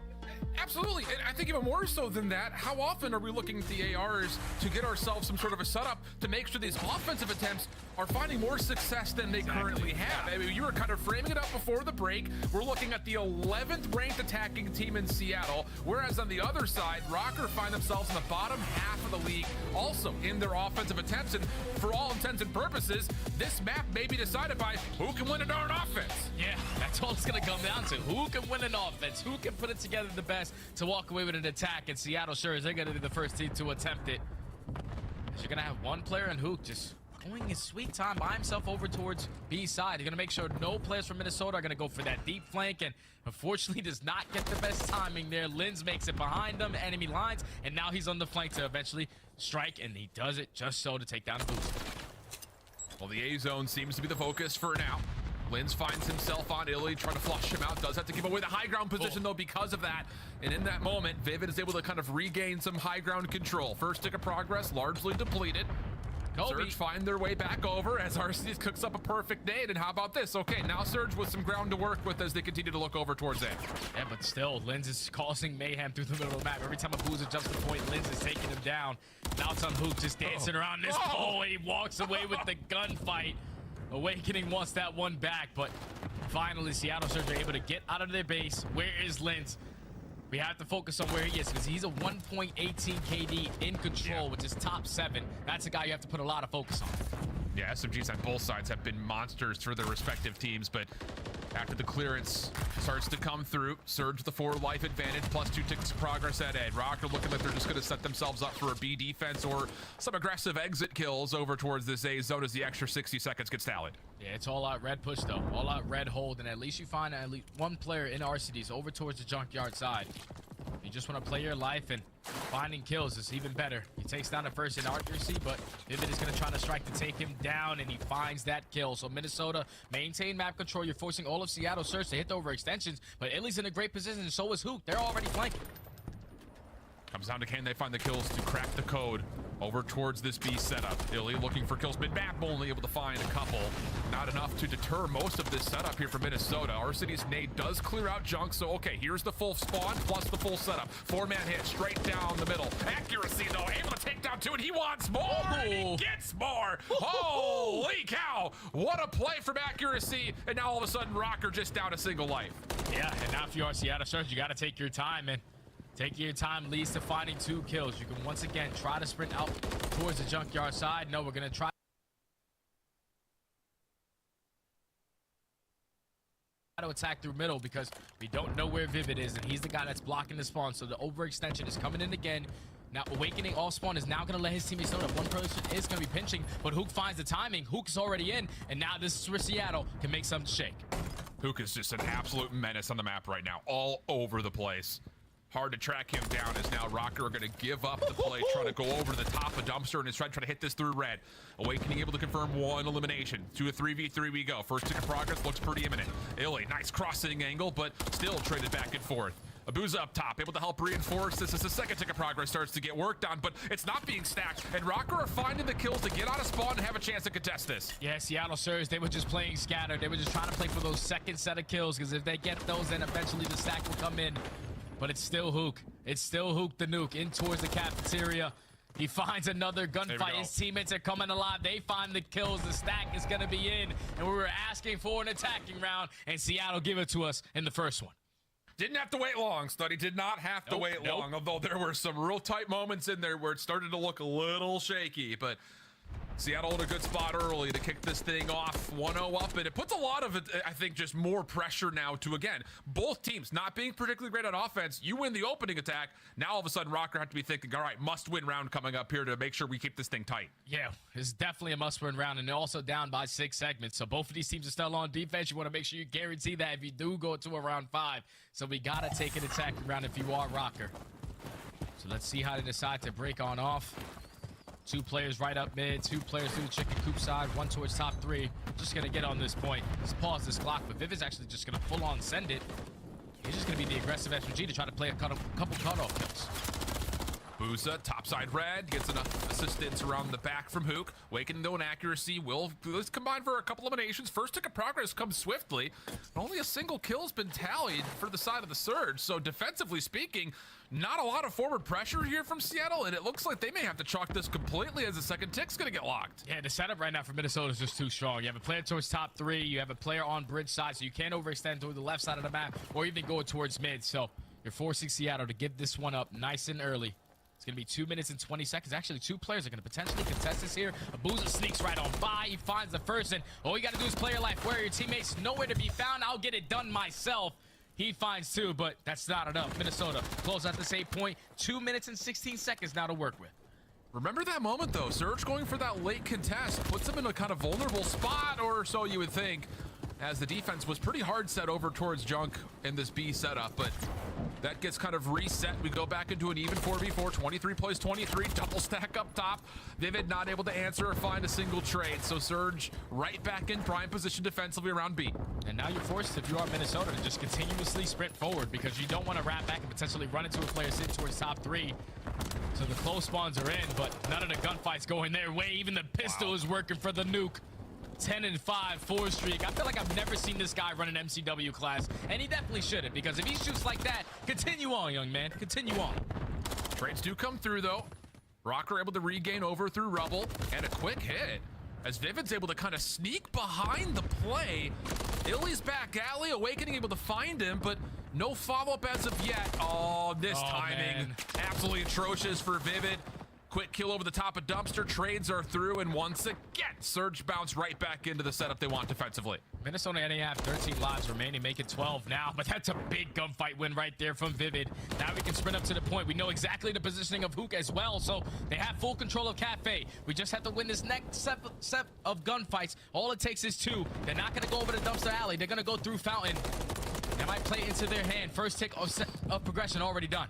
Absolutely, and I think even more so than that, how often are we looking at the ARs to get ourselves some sort of a setup to make sure these offensive attempts are finding more success than they currently have? I mean, you were kind of framing it up before the break. We're looking at the 11th ranked attacking team in Seattle, whereas on the other side, Rocker find themselves in the bottom half of the league, also in their offensive attempts. And for all intents and purposes, this map may be decided by who can win a darn offense. Yeah, that's all it's gonna come down to. Who can win an offense? Who can put it together the best to walk away with an attack? And Seattle sure is they're gonna be the first team to attempt it. You're gonna have one player in Hook just going his sweet time by himself over towards B side. You're gonna make sure no players from Minnesota are gonna go for that deep flank, and unfortunately does not get the best timing there. Linz makes it behind them, enemy lines, and now he's on the flank to eventually strike, and he does it just so to take down a boost. Well, the A zone seems to be the focus for now. Linz finds himself on Illy, trying to flush him out. Does have to give away the high ground position, though, because of that. And in that moment, Vivid is able to kind of regain some high ground control. First stick of progress, largely depleted. Surge find their way back over as RCDs cooks up a perfect nade. And how about this? Okay, now Surge with some ground to work with as they continue to look over towards A. Yeah, but still, Linz is causing mayhem through the middle of the map. Every time a boozer jumps the point, Linz is taking him down. Now it's on Hook just dancing around this pole. He walks away with the gunfight. Awakening wants that one back, but finally Seattle Surge are able to get out of their base. Where is Linz? We have to focus on where he is, because he's a 1.18 KD in control, which is top 7. That's a guy you have to put a lot of focus on. Yeah, SMGs on both sides have been monsters for their respective teams, but after the clearance starts to come through, Surge with the 4 life advantage, plus 2 ticks of progress at Ed. Rocker looking like they're just going to set themselves up for a B defense or some aggressive exit kills over towards this A zone as the extra 60 seconds gets tallied. Yeah, it's all out red push, though. All out red hold, and at least you find at least one player in RCDs over towards the junkyard side. You just want to play your life, and finding kills is even better. He takes down the first in accuracy, but Vivid is going to try to strike to take him down, and he finds that kill. So Minnesota maintain map control. You're forcing all of Seattle Surge to hit the overextensions, but Illy's in a great position, and so is Hook. They're already flanking. Comes down to can they find the kills to crack the code over towards this B setup. Illy looking for kills mid-map, only able to find a couple. Not enough to deter most of this setup here for Minnesota. RCD's nade does clear out junk, so okay, here's the full spawn plus the full setup. 4-man hit straight down the middle. Accuracy, though, able to take down 2, and he wants more, and he gets more. Holy cow! What a play from accuracy, and now all of a sudden, Rocker just down a single life. Yeah, and now if you are Seattle Surge, you got to take your time, and taking your time leads to finding 2 kills. You can once again try to sprint out towards the junkyard side. No, we're going to try to attack through middle, because we don't know where Vivid is, and he's the guy that's blocking the spawn. So the overextension is coming in again. Now Awakening off spawn is now going to let his teammates know that one person is going to be pinching, but Hook finds the timing. Hook is already in, and now this is where Seattle can make something shake. Hook is just an absolute menace on the map right now, all over the place. Hard to track him down as now Rocker are going to give up the play, trying to go over the top of Dumpster and is trying to hit this through red. Awakening able to confirm 1 elimination. To a 3v3 we go. First tick of progress looks pretty imminent. Illy, nice crossing angle, but still traded back and forth. Abuza up top, able to help reinforce this as the second tick of progress starts to get worked on, but it's not being stacked, and Rocker are finding the kills to get out of spawn and have a chance to contest this. Yeah, Seattle Surge, they were just playing scattered. They were just trying to play for those second set of kills, because if they get those, then eventually the stack will come in. But it's still Hook. It's still Hook the nuke in towards the cafeteria. He finds another gunfight. His teammates are coming alive. They find the kills. The stack is going to be in. And we were asking for an attacking round, and Seattle give it to us in the first one. Didn't have to wait long, Study. Did not have to wait long, although there were some real tight moments in there where it started to look a little shaky. But Seattle in a good spot early to kick this thing off 1-0 up, and it puts a lot of it, I think, just more pressure now to, again, both teams not being particularly great on offense. You win the opening attack, now all of a sudden Rocker have to be thinking, all right, must-win round coming up here to make sure we keep this thing tight. Yeah, it's definitely a must-win round, and they're also down by 6 segments, so both of these teams are still on defense. You want to make sure you guarantee that if you do go to a round 5, so we got to take an attacking round if you are Rocker. So let's see how they decide to break on off. 2 players right up mid, 2 players through the chicken coop side, 1 towards top 3. Just gonna get on this point. Let's pause this clock, but Viv is actually just gonna full on send it. He's just gonna be the aggressive SMG to try to play a couple cutoff kills. Booza, topside red, gets enough assistance around the back from Hook. Waking though an accuracy will combine for a couple eliminations. First tick of progress comes swiftly. Only a single kill has been tallied for the side of the Surge. So defensively speaking, not a lot of forward pressure here from Seattle, and it looks like they may have to chalk this completely as the second tick's gonna get locked. Yeah, the setup right now for Minnesota is just too strong. You have a player towards top 3, you have a player on bridge side, so you can't overextend toward the left side of the map or even go towards mid. So you're forcing Seattle to give this one up nice and early. It's going to be 2 minutes and 20 seconds. Actually, 2 players are going to potentially contest this here. Abuza sneaks right on by. He finds the first, and all you got to do is play your life. Where are your teammates? Nowhere to be found. I'll get it done myself. He finds 2, but that's not enough. Minnesota close out this 8 point. 2 minutes and 16 seconds now to work with. Remember that moment, though. Surge going for that late contest puts them in a kind of vulnerable spot, or so you would think, as the defense was pretty hard set over towards Junk in this B setup, but that gets kind of reset. We go back into an even 4v4, 23 plays 23, double stack up top. Vivid not able to answer or find a single trade, so Surge right back in prime position defensively around B. And now you're forced, if you are Minnesota, to just continuously sprint forward because you don't want to wrap back and potentially run into a player sitting towards top 3. So the close spawns are in, but none of the gunfights going their way. Even the pistol is working for the nuke. 10-5, 4 streak. I feel like I've never seen this guy run an MCW class, and he definitely shouldn't, because if he shoots like that, continue on, young man. Continue on. Trades do come through, though. Rocker able to regain over through rubble, and a quick hit as Vivid's able to kind of sneak behind the play. Illy's back alley, Awakening able to find him, but no follow-up as of yet. Oh, this timing. Man. Absolutely atrocious for Vivid. Quick kill over the top of Dumpster. Trades are through, and once again, Surge bounce right back into the setup they want defensively. Minnesota only have 13 lives remaining, make it 12 now, but that's a big gunfight win right there from Vivid. Now we can sprint up to the point. We know exactly the positioning of Hook as well, so they have full control of Cafe. We just have to win this next set of gunfights. All it takes is 2. They're not going to go over to Dumpster Alley. They're going to go through Fountain. That might play into their hand. First tick of progression already done.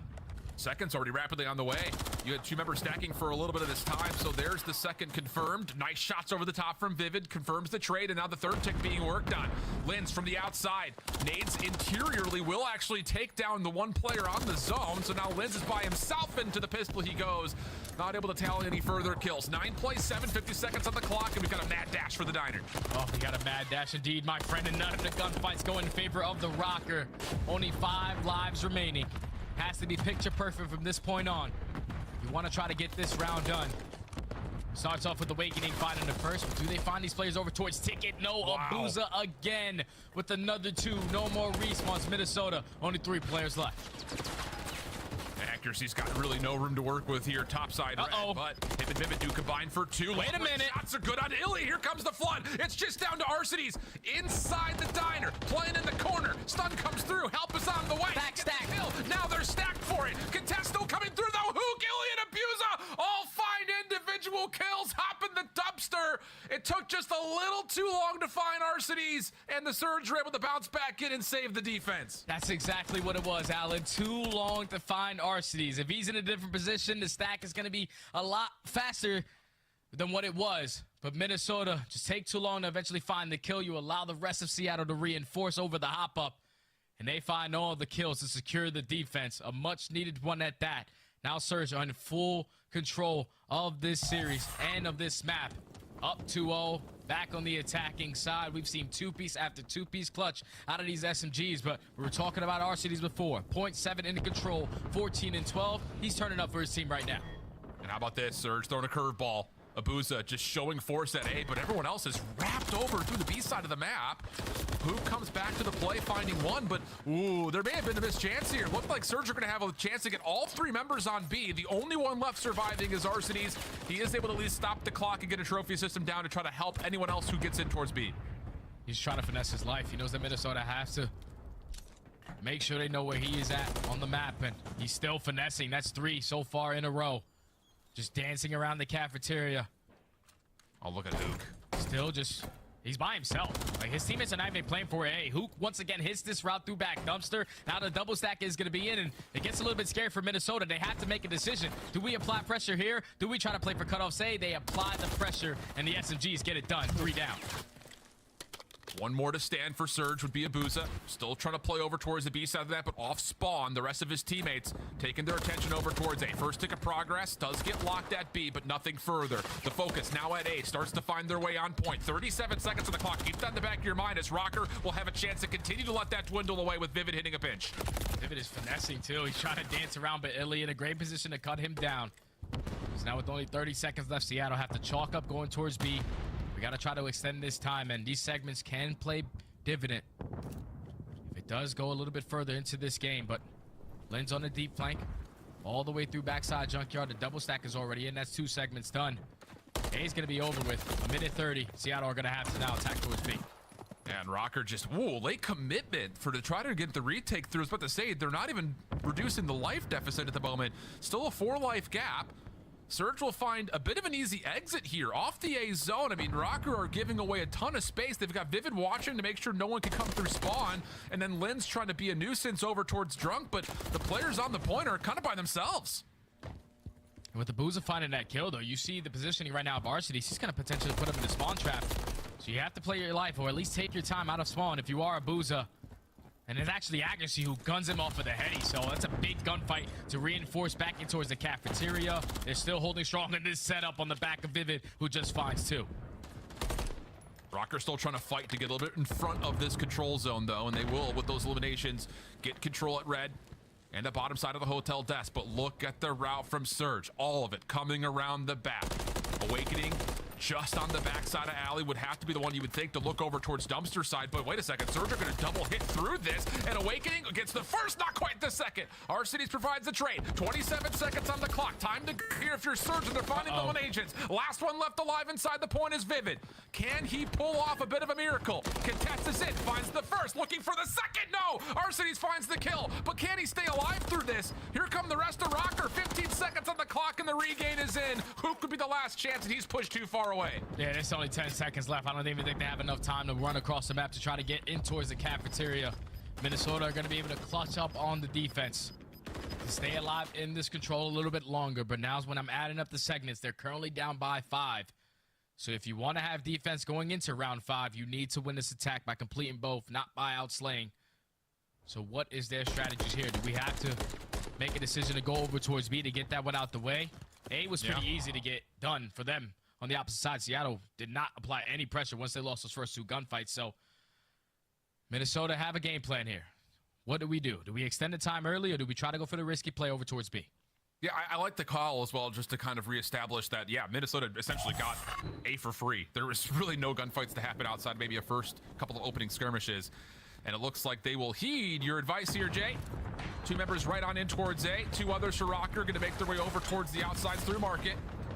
Seconds already rapidly on the way. You had 2 members stacking for a little bit of this time, so there's the second confirmed. Nice shots over the top from Vivid, confirms the trade, and now the third tick being worked on. Linz from the outside, nades interiorly, will actually take down the 1 player on the zone, so now Linz is by himself into the pistol he goes. Not able to tally any further kills. 9 plays, 7, 50 seconds on the clock, and we've got a mad dash for the Diner. Oh, we got a mad dash indeed, my friend, and none of the gunfights go in favor of the Rocker. Only 5 lives remaining. Has to be picture perfect from this point on. You want to try to get this round done. Starts off with Awakening finding the first, but do they find these players over towards Ticket? No. Wow. Abuza again with another 2. No more respawns. Minnesota, only 3 players left. Accuracy's got really no room to work with here, topside red, but him and Vivid do combine for 2. Wait a minute. Shots are good on Illy. Here comes the flood. It's just down to Arcades inside the Diner, playing in the corner. Stun comes through. Help is on the way. Stack. Now they're stacked for it. Contesto coming through though. Hook, Illy, and Abuza all find individual kills. Hop in the Dumpster. It took just a little too long to find Arcades, and the Surge were able to bounce back in and save the defense. That's exactly what it was, Alan. Too long to find Arcades. If he's in a different position, the stack is going to be a lot faster than what it was. But Minnesota just take too long to eventually find the kill. You allow the rest of Seattle to reinforce over the hop-up, and they find all the kills to secure the defense. A much-needed one at that. Now Surge are in full control of this series and of this map. Up 2-0, back on the attacking side. We've seen 2-piece after 2-piece clutch out of these SMGs, but we were talking about Arcades before. 0.7 into control, 14 and 12. He's turning up for his team right now. And how about this? Surge throwing a curveball. Abuza just showing force at A, but everyone else is wrapped over through the B side of the map. Hoop comes back to the play, finding one, but ooh, there may have been a missed chance here. Looked like Surge are going to have a chance to get all three members on B. The only one left surviving is Arsenes. He is able to at least stop the clock and get a trophy system down to try to help anyone else who gets in towards B. He's trying to finesse his life. He knows that Minnesota has to make sure they know where he is at on the map, and he's still finessing. That's 3 so far in a row. Just dancing around the cafeteria. Oh, look at Hook. Still just, he's by himself. Like, his teammates are not even playing for A. Hook once again hits this route through back dumpster. Now the double stack is going to be in, and it gets a little bit scary for Minnesota. They have to make a decision. Do we apply pressure here? Do we try to play for cutoff? Say they apply the pressure, and the SMGs get it done. 3 down. One more to stand for Surge would be Abuza. Still trying to play over towards the B side of that, but off spawn, the rest of his teammates taking their attention over towards A. First tick of progress, does get locked at B, but nothing further. The focus now at A starts to find their way on point. 37 seconds on the clock. Keep that in the back of your mind as Rocker will have a chance to continue to let that dwindle away with Vivid hitting a pinch. Vivid is finessing too. He's trying to dance around, but Illy in a great position to cut him down. So now with only 30 seconds left, Seattle have to chalk up going towards B. We got to try to extend this time, and these segments can play dividend if it does go a little bit further into this game. But Lynn's on the deep flank all the way through backside junkyard. The double stack is already in. That's 2 segments done. A's going to be over with. 1:30. Seattle are going to have to now attack towards B. And Rocker just, whoa, late commitment to try to get the retake through. I was about to say, they're not even reducing the life deficit at the moment. Still a 4-life gap. Surge will find a bit of an easy exit here off the A zone. I mean, Rocker are giving away a ton of space. They've got Vivid watching to make sure no one can come through spawn. And then Lynn's trying to be a nuisance over towards Drunk, but the players on the point are kind of by themselves. And with the Abuza finding that kill, though, you see the positioning right now of Varsity. He's going to potentially put him in the spawn trap. So you have to play your life, or at least take your time out of spawn if you are Abuza. And it's actually Agassi who guns him off of the heady, so that's a big gunfight to reinforce back in towards the cafeteria. They're still holding strong in this setup on the back of Vivid, who just finds 2. Rocker still trying to fight to get a little bit in front of this control zone, though, and they will, with those eliminations, get control at red and the bottom side of the hotel desk. But look at the route from Surge. All of it coming around the back. Awakening just on the backside of Alley would have to be the one you would think to look over towards dumpster side, but wait a second, Surge are going to double hit through this, and Awakening gets the first, not quite the second. Arsenes provides the trade. 27 seconds on the clock. Time to here if you're Surge, and they're finding the agents. Last one left alive inside the point is Vivid. Can he pull off a bit of a miracle? Contests in, finds the first, looking for the second. No! Arsenes finds the kill, but can he stay alive through this? Here come the rest of Rocker. 15 seconds on the clock, and the regain is in. Who could be the last chance, and he's pushed too far away. Yeah, there's only 10 seconds left. I don't even think they have enough time to run across the map to try to get in towards the cafeteria. Minnesota are going to be able to clutch up on the defense to stay alive in this control a little bit longer. But now's when I'm adding up the segments. They're currently down by 5. So if you want to have defense going into round 5, you need to win this attack by completing both, not by outslaying. So what is their strategies here? Do we have to make a decision to go over towards B to get that one out the way? A was pretty easy to get done for them. On the opposite side, Seattle did not apply any pressure once they lost those first 2 gunfights. So Minnesota have a game plan here. What do we do? Do we extend the time early, or do we try to go for the risky play over towards B? Yeah, I like the call as well, just to kind of reestablish that, yeah, Minnesota essentially got A for free. There was really no gunfights to happen outside maybe a first couple of opening skirmishes. And it looks like they will heed your advice here, Jay. 2 members right on in towards A. 2 others for Rocker going to make their way over towards the outside through market.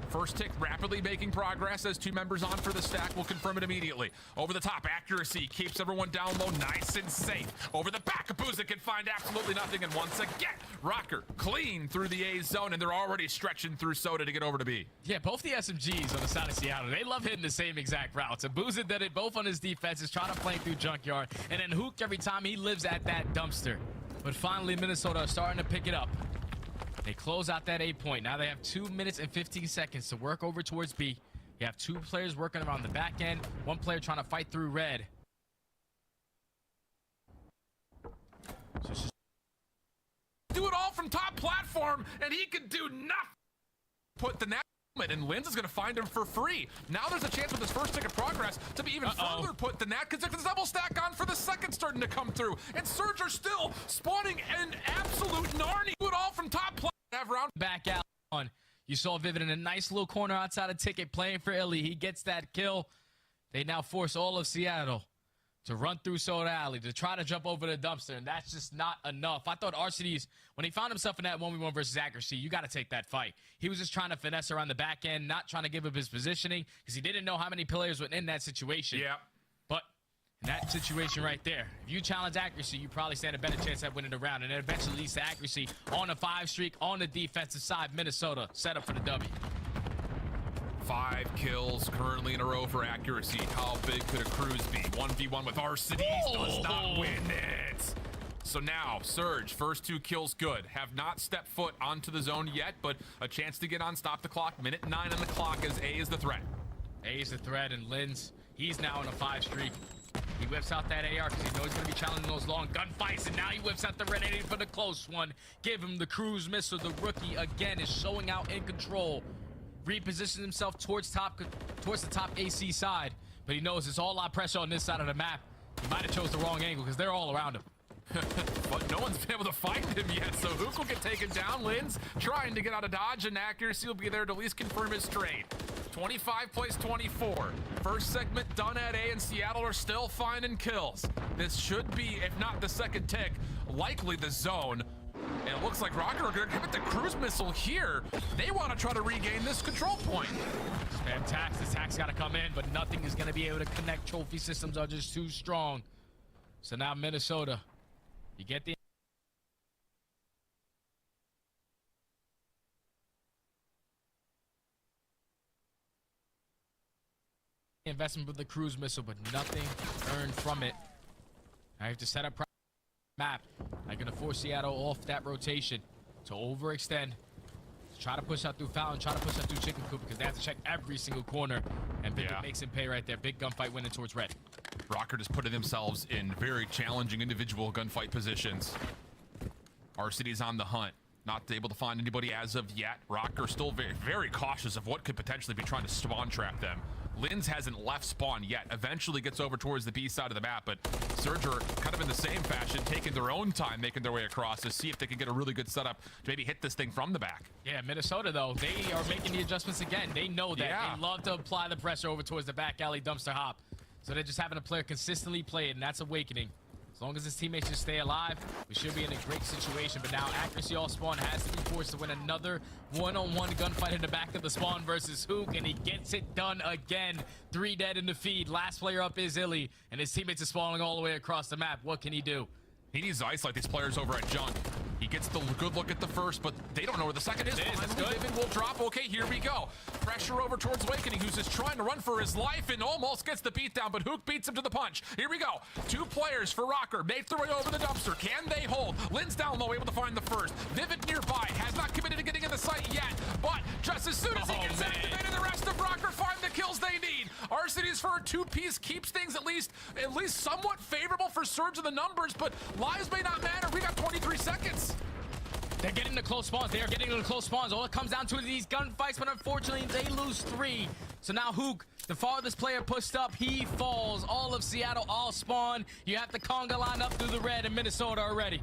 First tick rapidly making progress as 2 members on for the stack. Will confirm it immediately. Over the top, accuracy keeps everyone down low, nice and safe. Over the back, Abuza can find absolutely nothing. And once again, Rocker clean through the A zone, and they're already stretching through Soda to get over to B. Yeah, both the SMGs on the side of Seattle, they love hitting the same exact routes. Abuza did it both on his defenses, trying to play through junkyard, and then Hook every time he lives at that dumpster. But finally, Minnesota are starting to pick it up. They close out that A point. Now they have 2 minutes and 15 seconds to work over towards B. You have 2 players working around the back end, 1 player trying to fight through red. So do it all from top platform, and he can do nothing. Put the net, and Linz is going to find him for free. Now there's a chance with his first tick of progress to be even further put than that, because there's a double stack on for the second starting to come through. And Surge are still spawning an absolute Narni. Do it all from top platform. Have round back out on. You saw Vivid in a nice little corner outside of Ticket playing for Illy. He gets that kill. They now force all of Seattle to run through Soda Alley, to try to jump over the dumpster, and that's just not enough. I thought Arcides, when he found himself in that 1v1 versus accuracy, you got to take that fight. He was just trying to finesse around the back end, not trying to give up his positioning, because he didn't know how many players were in that situation. Yeah. But in that situation right there, if you challenge accuracy, you probably stand a better chance at winning the round, and it eventually leads to accuracy on a 5 streak on the defensive side. Minnesota set up for the W. 5 kills currently in a row for accuracy. How big could a cruise be? 1v1 with Arcides does not win it. So now, Surge, first 2 kills good. Have not stepped foot onto the zone yet, but a chance to get on Stop the Clock. Minute 9 on the clock as A is the threat. A is the threat, and Linz, he's now in a 5 streak. He whips out that AR because he knows he's going to be challenging those long gunfights, and now he whips out the Red 80 for the close one. Give him the cruise missile. The rookie, again, is showing out in control. Repositions himself towards the top AC side, but he knows it's all a lot of pressure on this side of the map. He might have chose the wrong angle because they're all around him. But no one's been able to find him yet, so Hook will get taken down. Linz trying to get out of dodge, and accuracy will be there to at least confirm his trade. 25 plays 24. First segment done at A, and Seattle are still finding kills. This should be, if not the second tick, likely the zone. And it looks like Rocker are going to commit the cruise missile here. They want to try to regain this control point. Spam tax. The tax got to come in, but nothing is going to be able to connect. Trophy systems are just too strong. So now Minnesota, you get the investment with the cruise missile, but nothing earned from it. I have to set up map. I'm gonna force Seattle off that rotation to overextend, to try to push out through Fountain, try to push out through Chicken Coop, because they have to check every single corner, and Big makes him pay right there. Big gunfight winning towards Red. Rocker just putting themselves in very challenging individual gunfight positions. Arcides on the hunt, not able to find anybody as of yet. Rocker still very, very cautious of what could potentially be trying to spawn trap them. Linz hasn't left spawn yet. Eventually gets over towards the B side of the map, but Surge are kind of in the same fashion, taking their own time, making their way across to see if they can get a really good setup to maybe hit this thing from the back. Yeah, Minnesota, though, they are making the adjustments again. They know that. They love to apply the pressure over towards the back alley dumpster hop. So they're just having a player consistently play it, and that's Awakening. As long as his teammates just stay alive, we should be in a great situation. But now accuracy all spawn has to be forced to win another one-on-one gunfight in the back of the spawn versus Hook, and he gets it done again. 3 dead in the feed. Last player up is Illy, and his teammates are spawning all the way across the map. What can he do? He needs to isolate these players over at Junk. He gets the good look at the first, but they don't know where the second is. Vivid will drop. Okay, here we go. Pressure over towards Awakening, who's just trying to run for his life and almost gets the beatdown, but Hook beats him to the punch. Here we go. 2 players for Rocker. Make their way over the dumpster. Can they hold? Linz down low, able to find the first. Vivid nearby. Has not committed to getting in the site yet, but just as soon as he gets activated, the rest of Rocker find the kills they need. Arcides for a 2-piece keeps things at least somewhat favorable for Surge in the numbers, but lives may not matter. We got 23 seconds. They're getting the close spawns. They are getting the close spawns. All it comes down to is these gunfights, but unfortunately, they lose 3. So now Hook, the farthest player pushed up, he falls. All of Seattle all spawn. You have the conga line up through the red, and Minnesota are ready.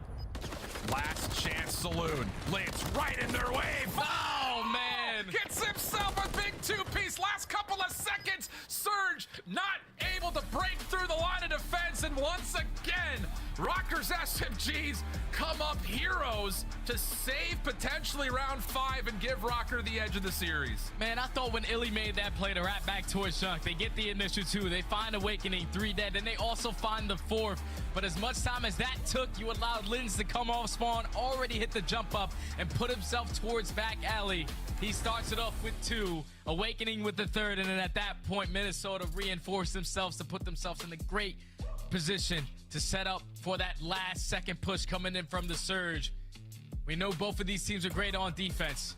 Last chance saloon. Linz right in their way. Oh, man. Gets himself a big 2-piece. Last couple of seconds. Surge not able to break through the line of defense. And once again, Rocker's SMGs come up heroes to save potentially round 5 and give Rocker the edge of the series. Man, I thought when Illy made that play to wrap back towards Chunk, they get the initial 2. They find Awakening, 3 dead, and they also find the 4th. But as much time as that took, you allowed Linz to come off spawn, already hit the jump up, and put himself towards back alley. He starts it off with 2, Awakening with the 3rd, and then at that point, Minnesota reinforced themselves to put themselves in a great position to set up for that last second push coming in from the Surge. We know both of these teams are great on defense,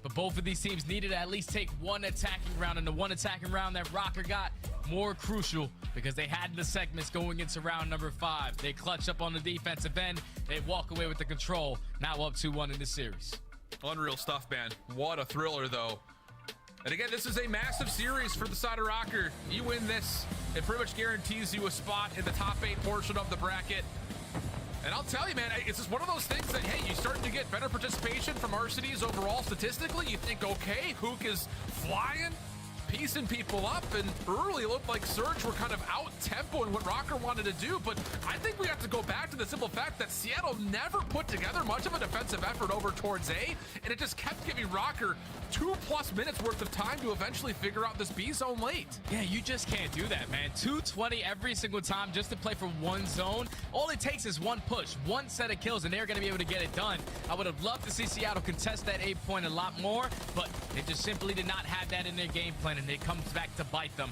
but both of these teams needed to at least take 1 attacking round, and the 1 attacking round that Rocker got more crucial because they had the segments going into round number 5. They clutch up on the defensive end. They walk away with the control. Now up 2-1 in the series. Unreal stuff, man. What a thriller, though. And again, this is a massive series for the side of Rocker. You win this, it pretty much guarantees you a spot in the top 8 portion of the bracket. And I'll tell you, man, it's just one of those things that, hey, you start to get better participation from RCDs overall statistically. You think, okay, Hook is flying, piecing people up, and early it looked like Surge were kind of out-tempoing what Rocker wanted to do, but I think we have to go back to the simple fact that Seattle never put together much of a defensive effort over towards A, and it just kept giving Rocker 2+ minutes worth of time to eventually figure out this B zone late. Yeah, you just can't do that, man. 220 every single time just to play from one zone. All it takes is one push, one set of kills, and they're going to be able to get it done. I would have loved to see Seattle contest that A point a lot more, but they just simply did not have that in their game plan, and it comes back to bite them.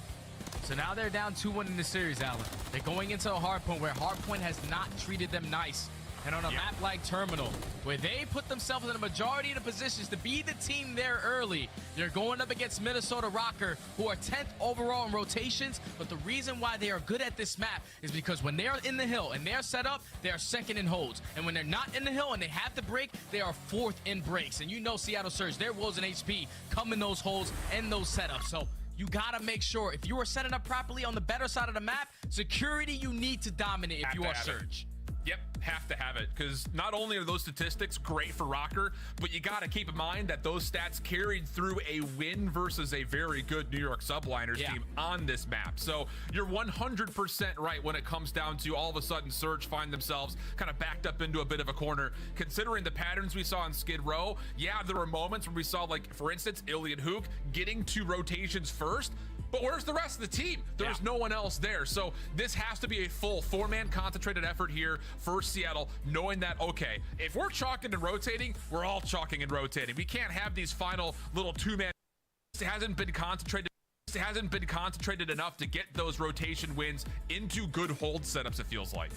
So now they're down 2-1 in the series, Alan. They're going into a hard point where hard point has not treated them nice. And on a map like Terminal, where they put themselves in a majority of the positions to be the team there early, they're going up against Minnesota Rocker, who are 10th overall in rotations. But the reason why they are good at this map is because when they're in the hill and they're set up, they are second in holds. And when they're not in the hill and they have to break, they are 4th in breaks. And you know Seattle Surge, their wills and HP come in those holes and those setups. So you gotta make sure if you are setting up properly on the better side of the map, security you need to dominate if you are Surge. Yep, have to have it, because not only are those statistics great for Rocker, but you got to keep in mind that those stats carried through a win versus a very good New York Subliners team on this map. So you're 100% right when it comes down to all of a sudden Surge find themselves kind of backed up into a bit of a corner. Considering the patterns we saw on Skid Row, yeah, there were moments where we saw, like, for instance, Illy and Hook getting 2 rotations first, but where's the rest of the team? There's no one else there. So this has to be a full 4-man concentrated effort here for Seattle, knowing that, okay, if we're chalking and rotating, we're all chalking and rotating. We can't have these final little 2-man. It hasn't been concentrated enough to get those rotation wins into good hold setups, it feels like.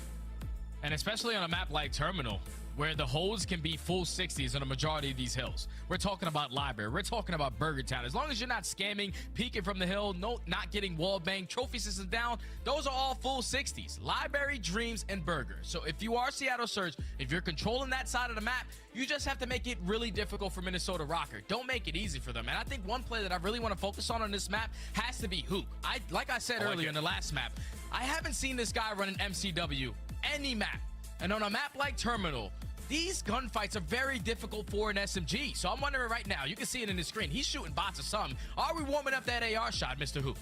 And especially on a map like Terminal, where the holds can be full 60s on a majority of these hills. We're talking about Library. We're talking about Burger Town. As long as you're not scamming, peeking from the hill, not getting wall bang, trophy systems down, those are all full 60s. Library, Dreams, and Burger. So if you are Seattle Surge, if you're controlling that side of the map, you just have to make it really difficult for Minnesota Rocker. Don't make it easy for them. And I think one play that I really want to focus on this map has to be Hook. Like I said earlier in the last map, I haven't seen this guy run an MCW any map. And on a map like Terminal, these gunfights are very difficult for an SMG. So I'm wondering right now, you can see it in the screen, he's shooting bots or something. Are we warming up that AR shot, Mr. Hoop?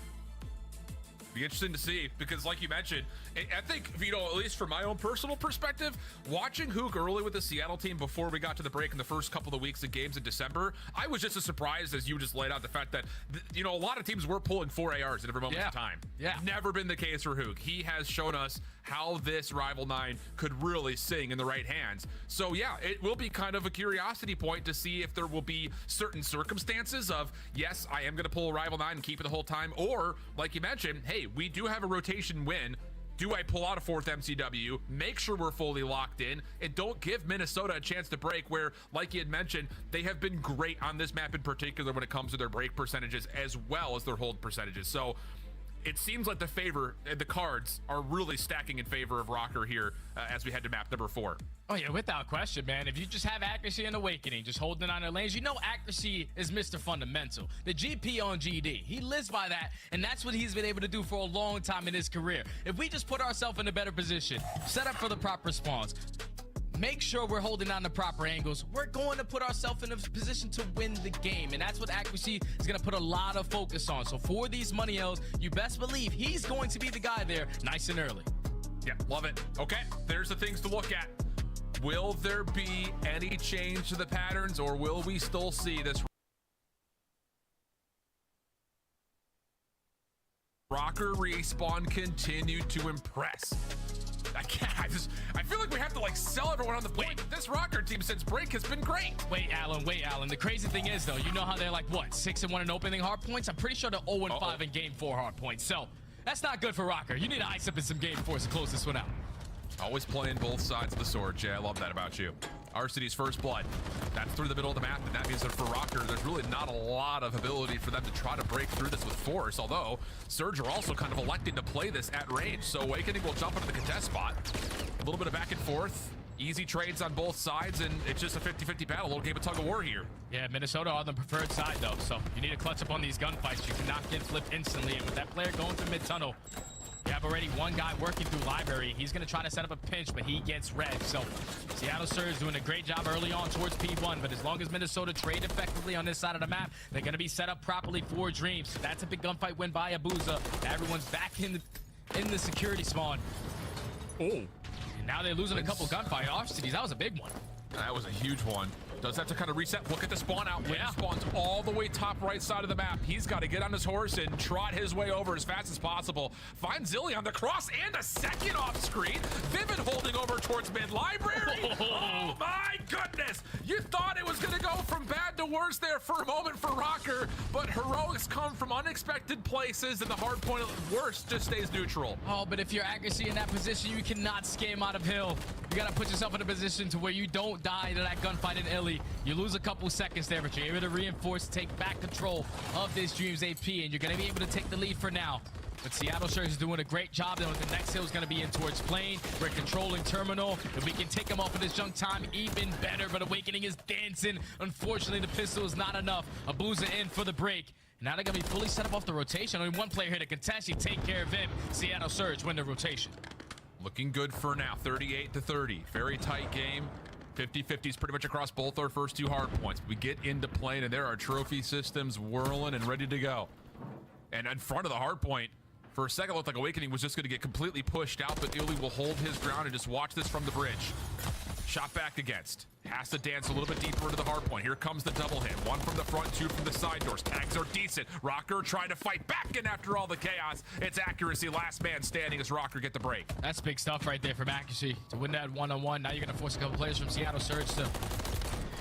Be interesting to see, because like you mentioned, I think, you know, at least from my own personal perspective, watching Hook early with the Seattle team before we got to the break in the first couple of weeks of games in December, I was just as surprised as you just laid out the fact that, you know, a lot of teams were pulling 4 ARs at every moment of time. Never been the case for Hook. He has shown us how this Rival 9 could really sing in the right hands. So yeah, it will be kind of a curiosity point to see if there will be certain circumstances of, yes, I am going to pull a Rival 9 and keep it the whole time, or like you mentioned, hey, we do have a rotation win. Do I pull out a 4th MCW, make sure we're fully locked in, and don't give Minnesota a chance to break, where, like you had mentioned, they have been great on this map in particular when it comes to their break percentages as well as their hold percentages. So it seems like the cards are really stacking in favor of Rocker here as we head to map number 4. Oh yeah, without question, man. If you just have accuracy and awakening, just holding on their lanes, you know accuracy is Mr. Fundamental. The GP on GD, he lives by that, and that's what he's been able to do for a long time in his career. If we just put ourselves in a better position, set up for the proper spawns, make sure we're holding on the proper angles, we're going to put ourselves in a position to win the game, and that's what accuracy is going to put a lot of focus on. So for these money L's, you best believe he's going to be the guy there nice and early. Yeah, love it. Okay, there's the things to look at. Will there be any change to the patterns, or will we still see this Rocker respawn continue to impress? I feel like we have to like sell everyone on the point. This Rocker team since break has been great. Wait, Alan. The crazy thing is, though, you know how they're like, what, 6-1 in opening hard points? I'm pretty sure they're 0-5 in game 4 hard points. So that's not good for Rocker. You need to ice up in some game 4s to close this one out. Always playing both sides of the sword, Jay. I love that about you. RCD's first blood. That's through the middle of the map, and that means that for Rocker, there's really not a lot of ability for them to try to break through this with force, although Surge are also kind of electing to play this at range, so Awakening will jump into the contest spot. A little bit of back and forth. Easy trades on both sides, and it's just a 50-50 battle. A little game of tug of war here. Yeah, Minnesota on the preferred side, though, so you need to clutch up on these gunfights. You cannot get flipped instantly, and with that player going through mid-tunnel, yeah, have already one guy working through library. He's going to try to set up a pinch, but he gets red. So Seattle Surge doing a great job early on towards P1, but as long as Minnesota trade effectively on this side of the map, they're going to be set up properly for Dreams. So that's a big gunfight win by Abuza. Everyone's back in the security spawn. Oh, and now they're losing a couple gunfight off cities. That was a big one. That was a huge one. Does have to kind of reset. Look at the spawn out. Lynn spawns all the way top right side of the map. He's got to get on his horse and trot his way over as fast as possible. Finds Zilly on the cross and a second off screen. Vivid holding over towards mid library. Oh my goodness. You thought it was going to go from bad to worse there for a moment for Rocker, but heroics come from unexpected places and the hard point of worst just stays neutral. Oh, but if you're accuracy in that position, you cannot scam out of Hill. You got to put yourself in a position to where you don't die to that gunfight in Illy. You lose a couple seconds there, but you're able to reinforce, take back control of this Dreams AP, and you're going to be able to take the lead for now. But Seattle Surge is doing a great job. Then with the next hill is going to be in towards Plane. We're controlling Terminal. If we can take him off of this junk time, even better. But Awakening is dancing. Unfortunately, the pistol is not enough. Abuza in for the break. Now they're going to be fully set up off the rotation. Only one player here to contest. You take care of him. Seattle Surge win the rotation. Looking good for now. 38-30. Very tight game. 50-50s pretty much across both our first two hard points. We get into Plane and there are trophy systems whirling and ready to go. And in front of the hard point, for a second it looked like Awakening was just going to get completely pushed out, but Illy will hold his ground and just watch this from the bridge. Shot back against. Has to dance a little bit deeper into the hard point. Here comes the double hit. One from the front, two from the side doors. Tags are decent. Rocker trying to fight back, and after all the chaos, it's accuracy. Last man standing as Rocker get the break. That's big stuff right there from accuracy to win that one-on-one. Now you're going to force a couple players from Seattle Surge to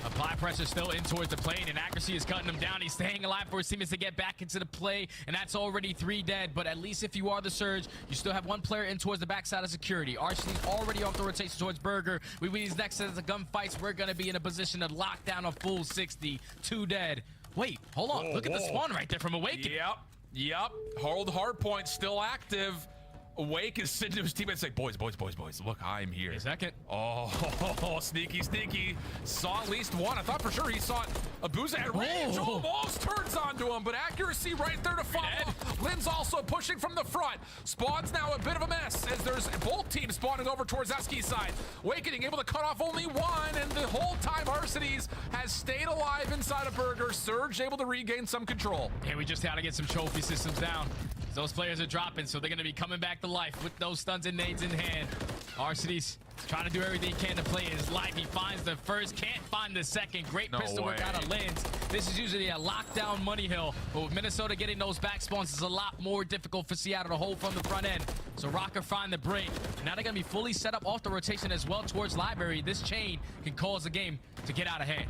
apply pressure still in towards the plane, and accuracy is cutting him down. He's staying alive for his teammates to get back into the play, and that's already 3 dead. But at least if you are the Surge, you still have one player in towards the backside of security. RC's already off the rotation towards Burger. We win these next sets of gunfights. We're going to be in a position to lock down a full 60. 2 dead. Wait, hold on. Look at the spawn right there from Awakening. Yep. Hold hard point still active. Awake is sitting to his teammates like, boys, look, I'm here. A second. Oh, sneaky. Saw at least one. I thought for sure he saw it. Abuza at range almost turns onto him, but accuracy right there to follow. Lynn's also pushing from the front. Spawn's now a bit of a mess as there's both teams spawning over towards Eski's side. Awakening able to cut off only one, and the whole time Arcades has stayed alive inside of Burger. Surge able to regain some control. And we just had to get some trophy systems down. Those players are dropping, so they're going to be coming back to life with those stuns and nades in hand. Arcades trying to do everything he can to play his life. He finds the first, can't find the second. Great pistol work out of Lens. This is usually a lockdown money hill, but with Minnesota getting those back spawns, it's a lot more difficult for Seattle to hold from the front end. So Rocker find the break. Now they're going to be fully set up off the rotation as well towards Library. This chain can cause the game to get out of hand.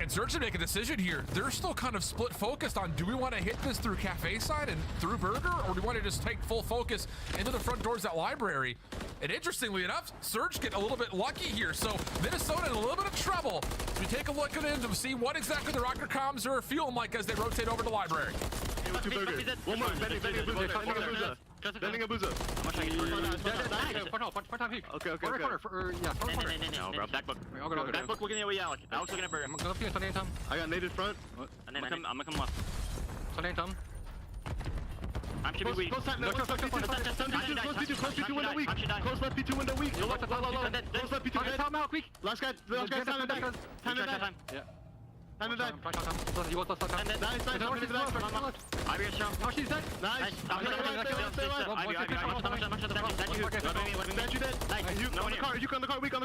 And Surge to make a decision here. They're still kind of split focused on, do we want to hit this through Cafe side and through Burger, or do we want to just take full focus into the front doors at Library? And interestingly enough, Surge get a little bit lucky here. So Minnesota in a little bit of trouble. So we take a look at it to see what exactly the Rocker comms are feeling like as they rotate over to Library. One more, bending Abuza. Bending Abuza. Okay. No, bro. Back book looking at way Alex. Alex looking at Burger. I got naded front. I'm gonna come left. I'm should be weak. Close P2 window weak. Close left P2 window weak. Close left P2 head. Timeout quick. Last guy time back. Time back. Yeah. Time back. Nice. I hear strong. Oh, she's dead. Nice. Statue dead. You on the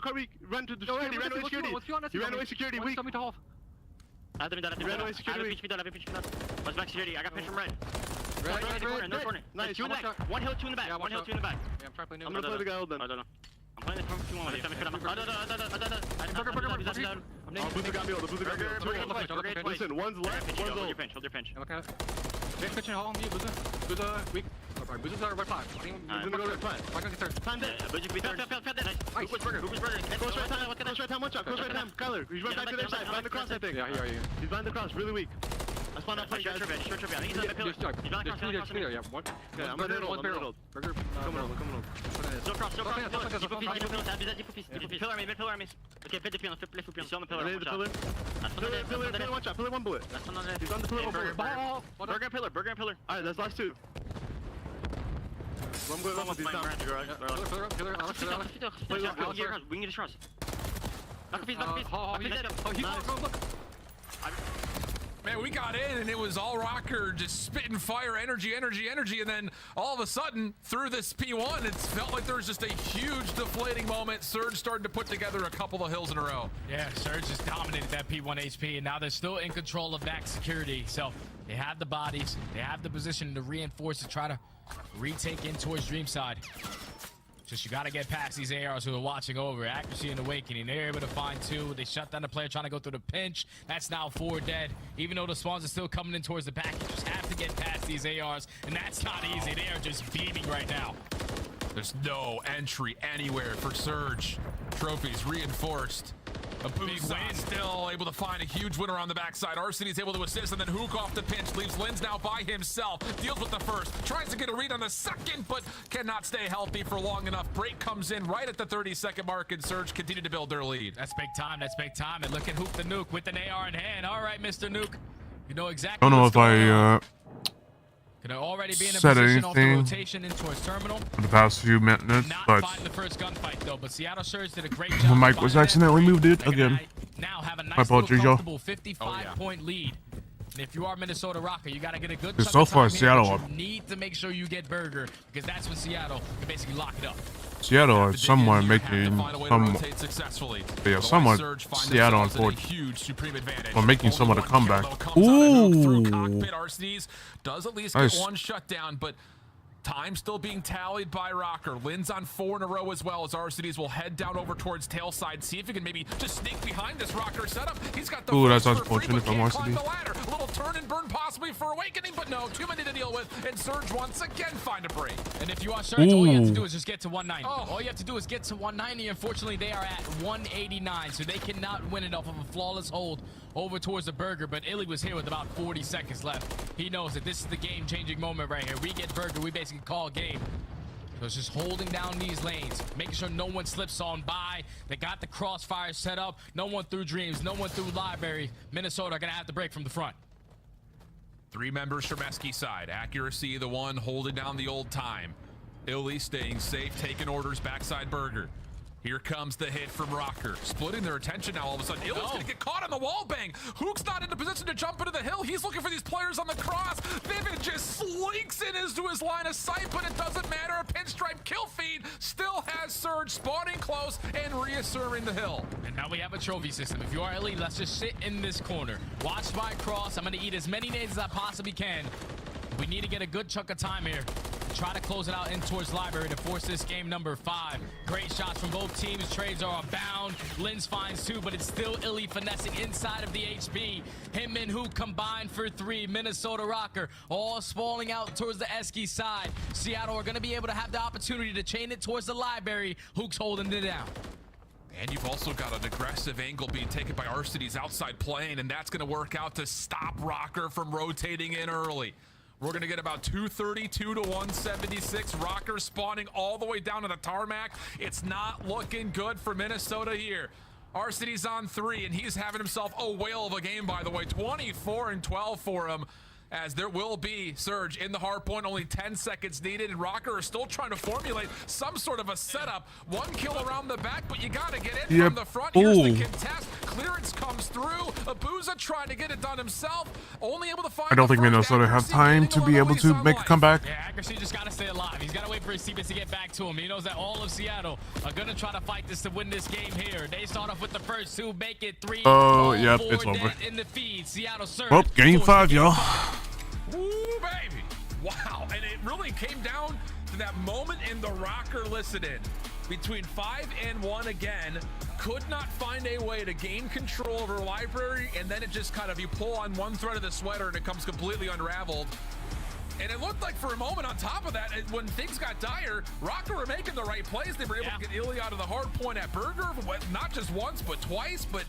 car weak. Run to the security. You ran away security weak. He ran away security. What's back security? I got pitch from red. Red. No corner. Nice. 2 in the back. 1 hill, 2 in the back. 1 hill, 2 in the back. I'm gonna play the guy hold then. I don't know. I'm playing this from 2-1 with you. Boozer got me. Listen, one's left, one's hold your pinch. Okay. Next pitch in home, Boozer weak. Alright, Boozer's our red flag. He's gonna go red flag. I'm gonna get third. Time dead. Boozer can be third. Nice. Who's Burger? Close right time, one shot. Close right time. Kyler, he's right back to their side. Behind the cross, I think. Yeah, he's behind the cross, really weak. I spawned out guys. Short trip. I think he's on the pillar. He's on the cross. Yeah, one. Yeah, I'm gonna hold. Burger, come on. Still cross. Pillar me. Okay, fit the pillar. He's on the pillar. Pillar, one shot. Pillar, one bullet. He's on the pillar, one bullet. Burger and pillar. Alright, that's last 2. I'm going almost my brand. We need to trust. Back a piece. Man, we got in and it was all Rocker just spitting fire, energy, and then all of a sudden through this P1, it felt like there was just a huge deflating moment. Surge started to put together a couple of hills in a row. Yeah, Surge just dominated that P1 HP, and now they're still in control of back security. So they have the bodies, they have the position to reinforce to try to retake in towards Dream side. Just you got to get past these ARs who are watching over. Accuracy and Awakening. They're able to find 2. They shut down the player trying to go through the pinch. That's now 4 dead. Even though the spawns are still coming in towards the back, you just have to get past these ARs, and that's not easy. They are just beaming right now. There's no entry anywhere for Surge. Trophies reinforced. A big win. Still able to find a huge winner on the backside. Arseny's able to assist, and then Hook off the pinch. Leaves Lens now by himself. Deals with the first. Tries to get a read on the second, but cannot stay healthy for long enough. Break comes in right at the 30-second mark, and Surge continue to build their lead. That's big time. That's big time. And look at Hook the Nuke with an AR in hand. All right, Mr. Nuke. You know exactly. I don't know if I Could already be in a said position off the anything rotation in towards terminal. for the past few minutes, Not but fighting the first gunfight though, but Seattle Surge did a great the job. mic was accidentally moved it again. Now have a nice My apologies, little y'all. comfortable 55-point lead. And if you are Minnesota Rocker, you got to get a good Because chunk so far of time Seattle here, are- but you need to make sure you get Burger, because that's when Seattle can basically lock it up. Seattle are somewhat making some. Yeah, somewhat Seattle unfortunately are making somewhat a comeback. Ooh, Does at least nice. get one shutdown, but time still being tallied by Rocker. Lynn's on 4 in a row as well as Arcitys will head down over towards tail side. See if he can maybe just sneak behind this Rocker setup. He's got the Ooh, that's first for free, unfortunate but from can't climb Arcitys. the ladder. A little turn and burn possibly for Awakening, but no, too many to deal with. And Surge once again find a break. And if you are Surge, all you have to Ooh. do is just get to 190. All you have to do is get to 190. Unfortunately, they are at 189, so they cannot win it off of a flawless hold over towards the Burger. But Illy was here with about 40 seconds left. He knows that this is the game-changing moment right here. We get Burger, we basically call game. So it's just holding down these lanes, making sure no one slips on by. They got the crossfire set up. No one through Dreams, no one through Library. Minnesota are going to have to break from the front. 3 members from Esky side. Accuracy, the one holding down the old time. Illy staying safe, taking orders, backside Burger. Here comes the hit from Rocker. Splitting their attention now all of a sudden. Illy's gonna get caught on the wall bang. Hook's not in a position to jump into the hill. He's looking for these players on the cross. Vivid just slinks in into his line of sight, but it doesn't matter. A pinstripe kill feed still has Surge spawning close and reasserting the hill. And now we have a trophy system. If you are Elite, let's just sit in this corner. Watch my cross. I'm going to eat as many nades as I possibly can. We need to get a good chunk of time here. Try to close it out in towards Library to force this game number 5. Great shots from both teams. Trades are abound. Lens finds 2, but it's still Illy finessing inside of the HP. Him and Hook combined for 3. Minnesota Rocker all spalling out towards the Esky side. Seattle are going to be able to have the opportunity to chain it towards the Library. Hook's holding it down. And you've also got an aggressive angle being taken by Arcitys outside playing, and that's going to work out to stop Rocker from rotating in early. We're going to get about 232 to 176. Rocker spawning all the way down to the tarmac. It's not looking good for Minnesota here. Arcitys on 3, and he's having himself a whale of a game, by the way. 24 and 12 for him, as there will be Surge in the hard point. Only 10 seconds needed, and Rocker is still trying to formulate some sort of a setup. 1 kill around the back, but you got to get in from the front. Here's the contest. Clearance comes through. Abuza trying to get it done himself. Only able to find I don't think Minnesota have time to be able to make a comeback. Yeah, Accuracy just got to stay alive. He's got to wait for his teammates to get back to him. He knows that all of Seattle are going to try to fight this to win this game here. They start off with the first 2, make it 3. Oh, yep, 4 it's over. in the feed. Seattle Surge. Well, game 5, y'all. Ooh, baby. Wow. And it really came down to that moment in the Rocker listen-in. Between 5 and 1 again. Could not find a way to gain control over Library, and then it just kind of, you pull on one thread of the sweater and it comes completely unraveled. And it looked like for a moment on top of that, when things got dire, Rocker were making the right plays. They were able to get Illy out of the hard point at Burger, not just once, but twice, but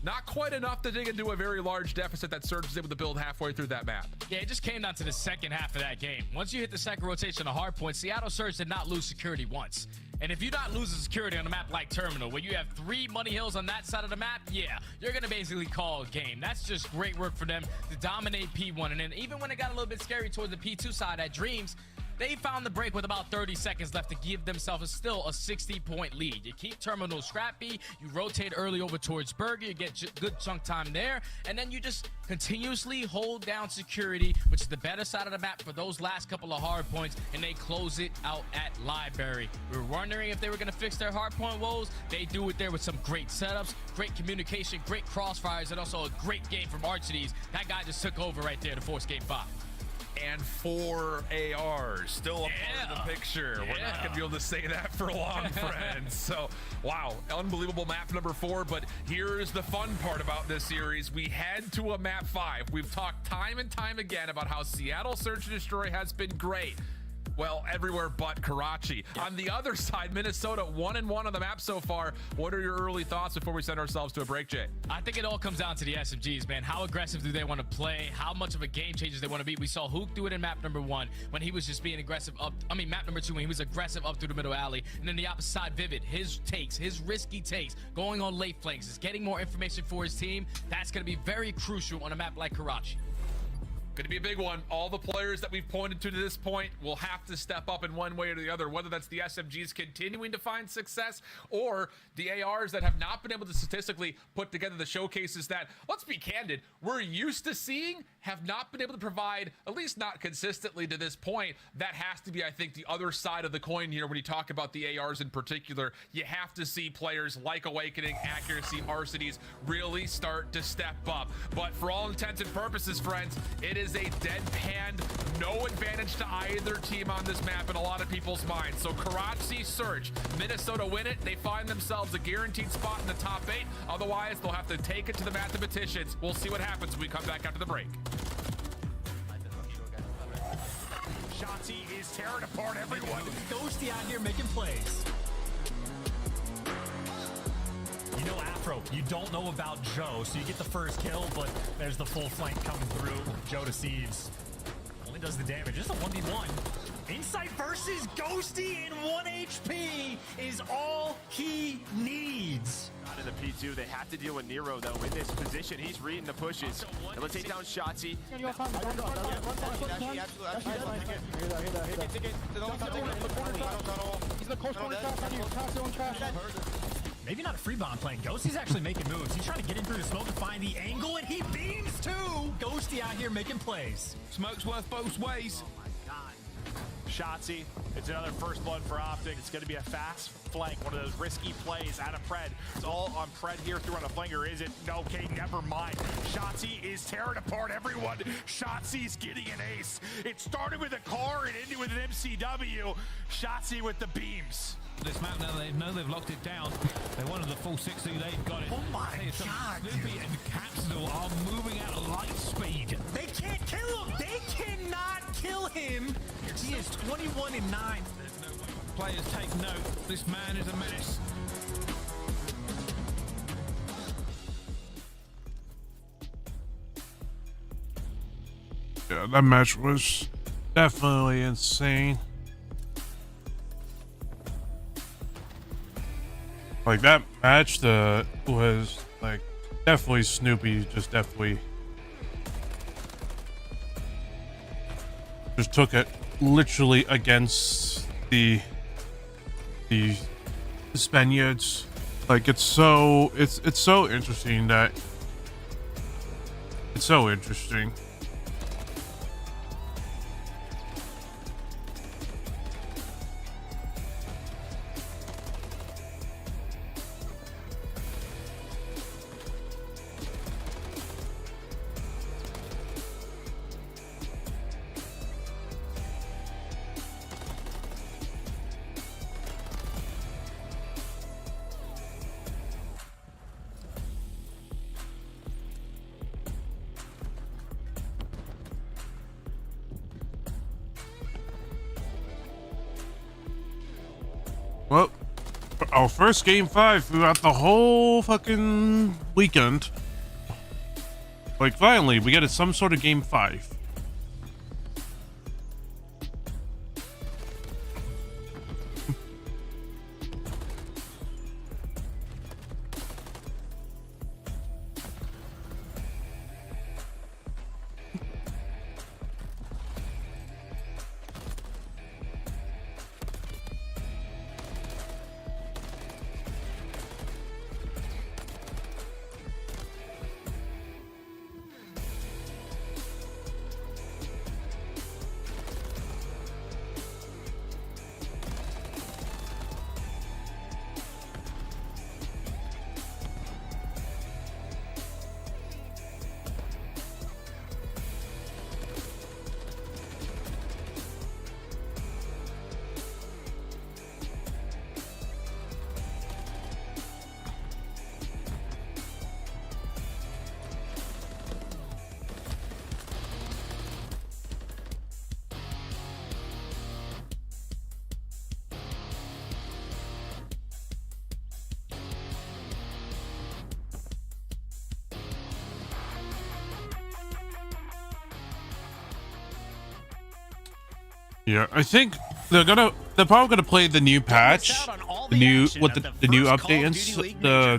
not quite enough to dig into a very large deficit that Surge was able to build halfway through that map. Yeah, it just came down to the second half of that game. Once you hit the second rotation of hard point, Seattle Surge did not lose security once. And if you're not losing security on a map like Terminal, where you have 3 money hills on that side of the map, yeah, you're going to basically call a game. That's just great work for them to dominate P1. And then even when it got a little bit scary towards the P2 side at Dreams, They found the break with about 30 seconds left to give themselves still a 60-point lead. You keep Terminal scrappy, you rotate early over towards Burger, you get good chunk time there, and then you just continuously hold down security, which is the better side of the map for those last couple of hard points, and they close it out at Library. We were wondering if they were going to fix their hard point woes. They do it there with some great setups, great communication, great crossfires, and also a great game from Archides. That guy just took over right there to force game 5. And 4 ARs still a part of the picture. We're not going to be able to say that for long, friends. So, wow, unbelievable map number 4. But here's the fun part about this series. We head to a map 5. We've talked time and time again about how Seattle Search and Destroy has been great. Well, everywhere but Karachi. On the other side, Minnesota 1-1 on the map so far. What are your early thoughts before we send ourselves to a break, Jay? I think it all comes down to the SMGs, man. How aggressive do they want to play? How much of a game changer they want to be? We saw Hook do it in map number 1 when he was just being aggressive map number 2 when he was aggressive up through the middle alley. And then the opposite side, Vivid, his takes, his risky takes, going on late flanks, is getting more information for his team. That's going to be very crucial on a map like Karachi. Going to be a big one. All the players that we've pointed to this point will have to step up in one way or the other, whether that's the SMGs continuing to find success or the ARs that have not been able to statistically put together the showcases that, let's be candid, we're used to seeing, have not been able to provide, at least not consistently to this point. That has to be, I think, the other side of the coin here when you talk about the ARs in particular. You have to see players like Awakening, Accuracy, Arcides really start to step up. But for all intents and purposes, friends, it is a deadpan, no advantage to either team on this map in a lot of people's minds. So Karachi Search, Minnesota win it, they find themselves a guaranteed spot in the top 8. Otherwise, they'll have to take it to the mathematicians. We'll see what happens when we come back after the break. Shotzi is tearing apart everyone. Ghosty out here making plays. You know Afro, you don't know about Joe, so you get the first kill, but there's the full flank coming through. Joe deceives. Only does the damage. Just a 1v1. Insight versus Ghosty in 1 HP is all he needs. Not in the P2. They have to deal with Nero, though. In this position, he's reading the pushes. And let's take down Shotzi. Maybe not a free bomb playing. Ghosty's actually making moves. He's trying to get in through the smoke and find the angle, and he beams too. Ghosty out here making plays. Smoke's worth both ways. Oh my God. Shotzi, it's another first blood for Optic. It's going to be a fast flank, one of those risky plays out of Pred. It's all on Pred here through on a flank, or is it? Okay, never mind. Shotzi is tearing apart everyone. Shotzi's getting an ace. It started with a car and ended with an MCW. Shotzi with the beams. This map now, they know they've locked it down. They wanted the full 60, they've got it. Oh my God, Snoopy and Capsule are moving at light speed. They can't kill him. They cannot kill him. He is 21-9. Players take note. This man is a menace. Yeah, that match was definitely insane. Like, that match was like definitely Snoopy just took it literally against the Spaniards. Like, it's so interesting that it's so interesting. Well, our first game 5 throughout the whole fucking weekend. Like, finally, we get some sort of game 5. Yeah, I think they're probably gonna play the new patch, the new update, and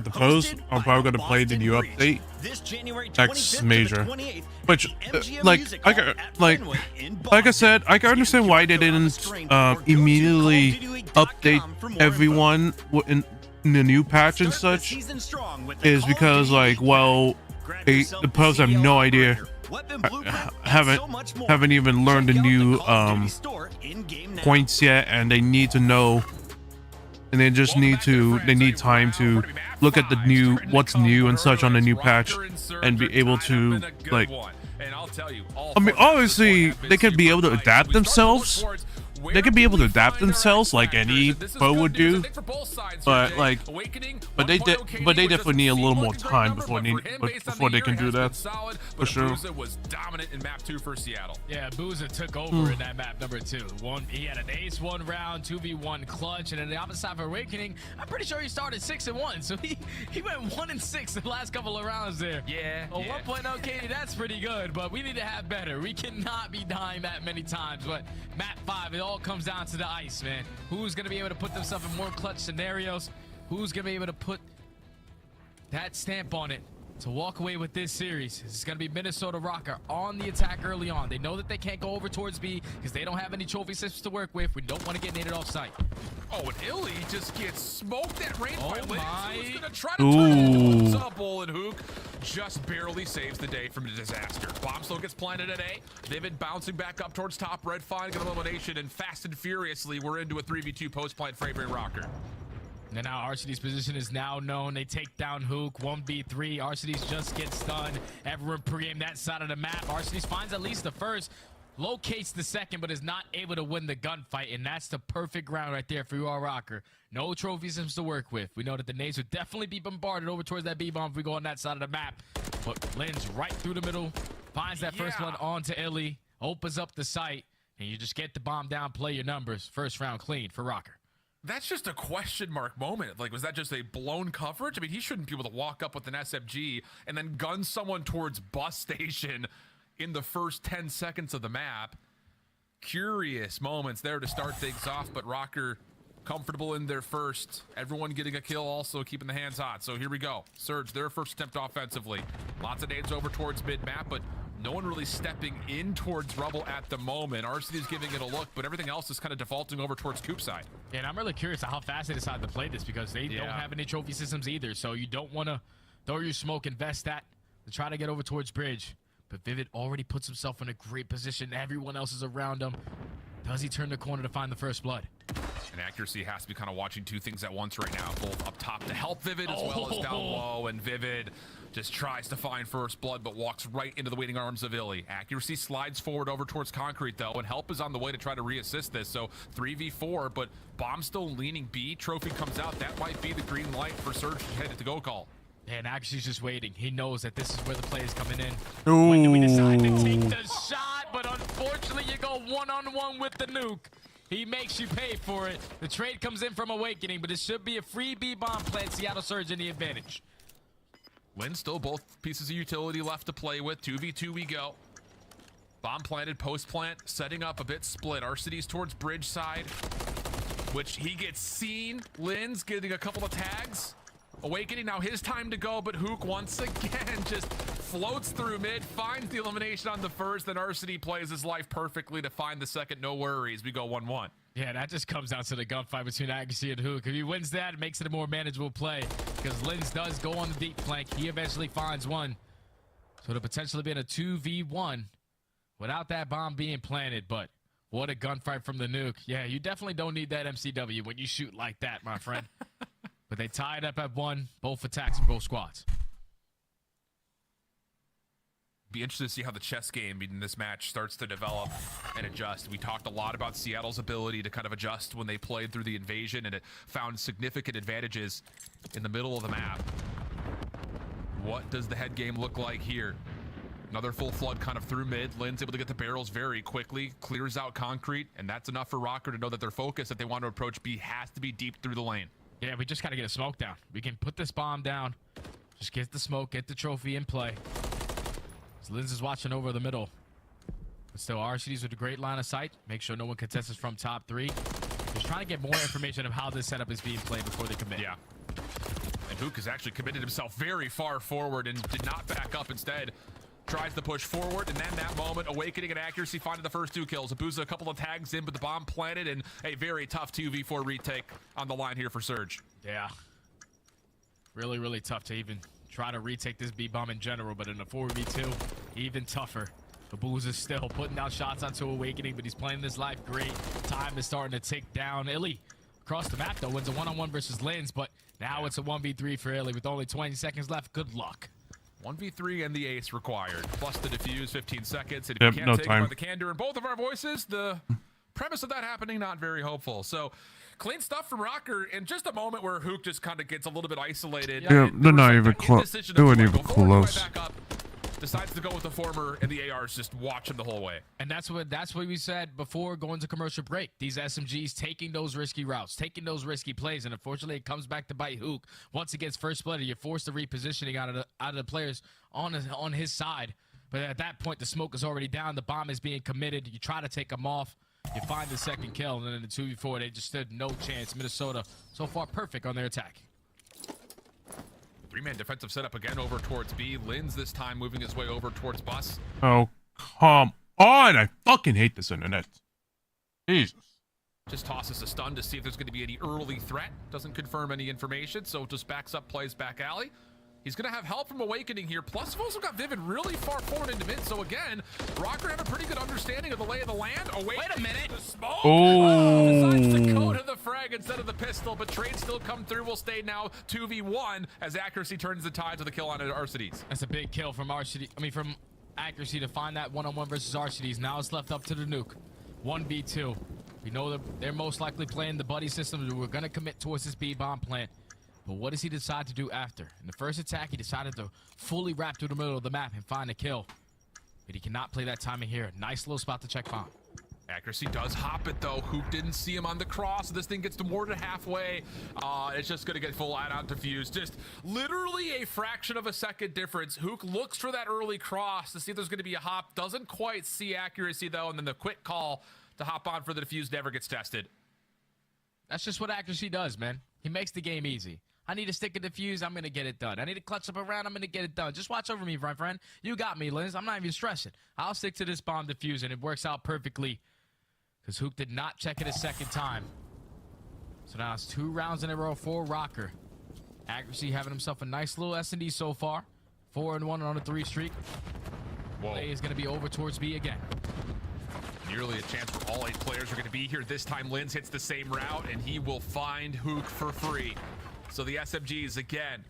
the pros are probably gonna play the new update next major. Which, like I said, I can understand why they didn't immediately update everyone in the new patch and such. Is because like, well, the pros have no idea. Haven't even learned the new points yet, and they need to know, and they just need time to look at the what's new and such on the new patch, and be able to like. I mean, obviously they could be able to adapt themselves. They could be able to adapt themselves like any pro would do, but they definitely need a little more time before they can do that. For sure. Was dominant in map 2 for Seattle. Yeah, Booza took over in that map number 2. He had an ace 1 round, 2v1 clutch, and on the opposite side of Awakening, I'm pretty sure he started 6-1, so he went 1-6 the last couple of rounds there. Yeah. Well, 1.0 KD, that's pretty good, but we need to have better. We cannot be dying that many times. But map 5, it all comes down to the ice, man. Who's gonna be able to put themselves in more clutch scenarios? Who's gonna be able to put that stamp on it to walk away with this series? It's going to be Minnesota Rocker on the attack early on. They know that they can't go over towards B because they don't have any trophy systems to work with. We don't want to get naded off site. Oh, and Illy just gets smoked at range by Lynx. Who's going to try to Ooh. turn it Bull, and Hook just barely saves the day from a disaster. Bomb still gets planted at A. Vivid bouncing back up towards top. Red finding an elimination, and fast and furiously, we're into a 3v2 post-plant for Avery Rocker. And now RCD's position is now known. They take down Hook, 1v3. RCD's just get stunned. Everyone pre-aim that side of the map. RCD's finds at least the first, locates the second, but is not able to win the gunfight. And that's the perfect round right there for UR Rocker. No trophy systems to work with. We know that the nades would definitely be bombarded over towards that B-bomb if we go on that side of the map. But Lynn's right through the middle, finds that first one onto Illy, opens up the site, and you just get the bomb down, play your numbers. First round clean for Rocker. That's just a question mark moment. Like, was that just a blown coverage? I mean, he shouldn't be able to walk up with an SMG and then gun someone towards bus station in the first 10 seconds of the map. Curious moments there to start things off, but Rocker comfortable in their first. Everyone getting a kill, also keeping the hands hot. So here we go. Surge, their first attempt offensively. Lots of nades over towards mid-map, but no one really stepping in towards Rubble at the moment. RCD's giving it a look, but everything else is kind of defaulting over towards Coop side. Yeah, and I'm really curious how fast they decide to play this because they don't have any trophy systems either. So you don't want to throw your smoke, invest that to try to get over towards Bridge. But Vivid already puts himself in a great position. Everyone else is around him. Does he turn the corner to find the first blood? And Accuracy has to be kind of watching two things at once right now, both up top to help Vivid as well as down low. And Vivid just tries to find first blood, but walks right into the waiting arms of Illy. Accuracy slides forward over towards Concrete, though, and help is on the way to try to reassist this. So 3v4, but Bomb still leaning B. Trophy comes out. That might be the green light for Surge to head to go call. And Accuracy's just waiting. He knows that this is where the play is coming in. Ooh. When do we decide to take the shot? But unfortunately, you go one-on-one with the nuke. He makes you pay for it. The trade comes in from Awakening, but it should be a free B-bomb plant. Seattle Surge in the advantage. Lynn still both pieces of utility left to play with. 2v2 we go. Bomb planted, post plant, setting up a bit split. RCD's towards bridge side, which he gets seen. Lynn's getting a couple of tags. Awakening now his time to go, but Hook once again just floats through mid, finds the elimination on the first, then RCD plays his life perfectly to find the second. No worries, we go 1-1. Yeah, that just comes down to the gunfight between Accuracy and Hook. If he wins that, it makes it a more manageable play because Lynn's does go on the deep flank. He eventually finds one. So it'll potentially be in a 2v1 without that bomb being planted, but what a gunfight from the nuke. Yeah, you definitely don't need that MCW when you shoot like that, my friend. But they tie it up at 1, both attacks for both squads. Be interested to see how the chess game in this match starts to develop and adjust. We talked a lot about Seattle's ability to kind of adjust when they played through the invasion, and it found significant advantages in the middle of the map. What does the head game look like here? Another full flood kind of through mid. Lynn's able to get the barrels very quickly, clears out Concrete, and that's enough for Rocker to know that their focus, if they want to approach B, has to be deep through the lane. Yeah, we just got to get a smoke down. We can put this bomb down. Just get the smoke, get the trophy in play. So Lynn's is watching over the middle. But still, RCDs with a great line of sight. Make sure no one contests from top 3. Just trying to get more information of how this setup is being played before they commit. Yeah. And Hook has actually committed himself very far forward and did not back up. Instead, tries to push forward, and then that moment, Awakening and Accuracy finding the first 2 kills. Abuza a couple of tags in, but the bomb planted, and a very tough 2v4 retake on the line here for Surge. Yeah. Really, really tough to even try to retake this B-bomb in general, but in a 4v2, even tougher. Abuza still putting down shots onto Awakening, but he's playing this life great. Time is starting to tick down. Illy across the map, though, wins a 1-on-1 versus Lins, but now it's a 1v3 for Illy with only 20 seconds left. Good luck. 1v3 and the ace required, plus the defuse, 15 seconds. And if Yep, you can't no take time. it by the candor in both of our voices, the premise of that happening, not very hopeful. So, clean stuff from Rocker in just a moment where Hook just kind of gets a little bit isolated. Yeah, they're not even close. They weren't even close. Back up, decides to go with the former, and the ARs just watch him the whole way. And that's what we said before going to commercial break. These SMGs taking those risky routes, taking those risky plays, and unfortunately it comes back to bite Hook. Once it gets first blood, you're forced to repositioning out of the players on his side. But at that point, the smoke is already down. The bomb is being committed. You try to take them off. You find the second kill, and then in the 2v4, they just stood no chance. Minnesota, so far, perfect on their attack. 3-man defensive setup again over towards B. Lins this time moving his way over towards Bus. Oh, come on. I fucking hate this internet. Jesus. Just tosses a stun to see if there's going to be any early threat. Doesn't confirm any information, so just backs up, plays back alley. He's going to have help from Awakening here. Plus, we've also got Vivid really far forward into mid. So again, Rocker have a pretty good understanding of the lay of the land. Wait a minute. The smoke. Decides to go to the frag instead of the pistol, but trades still come through. Will stay now 2v1 as Accuracy turns the tide to the kill on RCDs. That's a big kill from from Accuracy to find that 1-on-1 versus RCDs. Now it's left up to the nuke. 1v2. We know that they're most likely playing the buddy system. We're going to commit towards this B-bomb plant. But what does he decide to do after? In the first attack, he decided to fully wrap through the middle of the map and find a kill. But he cannot play that timing here. Nice little spot to check bomb. Accuracy does hop it, though. Hook didn't see him on the cross. This thing gets to more than halfway. It's just going to get full add-on defuse. Just literally a fraction of a second difference. Hook looks for that early cross to see if there's going to be a hop. Doesn't quite see Accuracy, though. And then the quick call to hop on for the defuse never gets tested. That's just what Accuracy does, man. He makes the game easy. I need to stick a defuse, I'm going to get it done. I need to clutch up around, I'm going to get it done. Just watch over me, my friend. You got me, Liz. I'm not even stressing. I'll stick to this bomb defuse, and it works out perfectly because Hook did not check it a second time. So now it's 2 rounds in a row for Rocker. Accuracy having himself a nice little S&D so far. 4-1 on a 3 streak. Play is going to be over towards B again. Nearly a chance where all 8 players are going to be here. This time, Lins hits the same route, and he will find Hook for free. So the SMGs, again,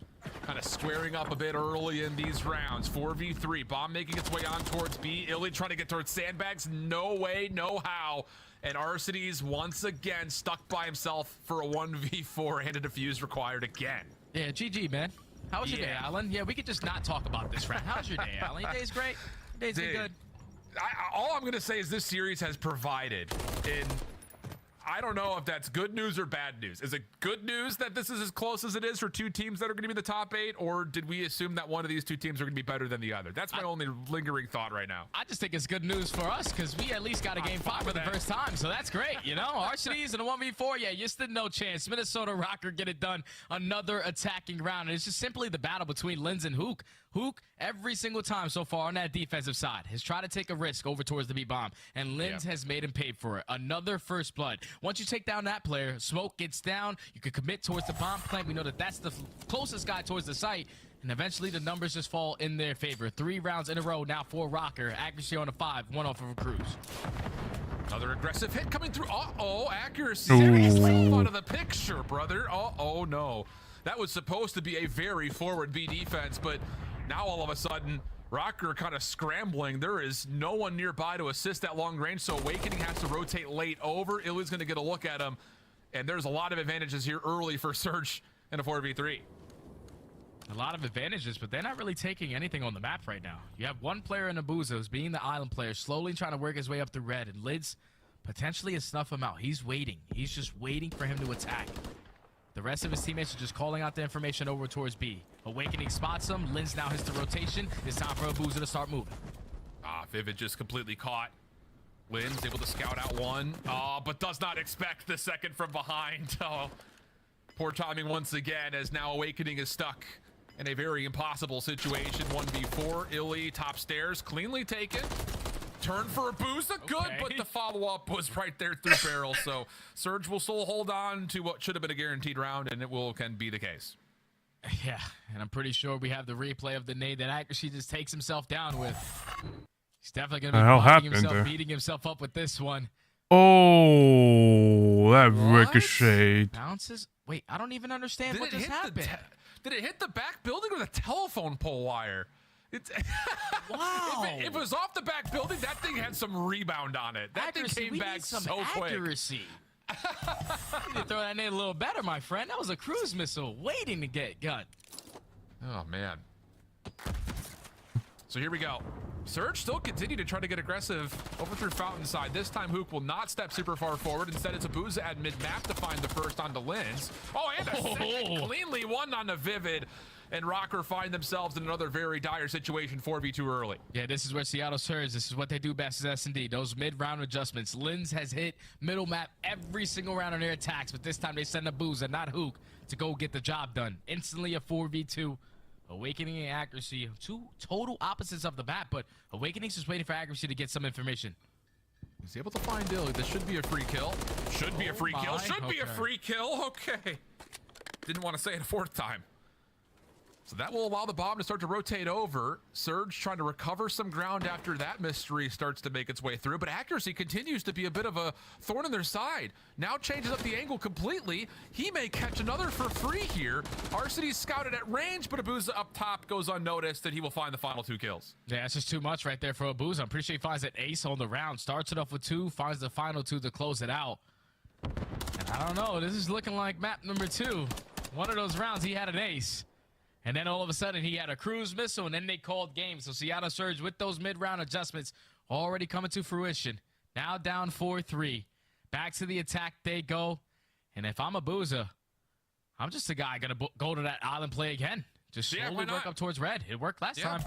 kind of squaring up a bit early in these rounds. 4v3. Bomb making its way on towards B. Illy trying to get towards sandbags. No way, no how. And RCD's once again stuck by himself for a 1v4 and a defuse required again. Yeah, GG, man. How was your day, Alan? Yeah, we could just not talk about this round. How's your day, Alan? Your day's great? Your day's been good? All I'm going to say is this series has provided in... I don't know if that's good news or bad news. Is it good news that this is as close as it is for 2 teams that are going to be the top 8, or did we assume that one of these 2 teams are going to be better than the other? That's my only lingering thought right now. I just think it's good news for us because we at least got a game 5 for the first time, so that's great. You know, RCDs in a 1v4, yeah, you stood no chance. Minnesota Rocker get it done. Another attacking round, and it's just simply the battle between Lins and Hook. Hook, every single time so far on that defensive side, has tried to take a risk over towards the B-bomb, and Lins has made him pay for it. Another first blood. Once you take down that player, smoke gets down, you can commit towards the bomb plant. We know that that's the closest guy towards the site, and eventually the numbers just fall in their favor. 3 rounds in a row now for Rocker. Accuracy on a 5, 1 off of a cruise. Another aggressive hit coming through. Uh-oh, Accuracy. Seriously, out of the picture, brother. Uh-oh, no. That was supposed to be a very forward B defense, but now all of a sudden, Rocker kind of scrambling. There is no one nearby to assist that long range, so Awakening has to rotate late over. Illy's going to get a look at him, and there's a lot of advantages here early for Surge in a 4v3. A lot of advantages, but they're not really taking anything on the map right now. You have one player in Abuza who's being the island player, slowly trying to work his way up through red, and Lids potentially has snuffed him out. He's waiting. He's just waiting for him to attack. The rest of his teammates are just calling out the information over towards B. Awakening spots him. Lins now hits the rotation. It's time for Abuza to start moving. Vivid just completely caught Lynn's able to scout out one, but does not expect the second from behind. Oh, poor timing once again, as now Awakening is stuck in a very impossible situation. 1v4, Illy top stairs, cleanly taken. Turn for a Booza, good, but the follow-up was right there through barrel. So Surge will still hold on to what should have been a guaranteed round, and can be the case. Yeah, and I'm pretty sure we have the replay of the nade that Accuracy just takes himself down with. He's definitely going to be beating himself up with this one. Oh, that ricocheted. Bounces? Wait, I don't even understand what just happened. Did it hit the back building or the telephone pole wire? It's wow. If it was off the back building, that thing had some rebound on it. That thing came back so quick. Accuracy. You need to throw that nade a little better, my friend. That was a cruise missile waiting to get gun. Oh, man. So here we go. Surge still continue to try to get aggressive over through Fountain side. This time Hook will not step super far forward. Instead, it's a Booza at mid-map to find the first onto Lens. Oh, and a second cleanly one on the Vivid. And Rocker find themselves in another very dire situation, 4v2 early. Yeah, this is where Seattle Surge, this is what they do best as S&D. Those mid-round adjustments. Lens has hit middle map every single round on their attacks, but this time they send a Booza, not Hook, to go get the job done. Instantly a 4v2. Awakening and Accuracy, two total opposites of the map, but Awakening's just waiting for Accuracy to get some information. He's able to find Dilly. This should be a free kill. Should be a free kill. Should be a free kill. Okay. Didn't want to say it a fourth time. So that will allow the bomb to start to rotate over. Surge trying to recover some ground after that mystery starts to make its way through, but Accuracy continues to be a bit of a thorn in their side. Now changes up the angle completely. He may catch another for free here. Arcity's scouted at range, but Abuza up top goes unnoticed, and he will find the final 2 kills. Yeah, that's just too much right there for Abuza. I'm pretty sure he finds an ace on the round. Starts it off with 2, finds the final 2 to close it out. And I don't know, this is looking like map number 2. One of those rounds, he had an ace. And then all of a sudden, he had a cruise missile, and then they called game. So Seattle Surge, with those mid-round adjustments, already coming to fruition. Now down 4-3. Back to the attack they go. And if I'm a Booza, I'm just a guy going to go to that island play again. Just slowly work up towards red. It worked last time.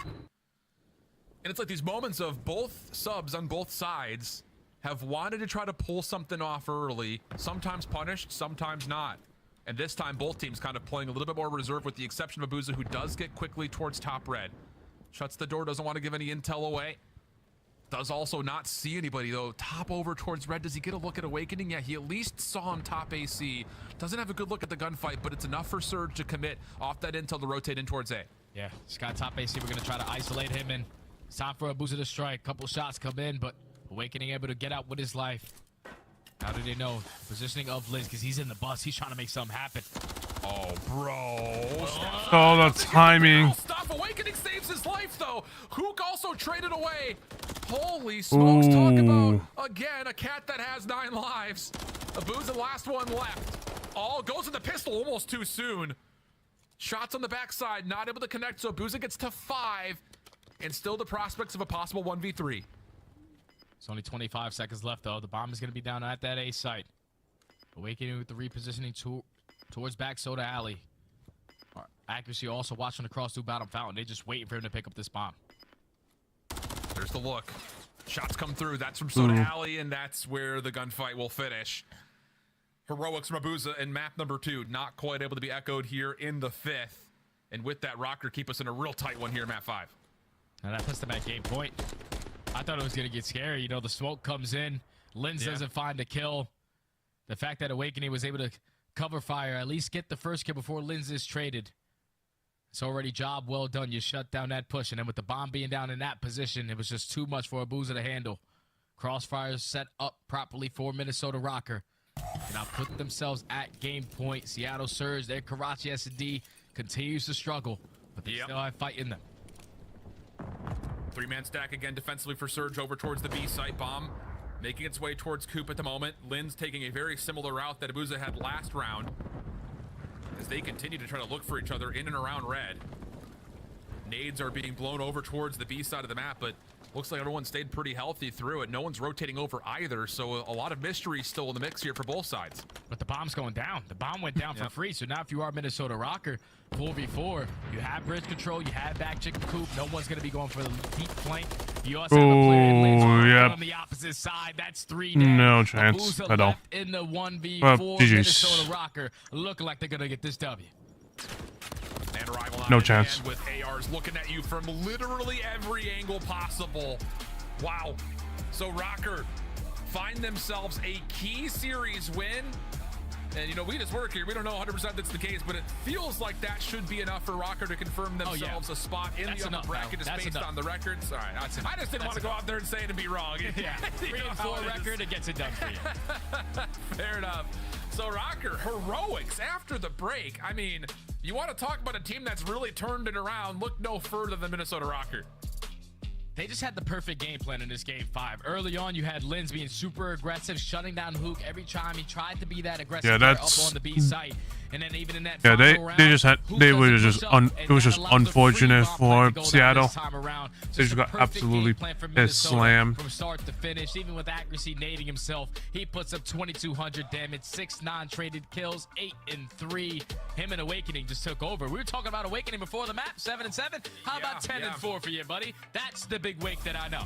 And it's like these moments of both subs on both sides have wanted to try to pull something off early, sometimes punished, sometimes not. And this time, both teams kind of playing a little bit more reserve, with the exception of Abuza, who does get quickly towards top red. Shuts the door, doesn't want to give any intel away. Does also not see anybody, though. Top over towards red. Does he get a look at Awakening? Yeah, he at least saw him top AC. Doesn't have a good look at the gunfight, but it's enough for Surge to commit off that intel to rotate in towards A. Yeah, just got top AC. We're going to try to isolate him, and it's time for Abuza to strike. Couple shots come in, but Awakening able to get out with his life. How do they know? Positioning of Liz, because he's in the bus. He's trying to make something happen. Oh, bro. Oh, the timing. Stuff. Awakening saves his life, though. Hook also traded away. Holy smokes. Talk about, again, a cat that has 9 lives. Abuza, the last one left. All goes to the pistol almost too soon. Shots on the backside, not able to connect, so Abuza gets to 5. And still the prospects of a possible 1v3. It's only 25 seconds left, though. The bomb is going to be down at that A site. Awakening with the repositioning towards back Soda Alley. Accuracy also watching across through bottom fountain. They're just waiting for him to pick up this bomb. There's the look. Shots come through. That's from Soda Alley, and that's where the gunfight will finish. Heroics from Abuza in map number 2. Not quite able to be echoed here in the 5th. And with that, Rocker keep us in a real tight one here in map 5. And that puts them at game point. I thought it was going to get scary. You know, the smoke comes in. Lens doesn't find a kill. The fact that Awakening was able to cover fire, at least get the first kill before Lens is traded. It's already job well done. You shut down that push. And then with the bomb being down in that position, it was just too much for Abuza to handle. Crossfires set up properly for Minnesota Rocker. And now put themselves at game point. Seattle Surge, their Karachi S&D continues to struggle. But they still have fight in them. 3-man stack again defensively for Surge over towards the B site. Bomb making its way towards Coop at the moment. Lynn's taking a very similar route that Abuza had last round, as they continue to try to look for each other in and around red. Nades are being blown over towards the B side of the map, but looks like everyone stayed pretty healthy through it. No one's rotating over either, so a lot of mystery still in the mix here for both sides. But the bomb's going down. The bomb went down for free. So now if you are Minnesota Rocker, 4v4, you have bridge control, you have back chicken coop. No one's going to be going for the deep flank. You also have a player in lanes on the opposite side. That's 3 down. No chance at all. In the 1v4, Minnesota Rocker looking like they're going to get this W. And Rival no chance. With ARs looking at you from literally every angle possible. Wow. So Rocker find themselves a key series win. And, you know, we just work here. We don't know 100% that's the case, but it feels like that should be enough for Rocker to confirm themselves a spot in the upper bracket just based on the records. All right, I just didn't want to go out there and say it and be wrong. Yeah, 3-4 record, it gets it done for you. Fair enough. So Rocker, heroics after the break. I mean, you want to talk about a team that's really turned it around. Look no further than Minnesota Rocker. They just had the perfect game plan in this game 5. Early on, you had Linz being super aggressive, shutting down Hook every time he tried to be that aggressive up on the B site. And then even in that they just had it was just unfortunate for Seattle. They just got absolutely slammed from start to finish. Even with accuracy, nading himself, he puts up 2,200 damage, 6 non-traded kills, 8-3. Him and Awakening just took over. We were talking about Awakening before the map, 7-7. How about 10-4 for you, buddy? That's the big wake that I know.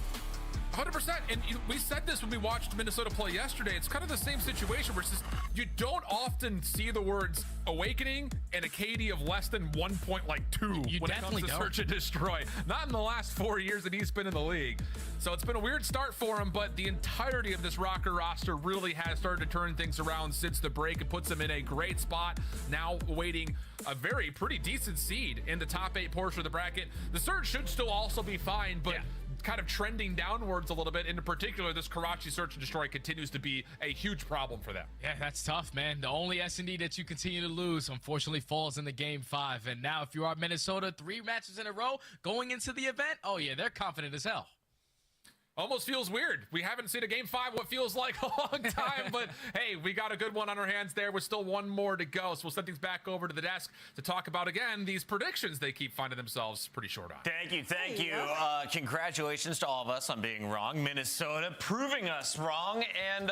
100%, and we said this when we watched Minnesota play yesterday. It's kind of the same situation where it's just, you don't often see the words Awakening and a KD of less than 1.2 when it comes to search and destroy. Not in the last 4 years that he's been in the league. So it's been a weird start for him, but the entirety of this Rocker roster really has started to turn things around since the break. It puts them in a great spot, now awaiting a pretty decent seed in the top 8 portion of the bracket. The Surge should still also be fine, but kind of trending downwards a little bit. In particular, this Karachi search and destroy continues to be a huge problem for them. Yeah, that's tough, man. The only S&D that you continue to lose, unfortunately, falls in the game 5. And now if you are Minnesota, 3 matches in a row going into the event, oh yeah, they're confident as hell. Almost feels weird. We haven't seen a game 5 what feels like a long time, but hey, we got a good one on our hands there with still one more to go. So we'll send things back over to the desk to talk about, again, these predictions they keep finding themselves pretty short on. Thank you. Congratulations to all of us on being wrong. Minnesota proving us wrong. And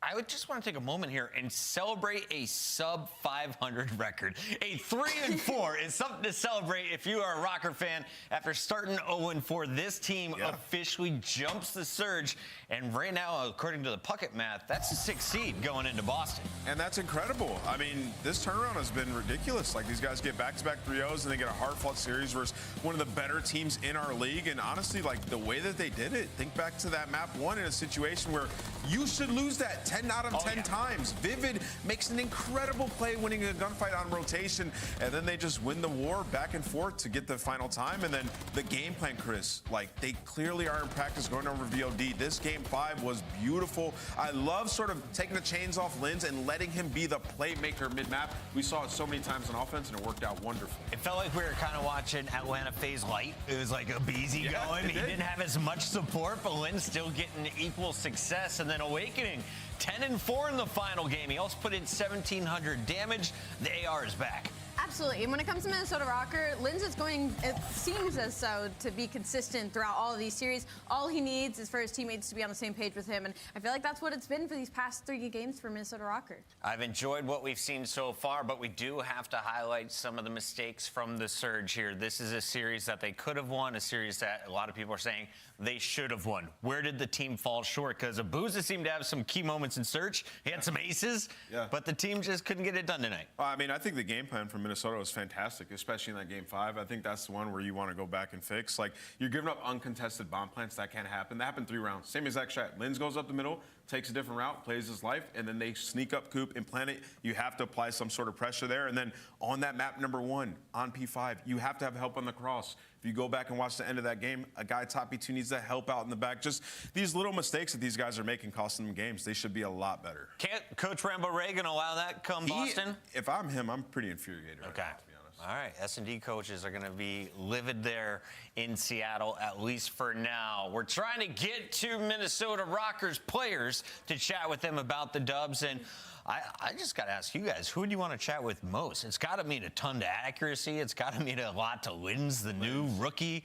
I would just want to take a moment here and celebrate a sub 500 record. A 3-4 is something to celebrate if you are a Rocker fan. After starting 0-4, this team officially jumps the Surge. And right now, according to the Puckett math, that's a 6th seed going into Boston. And that's incredible. I mean, this turnaround has been ridiculous. Like, these guys get back-to-back 3-0s and they get a hard-fought series versus one of the better teams in our league. And honestly, like, the way that they did it, think back to that map 1 in a situation where you should lose that 10 out of 10 times. Vivid makes an incredible play winning a gunfight on rotation, and then they just win the war back and forth to get the final time. And then the game plan, Chris, like, they clearly are in practice going over VOD. This game 5 was beautiful. I love sort of taking the chains off Linz and letting him be the playmaker mid-map. We saw it so many times on offense, and it worked out wonderful. It felt like we were kind of watching Atlanta FaZe Light. It was like a Beezy going. He didn't have as much support, but Linz still getting equal success. And then Awakening, 10-4 in the final game. He also put in 1,700 damage. The AR is back. Absolutely. And when it comes to Minnesota Rocker, Linz is going, it seems as so, to be consistent throughout all of these series. All he needs is for his teammates to be on the same page with him. And I feel like that's what it's been for these past 3 games for Minnesota Rocker. I've enjoyed what we've seen so far, but we do have to highlight some of the mistakes from the Surge here. This is a series that they could have won, a series that a lot of people are saying they should have won. Where did the team fall short? Because Abuza seemed to have some key moments in Surge. He had some aces, but the team just couldn't get it done tonight. I mean, I think the game plan from Minnesota was fantastic, especially in that game 5. I think that's the one where you want to go back and fix. Like, you're giving up uncontested bomb plants. That can't happen. That happened 3 rounds. Same exact strat. Linz goes up the middle, takes a different route, plays his life, and then they sneak up Coop and plant it. You have to apply some sort of pressure there. And then on that map number 1, on P5, you have to have help on the cross. If you go back and watch the end of that game, a guy top P2 needs to help out in the back. Just these little mistakes that these guys are making costing them games. They should be a lot better. Can't Coach Rambo Ray gonna allow that come Boston? If I'm him, I'm pretty infuriated. Okay. Right now, to be honest. All right, S&D coaches are going to be livid there in Seattle, at least for now. We're trying to get to Minnesota Rockers players to chat with them about the dubs, and I just got to ask you guys, who do you want to chat with most? It's got to mean a ton to accuracy. It's got to mean a lot to Linz, the new rookie.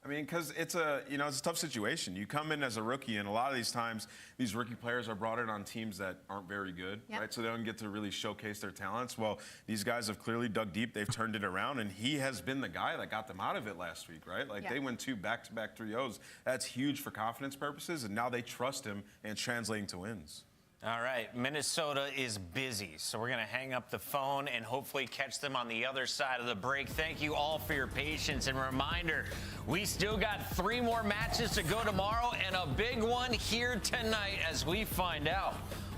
I mean, because it's a tough situation. You come in as a rookie, and a lot of these times, these rookie players are brought in on teams that aren't very good, right? So they don't get to really showcase their talents. Well, these guys have clearly dug deep. They've turned it around, and he has been the guy that got them out of it last week, right? Like they win 2 back-to-back 3-0s. That's huge for confidence purposes, and now they trust him, and it's translating to wins. All right, Minnesota is busy, so we're going to hang up the phone and hopefully catch them on the other side of the break. Thank you all for your patience, and reminder, we still got 3 more matches to go tomorrow and a big one here tonight as we find out,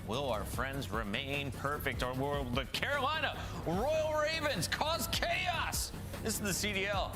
will our friends remain perfect, or will the Carolina Royal Ravens cause chaos? This is the CDL.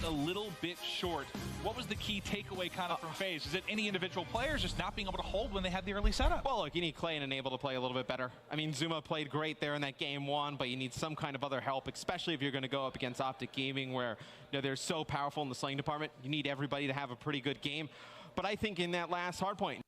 A little bit short. What was the key takeaway kind of from FaZe? Is it any individual players just not being able to hold when they had the early setup? Well, look, you need Clay and Enable to play a little bit better. I mean, Zuma played great there in that game 1, but you need some kind of other help, especially if you're going to go up against Optic Gaming, where they're so powerful in the slaying department. You need everybody to have a pretty good game. But I think in that last hardpoint.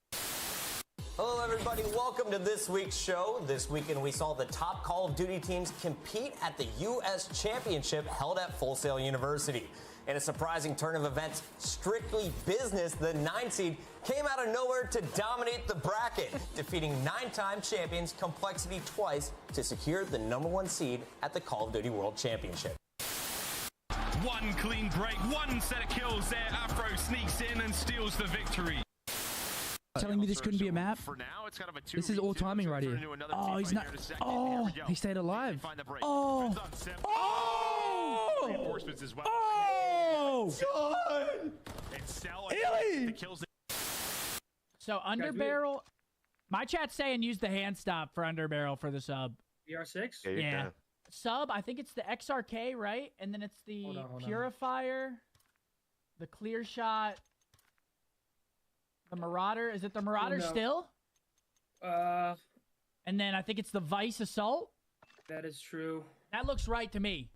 Hello, everybody. Welcome to this week's show. This weekend, we saw the top Call of Duty teams compete at the U.S. Championship held at Full Sail University. In a surprising turn of events, strictly business, the 9 seed came out of nowhere to dominate the bracket, defeating 9-time champions Complexity twice to secure the #1 seed at the Call of Duty World Championship. One clean break, 1 set of kills there. Afro sneaks in and steals the victory. Telling me this couldn't be a map? For now, it's kind of a 2v2. This is all timing right here. Oh, he's not. Oh, he stayed alive. Oh. Oh. Reinforcements as well. Oh. God. And So underbarrel. My chat's saying use the hand stop for underbarrel for the sub. BR6? Yeah. Sub, I think it's the XRK, right? And then it's the Purifier, the Clear Shot, the Marauder. Is it the Marauder still? And then I think it's the Vice Assault. That is true. That looks right to me.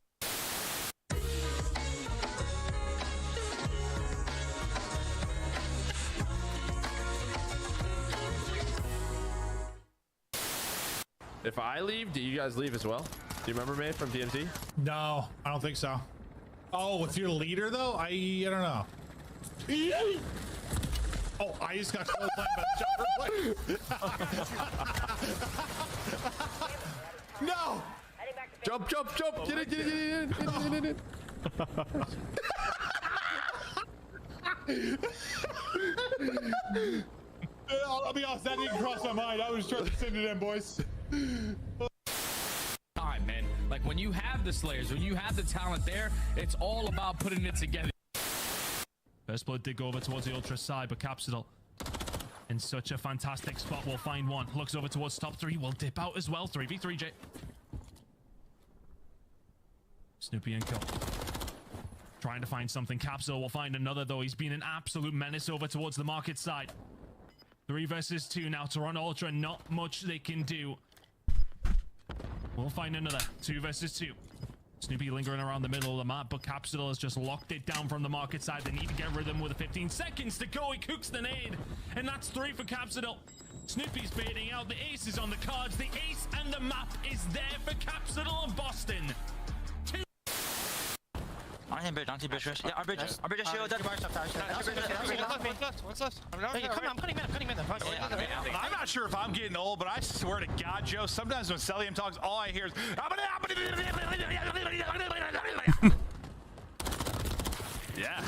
If I leave, do you guys leave as well? Do you remember me from TNT? No, I don't think so. Oh, if you're leader though, I don't know. Oh, I just got close by the jumper play. No! Jump, jump, jump! Get it. I'll be honest, that didn't cross my mind. I was trying to send it in, boys. Time, man. Like when you have the Slayers, when you have the talent there, it's all about putting it together. First blood did go over towards the Ultra side, but Capsidal in such a fantastic spot will find one. Looks over towards top 3, will dip out as well. 3v3, J. Snoopy and Kill. Trying to find something. Capsidal will find another, though. He's been an absolute menace over towards the market side. 3 versus 2 now. Toronto Ultra, not much they can do. We'll find another. 2 versus 2. Snoopy lingering around the middle of the map, but Capsidal has just locked it down from the market side. They need to get rhythm with 15 seconds to go. He cooks the nade, and that's 3 for Capsidal. Snoopy's baiting out. The ace is on the cards. The ace and the map is there for Capsidal and Boston. On bridge, yeah, our bridge is shielded. What's left? I'm cutting in. I'm not sure if I'm getting old, but I swear to God, Joe, sometimes when Celium talks, all I hear is... Yeah.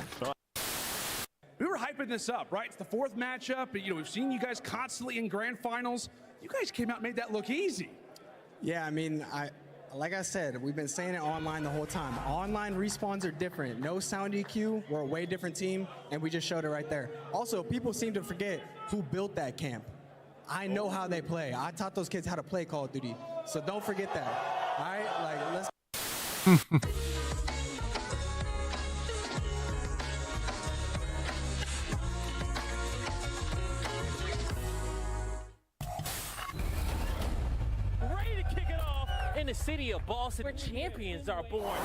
We were hyping this up, right? It's the 4th matchup. We've seen you guys constantly in grand finals. You guys came out and made that look easy. Yeah, I mean, like I said, we've been saying it online the whole time. Online respawns are different. No sound EQ, we're a way different team, and we just showed it right there. Also, people seem to forget who built that camp. I know how they play. I taught those kids how to play Call of Duty, so don't forget that. All right, let's. in the city of Boston, where champions are born.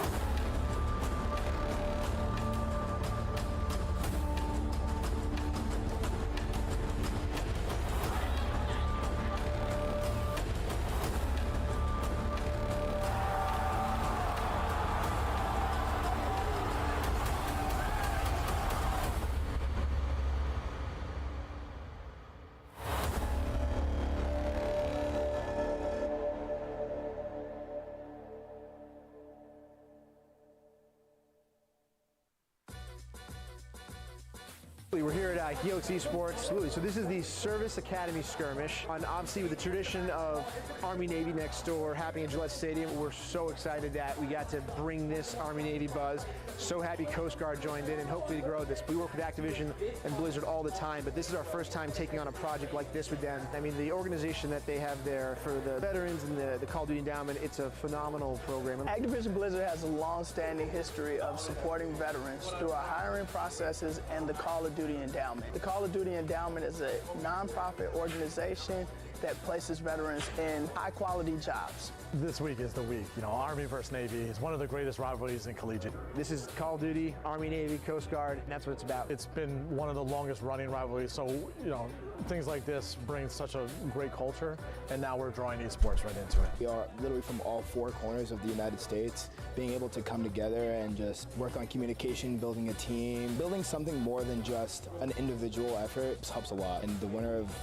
We're here at Helix Esports. Absolutely. So this is the Service Academy skirmish, and obviously with the tradition of Army-Navy next door happening at Gillette Stadium. We're so excited that we got to bring this Army-Navy buzz. So happy Coast Guard joined in, and hopefully to grow this. We work with Activision and Blizzard all the time, but this is our first time taking on a project like this with them. I mean, the organization that they have there for the veterans and the Call of Duty Endowment, it's a phenomenal program. Activision Blizzard has a long-standing history of supporting veterans through our hiring processes and the Call of Duty Endowment. The Call of Duty Endowment is a nonprofit organization that places veterans in high-quality jobs. This week is the week. You know, Army versus Navy is one of the greatest rivalries in collegiate. This is Call of Duty, Army, Navy, Coast Guard, and that's what it's about. It's been one of the longest running rivalries, so, you know, things like this bring such a great culture, and now we're drawing esports right into it. We are literally from all four corners of the United States, being able to come together and just work on communication, building a team, building something more than just an individual effort helps a lot. And the winner of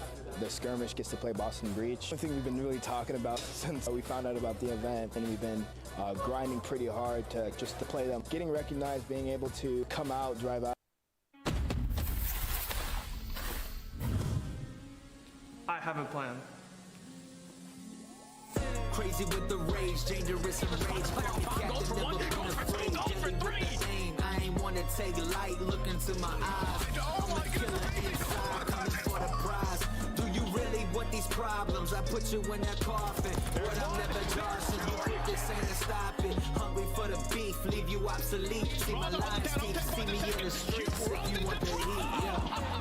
the skirmish gets to play Boston Breach. One thing we've been really talking about since we found out about the event, and we've been grinding pretty hard to play them. Getting recognized, being able to come out, drive out. I have a plan. Crazy with the rage, dangerous and rage. Captain, never been afraid. Jelly with the aim. I ain't wanna take light. Look into my eyes. I'm a killer inside, coming for the prize. Do you really want these problems? I put you in that coffin. But I'm never Johnson. You quit this ain't stop it. Hungry for the beef, leave you obsolete. See my lines deep. See me in the streets if you want the heat. Yeah.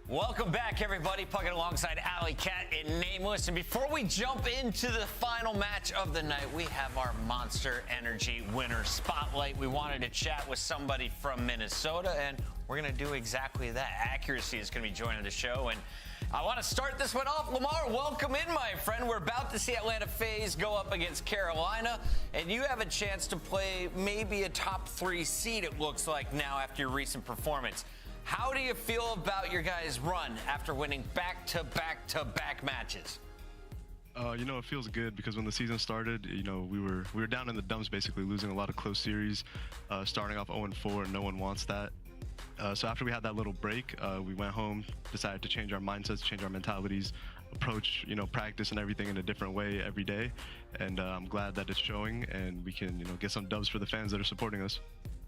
Welcome back, everybody. Pucking alongside Alley Cat and Nameless. And before we jump into the final match of the night, we have our Monster Energy winner spotlight. We wanted to chat with somebody from Minnesota, and we're going to do exactly that. Accuracy is going to be joining the show. And I want to start this one off. Lamar, welcome in, my friend. We're about to see Atlanta FaZe go up against Carolina, and you have a chance to play maybe a top 3 seed, it looks like now, after your recent performance. How do you feel about your guys' run after winning back-to-back-to-back matches? You know, it feels good because when the season started, you know, we were down in the dumps, basically losing a lot of close series, starting off 0-4, and no one wants that. So after we had that little break, we went home, decided to change our mindsets, change our mentalities, approach, you know, practice and everything in a different way every day. And I'm glad that it's showing, and we can, you know, get some dubs for the fans that are supporting us.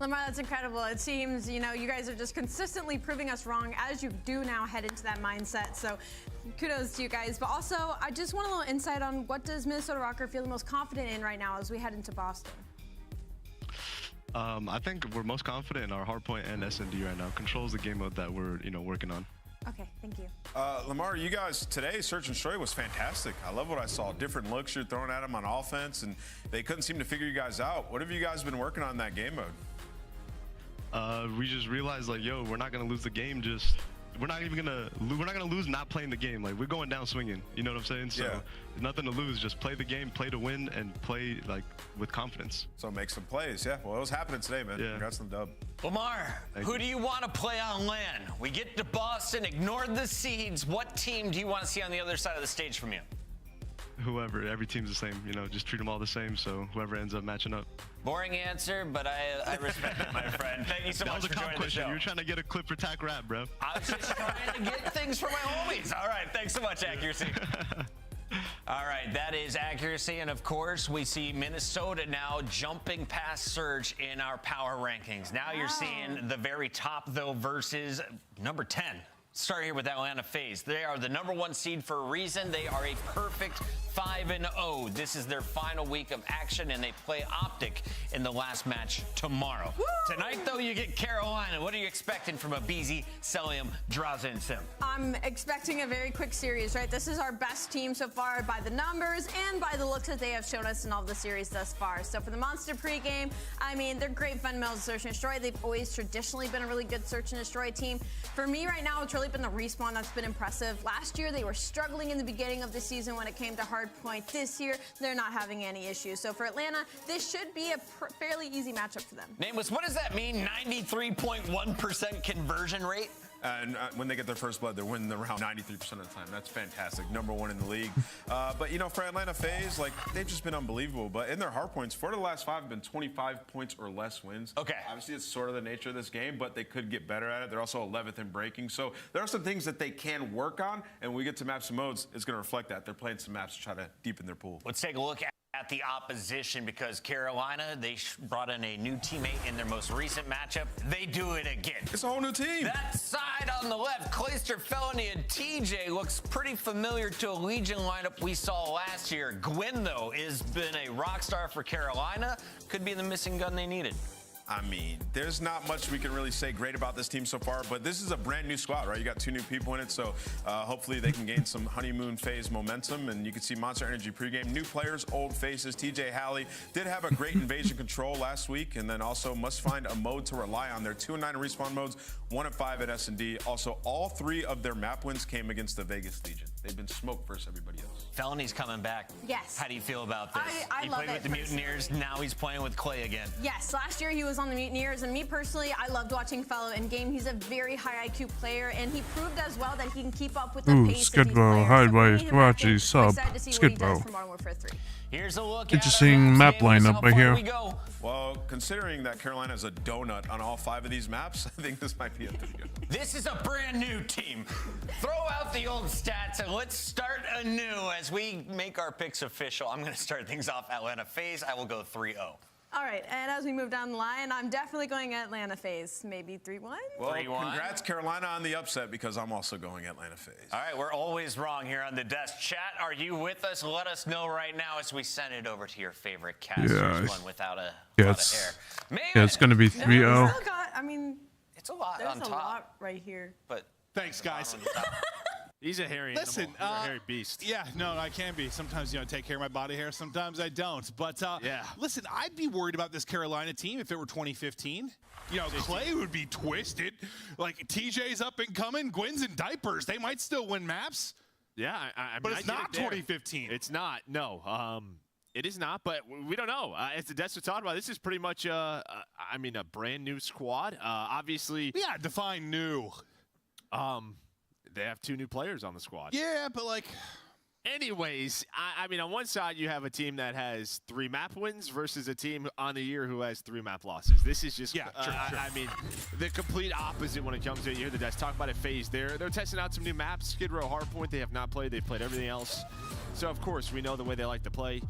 Lamar, that's incredible. It seems, you know, you guys are just consistently proving us wrong as you do now head into that mindset. So kudos to you guys. But also, I just want a little insight on what does Minnesota Rocker feel the most confident in right now as we head into Boston? I think we're most confident in our hardpoint and SND right now. Control is the game mode that we're, you know, working on. Okay, thank you. Lamar, you guys today, Search and Destroy was fantastic. I love what I saw. Different looks you're throwing at them on offense, and they couldn't seem to figure you guys out. What have you guys been working on in that game mode? We just realized, like, yo, we're not gonna lose the game. We're not gonna lose not playing the game. Like, we're going down swinging. You know what I'm saying? So Yeah. there's nothing to lose. Just play the game, play to win, and play like with confidence. So make some plays. Yeah. Well, it was happening today, man. Yeah. Congrats on the dub. Lamar, who do you want to play on LAN? We get to Boston, ignored the seeds. What team do you want to see on the other side of the stage from you? Whoever, every team's the same. You know, just treat them all the same. So whoever ends up matching up. Boring answer, but I respect it, my friend. Thank you so much for joining the show. You were trying to get a clip for Tack Rap, bro. I was just trying to get things for my homies. All right, thanks so much, Accuracy. All right, that is Accuracy, and of course, we see Minnesota now jumping past Surge in our power rankings. Now you're seeing the very top, though, versus number 10. Start here with Atlanta FaZe. They are the #1 seed for a reason. They are a perfect 5-0. This is their final week of action, and they play Optic in the last match tomorrow. Woo! Tonight, though, you get Carolina. What are you expecting from a BZ, Celium, Draza, and Sim? I'm expecting a very quick series, right? This is our best team so far by the numbers and by the looks that they have shown us in all the series thus far. So for the Monster pregame, I mean, they're great fundamentals of search and destroy. They've always traditionally been a really good search and destroy team. For me right now, it's really been the respawn that's been impressive. Last year, they were struggling in the beginning of the season when it came to hardpoint. This year, they're not having any issues. So for Atlanta, this should be a fairly easy matchup for them. Nameless, what does that mean? 93.1% conversion rate? And when they get their first blood, they're winning the round 93% of the time. That's fantastic. #1 in the league. But, you know, for Atlanta FaZe, like, they've just been unbelievable. But in their hard points, 4 of the last 5 have been 25 points or less wins. Okay. Obviously, it's sort of the nature of this game, but they could get better at it. They're also 11th in breaking. So there are some things that they can work on. And when we get to maps and modes, it's going to reflect that. They're playing some maps to try to deepen their pool. Let's take a look at the opposition, because Carolina, they brought in a new teammate in their most recent matchup. They do it again. It's a whole new team. That side on the left, Clayster, Felony, and TJ looks pretty familiar to a Legion lineup we saw last year. Gwyn, though, has been a rock star for Carolina. Could be the missing gun they needed. I mean, there's not much we can really say great about this team so far, but this is a brand new squad, right? You got 2 new people in it, so hopefully they can gain some honeymoon phase momentum, and you can see Monster Energy pregame. New players, old faces. TJ Halley did have a great invasion control last week, and then also must find a mode to rely on. They're 2-9 in respawn modes, 1-5 at S&D. Also, all 3 of their map wins came against the Vegas Legion. They've been smoked versus everybody else. Felony's coming back. Yes. How do you feel about this? I he love played it with the Mutineers, personally. now he's playing with Clay again. Yes, last year he was on the Mutineers, and me personally, I loved watching Fellow in game. He's a very high IQ player, and he proved as well that he can keep up with the pace of these players. Hideways, Karachi, sub, excited to see what he does Skidbow. for Modern Warfare 3. Here's a look Interesting map lineup right here. Well, considering that Carolina is a donut on all 5 of these maps, I think this might be a pretty good one. This is a brand new team. Throw out the old stats and let's start anew as we make our picks official. I'm going to start things off Atlanta FaZe. I will go 3-0. All right, and as we move down the line, I'm definitely going Atlanta FaZe. Maybe 3-1? Well, 3-1. congrats, Carolina, on the upset, because I'm also going Atlanta FaZe. All right, we're always wrong here on the desk. Chat, are you with us? Let us know right now as we send it over to your favorite casters, one without a lot of hair. Yeah, it's going to be 3-0. Still got, I mean, it's a lot there's on top. a lot right here. But thanks, guys. He's a hairy Listen, animal. He's a hairy beast. Yeah, no, I can be. Sometimes, you know, take care of my body hair. Sometimes I don't. But, yeah. Listen, I'd be worried about this Carolina team if it were 2015. You know, Clay would be twisted. Like, TJ's up and coming. Gwyn's in diapers. They might still win maps. Yeah, I mean, but it's not 2015. It's not. No. It is not, but we don't know. As the desk was talking about, this is pretty much, I mean, a brand new squad. Obviously. Yeah, define new. They have 2 new players on the squad. Yeah, but like. Anyways, I mean, on one side, you have a team that has 3 map wins versus a team on the year who has 3 map losses. This is just, sure. I mean, the complete opposite when it comes to it. You hear the desk talk about it. FaZe. They're testing out some new maps. Skid Row, Hardpoint, they have not played. They've played everything else. So, of course, we know the way they like to play.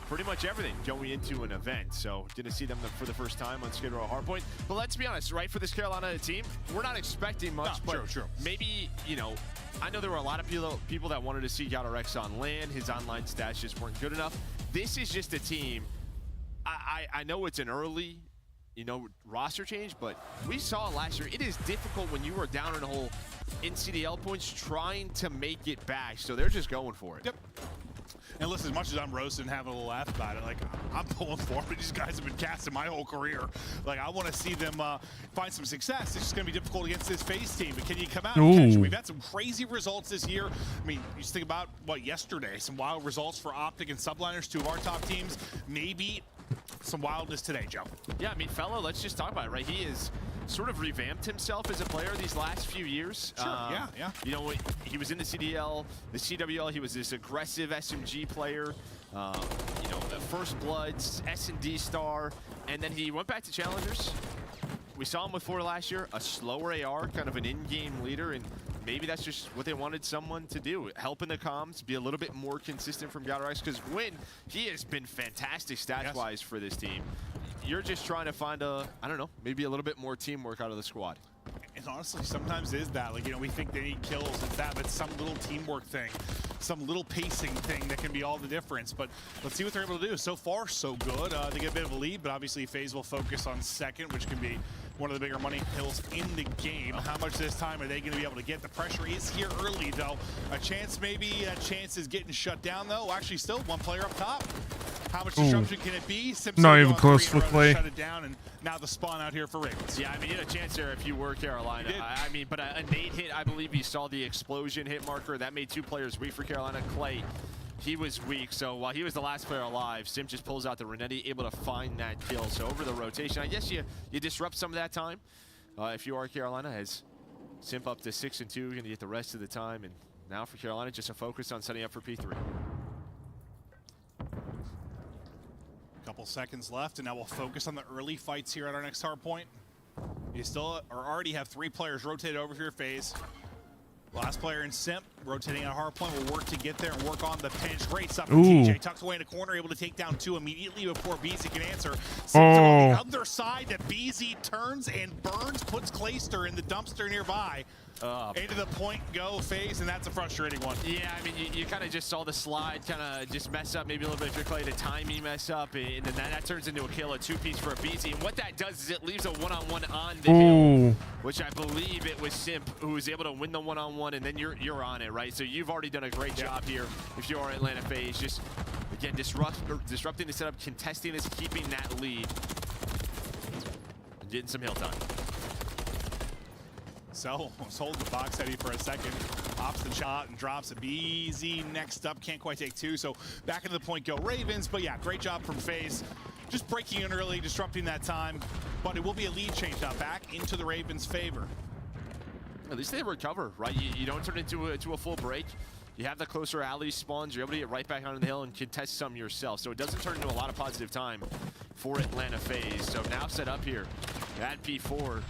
Pretty much everything going into an event. So didn't see them for the first time on Skid Row Hardpoint. But let's be honest, right, for this Carolina team, we're not expecting much. No, but true. Maybe, you know, I know there were a lot of people that wanted to see GalRX on LAN. His online stats just weren't good enough. This is just a team. I know it's an early, you know, roster change, but we saw last year, it is difficult when you are down in a hole in CDL points trying to make it back. So they're just going for it. Yep. And listen, as much as I'm roasting and having a little laugh about it, like, I'm pulling for it. These guys have been casting my whole career. Like, I want to see them find some success. It's just going to be difficult against this FaZe team. But can you come out and catch them? We've had some crazy results this year. I mean, you just think about, what, yesterday, some wild results for Optic and Subliners, 2 of our top teams. Maybe some wildness today, Joe. Yeah, I mean, Fellow, let's just talk about it, right? He is sort of revamped himself as a player these last few years. Sure, yeah. You know, he was in the CDL, the CWL. He was this aggressive SMG player. You know, the First Bloods, S&D star, and then he went back to Challengers. We saw him before last year, a slower AR, kind of an in-game leader, and maybe that's just what they wanted someone to do. Help in the comms, be a little bit more consistent from GalRX, because Gwyn, he has been fantastic stats-wise for this team. You're just trying to find I don't know, maybe a little bit more teamwork out of the squad. And honestly, sometimes it is that. Like, you know, we think they need kills, it's that, but some little teamwork thing, some little pacing thing that can be all the difference. But let's see what they're able to do. So far, so good. They get a bit of a lead, but obviously FaZe will focus on second, which can be one of the bigger money hills in the game. How much this time are they going to be able to get? The pressure is here early, though. A chance, maybe that chance is getting shut down, though. Actually, still one player up top. How much disruption can it be? Simpson Not even close for Clay. Shut it down, and now the spawn out here for Ravens. Yeah, I mean, you had a chance there if you were Carolina. I mean, but a nade hit, I believe you saw the explosion hit marker. That made 2 players weak for Carolina. Clay, he was weak, so while he was the last player alive, Sim just pulls out the Renetti, able to find that kill. So over the rotation, I guess you disrupt some of that time if you are Carolina, as Simp up to 6 and 2, gonna get the rest of the time. And now for Carolina, just a focus on setting up for P3. Couple seconds left, and now we'll focus on the early fights here at our next hard point. You still already have 3 players rotated over here, FaZe. Last player in Simp, rotating at a hard point, will work to get there and work on the pinch. Great stuff from TJ, tucks away in a corner, able to take down 2 immediately before BZ can answer. Simp on the other side, that BZ turns and burns, puts Clayster in the dumpster nearby. Into the point go FaZe, and that's a frustrating one. Yeah, I mean, you kind of just saw the slide kind of just mess up, maybe a little bit for Clay, the timing mess up, and then that turns into a kill, a 2-piece for a BZ. And what that does is it leaves a one-on-one on the hill, which I believe it was Simp who was able to win the one-on-one, and then you're on it, right? So you've already done a great job here if you are Atlanta FaZe. Just, again, disrupting the setup, contesting this, keeping that lead, and getting some hill time. So, let's hold the box heavy for a second. Pops the shot and drops a BZ next up. Can't quite take 2, so back into the point go Ravens. But yeah, great job from FaZe. Just breaking in early, disrupting that time. But it will be a lead change now, back into the Ravens' favor. At least they recover, right? You don't turn into a full break. You have the closer alley spawns. You're able to get right back onto the hill and contest some yourself. So it doesn't turn into a lot of positive time for Atlanta FaZe. So now set up here at P4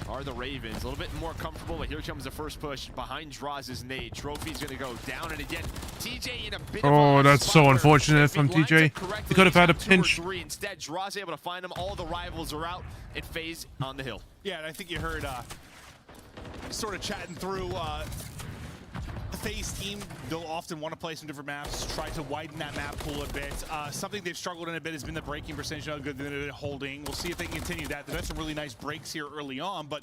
are the Ravens. A little bit more comfortable, but here comes the first push behind Draw's nade. Trophy's gonna go down, and again, TJ in a bit of a that's so unfortunate from TJ. He could have had a 2 or pinch. 3. Instead, Draw's able to find him. All the rivals are out, and FaZe on the hill. Yeah, and I think you heard sort of chatting through the FaZe team. They'll often want to play some different maps, try to widen that map pool a bit. Something they've struggled in a bit has been the breaking percentage, how good they're holding. We'll see if they can continue that. They've had some really nice breaks here early on, but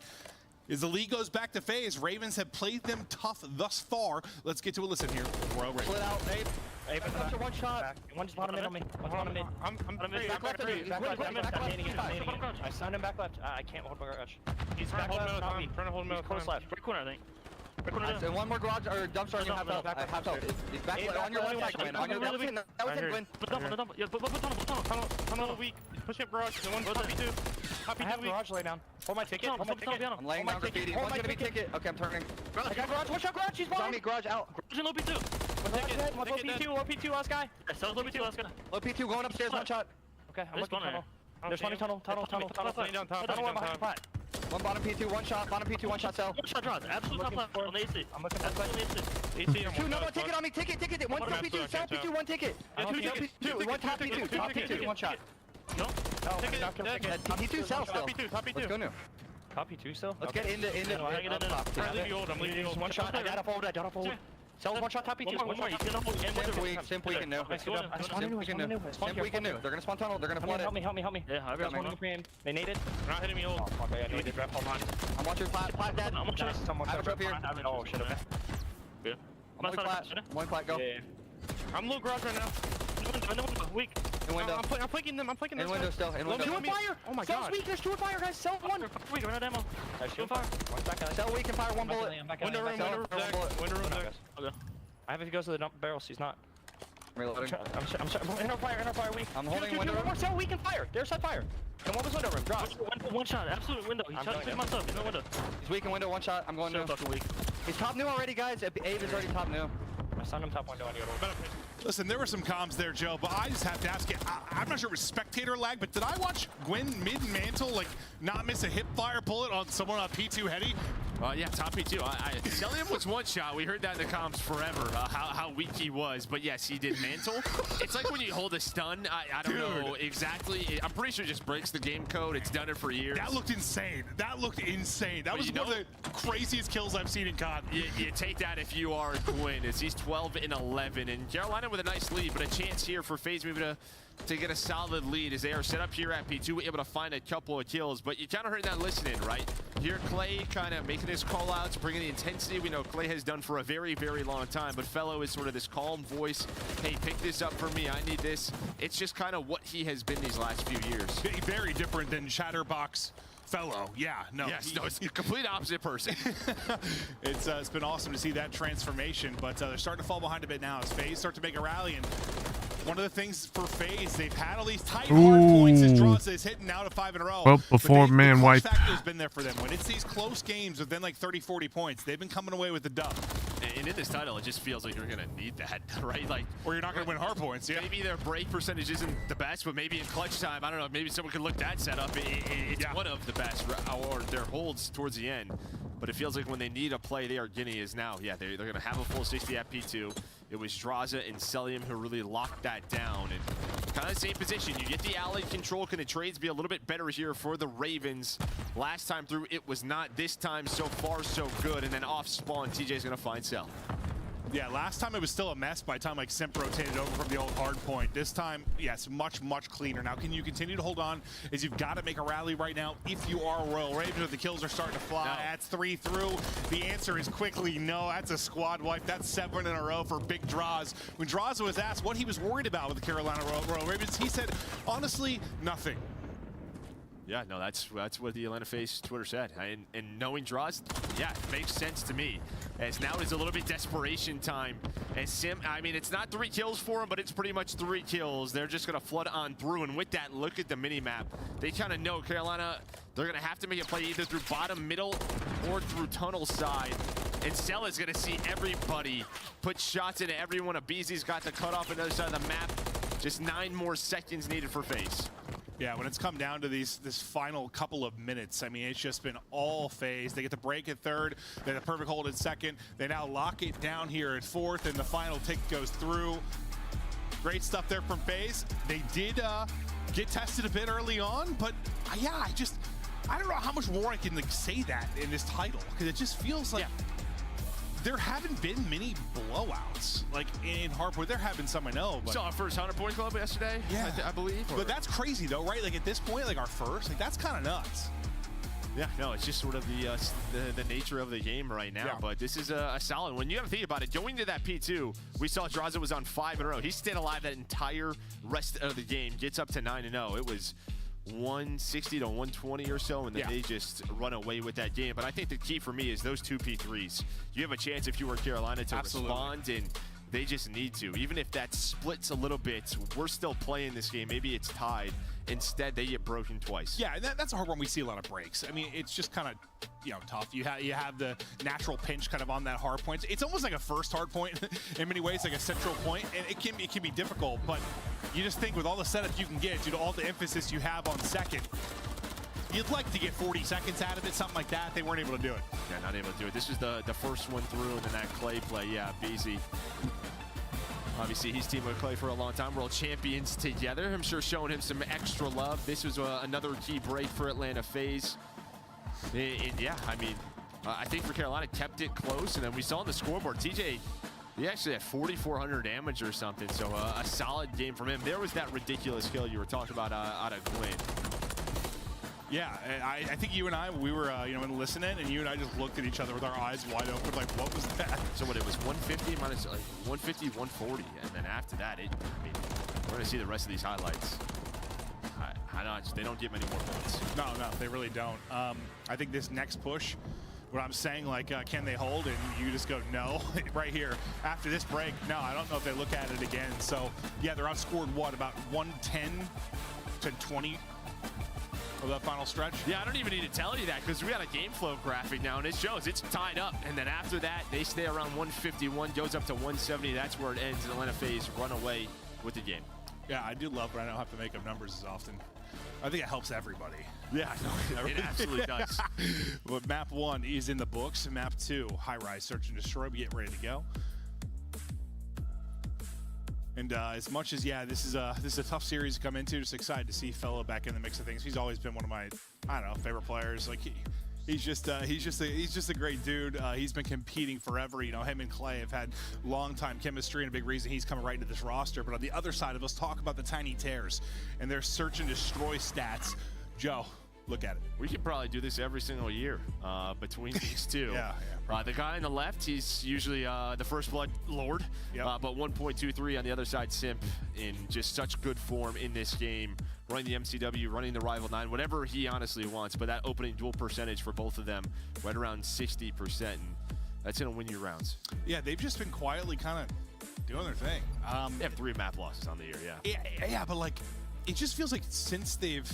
as the league goes back to FaZe, Ravens have played them tough thus far. Let's get to a listen here. Royal Ravens. Split out, Abe. After one shot. One just bottom mid on me. One bottom mid. I'm back left of you. Back left. I signed him back left. I can't hold my garage. He's back left. Trying to hold him. He's close left. Right corner, I think. And one more garage or dumpster on your half health. He's back on your left side, Gwen. On your left side. That was him, Gwen. Tunnel weak. Push up garage. The one copy 2. I have garage lay down. Hold my ticket. I'm laying down graffiti. One's gonna be ticket. Okay, I'm turning. I got garage. Watch out, garage. He's behind me. Garage out. Garage and low P2. One ticket. Low P2 last guy. Low P2 last guy. Low P2 going upstairs. One shot. Okay, I'm looking tunnel. There's one tunnel. One bottom P2, one shot. Bottom P2, one shot. Cell. One shot draws. Absolute top left on AC. I'm looking at AC. 2, no, ticket on me. Ticket. One top P2. Cell P2, one ticket. 2, one top P2. Top P2, one shot. No. P2 cell still. Let's go new. Copy 2 still? Let's get into I'm leaving you old. One shot. I gotta fold. Cell one shot top P2. One more. You can hold. Simp weak and new. Simp weak and new. They're gonna spawn tunnel. They're gonna flood it. Help me. Yeah, I got one. They naded. They're not hitting me old. Oh, okay, I naded. I'm watching plat dead. I'm watching. I have a trophy here. Oh, shit, okay. Good. I'm one plat, go. Yeah. I'm low garage right now. Weak. In window. I'm flanking them. In window still. In window. 2 on fire. Oh my god. Cell's weak. There's 2 on fire, guys. Cell 1. Weak. We're not ammo. 2 on fire. One's back out. Cell weak and fire 1 bullet. Window room there. Okay. I have if he goes to the dump barrels. He's not. Reloading. I'm inner fire weak. I'm holding window room. One more cell weak and fire. There's that fire. And one was window room. Drop. One shot. Absolute window. He shot 2 months up. In the window. He's weak in window. One shot. I'm going new. He's top new already, guys. Abe is already top new. I signed him top window on you. Listen, there were some comms there, Joe, but I just have to ask you, I'm not sure it was spectator lag, but did I watch Gwen mid-mantle, like, not miss a hip fire bullet on someone on P2 heady? Yeah, top P2. Celium was one shot. We heard that in the comms forever, how weak he was. But yes, he did mantle. It's like when you hold a stun. I don't know exactly. I'm pretty sure it just breaks the game code. It's done it for years. That looked insane. That looked insane. That was one of the craziest kills I've seen in COD. You take that if you are Quinn. As he's 12-11, and Carolina with a nice lead, but a chance here for FaZe maybe to get a solid lead as they are set up here at P2, able to find a couple of kills. But you kind of heard that listening, right? Here, Clay kind of making his call-outs, bringing the intensity we know Clay has done for a very, very long time. But Fellow is sort of this calm voice. Hey, pick this up for me. I need this. It's just kind of what he has been these last few years. Very different than Chatterbox Fellow. Yeah, no. Yes, no, it's the complete opposite person. It's been awesome to see that transformation, but they're starting to fall behind a bit now as FaZe start to make a rally. And one of the things for FaZe, they've had all these tight hard points as draws is hitting now to 5 in a row. Well, before man wipe. wipe. Factor's been there for them. When it's these close games within like 30-40 points, they've been coming away with the dub. And in this title, it just feels like you're going to need that, right? Like, or you're not going to win hard points, yeah. Maybe their break percentage isn't the best, but maybe in clutch time, I don't know, maybe someone could look that setup. It's one of the best, or their holds towards the end. But it feels like when they need a play, they are getting is now. Yeah, they're going to have a full 60 at P2. It was Draza and Celium who really locked that down. And kind of the same position. You get the allied control. Can the trades be a little bit better here for the Ravens? Last time through, it was not. This time, so far, so good. And then off spawn, TJ's going to find Cell. Yeah, last time it was still a mess by the time like Simp rotated over from the old hard point. This time, yes, much cleaner. Now, can you continue to hold on as you've got to make a rally right now if you are Royal Ravens? The kills are starting to fly. No. That's 3 through. The answer is quickly no. That's a squad wipe. That's 7 in a row for Big Draws. When Draws was asked what he was worried about with the Carolina Royal Ravens, he said, honestly, nothing. Yeah, no, that's what the Atlanta FaZe Twitter said. And knowing Draws, yeah, it makes sense to me. As now it's a little bit desperation time. And Sim, I mean, it's not 3 kills for him, but it's pretty much 3 kills. They're just going to flood on through. And with that, look at the mini-map. They kind of know Carolina, they're going to have to make a play either through bottom, middle, or through tunnel side. And Cell is going to see everybody put shots into everyone. Abizi's got the cutoff on the other side of the map. Just 9 more seconds needed for FaZe. Yeah, when it's come down to this final couple of minutes, I mean, it's just been all FaZe. They get the break at 3rd, they have the perfect hold at 2nd. They now lock it down here at 4th, and the final tick goes through. Great stuff there from FaZe. They did get tested a bit early on, but yeah, I don't know how much more I can like say that in this title, because it just feels like there haven't been many blowouts. Like in Hardpoint, there have been some, I know. But saw our first 100-point club yesterday, yeah, I believe. But that's crazy though, right? Like at this point, like our first, like that's kind of nuts. Yeah, no, it's just sort of the nature of the game right now. Yeah. But this is a solid one. You got to think about it. Going to that P2, we saw Draza was on 5 in a row. He stayed alive that entire rest of the game. Gets up to 9-0. It was 160 to 120 or so, and then they just run away with that game. But I think the key for me is those 2 P3s. You have a chance if you were Carolina to respond, and they just need to. Even if that splits a little bit, we're still playing this game. Maybe it's tied. Instead, they get broken twice. Yeah, and that's a hard one. We see a lot of breaks. I mean, it's just kind of, tough. You have the natural pinch kind of on that hard point. It's almost like a first hard point in many ways, like a central point, and it can be difficult. But you just think with all the setup you can get, due to all the emphasis you have on 2nd, you'd like to get 40 seconds out of it, something like that. They weren't able to do it. Yeah, not able to do it. This was the first one through, and then that Clay play. Yeah, BZ. Obviously, he's teamed with Clay for a long time. World champions together. I'm sure showing him some extra love. This was another key break for Atlanta FaZe. And yeah, I mean, I think for Carolina, kept it close. And then we saw on the scoreboard, TJ, he actually had 4,400 damage or something. So a solid game from him. There was that ridiculous kill you were talking about out of Glenn. Yeah, I think you and I, we were, listening, and you and I just looked at each other with our eyes wide open, like, what was that? So what, it was 150 minus, like, 150, 140, and then after that, we're going to see the rest of these highlights. They don't get many more points. No, they really don't. I think this next push, what I'm saying, like, can they hold? And you just go, no, right here. After this break, no, I don't know if they look at it again. So, yeah, they're outscored, what, about 110 to 20? Of that final stretch? Yeah, I don't even need to tell you that because we got a game flow graphic now, and it shows it's tied up. And then after that, they stay around 151, goes up to 170. That's where it ends. And Atlanta FaZe run away with the game. Yeah, I do love, but I don't have to make up numbers as often. I think it helps everybody. Yeah, no, it absolutely does. But map 1 is in the books. Map 2, high-rise search and destroy. We get ready to go. And as much as this is a tough series to come into, just excited to see Fellow back in the mix of things. He's always been one of my, I don't know, favorite players. Like he's just a great dude. He's been competing forever. You know, him and Clay have had long-time chemistry, and a big reason he's coming right into this roster. But on the other side of us, talk about the Tiny Tears and their search and destroy stats. Joe, look at it. We could probably do this every single year between these two. Yeah. The guy on the left, he's usually the First Blood Lord, but 1.23 on the other side, Simp, in just such good form in this game. Running the MCW, running the Rival 9, whatever he honestly wants. But that opening duel percentage for both of them, right around 60%. And that's going to win you rounds. Yeah, they've just been quietly kind of doing their thing. They have 3 map losses on the year, Yeah, but like, it just feels like since they've...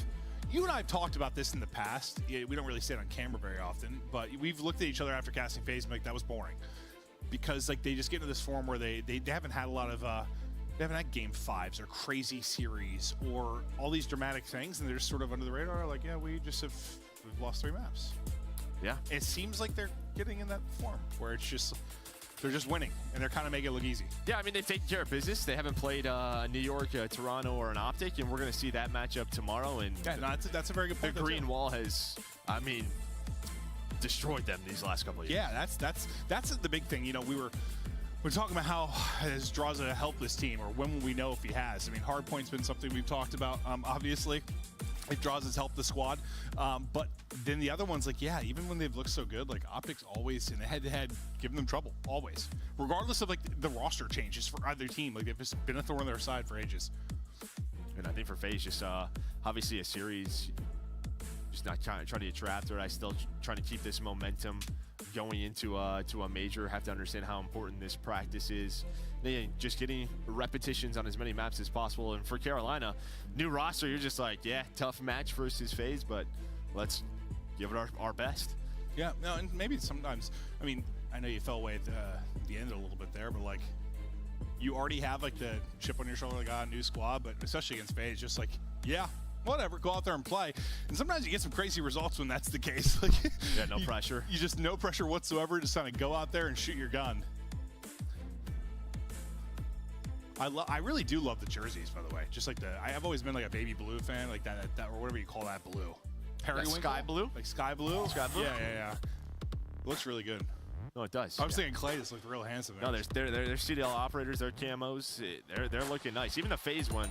You and I have talked about this in the past. We don't really say it on camera very often, but we've looked at each other after casting phase and like, that was boring. Because like they just get into this form where they haven't had a lot of... they haven't had game 5s or crazy series or all these dramatic things, and they're just sort of under the radar, like, yeah, we've lost 3 maps. Yeah. It seems like they're getting in that form where it's just... They're just winning, and they're kind of making it look easy. Yeah, I mean, they've taken care of business. They haven't played New York, Toronto, or an Optic, and we're going to see that matchup tomorrow. And yeah, no, that's a very good point. The Green Wall has, I mean, destroyed them these last couple of years. Yeah, that's the big thing. You know, we're talking about how has Draza helped this team, or when will we know if he has? I mean, hardpoint's been something we've talked about, obviously. If Draws has helped the squad. But then the other ones, like, yeah, even when they've looked so good, like, Optics always in the head-to-head giving them trouble, always. Regardless of, like, the roster changes for either team. Like, they've just been a thorn in their side for ages. And I think for FaZe, just obviously a series, just not trying to get trapped, or I still trying to keep this momentum going into to a major. Have to understand how important this practice is. And just getting repetitions on as many maps as possible. And for Carolina, new roster, you're just like, yeah, tough match versus FaZe, but let's give it our best. Yeah, no, and maybe sometimes, I mean, I know you fell away at the end a little bit there, but like, you already have like the chip on your shoulder, like, new squad, but especially against FaZe, just like, yeah, whatever, go out there and play. And sometimes you get some crazy results when that's the case. Like, yeah, no pressure. You just no pressure whatsoever, just kind of go out there and shoot your gun. I really do love the jerseys, by the way. Just like I've always been like a baby blue fan, like that or whatever you call that blue. Periwinkle? Sky blue? Like sky blue? Sky blue? Yeah. It looks really good. No, it does. I was thinking Clay just looked real handsome. No, they're CDL operators, their camos, they're looking nice. Even the FaZe one,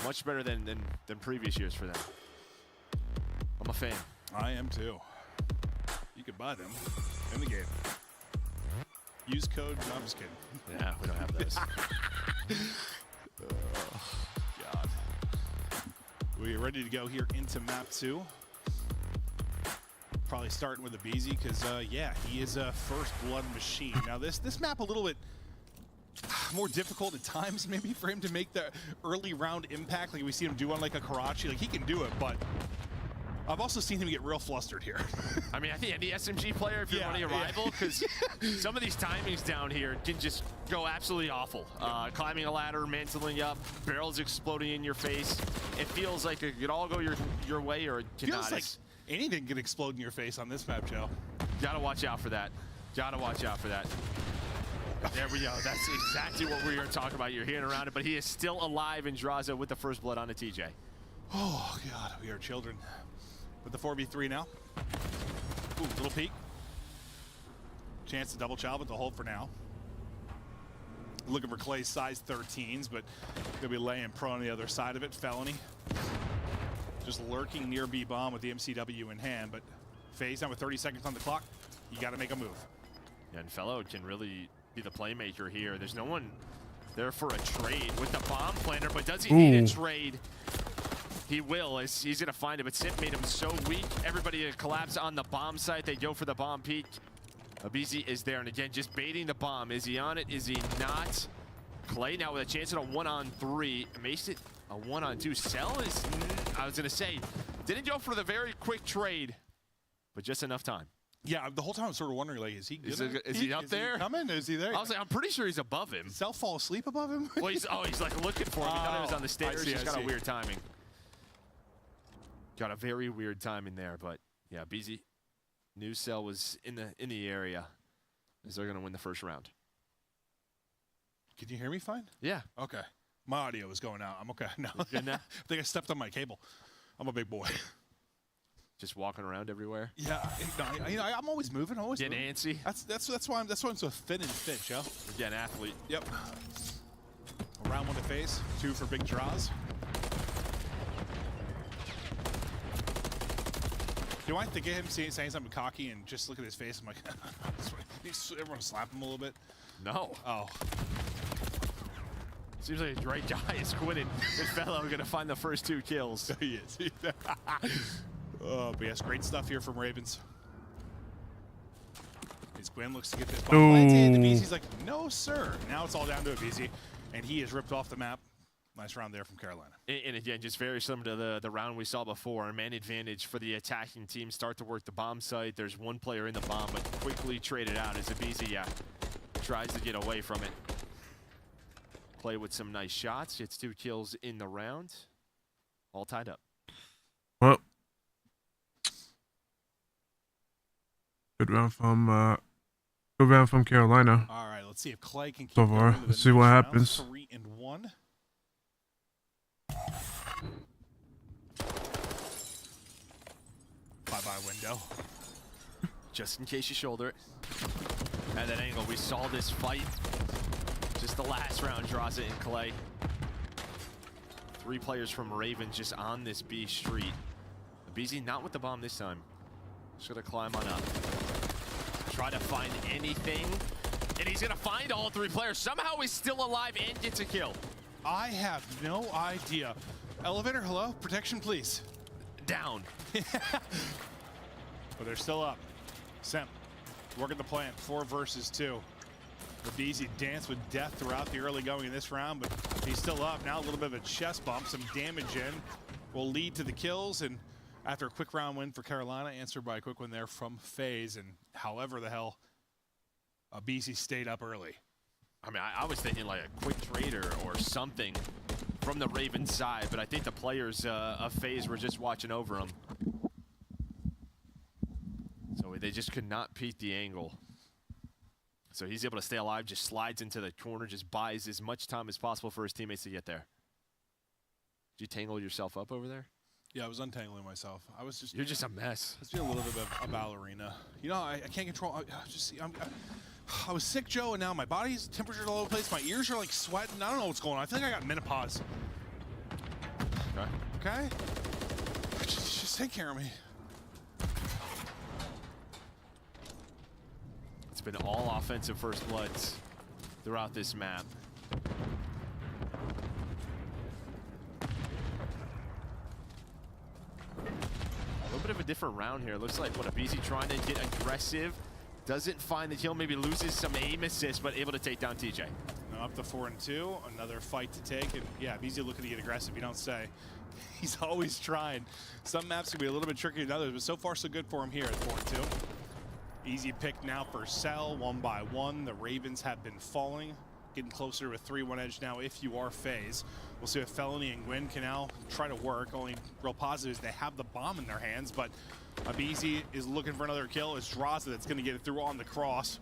much better than previous years for them. I'm a fan. I am too. You can buy them in the game. Use code. No, I'm just kidding. Yeah, we don't have those. God. We are ready to go here into map 2. Probably starting with a BZ because, yeah, he is a First Blood machine. Now, this map a little bit more difficult at times, maybe, for him to make the early round impact like we see him do on like a Karachi. Like, he can do it, but I've also seen him get real flustered here. I mean, I think any SMG player, if you're running a rival, because some of these timings down here can just go absolutely awful. Climbing a ladder, mantling up, barrels exploding in your face. It feels like it could all go your way, or it cannot. Feels like anything can explode in your face on this map, Joe. Gotta watch out for that. Gotta watch out for that. There we go. That's exactly what we were talking about. You're hearing around it, but he is still alive in Draza with the First Blood on the TJ. Oh, God, we are children. With the 4v3 now. Ooh, little peek. Chance to double chow, but the hold for now. Looking for Clay's size 13s, but gonna be laying prone on the other side of it. Felony. Just lurking near B-bomb with the MCW in hand, but FaZe now with 30 seconds on the clock. You gotta make a move. Yeah, and Fellow can really be the playmaker here. There's no one there for a trade with the bomb planter, but does he need a trade? He will, as he's gonna find it, but Simp made him so weak. Everybody collapse on the bomb site. They go for the bomb peak. BZ is there, and again, just baiting the bomb. Is he on it? Is he not? Clay now with a chance at a 1-on-3. Makes it a 1-on-2. Cell is, I was gonna say, didn't go for the very quick trade, but just enough time. Yeah, the whole time I was sort of wondering, like, is he up there? Is he coming? Is he there? I was like, I'm pretty sure he's above him. Did Cell fall asleep above him? Well, he's like looking for him. He thought he was on the stairs. He's got a weird timing. Got a very weird timing there, but yeah, BZ. New cell was in the area as they're gonna win the first round. Can you hear me fine? Yeah. Okay. My audio is going out. I'm okay. No. Good now? I think I stepped on my cable. I'm a big boy. Just walking around everywhere. Yeah. I'm always moving. Always getting moving. antsy. That's why I'm so thin and fit, Joe. Again, athlete. Yep. Round 1 to face, 2 for big draws. Do I think of him saying something cocky and just look at his face? I'm like, everyone slap him a little bit. No. Oh. Seems like a great guy is Quinn and Fellow are gonna find the first 2 kills. He is. Oh, but yes, great stuff here from Ravens. As Gwen looks to get this ball planted, the BZ's like, no, sir. Now it's all down to a BZ, and he is ripped off the map. Nice round there from Carolina. And again, just very similar to the round we saw before. Man advantage for the attacking team. Start to work the bomb site. There's one player in the bomb, but quickly traded out as Abizi tries to get away from it. Play with some nice shots. Gets 2 kills in the round. All tied up. Well, good round from Carolina. All right, let's see if Clay can keep so far. Let's see what happens. 3-1. Bye-bye window. Just in case you shoulder it. At that angle, we saw this fight. Just the last round draws it in Clay. 3 players from Ravens just on this B street. BZ not with the bomb this time. Just gonna climb on up. Try to find anything. And he's gonna find all 3 players. Somehow he's still alive and gets a kill. I have no idea. Elevator, hello? Protection, please. Down. But they're still up. Semp working the plant. 4 versus 2. The BZ danced with death throughout the early going in this round, but he's still up. Now a little bit of a chest bump. Some damage in will lead to the kills. And after a quick round win for Carolina, answered by a quick win there from FaZe. And however the hell, BZ stayed up early. I mean, I was thinking like a quick trade or something from the Ravens side, but I think the players of FaZe were just watching over them. So they just could not peek the angle. So he's able to stay alive, just slides into the corner, just buys as much time as possible for his teammates to get there. Did you tangle yourself up over there? Yeah, I was untangling myself. I was just... You're just a mess. Let's do a little bit of a ballerina. You know, I can't control... I was sick, Joe, and now my body's temperature's all over the place. My ears are like sweating. I don't know what's going on. I think I got menopause. Okay. Okay? Just take care of me. It's been all offensive first bloods throughout this map. A little bit of a different round here. Looks like what a BZ trying to get aggressive. Doesn't find the kill, maybe loses some aim assist, but able to take down TJ. Now up to 4-2, another fight to take, and yeah, BZ looking to get aggressive, you don't say. He's always trying. Some maps can be a little bit trickier than others, but so far so good for him here at 4-2. Easy pick now for Cell, 1 by 1. The Ravens have been falling, getting closer to a 3-1 edge now if you are FaZe. We'll see if Felony and Gwyn can now try to work. Only real positive is they have the bomb in their hands, but Abizi is looking for another kill. It's Draza that's going to get it through on the cross.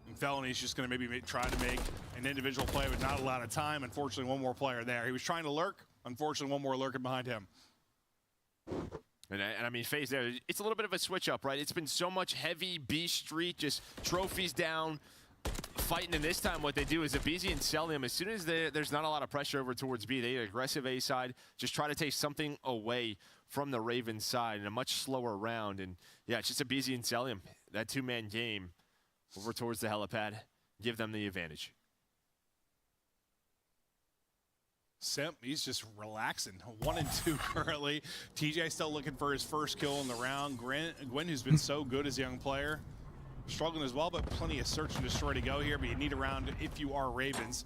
And Felony's just going to maybe try to make an individual play, but not a lot of time. Unfortunately, one more player there. He was trying to lurk. Unfortunately, one more lurking behind him. And I mean, FaZe there, it's a little bit of a switch up, right? It's been so much heavy B Street, just trophies down, fighting. And this time what they do is Abizi and Celium, as soon as there's not a lot of pressure over towards B, they aggressive A side, just try to take something away from the Ravens side in a much slower round. And yeah, it's just Abizi and Celium, that 2-man game over towards the helipad, give them the advantage. Semp, he's just relaxing. 1-2 currently. TJ still looking for his first kill in the round. Gwyn, who's been so good as a young player, struggling as well, but plenty of search and destroy to go here. But you need a round if you are Ravens.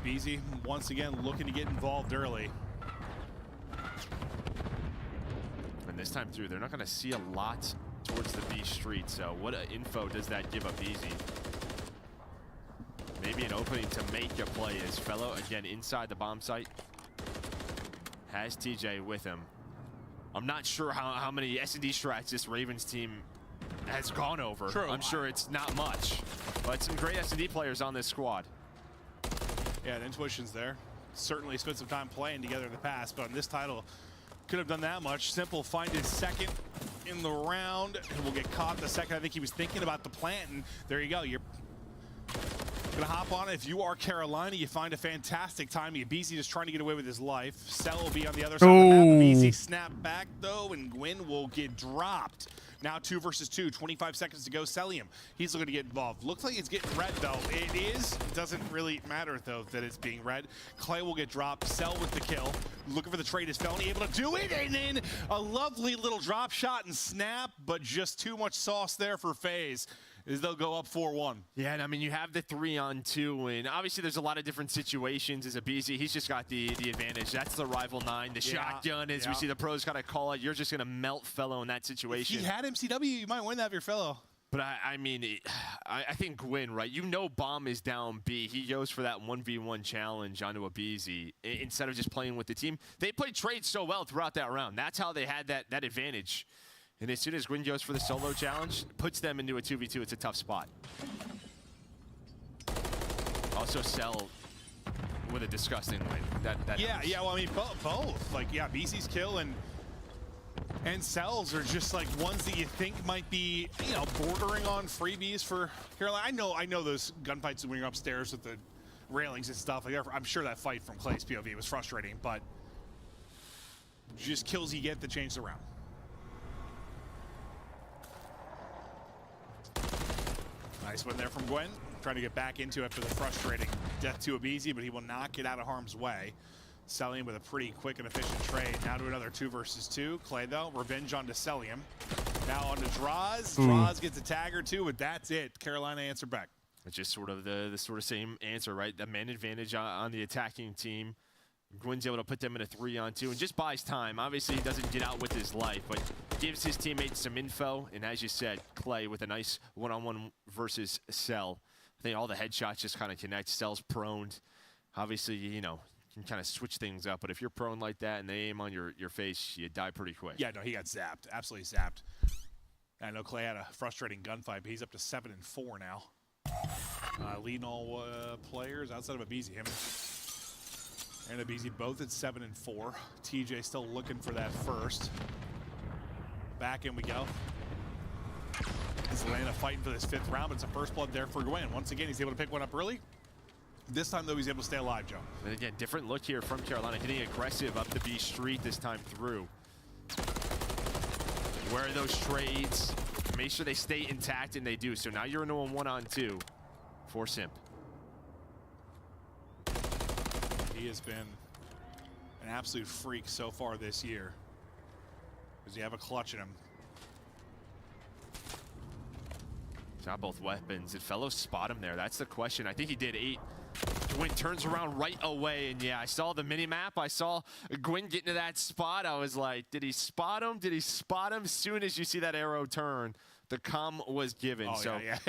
BZ, once again, looking to get involved early. And this time through, they're not going to see a lot towards the B Street. So what info does that give Abizi? Maybe an opening to make a play as Fellow, again, inside the bomb site. has TJ with him. I'm not sure how many S&D strats this Ravens team has gone over. True. I'm sure it's not much, but some great S&D players on this squad. Yeah, the intuition's there. Certainly spent some time playing together in the past, but on this title, could have done that much. Simple find his second in the round, and will get caught the second. I think he was thinking about the plant, and there you go. You're gonna hop on it. If you are Carolina, you find a fantastic time. Beezy just trying to get away with his life. Cell will be on the other side of the map. Beezy snap back though, and Gwyn will get dropped. Now 2 versus 2, 25 seconds to go. Celium, he's looking to get involved. Looks like it's getting red though. It is. It doesn't really matter though that it's being red. Clay will get dropped. Cell with the kill. Looking for the trade. Is Felony able to do it? And then a lovely little drop shot and snap, but just too much sauce there for FaZe, as they'll go up 4-1. Yeah, and I mean, you have the 3-on-2, and obviously there's a lot of different situations. As a BZ, he's just got the advantage. That's the rival 9. The shotgun, as we see the pros kind of call it, you're just going to melt Fellow in that situation. If he had MCW, you might win that of your Fellow. But I mean, I think Gwyn, right? You know Bomb is down B. He goes for that 1v1 challenge onto a BZ instead of just playing with the team. They played trade so well throughout that round. That's how they had that advantage. And as soon as Gwyn goes for the solo challenge, puts them into a 2v2, it's a tough spot. Also Cell with a disgusting win. Well, I mean, both. Like, yeah, BC's kill and Cells are just like ones that you think might be, you know, bordering on freebies for Carolina. I know those gunfights when you're upstairs with the railings and stuff. Like, I'm sure that fight from Clay's POV was frustrating, but just kills you get to change the round. Nice one there from Gwyn. Trying to get back into it after the frustrating death to Abizi, but he will not get out of harm's way. Celium with a pretty quick and efficient trade. Now to another 2 versus 2. Clay, though, revenge onto Celium. Now onto Draws. Draws gets a tag or two, but that's it. Carolina answer back. It's just sort of the sort of same answer, right? The man advantage on the attacking team. Gwyn's able to put them in a 3-on-2 and just buys time. Obviously, he doesn't get out with his life, but gives his teammates some info. And as you said, Clay with a nice one-on-one versus Cell. I think all the headshots just kind of connect. Cell's prone. Obviously, you know, you can kind of switch things up. But if you're prone like that and they aim on your face, you die pretty quick. Yeah, no, he got zapped. Absolutely zapped. I know Clay had a frustrating gunfight, but he's up to 7-4 now. Leading all players outside of Abizi. Him and Abizi both at 7-4. TJ still looking for that first. Back in we go. Atlanta fighting for this 5th round, but it's a first blood there for Gwyn. Once again, he's able to pick one up early. This time, though, he's able to stay alive, Joe. And again, different look here from Carolina, getting aggressive up the B street this time through. Where are those trades? Make sure they stay intact, and they do. So now you're into a 1-on-2 for Simp. He has been an absolute freak so far this year. Does he have a clutch in him? He's got both weapons. Did Fellow spot him there? That's the question. I think he did. 8. Gwyn turns around right away, and yeah, I saw the mini-map. I saw Gwyn get into that spot. I was like, did he spot him? Did he spot him? As soon as you see that arrow turn, the comm was given. Oh, so yeah.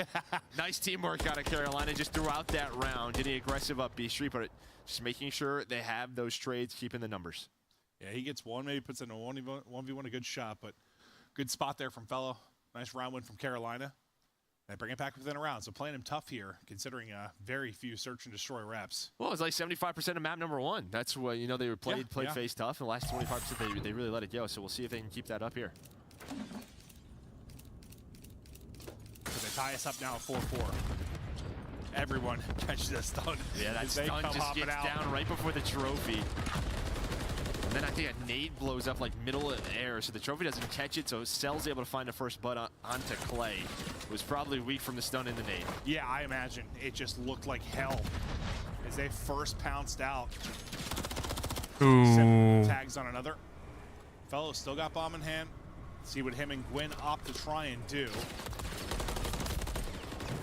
nice teamwork out of Carolina just throughout that round. Getting aggressive up B street, but just making sure they have those trades, keeping the numbers. Yeah, he gets one, maybe puts in a 1v1, a good shot, but good spot there from Fellow. Nice round win from Carolina. They bring it back within a round, so playing him tough here, considering very few search and destroy reps. Well, it's like 75% of map number 1. That's what, you know, they were played face tough. In the last 25%, they really let it go, so we'll see if they can keep that up here. So they tie us up now at 4-4. Everyone catches that stun. Yeah, that stun just gets down right before the trophy. And then I think a nade blows up like middle of the air, so the trophy doesn't catch it, so Cell's able to find the first butt onto Clay. It was probably weak from the stun in the nade. Yeah, I imagine. It just looked like hell as they first pounced out. Tags on another. Fellow still got bomb in hand. See what him and Gwyn opt to try and do.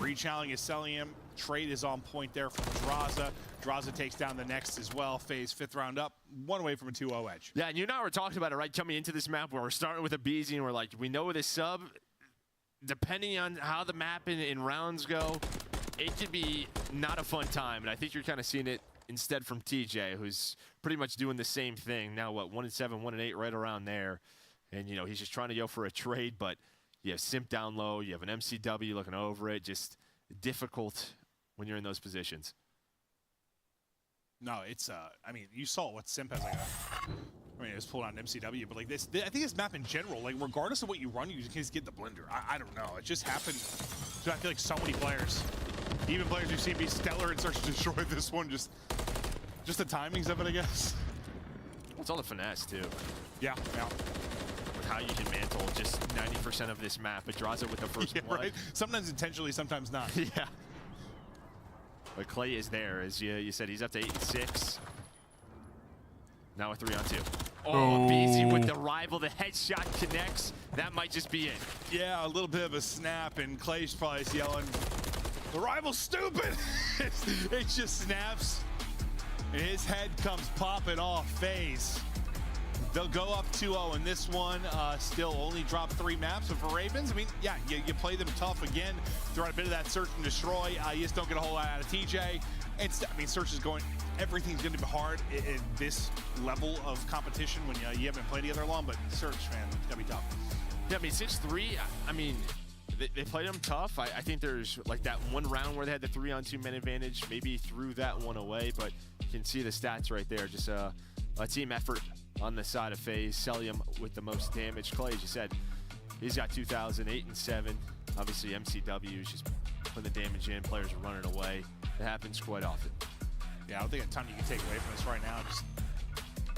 Re-challenging is Celium. Trade is on point there from Draza. Draza takes down the next as well. FaZe 5th round up, one away from a 2-0 edge. Yeah, and you and I were talking about it, right? Coming into this map where we're starting with a BZ and we're like, we know this sub, depending on how the map and rounds go, it could be not a fun time. And I think you're kind of seeing it instead from TJ, who's pretty much doing the same thing. Now, what, 1-7, 1-8, right around there. And, you know, he's just trying to go for a trade, but you have Simp down low, you have an MCW looking over it. Just difficult when you're in those positions. No, it's, I mean, you saw what Simp has, like, I mean, it was pulling out an MCW, but, like, this, I think this map in general, like, regardless of what you run, you just get the blender. I don't know. It just happened to, I feel like, so many players. Even players who seem to be stellar and Search to Destroy this one, just the timings of it, I guess. Well, it's all the finesse, too. Yeah, yeah. With how you can mantle just 90% of this map. It draws it with the first blood. Right? Sometimes intentionally, sometimes not. Yeah. But Clay is there, as you said. He's up to 8 and 6. Now a 3-on-2. Oh, BZ with the rival. The headshot connects. That might just be it. Yeah, a little bit of a snap, and Clay's probably yelling, "The rival's stupid!" It just snaps, and his head comes popping off. FaZe. They'll go up 2-0 in this one. Still only dropped 3 maps. But for Ravens, I mean, yeah, you play them tough again. Throughout a bit of that search and destroy. You just don't get a whole lot out of TJ. I mean, search is going. Everything's going to be hard at this level of competition when you haven't played together long. But search, man, it's going to be tough. Yeah, I mean, 6-3. I mean, they played them tough. I think there's like that one round where they had the 3-on-2 men advantage. Maybe threw that one away, but you can see the stats right there. Just a team effort on the side of FaZe. Celium with the most damage. Clay, as you said, he's got 2,000, 8 and 7. Obviously, MCW is just putting the damage in. Players are running away. It happens quite often. Yeah, I don't think a ton you can take away from this right now. Just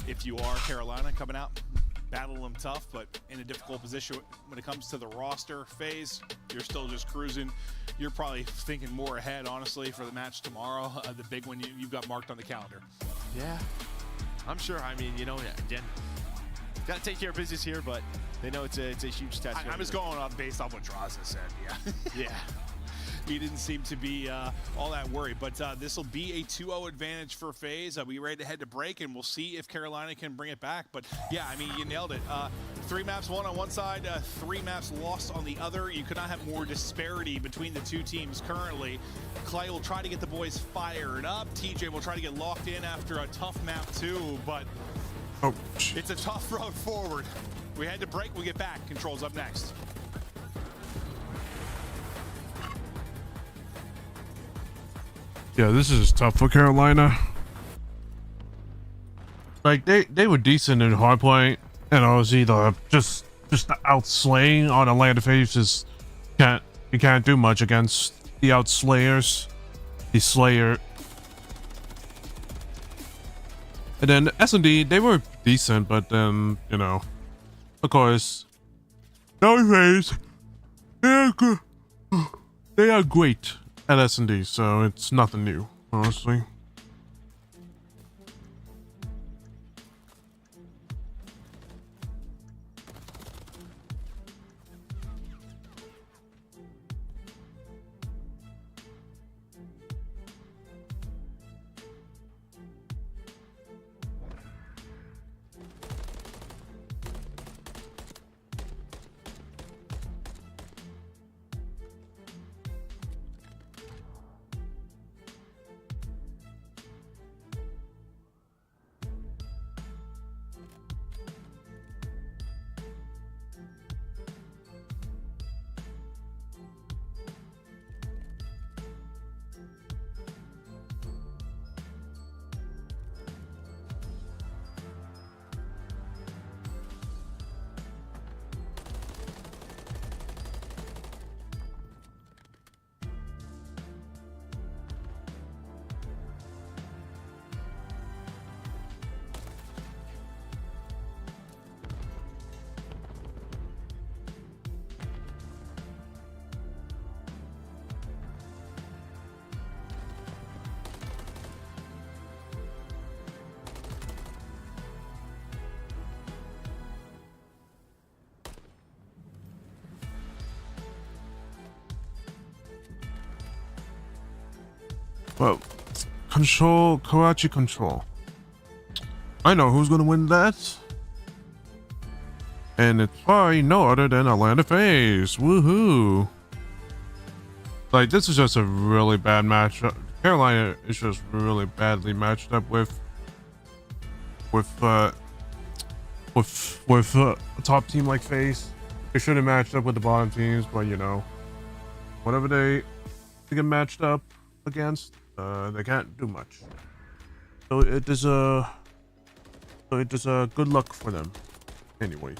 if you are Carolina coming out, battle them tough, but in a difficult position when it comes to the roster. FaZe, you're still just cruising. You're probably thinking more ahead, honestly, for the match tomorrow, the big one you've got marked on the calendar. Yeah, I'm sure. I mean, you know, again, got to take care of business here, but they know it's a huge test. I'm just going on based off what Draza said. Yeah. Yeah. He didn't seem to be all that worried, but this will be a 2-0 advantage for FaZe. We ready to head to break, and we'll see if Carolina can bring it back. But yeah, I mean, you nailed it. 3 maps won on one side, 3 maps lost on the other. You could not have more disparity between the two teams currently. Clay will try to get the boys fired up. TJ will try to get locked in after a tough map too, but it's a tough road forward. We head to break, we'll get back. Control's up next. Yeah, this is tough for Carolina. Like they were decent in hardpoint, and obviously just the outslaying on a land of FaZe is you can't do much against the outslayers, the Slayer. And then S&D, they were decent, but then you know, of course, now FaZe, they are great at S&D, so it's nothing new, honestly. Well, control, Karachi control. I know who's gonna win that. And it's probably no other than Atlanta FaZe. Woohoo. Like, this is just a really bad matchup. Carolina is just really badly matched up with a top team like FaZe. They should have matched up with the bottom teams, but you know, whatever they get matched up against, they can't do much. So it is a good luck for them, anyways.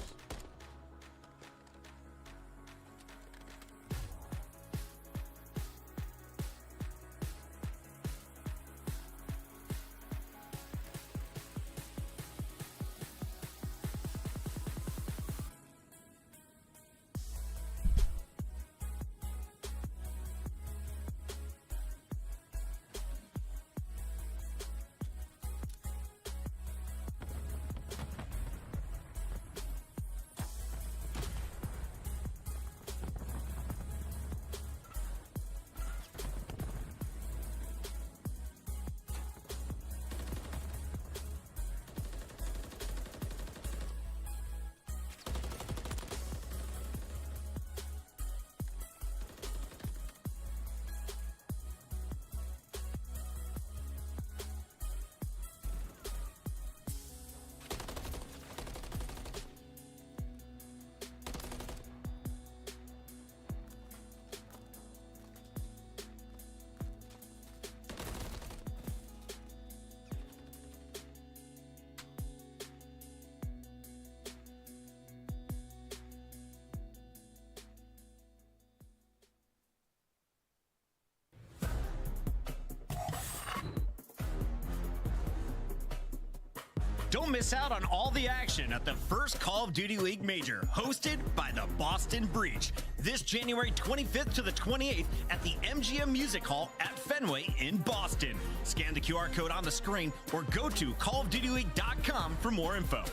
Don't miss out on all the action at the first Call of Duty League Major, hosted by the Boston Breach, this January 25th to the 28th at the MGM Music Hall at Fenway in Boston. Scan the QR code on the screen or go to callofdutyleague.com for more info.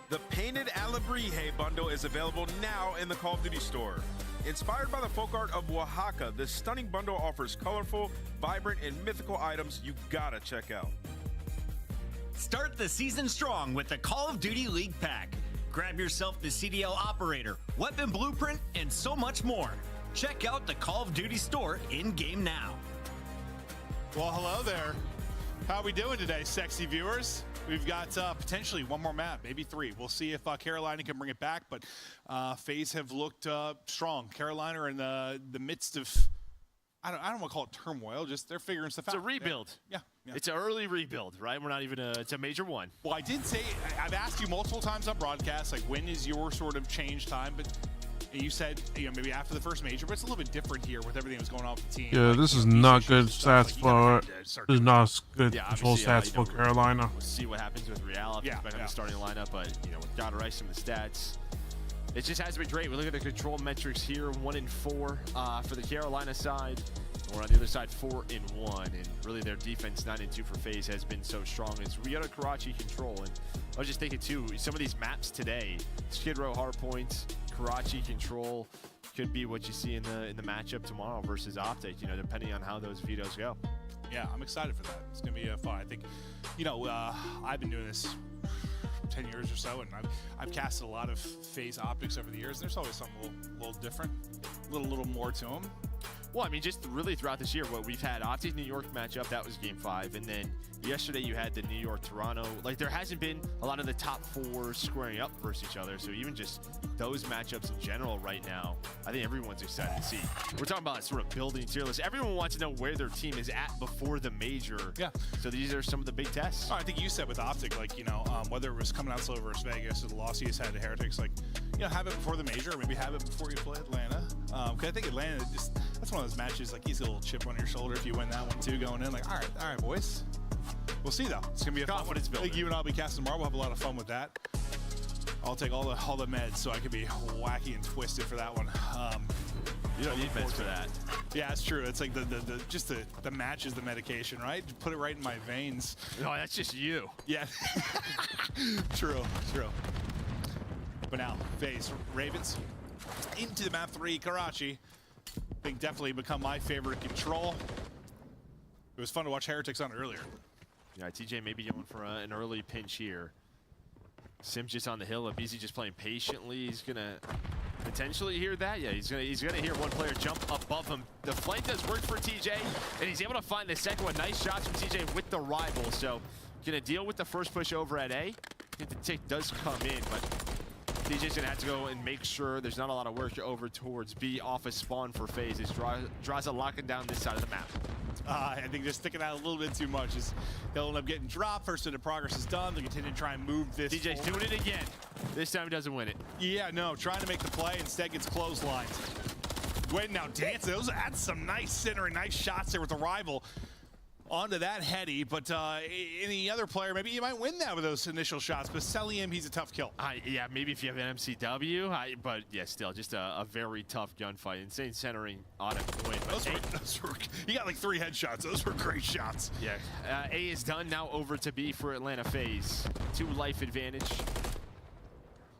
The Painted Alebrije bundle is available now in the Call of Duty store. Inspired by the folk art of Oaxaca, this stunning bundle offers colorful, vibrant, and mythical items you gotta check out. Start the season strong with the Call of Duty League Pack. Grab yourself the CDL Operator, Weapon Blueprint, and so much more. Check out the Call of Duty store in-game now. Well, hello there. How are we doing today, sexy viewers? We've got potentially one more map, maybe three. We'll see if Carolina can bring it back, but FaZe have looked strong. Carolina are in the midst of, I don't want to call it turmoil, just they're figuring stuff out. It's a rebuild. Yeah. It's an early rebuild, right? We're not even it's a major one. Well, I did say, I've asked you multiple times on broadcast, like when is your sort of change time, but you said, you know, maybe after the first major, but it's a little bit different here with everything that's going on with the team. Yeah, like, this you is know, not these good issues and stats stuff, for, like, this is not good control stats for you know, Carolina. We'll see what happens with Real. Yeah, Back on the starting lineup, but you know, with God Rice, some of the stats, it just has been great. We look at the control metrics here, 1-4 for the Carolina side. We're on the other side, 4-1, and really their defense 9-2 for FaZe has been so strong. It's Riyadh Karachi control, and I was just thinking too, some of these maps today, Skid Row hardpoints, Karachi control, could be what you see in the matchup tomorrow versus Optic. You know, depending on how those vetoes go. Yeah, I'm excited for that. It's gonna be fun. I think, you know, I've been doing this 10 years or so, and I've casted a lot of FaZe optics over the years. There's always something a little different, a little more to them. Well, I mean, just really throughout this year, what we've had Optic New York matchup, that was game 5, and then yesterday you had the New York Toronto. Like, there hasn't been a lot of the top 4 squaring up versus each other. So even just those matchups in general right now, I think everyone's excited to see. We're talking about sort of building tier lists. Everyone wants to know where their team is at before the major. Yeah. So these are some of the big tests. I think you said with Optic, like, you know, whether it was coming out slow versus Vegas or the loss you just had to Heretics, like, you know, have it before the major, or maybe have it before you play Atlanta. Because I think Atlanta, that's one of those matches, like, he's a little chip on your shoulder if you win that one too going in. Like, all right, boys. We'll see though. It's gonna be a confidence builder. I think you and I'll be casting tomorrow. We'll have a lot of fun with that. I'll take all the meds so I can be wacky and twisted for that one. You don't need meds for that. Yeah, it's true. It's like the match is the medication, right? Put it right in my veins. No, that's just you. Yeah. True. But now, FaZe Ravens into the map 3, Karachi. I think definitely become my favorite control. It was fun to watch Heretics on earlier. Yeah, TJ maybe going for an early pinch here. Sims just on the hill. Abizi just playing patiently. He's gonna potentially hear that. Yeah, he's gonna hear one player jump above him. The flank does work for TJ, and he's able to find the second one. Nice shots from TJ with the rival. So gonna deal with the first push over at A. I think the tick does come in, but TJ's gonna have to go and make sure there's not a lot of work over towards B off a spawn for FaZe. It's Draza locking down this side of the map. I think just sticking out a little bit too much is they'll end up getting dropped. First bit of progress is done. They continue to try and move this. TJ's doing it again. This time he doesn't win it. Yeah, no, trying to make the play, instead gets clotheslined. Gwen now dancing. That's some nice centering, nice shots there with the rival. Onto that heady, but any other player, maybe you might win that with those initial shots, but Selim, he's a tough kill. Yeah, maybe if you have an MCW, but yeah, still, just a very tough gunfight. Insane centering on a point. He got like 3 headshots. Those were great shots. Yeah, A is done, now over to B for Atlanta FaZe. 2 life advantage.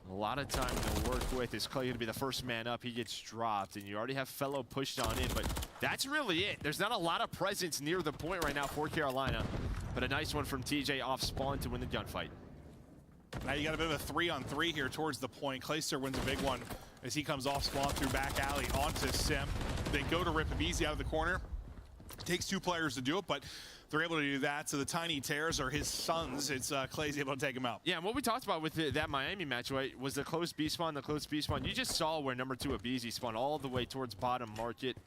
A lot of time to work with. Is Clay going to be the first man up? He gets dropped, and you already have Fellow pushed on in, but that's really it. There's not a lot of presence near the point right now for Carolina, but a nice one from TJ off spawn to win the gunfight. Now you got a bit of a 3-on-3 here towards the point. Clayster wins a big one as he comes off spawn through back alley onto Sim. They go to rip him easy out of the corner. It takes 2 players to do it, but they're able to do that. So the tiny tears are his sons. It's Clay's able to take him out. Yeah, and what we talked about with that Miami match, right, was the close B spawn, You just saw where number 2 Abizi spawned all the way towards bottom market.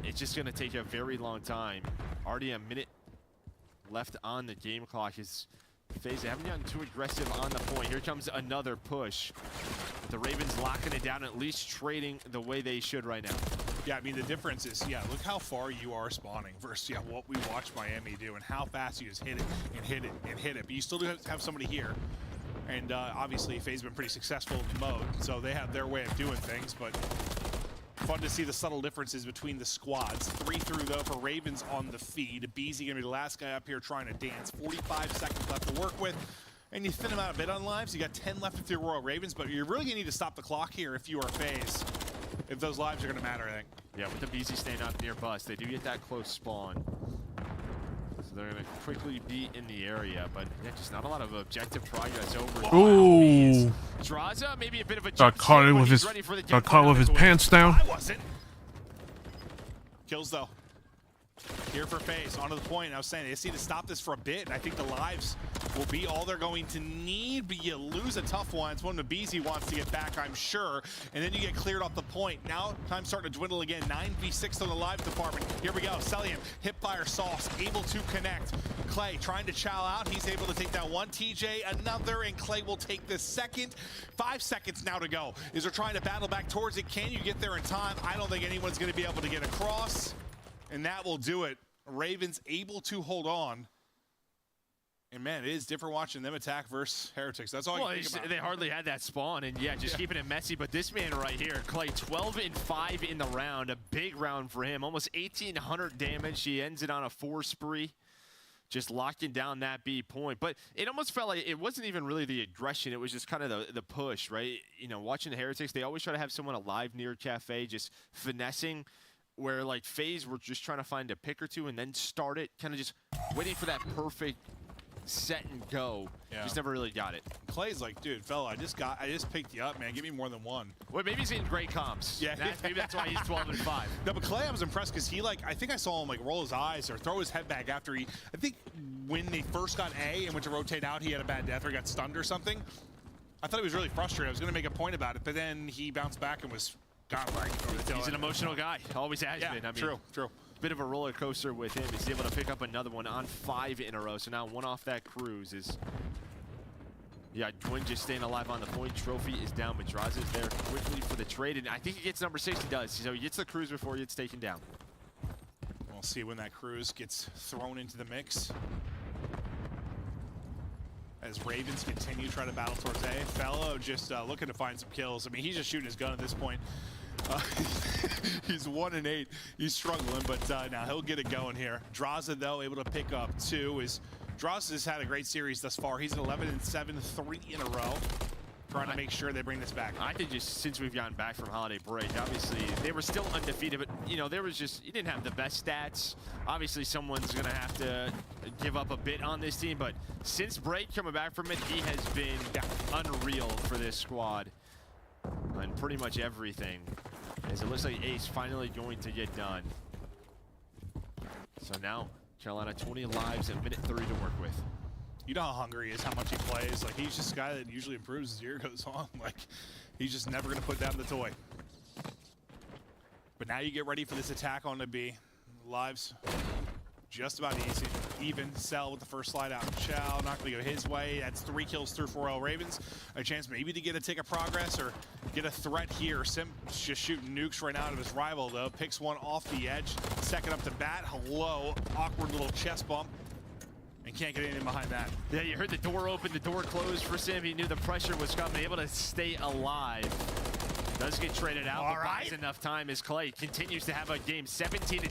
It's just going to take a very long time. Already a minute left on the game clock. Is FaZe, they haven't gotten too aggressive on the point. Here comes another push. The Ravens locking it down, at least trading the way they should right now. Yeah, I mean, the difference is, look how far you are spawning versus, what we watched Miami do and how fast you just hit it and hit it and hit it. But you still do have somebody here. And obviously, FaZe has been pretty successful in mode, so they have their way of doing things. But fun to see the subtle differences between the squads. 3 through, though, for Ravens on the feed. Beezy going to be the last guy up here trying to dance. 45 seconds left to work with. And you thin them out a bit on lives. You got 10 left if you're Royal Ravens, but you're really going to need to stop the clock here if you are FaZe. If those lives are going to matter, I think. Yeah, with the BZ staying up near bus, they do get that close spawn. So they're going to quickly be in the area, but yeah, just not a lot of objective progress over. Ooh. Draza, maybe a bit of a Got caught with his pants down. I wasn't. Kills, though. Here for FaZe, onto the point. I was saying they just need to stop this for a bit, and I think the lives will be all they're going to need, but you lose a tough one. It's one the BZ wants to get back, I'm sure, and then you get cleared off the point. Now, time's starting to dwindle again. 9v6 on the live department. Here we go. Selim, hipfire sauce, able to connect. Clay trying to chow out. He's able to take that one. TJ, another, and Clay will take the second. 5 seconds now to go. As they're trying to battle back towards it. Can you get there in time? I don't think anyone's going to be able to get across. And that will do it. Ravens able to hold on. And man, it is different watching them attack versus Heretics. That's all you think about. They hardly had that spawn, and yeah, just keeping it messy. But this man right here, Clay, 12-5 in the round. A big round for him. Almost 1,800 damage. He ends it on a 4 spree. Just locking down that B point. But it almost felt like it wasn't even really the aggression. It was just kind of the push, right? You know, watching the Heretics, they always try to have someone alive near Cafe, just finessing. Where like FaZe were just trying to find a pick or two and then start it, kind of just waiting for that perfect set and go. Yeah. Just never really got it. Clay's like, dude, fella, I just picked you up, man. Give me more than one. Well, maybe he's getting great comps. Yeah, maybe that's why he's 12-5. No, but Clay, I was impressed because he I think I saw him roll his eyes or throw his head back after I think when they first got A and went to rotate out, he had a bad death or got stunned or something. I thought he was really frustrated. I was going to make a point about it, but then he bounced back and was. He's an emotional guy. Always has been. I mean, true. Bit of a roller coaster with him. He's able to pick up another one on 5 in a row. So now 1 off that cruise is. Yeah, Dwin just staying alive on the point. Trophy is down, but Draza is there quickly for the trade. And I think he gets number 6. He does. So he gets the cruise before he gets taken down. We'll see when that cruise gets thrown into the mix. As Ravens continue to try to battle towards A. Fellow just looking to find some kills. I mean, he's just shooting his gun at this point. He's 1-8. He's struggling, but now he'll get it going here. Draza, though, able to pick up 2. Draza has had a great series thus far. He's at 11-7, 3 in a row. Trying to make sure they bring this back. I think just since we've gotten back from holiday break, obviously they were still undefeated, but you know, there was just, you didn't have the best stats. Obviously someone's gonna have to give up a bit on this team, but since break coming back from it, he has been unreal for this squad. and pretty much everything. As it looks like Ace finally going to get done. So now, Carolina 20 lives at minute 30 to work with. You know how hungry he is, how much he plays. Like, he's just a guy that usually improves as the year goes on. Like, he's just never going to put down the toy. But now you get ready for this attack on the B. Lives just about easy. Even Cell with the first slide out. Chow not going to go his way. That's 3 kills through for Royal Ravens. A chance maybe to get a tick of progress or get a threat here. Sim just shooting nukes right out of his rival, though. Picks one off the edge. Second up to bat. Hello. Awkward little chest bump. And can't get anything behind that. Yeah, you heard the door open, the door closed for Sim. He knew the pressure was coming, able to stay alive. Does get traded out, but buys enough time as Clay continues to have a game 17-7.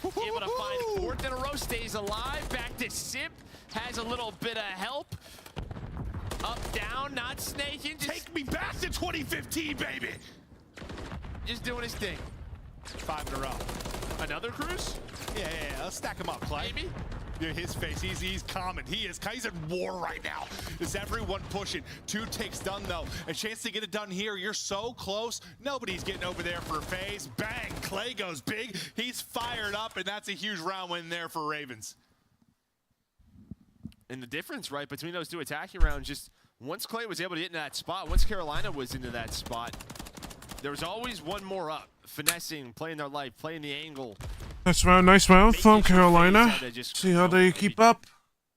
Able to find 4th in a row, stays alive. Back to Simp, has a little bit of help. Up, down, not snaking. Take me back to 2015, baby! Just doing his thing. 5 in a row. Another cruise? Yeah. Let's stack him up, Clay. Maybe. Dude, his face, he's calming. He's at war right now. Is everyone pushing? 2 takes done, though. A chance to get it done here. You're so close. Nobody's getting over there for FaZe. Bang, Clay goes big. He's fired up, and that's a huge round win there for Ravens. And the difference, right, between those 2 attacking rounds, just once Clay was able to get into that spot, once Carolina was into that spot, there was always one more up. Finessing, playing their life, playing the angle. Nice round from Carolina. See how they keep up.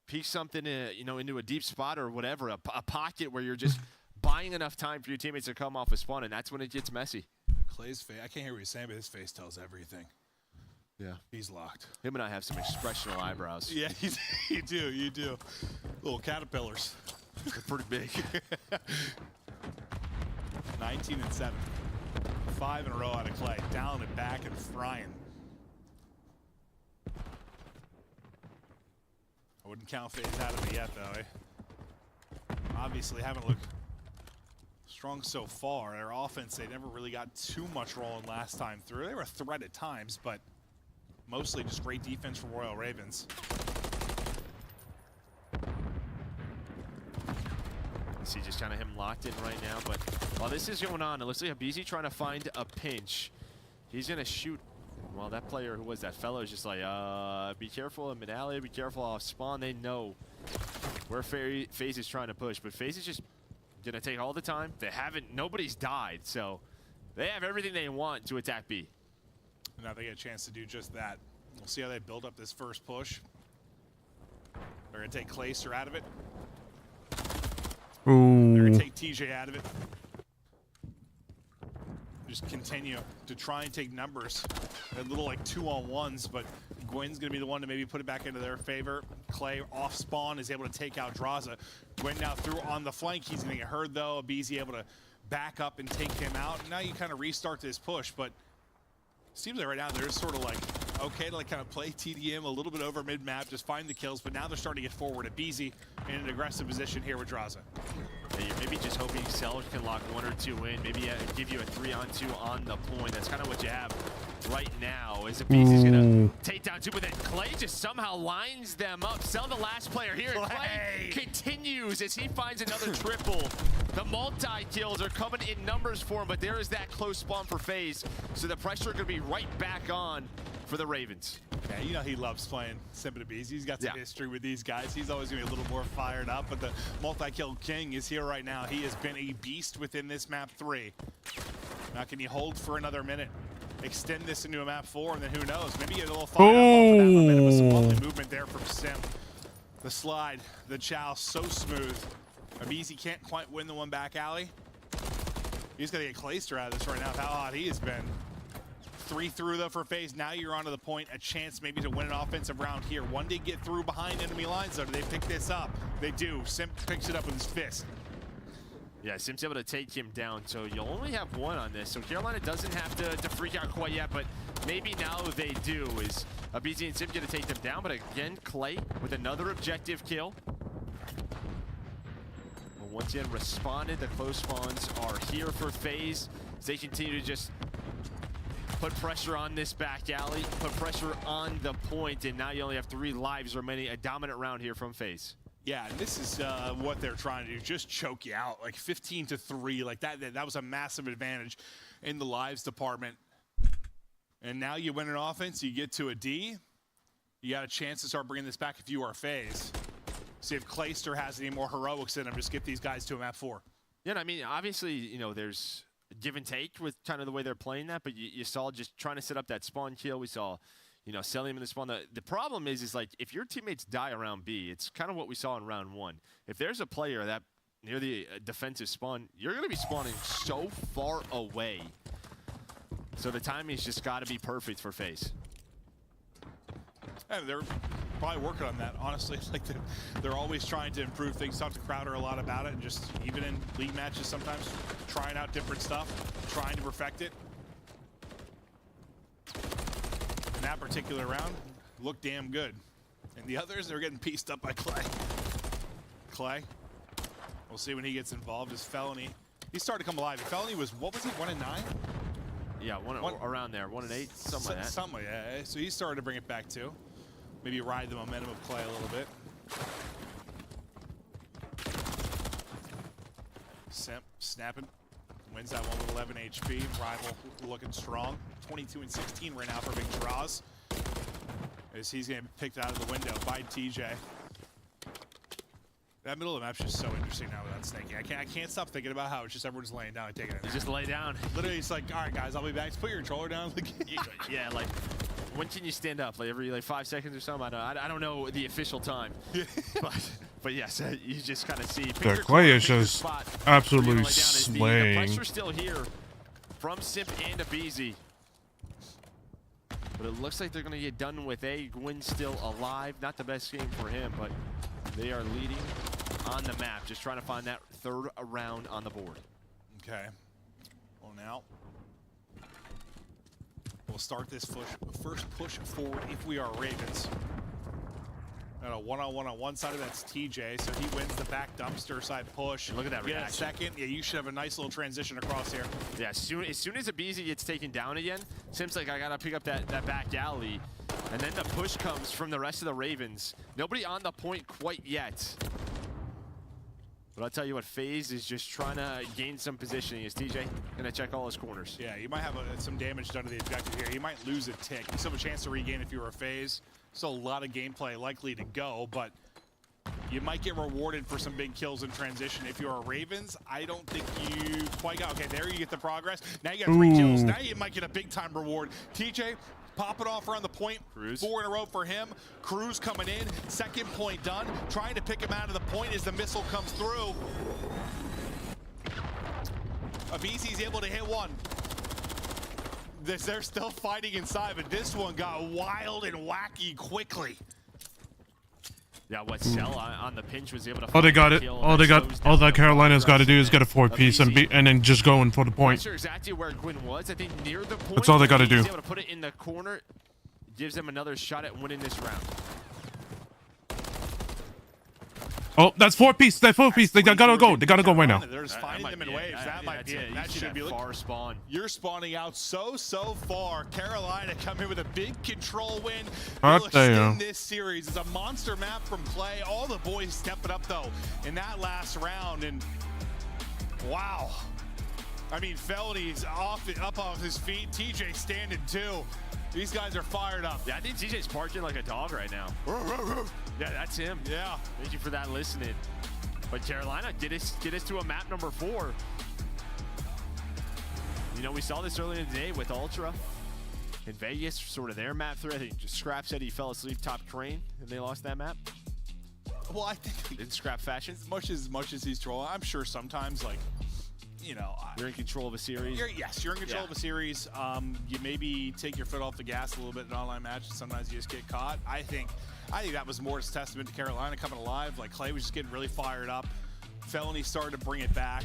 Peek something, into a deep spot or whatever, a pocket where you're just buying enough time for your teammates to come off a spawn, and that's when it gets messy. Clay's face, I can't hear what he's saying, but his face tells everything. Yeah. He's locked. Him and I have some expressional eyebrows. Yeah, you do. Little caterpillars. They're pretty big. 19-7. 5 in a row out of Clay. Down and back and frying. I wouldn't count FaZe out of it yet, though. Obviously haven't looked strong so far. Their offense, they never really got too much rolling last time through. They were a threat at times, but mostly just great defense from Royal Ravens. You see just kind of him locked in right now, but while this is going on, it looks like Abizi trying to find a pinch. He's going to shoot. Well, that player, who was that fellow, is just like, be careful in mid-alley, be careful off spawn. They know where FaZe is trying to push, but FaZe is just going to take all the time. Nobody's died, so they have everything they want to attack B. Now they get a chance to do just that. We'll see how they build up this first push. They're going to take Clayster out of it. Ooh. They're going to take TJ out of it. Just continue to try and take numbers. A little like 2-on-1s, but Gwen's going to be the one to maybe put it back into their favor. Clay off spawn is able to take out Draza. Gwen now through on the flank. He's going to get heard, though. Abizi able to back up and take him out. Now you kind of restart this push, but seems like right now they're sort of like okay to like kind of play TDM a little bit over mid-map, just find the kills, but now they're starting to get forward. Abizi in an aggressive position here with Draza. Yeah, you're maybe just hoping Cell can lock 1 or 2 in, maybe give you a 3-on-2 on the point. That's kind of what you have right now. Is Abizi's gonna take down 2, but then Clay just somehow lines them up. Cell the last player here. Clay continues as he finds another triple. The multi-kills are coming in numbers for him, but there is that close spawn for FaZe, so the pressure going to be right back on for the Ravens. Yeah, you know he loves playing Simp and Abizi. He's got some history with these guys. He's always going to be a little more fired up, but the multi-kill king is here right now. He has been a beast within this map 3. Now can he hold for another minute? Extend this into a map 4, and then who knows? Maybe get a little fire up off of that momentum with some lovely movement there from Simp. The slide, the chow, so smooth. Abizi can't quite win the one back alley. He's got to get Clayster out of this right now with how hot he has been. 3 through, though, for FaZe. Now you're onto the point, a chance maybe to win an offensive round here. One did get through behind enemy lines, though. Do they pick this up? They do. Simp picks it up with his fist. Yeah, Simp's able to take him down, so you'll only have 1 on this. So Carolina doesn't have to freak out quite yet, but maybe now they do. Is Abizi and Simp going to take them down? But again, Clay with another objective kill. Well, once again, responded. The close spawns are here for FaZe. They continue to just put pressure on this back alley, put pressure on the point, and now you only have 3 lives remaining. A dominant round here from FaZe. Yeah, and this is what they're trying to do, just choke you out. Like 15-3, like that was a massive advantage in the lives department. And now you win an offense, you get to a D, you got a chance to start bringing this back if you are FaZe. See if Clayster has any more heroics in him, just get these guys to a map 4. Yeah, and I mean, obviously, you know, there's give and take with kind of the way they're playing that, but you saw just trying to set up that spawn kill. We saw, you know, selling him in the spawn. The problem is like if your teammates die around B, it's kind of what we saw in round 1. If there's a player that near the defensive spawn, you're going to be spawning so far away. So the timing's just got to be perfect for FaZe. And they're probably working on that, honestly. Like they're always trying to improve things. Talk to Crowder a lot about it, and just even in league matches sometimes trying out different stuff, trying to perfect it. In that particular round, looked damn good. And the others, they're getting pieced up by Clay. Clay, we'll see when he gets involved. His Felony, he started to come alive. Felony was, what was he, 1-9? Yeah, around there, 1-8, something like that. Something like that. So he started to bring it back too. Maybe ride the momentum of Clay a little bit. Simp snapping, wins that one with 11 HP. Rival looking strong. 22-16 right now for big draws. As he's getting picked out of the window by TJ. That middle of the map's just so interesting now without snaking. I can't stop thinking about how it's just everyone's laying down and taking it. You just lay down. Literally, it's like, all right, guys, I'll be back. Just put your controller down. Yeah, like, when can you stand up? Like every 5 seconds or something? I don't know the official time. but yes, you just kind of see. Yeah, Clay is just absolutely slaying. The pressure's still here from Simp and Abizi. But it looks like they're going to get done with a Gwyn still alive. Not the best game for him, but they are leading on the map. Just trying to find that third round on the board. Okay. Well, now we'll start this first push forward if we are Ravens. And a one-on-one on one side of that's TJ, so he wins the back dumpster side push. Look at that reaction. Yeah, second. Yeah, you should have a nice little transition across here. Yeah, as soon as Abizi gets taken down again, Sim's like, I gotta pick up that back alley. And then the push comes from the rest of the Ravens. Nobody on the point quite yet. But I'll tell you what, FaZe is just trying to gain some positioning. Is TJ gonna check all his corners? Yeah, you might have some damage done to the objective here. You might lose a tick. You still have a chance to regain if you were a FaZe. Still a lot of gameplay likely to go, but you might get rewarded for some big kills in transition. If you're a Ravens, I don't think you quite got. Okay, there you get the progress. Now you got 3 kills. Now you might get a big time reward. TJ, pop it off around the point. Cruz. 4 in a row for him. Cruz coming in. Second point done. Trying to pick him out of the point as the missile comes through. Abizi's able to hit one. They're still fighting inside, but this one got wild and wacky quickly. Yeah, what Cell on the pinch was able to. Oh, they got it. All that Carolina's got to do is get a 4-piece and then just going for the point. Not sure exactly where Gwyn was. I think near the point. That's all they got to do. He's able to put it in the corner. Gives them another shot at winning this round. Oh, that's 4-piece. That 4-piece. They gotta go. They gotta go right now. They're just finding them in waves. That might be it. That should be far spawn. You're spawning out so far. Carolina come in with a big control win. Hot damn. This series is a monster map from Clay. All the boys stepping up though in that last round, and wow. I mean, Felony's up off his feet. TJ standing too. These guys are fired up. Yeah, I think TJ's barking like a dog right now. Yeah, that's him. Yeah. Thank you for that listening. But Carolina, get us to a map number 4. You know, we saw this earlier in the day with Ultra in Vegas, sort of their map 3. I think Scrap said he fell asleep top crane and they lost that map. Well, I think in Scrap fashion. As much as he's trolling, I'm sure sometimes, like, you know, you're in control of a series. You're in control of a series. You maybe take your foot off the gas a little bit in online matches. Sometimes you just get caught. I think that was more a testament to Carolina coming alive. Like Clay was just getting really fired up. Felony started to bring it back.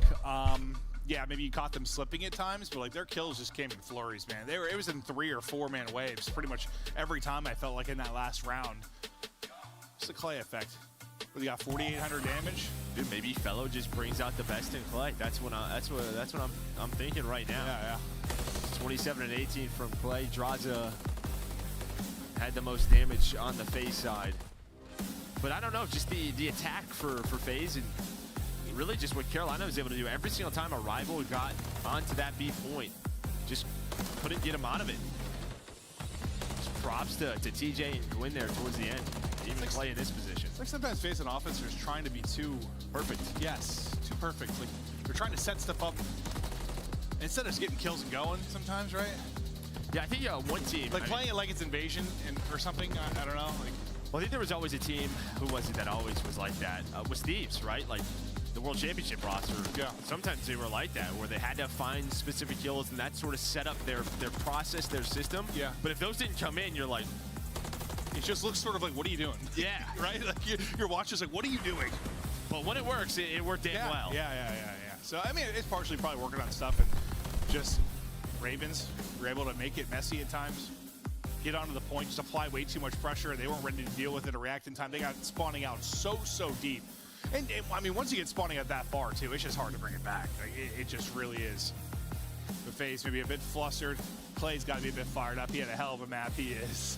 Yeah, maybe you caught them slipping at times, but like their kills just came in flurries, man. It was in 3 or 4 man waves pretty much every time. I felt like in that last round. It's the Clay effect. But you got 4,800 damage. Dude, maybe Fellow just brings out the best in Clay. That's what I'm thinking right now. Yeah. 27 and 18 from Clay. Draza had the most damage on the FaZe side. But I don't know, just the attack for FaZe and really just what Carolina was able to do every single time a rival got onto that B point. Just couldn't get him out of it. Just props to TJ and Gwyn there towards the end. Even Clay in this position. It's like sometimes FaZe and offense are trying to be too perfect. Yes, too perfect. Like they're trying to set stuff up instead of just getting kills and going sometimes, right? Yeah, I think one team. Like playing it like it's Invasion or something. I don't know. Like, well, I think there was always a team, who was it that always was like that? Was Thieves, right? Like the World Championship roster. Yeah. Sometimes they were like that, where they had to find specific kills and that sort of set up their process, their system. Yeah. But if those didn't come in, you're like, it just looks sort of like, what are you doing? Yeah. Right? Like your watch is like, what are you doing? But when it works, it worked damn well. Yeah. So, I mean, it's partially probably working on stuff, and just Ravens were able to make it messy at times, get onto the point, just apply way too much pressure. They weren't ready to deal with it or react in time. They got spawning out so deep. And I mean, once you get spawning out that far, too, it's just hard to bring it back. Like, it just really is. The FaZe maybe a bit flustered. Clay's got to be a bit fired up. He had a hell of a map. He is.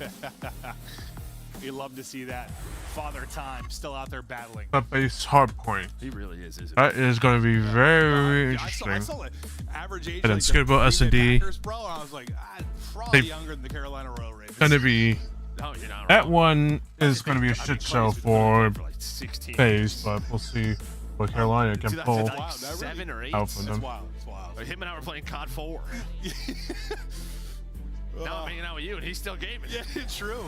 You love to see that. Father Time still out there battling. That base hard point. He really is, isn't That is going to be very interesting. I saw the average age. And then like Skidbo S&D. Packers, bro, and I was like, probably younger than the Carolina Royal Ravens. Going to be. Oh, you're not That wrong. one is going to be a shit show for FaZe, but we'll see what Carolina can pull 7 or 8. out from them. It's wild. But him and I were playing COD 4. Now I'm hanging out with you, and he's still gaming. Yeah, true.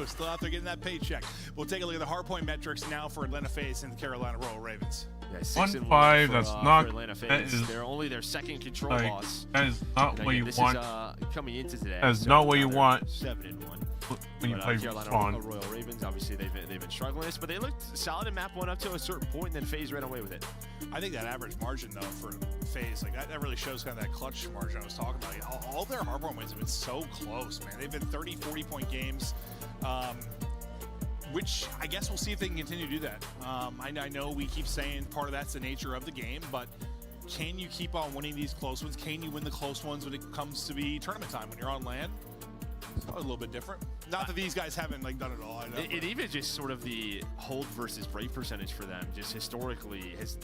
Still out there getting that paycheck. We'll take a look at the hardpoint metrics now for Atlanta FaZe and the Carolina Royal Ravens. Yeah, 1-5. That's not. Atlanta That FaZe. is. They're only their second control Like, loss. that is not what you this want. Is, coming into today. That is not what you want 7-1. when you But, play Carolina Spawn. Royal Ravens, obviously they've been struggling this, but they looked solid in map 1 up to a certain point, and then FaZe ran away with it. I think that average margin, though, for FaZe, like that really shows kind of that clutch margin I was talking about. All their hardpoint wins have been so close, man. They've been 30, 40-point games, which I guess we'll see if they can continue to do that. I know we keep saying part of that's the nature of the game, but can you keep on winning these close ones? Can you win the close ones when it comes to be tournament time? When you're on land, it's probably a little bit different. Not that these guys haven't done it all. I know, It even just sort of the hold versus break percentage for them, just historically, it's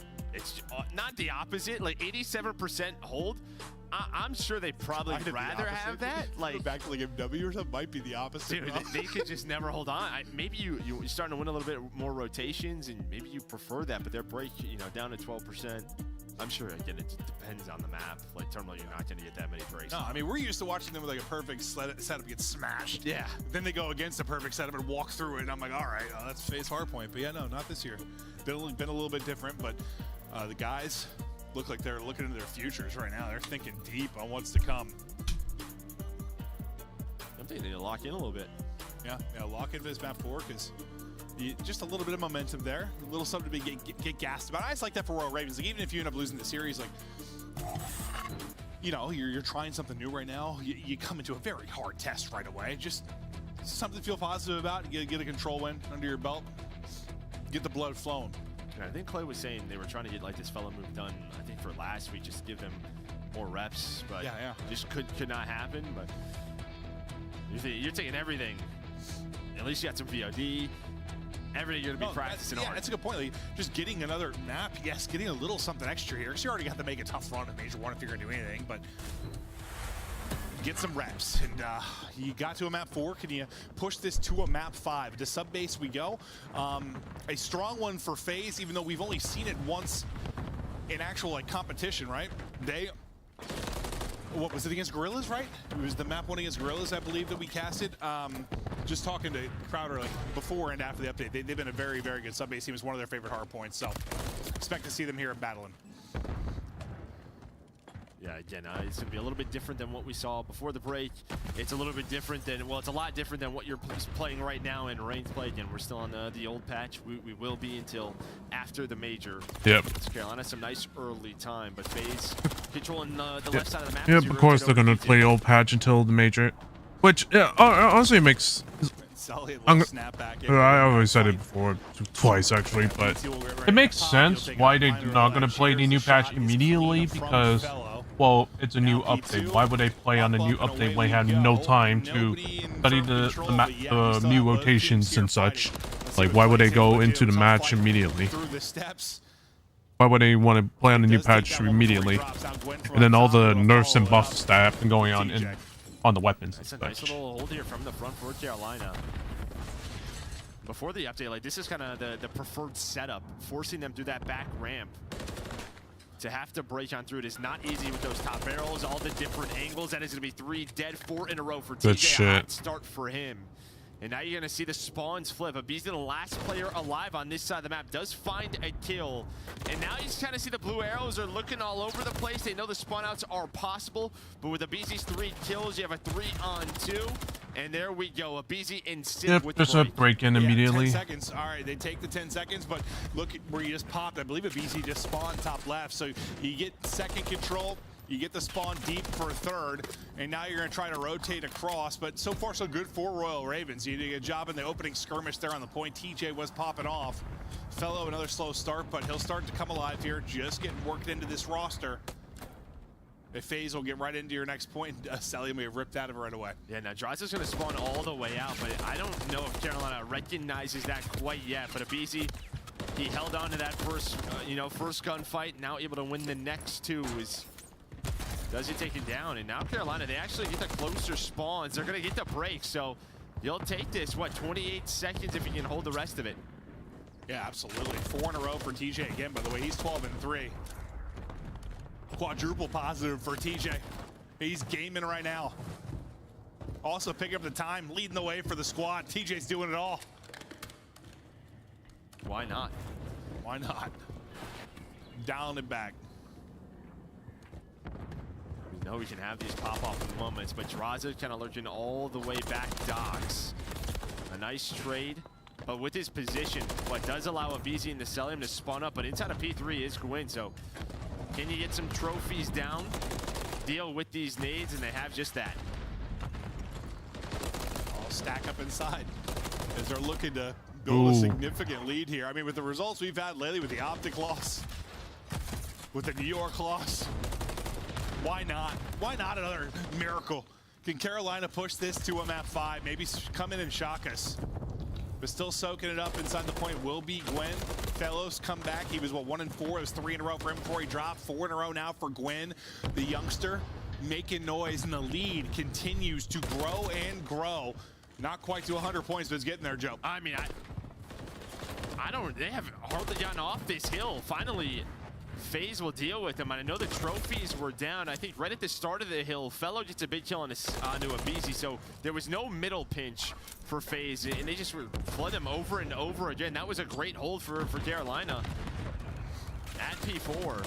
not the opposite. Like 87% hold. I'm sure they probably would rather have that. Like back to like MW or something might be the opposite. Dude, they could just never hold on. Maybe you're starting to win a little bit more rotations, and maybe you prefer that. But their break, down to 12%. I'm sure, again, it depends on the map. Like, terminal, you're not going to get that many breaks. No, I mean, we're used to watching them with like a perfect setup get smashed. Yeah. Then they go against a perfect setup and walk through it, and I'm like, all right, that's FaZe hardpoint. But yeah, no, not this year. Been a little bit different, but the guys look like they're looking into their futures right now. They're thinking deep on what's to come. I'm thinking they need to lock in a little bit. Yeah, lock in for this map 4 because just a little bit of momentum there, a little something to get gassed about. I just like that for Royal Ravens. Like, even if you end up losing the series, like, you're trying something new right now. You come into a very hard test right away. Just something to feel positive about. Get a control win under your belt. Get the blood flowing. Yeah, I think Clay was saying they were trying to get like this fellow move done. I think for last week, just give them more reps, but just could not happen. But you're taking everything. At least you got some VOD. Everything you're going to be practicing on. Yeah, that's a good point. Like, just getting another map, yes, getting a little something extra here. Because you already got to make a tough run in Major 1 if you're going to do anything, but get some reps. And you got to a map 4. Can you push this to a map 5? To sub-base we go. A strong one for FaZe, even though we've only seen it once in actual competition, right? What was it against Gorillas, right? It was the map 1 against Gorillas, I believe, that we casted. Just talking to Crowder before and after the update, they've been a very, very good sub-base team. It's one of their favorite hard points, so expect to see them here battling. Yeah, again, it's going to be a little bit different than what we saw before the break. It's a little bit different than, it's a lot different than what you're playing right now in Reigns play. Again, we're still on the old patch. We will be until after the major. Yep. Carolina, some nice early time, but FaZe controlling the left side of the map. Yep, of course they're going to play old patch until the major. Which, honestly, makes... I always said it before, twice actually, but it makes sense why they're not going to play the new patch immediately because, well, it's a new update. Why would they play on the new update when they have no time to study the new rotations and such? Like, why would they go into the match immediately? Through the steps. Why would they want to play on the new patch immediately? And then all the nerfs and buffs that have been going on on the weapons. That's a nice little hold here from the front for Carolina. Before the update, like, this is kind of the preferred setup, forcing them through that back ramp. To have to break on through it is not easy with those top barrels, all the different angles. That is going to be 3 dead, 4 in a row for Good TJ. shit. Hot start for him. And now you're going to see the spawns flip. Abizi, the last player alive on this side of the map, does find a kill. And now you kind of see the blue arrows are looking all over the place. They know the spawn outs are possible. But with Abizi's 3 kills, you have a 3-on-2. And there we go. Abizi in sync with the there's a break in immediately. 10 seconds. All right, they take the 10 seconds, but look at where you just popped. I believe Abizi just spawned top left. So you get second control. You get the spawn deep for a third, and now you're going to try to rotate across, but so far so good for Royal Ravens. You did a good job in the opening skirmish there on the point. TJ was popping off. Fellow, another slow start, but he'll start to come alive here, just getting worked into this roster. If FaZe will get right into your next point, Sally may have ripped out of it right away. Yeah, now Draza's going to spawn all the way out, but I don't know if Carolina recognizes that quite yet, but Abizi, he held on to that first gunfight, now able to win the next 2 is... Does he take it down? And now Carolina, they actually get the closer spawns. They're going to get the break. So you'll take this, what, 28 seconds if you can hold the rest of it. Yeah, absolutely. 4 in a row for TJ again, by the way. He's 12-3. Quadruple positive for TJ. He's gaming right now. Also picking up the time, leading the way for the squad. TJ's doing it all. Why not? Why not? Down and back. We know we can have these pop-off moments, but Draza kind of lurching all the way back docks. A nice trade, but with his position, what does allow Abizi and the Celium to spawn up, but inside of P3 is Gwyn, so can you get some trophies down, deal with these nades, and they have just that. All stack up inside as they're looking to build a significant lead here. I mean, with the results we've had lately with the Optic loss, with the New York loss, why not? Why not another miracle? Can Carolina push this to a map 5? Maybe come in and shock us. But still soaking it up inside the point will be Gwyn. Fellows come back. He was, what, 1-4? It was 3 in a row for him before he dropped. 4 in a row now for Gwyn, the youngster, making noise, and the lead continues to grow and grow. Not quite to 100 points, but it's getting there, Joe. I mean, they have hardly gotten off this hill. Finally, FaZe will deal with them. And I know the trophies were down. I think right at the start of the hill, Fellow gets a big kill onto Abizi, so there was no middle pinch for FaZe, and they just flood them over and over again. That was a great hold for Carolina at P4.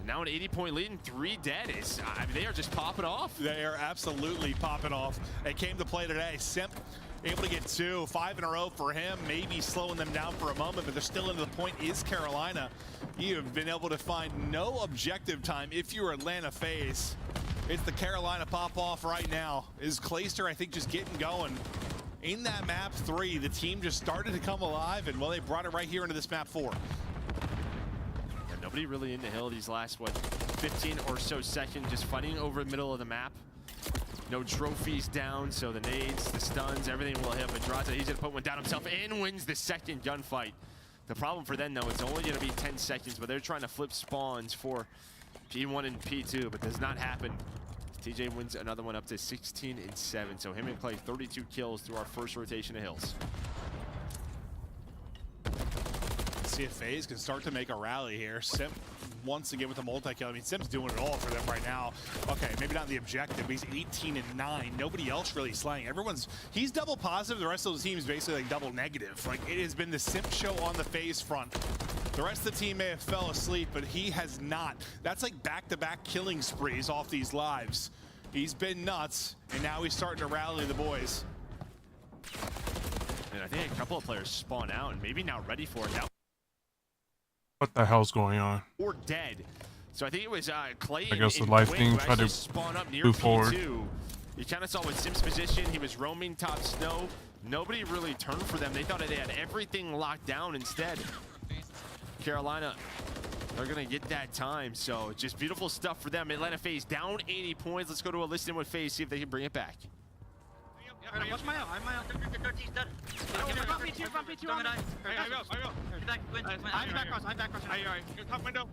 Now an 80-point lead and 3 dead. I mean, they are just popping off. They are absolutely popping off. It came to play today. Simp able to get 2, 5 in a row for him, maybe slowing them down for a moment, but they're still into the point. Is Carolina. You have been able to find no objective time if you're Atlanta FaZe. It's the Carolina pop-off right now. Is Clayster, I think, just getting going. In that map 3, the team just started to come alive, and, well, they brought it right here into this map 4. Yeah, nobody really in the hill these last, what, 15 or so seconds, just fighting over the middle of the map. No trophies down, so the nades, the stuns, everything will hit. But Draza, he's going to put one down himself and wins the second gunfight. The problem for them, though, it's only going to be 10 seconds, but they're trying to flip spawns for P1 and P2, but does not happen. TJ wins another one up to 16-7. So him and Clay, 32 kills through our first rotation of hills. Let's see if FaZe can start to make a rally here. Simp once again with the multi-kill. I mean, Simp's doing it all for them right now. Okay, maybe not the objective, but he's 18-9. Nobody else really slaying. He's double positive. The rest of the team is basically like double negative. Like, it has been the Simp show on the FaZe front. The rest of the team may have fell asleep, but he has not. That's like back-to-back killing sprees off these lives. He's been nuts, and now he's starting to rally the boys. And I think a couple of players spawn out and maybe now ready for it. Now What the hell's going on? or dead. So I think it was Clay I guess the and life Gwyn thing who tried to actually spawn up near move P2. forward. You kind of saw with Sim's position, he was roaming top snow. Nobody really turned for them. They thought they had everything locked down instead. Carolina, they're going to get that time. So just beautiful stuff for them. Atlanta FaZe down 80 points. Let's go to a listen with FaZe, see if they can bring it back. P2 on me. I go. Back cross. Alright. Top window.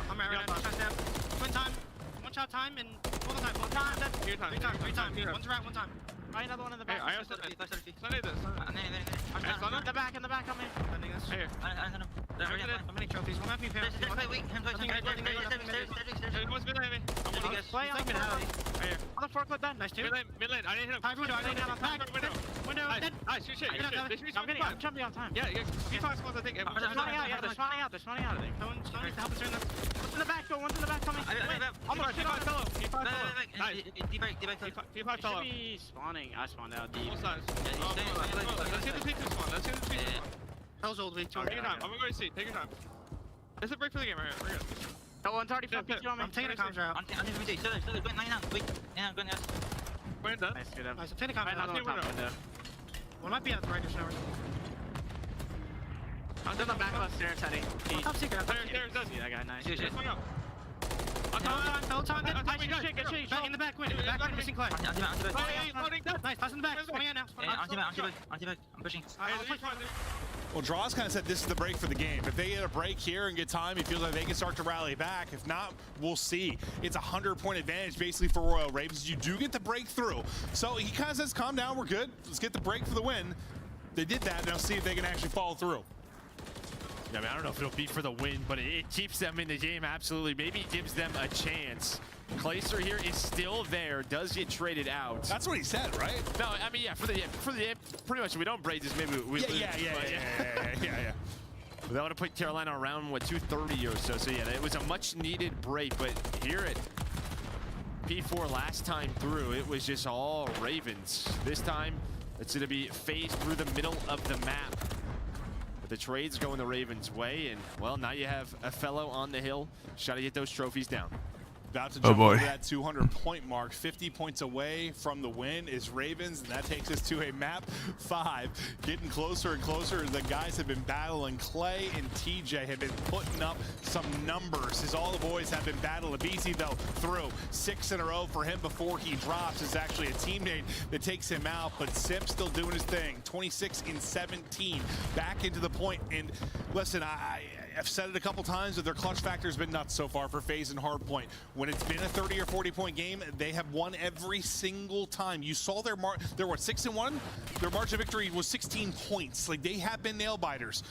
I'm right now. Shot step. Twin time. One shot time and one time. Three time. One's right, one time. Right, another one in the back. I also in the back on me. Here. How many trophies? One happy pair. Play on here. On the forklift then. Nice, too. Mid lane. I didn't hit him. High window. Window. Nice. Shoot. I'm jumping on time. Yeah. P5 spawns, I think. They're spawning out. I think. Someone's to help us turn them. One's in the back, though. One's in the back coming. Almost. P5 fellow. Nice. P5 fellow. Should be spawning. I spawned out deep. Both sides. Let's hit the P2 spawn. Hell's old week. Take your time. I'm going to see. Take your time. It's a break for the game right here. We're good. Oh, one's already fucking P2 on me. I'm taking a comms route. I'm taking a comms route. Nice, good. Nice, I'm taking a comms route. One might be out the right shower. I'm doing the back left stairs, Teddy. Top secret. Stairs does. See that guy. Nice. Swing up. Good shit. In the back window. Back window, missing Clay. Nice, pass in the back. Spawning out now. I'm pushing. Well, Draws kind of said this is the break for the game. If they get a break here and get time, he feels like they can start to rally back. If not, we'll see. It's a 100-point advantage basically for Royal Ravens. You do get the breakthrough. So he kind of says, calm down, we're good. Let's get the break for the win. They did that. Now see if they can actually follow through. I mean, I don't know if it'll be for the win, but it keeps them in the game, absolutely. Maybe it gives them a chance. Clayster here is still there, does get traded out. That's what he said, right? No, I mean, yeah, for the pretty much, if we don't break this, maybe we lose. Yeah. But that would have put Carolina around, what, 230 or so. So, yeah, it was a much-needed break, but here at P4 last time through, it was just all Ravens. This time, it's going to be phased through the middle of the map. But the trade's going the Ravens' way, and, well, now you have a fellow on the hill. Try to get those trophies down. About to jump over that 200-point mark. 50 points away from the win is Ravens, and that takes us to a map 5. Getting closer and closer. The guys have been battling. Clay and TJ have been putting up some numbers as all the boys have been battling. BC, though, through 6 in a row for him before he drops. Is actually a teammate that takes him out, but Simp still doing his thing. 26 in 17. Back into the point. And listen, I've said it a couple times, but their clutch factor has been nuts so far for FaZe and Hardpoint. When it's been a 30 or 40-point game, they have won every single time. You saw they're what, 6-1? Their margin of victory was 16 points. Like, they have been nail biters.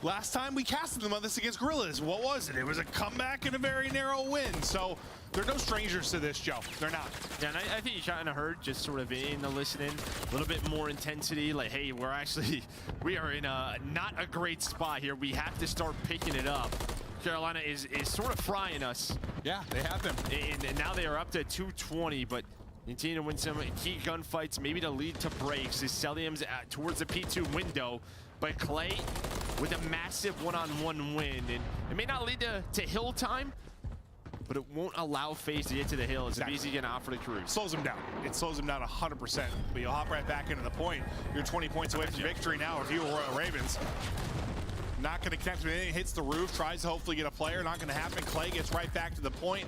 Last time we casted them on this against Gorillas, what was it? It was a comeback and a very narrow win. So they're no strangers to this, Joe. They're not. Yeah, and I think you kind of heard just sort of in the listening, a little bit more intensity. Like, hey, we are in not a great spot here. We have to start picking it up. Carolina is sort of frying us. Yeah, they have them. And now they are up to 220, but continue to win some key gunfights, maybe to lead to breaks. As Celium's towards the P2 window, but Clay with a massive one-on-one win. And it may not lead to hill time, but it won't allow FaZe to get to the hill. It's easy going to offer the cruise. Slows him down. It slows him down 100%. But you'll hop right back into the point. You're 20 points away from victory now if you were Royal Ravens. Not going to connect with anything. Hits the roof. Tries to hopefully get a player. Not going to happen. Clay gets right back to the point.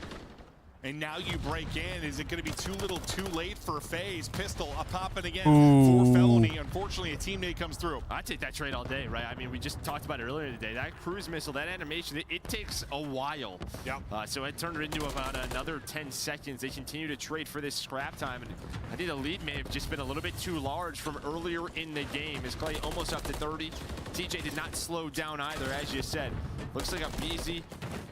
And now you break in. Is it going to be too little too late for FaZe? Pistol up popping again for Felony. Unfortunately, a teammate comes through. I'd take that trade all day, right? I mean, we just talked about it earlier today. That cruise missile, that animation, it takes a while. Yeah. So it turned into about another 10 seconds. They continue to trade for this scrap time. And I think the lead may have just been a little bit too large from earlier in the game. As Clay almost up to 30. TJ did not slow down either, as you said. Looks like a BZ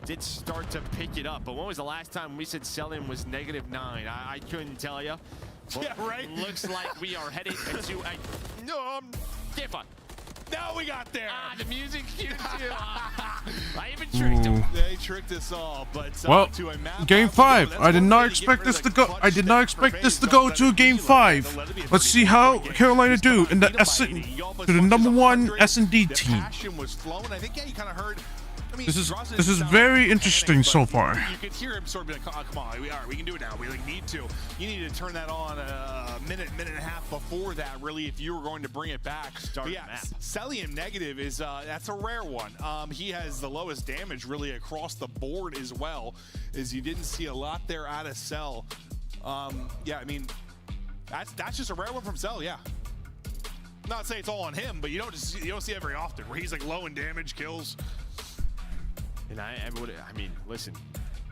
did start to pick it up. But when was the last time we said Celium was -9? I couldn't tell you. Yeah, right? Looks like we are headed to a different. Now we got there. The music cues too. I even tricked him. They tricked us all, but well, to a map game 5. I did not expect this to go. I did not expect this to go to game 5. Let's see how Carolina do in the to the #1 S&D team. Passion was flowing. I think you kind of heard. I mean, This is very interesting so far. You could hear him sort of be like, oh, come on, we can do it now. We need to. You need to turn that on a minute and a half before that, really, if you were going to bring it back. But yeah, Celium negative is, that's a rare one. He has the lowest damage, really, across the board as well, as you didn't see a lot there out of Cell. Yeah, I mean, that's just a rare one from Cell, yeah. Not say it's all on him, but you don't see it very often where he's like low in damage, kills. And I mean, listen,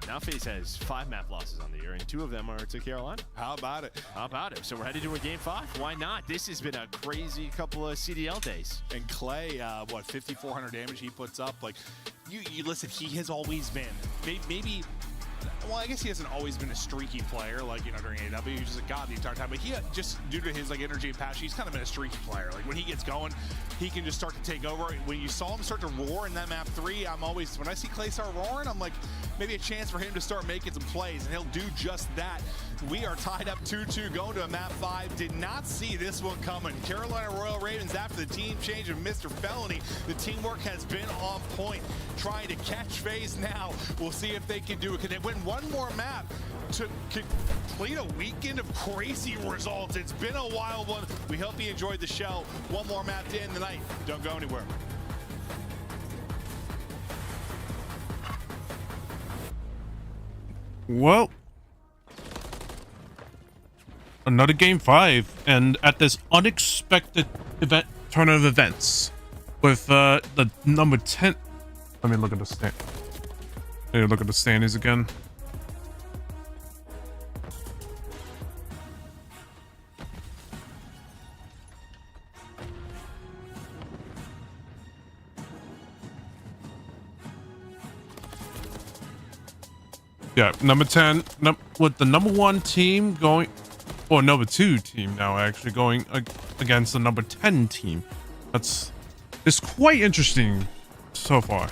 Now FaZe has 5 map losses on the year, and 2 of them are to Carolina. How about it? How about it? So we're headed to a game 5. Why not? This has been a crazy couple of CDL days. And Clay, what, 5,400 damage he puts up? Like, you listen, he has always been, maybe, well, I guess he hasn't always been a streaky player, like, you know, during AW, he was just a god the entire time, but he, just due to his, like, energy and passion, he's kind of been a streaky player. Like, when he gets going, he can just start to take over. When you saw him start to roar in that map 3, I'm always, when I see Clay start roaring, I'm like, maybe a chance for him to start making some plays, and he'll do just that. We are tied up 2-2 going to a map 5. Did not see this one coming. Carolina Royal Ravens, after the team change of Mr. Felony, the teamwork has been on point, trying to catch FaZe now. We'll see if they can do it. Can they win one more map to complete a weekend of crazy results? It's been a wild one. We hope you enjoyed the show. One more map to end the night. Don't go anywhere. Well, another game 5, and at this unexpected event, turn of events, with the number 10. Let me look at the stand. Let me look at the standings again. Yeah, number 10, with the number 1 team going, or number 2 team now actually going against the number 10 team. It's quite interesting so far.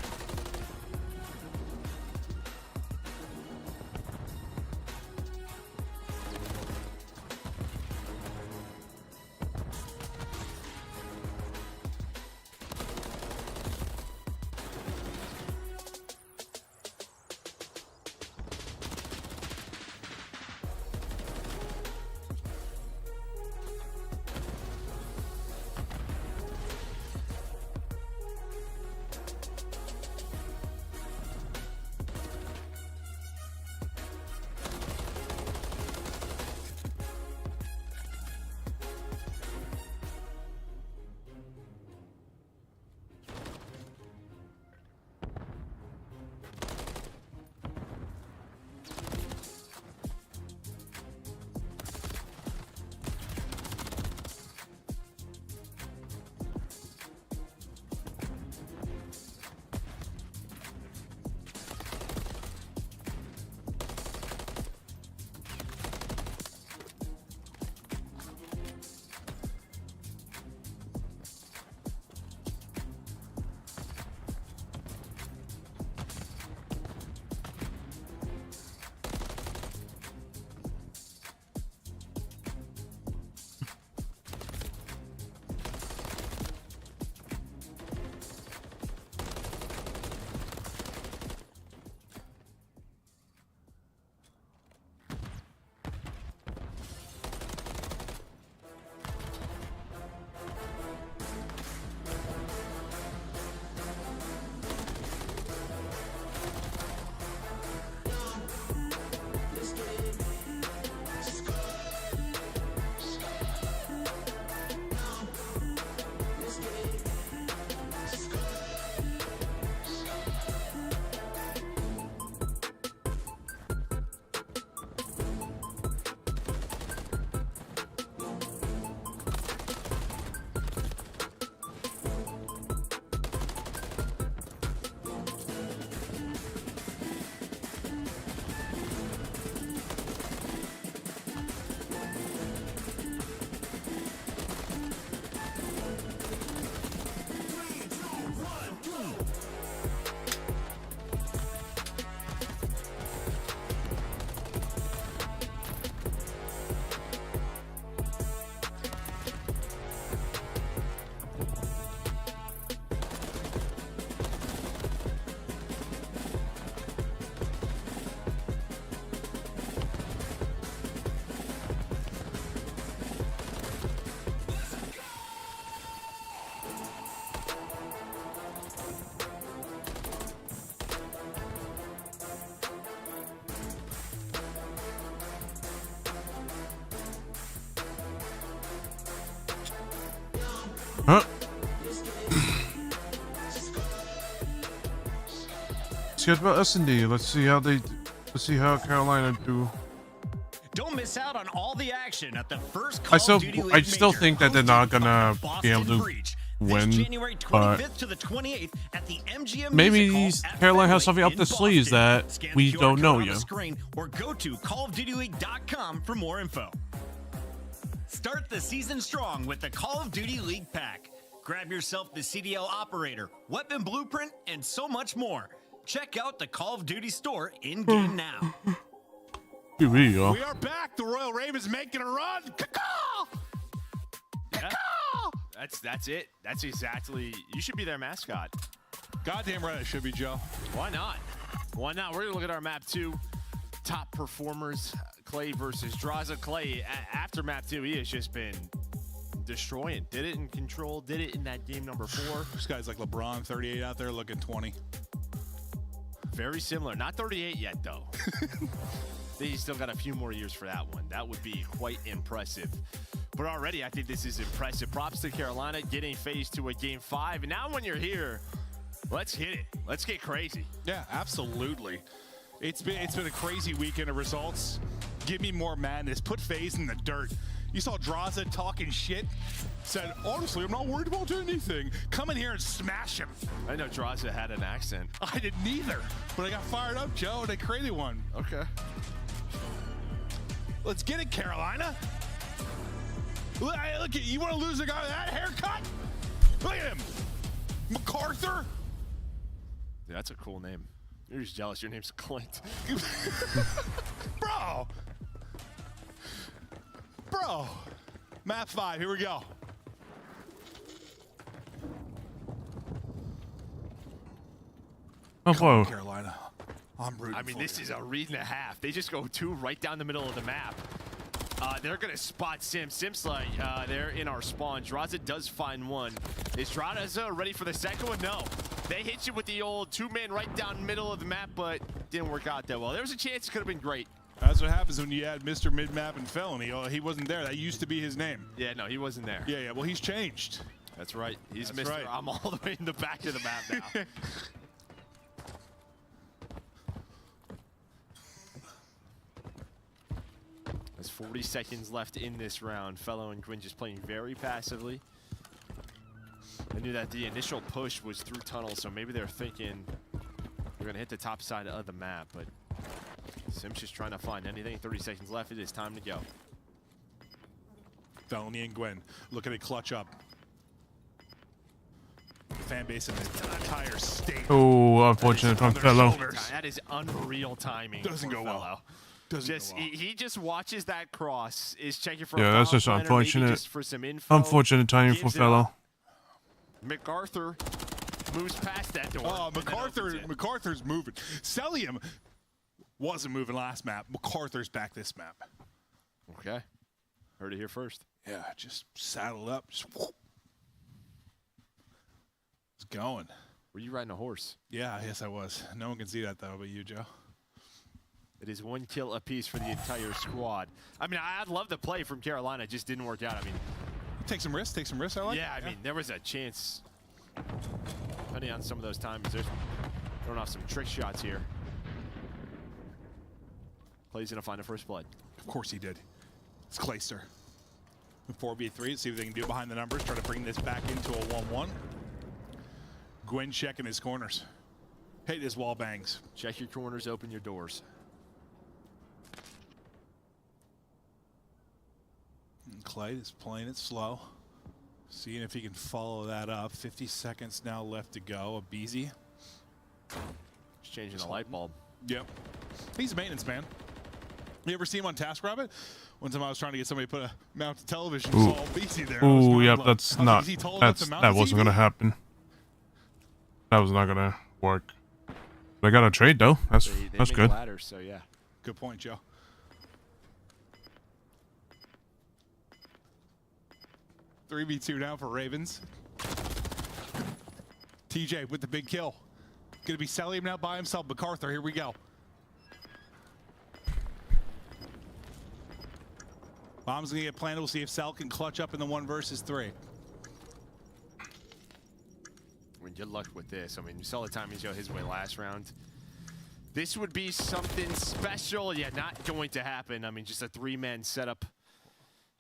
Let's get about S&D. Let's see how Carolina do. Don't miss out on all the action at the first Call I of Duty League I still Major, think that they're not gonna be able Boston to Breach. win, This January but 25th to the 28th at the MGM maybe Music Hall at Carolina has Fenway something up in their sleeves Boston. that Scan we the QR don't code know on the yet. screen or go to callofdutyleague.com for more info. Start the season strong with the Call of Duty League Pack. Grab yourself the CDL operator, weapon blueprint, and so much more. Check out the Call of Duty store in-game now. Here we go. We are back. The Royal Ravens making a run. Caw-caw! Yeah. That's it. That's exactly. You should be their mascot. Goddamn right, it should be, Joe. Why not? Why not? We're gonna look at our map 2. Top performers, Clay versus Draza. Clay, after map 2, he has just been destroying. Did it in control. Did it in that game number 4. This guy's like LeBron, 38 out there looking 20. Very similar. Not 38 yet, though. He's still got a few more years for that one. That would be quite impressive. But already, I think this is impressive. Props to Carolina getting phased to a game 5. And now when you're here, let's hit it. Let's get crazy. Yeah, absolutely. It's been a crazy weekend of results. Give me more madness. Put FaZe in the dirt. You saw Draza talking shit. Said, honestly, I'm not worried about anything. Come in here and smash him. I know Draza had an accent. I didn't either, but I got fired up, Joe, and I created one. Okay. Let's get it, Carolina. Look at you. Want to lose a guy with that haircut? Look at him. MacArthur. Yeah, that's a cool name. You're just jealous. Your name's Clint. Bro. Map 5. Here we go. Oh, whoa. Carolina. I'm rooting I mean, for this you. is a read and a half. They just go 2 right down the middle of the map. They're going to spot Sim. Sim's like, they're in our spawn. Draza does find one. Is Draza ready for the second one? No. They hit you with the old 2-man right down middle of the map, but didn't work out that well. There was a chance it could have been great. That's what happens when you add Mr. Mid-Map and Felony. Oh, he wasn't there. That used to be his name. Yeah, no, he wasn't there. Yeah. Well, he's changed. That's right. He's That's Mr. right. I'm all the way in the back of the map now. There's 40 seconds left in this round. Fellow and Gwyn just playing very passively. I knew that the initial push was through tunnels, so maybe they're thinking we're going to hit the top side of the map, but Sim's just trying to find anything. 30 seconds left. It is time to go. Felony and Gwen looking at clutch up. The fan base in the entire state. Oh, unfortunate from Fellow. That is unreal timing. Doesn't go well. He just watches that cross, is checking for Yeah, a that's just foul planner, maybe unfortunate. just for some info. Unfortunate timing for Gives it Fellow. up. MacArthur moves past that door. Oh, MacArthur's moving. Celium wasn't moving last map. MacArthur's back this map. Okay. Heard it here first. Yeah, just saddle up. Just whoop. It's going. Were you riding a horse? Yeah, yes, I was. No one can see that, though, but you, Joe. It is 1 kill apiece for the entire squad. I mean, I'd love to play from Carolina. It just didn't work out. I mean, take some risks. I like. Yeah, I mean, there was a chance. Depending on some of those times, they're throwing off some trick shots here. Clay's gonna find a first blood. Of course he did. It's Clayster. 4v3. See what they can do behind the numbers. Try to bring this back into a 1-1. Gwen checking his corners. Hate his wall bangs. Check your corners. Open your doors. And Clay is playing it slow. Seeing if he can follow that up. 50 seconds now left to go. A Beezy. Just changing the light bulb. Yep. He's a maintenance man. You ever see him on TaskRabbit? One time I was trying to get somebody to put a mounted television. Saw Beezy there. Ooh, yep, that's not. That wasn't gonna happen. That was not gonna work. They got a trade though. That's They good. Ladders, so yeah. Good point, Joe. Three v2 now for Ravens. TJ with the big kill. Gonna be Celium now by himself. MacArthur, here we go. Bomb's gonna get planted. We'll see if Sal can clutch up in the 1 versus 3. I mean, good luck with this. I mean, you saw the timing show his way last round. This would be something special. Yeah, not going to happen. I mean, just a 3-man setup.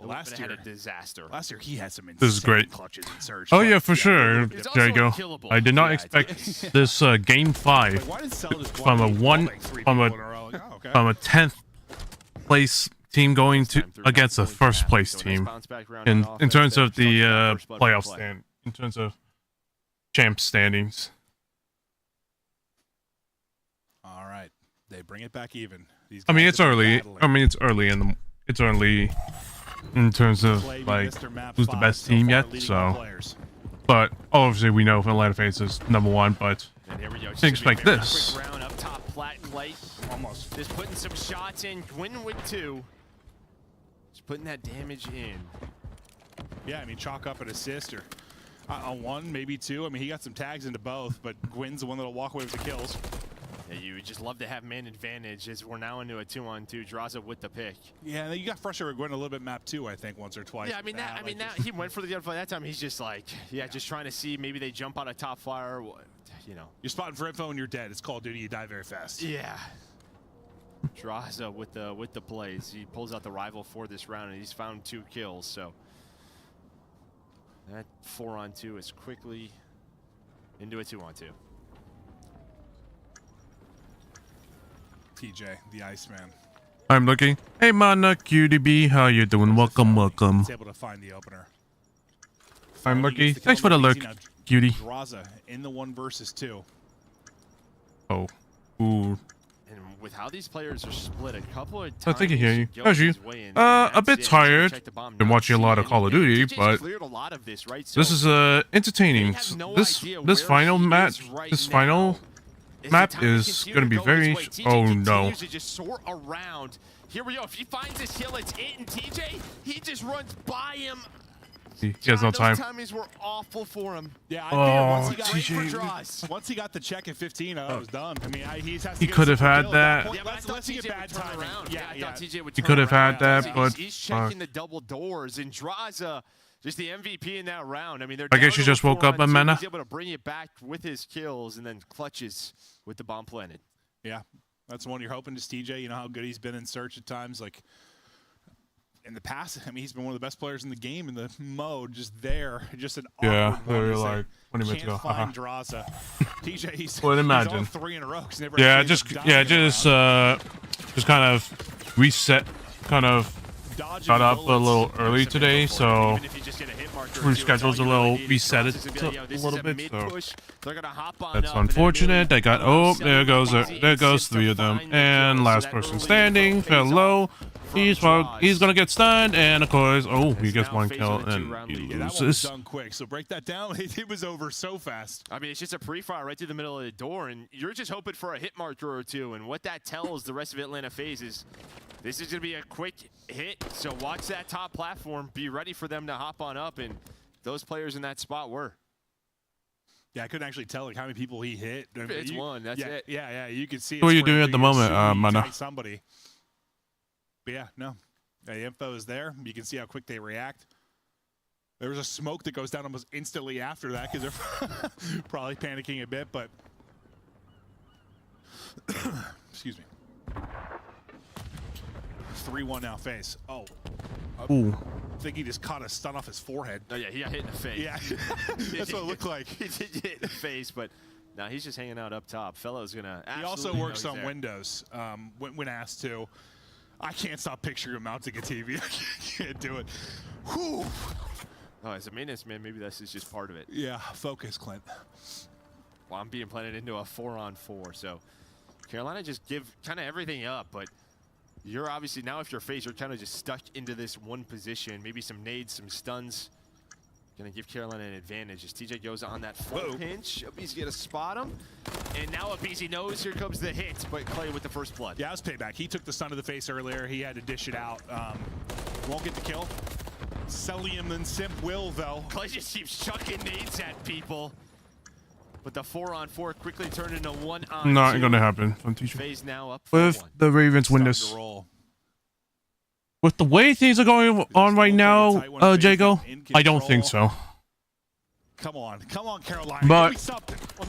Last year, had a disaster. Last year he had some insane This is great. clutches in Surge. Oh yeah, for sure. There you go. unkillable. I did not Yeah, expect this game 5 Why did Cell just from a from a 10th place team going to against a first place team in terms of the playoff stand, in terms of champ standings. All right, they bring it back even. These I mean, guys it's have been early. battling. I mean, it's early in terms of like who's the best team yet. So, but obviously we know Atlanta FaZe is #1. But And here we go. things like this. Quick round up top, Plat and Clay. Almost. Just putting some shots in. Gwyn with 2. Just putting that damage in. Yeah, I mean, chalk up an assist or on 1, maybe 2. I mean, he got some tags into both, but Gwyn's the one that'll walk away with the kills. Yeah, you would just love to have man advantage as we're now into a 2-on-2. Draza with the pick. Yeah, you got frustrated with Gwyn a little bit map 2, I think, once or twice. Yeah, I mean, he went for the gunfight that time. He's just like, just trying to see maybe they jump out of top fire. You know, you're spotting for info and you're dead. It's Call of Duty. You die very fast. Yeah. Draza with the plays. He pulls out the rival for this round, and he's found 2 kills. So that 4-on-2 is quickly into a 2-on-2. TJ, the Iceman. I'm looking. Hey, Mana, QDB, how you doing? Welcome, welcome. He's able to find the opener. I'm looking. Thanks for the look, cutie. Draza in the 1 versus 2. Oh, ooh. And with how these players are split, a couple of times. I think I hear you. How's you? A bit tired. Been watching a lot of Call of Duty, but this is entertaining. This final match, this final map is gonna be very. Oh no! Just sort around. Here we go. If he finds his kill, it's it. And TJ, he just runs by him. He has no time. Those timings were awful for him. Yeah, Oh, once he got the check at 15, I was done. I mean, he could have had that. Yeah, let's see a bad time. Yeah, TJ would He could have had that, but he's checking the double doors, and Draza, just the MVP in that round. I mean, they're. I guess you just woke up, Amanda. He's able to bring it back with his kills, and then clutches with the bomb planted. Yeah, that's one you're hoping. Just TJ, you know how good he's been in Search at times, like. In the past, I mean, he's been one of the best players in the game in the mode. Just there, just an literally like 20 minutes ago. Find Draza. TJ, he's well, imagine. He's on 3 in a row. Just kind of reset, kind of got up a little early today, so reschedules a little, reset it a little bit. So that's unfortunate. They got there goes 3 of them, and last person standing fell low. He's gonna get stunned, and of course, he gets 1 kill and he loses. Done quick. So break that down. It was over so fast. I mean, it's just a pre-fire right through the middle of the door, and you're just hoping for a hit marker or 2. And what that tells the rest of Atlanta FaZe is this is gonna be a quick hit. So watch that top platform. Be ready for them to hop on up, and those players in that spot were. Yeah, I couldn't actually tell like how many people he hit. I mean, it's 1. That's it. Yeah. You can see. What are you doing at the moment, Mana? Somebody. But yeah, no. The info is there. You can see how quick they react. There was a smoke that goes down almost instantly after that because they're probably panicking a bit, but excuse me. 3-1 now FaZe. Oh. Ooh. I think he just caught a stun off his forehead. Oh yeah, he got hit in the face. Yeah. That's what it looked like. He did get hit in the face, but now he's just hanging out up top. Fellow's gonna He also works on Windows when asked to. I can't stop picturing him mounting a TV. I can't do it. Whew. Oh, as a maintenance man, maybe this is just part of it. Yeah, focus, Clint. Well, I'm being planted into a 4-on-4, so Carolina just give kind of everything up, but you're obviously, now if you're FaZe, you're kind of just stuck into this one position. Maybe some nades, some stuns. Gonna give Carolina an advantage as TJ goes on that full pinch. Abizi gonna spot him. And now Abizi knows here comes the hit, but Clay with the first blood. Yeah, it was payback. He took the stun to the face earlier. He had to dish it out. Won't get the kill. Celium and Simp will, though. Clay just keeps chucking nades at people. But the 4-on-4 quickly turned into 1-on-2. Not gonna happen from TJ. FaZe now up with the Ravens win this. With the way things are going on right now, Jago, I don't think so. Come on, Carolina. But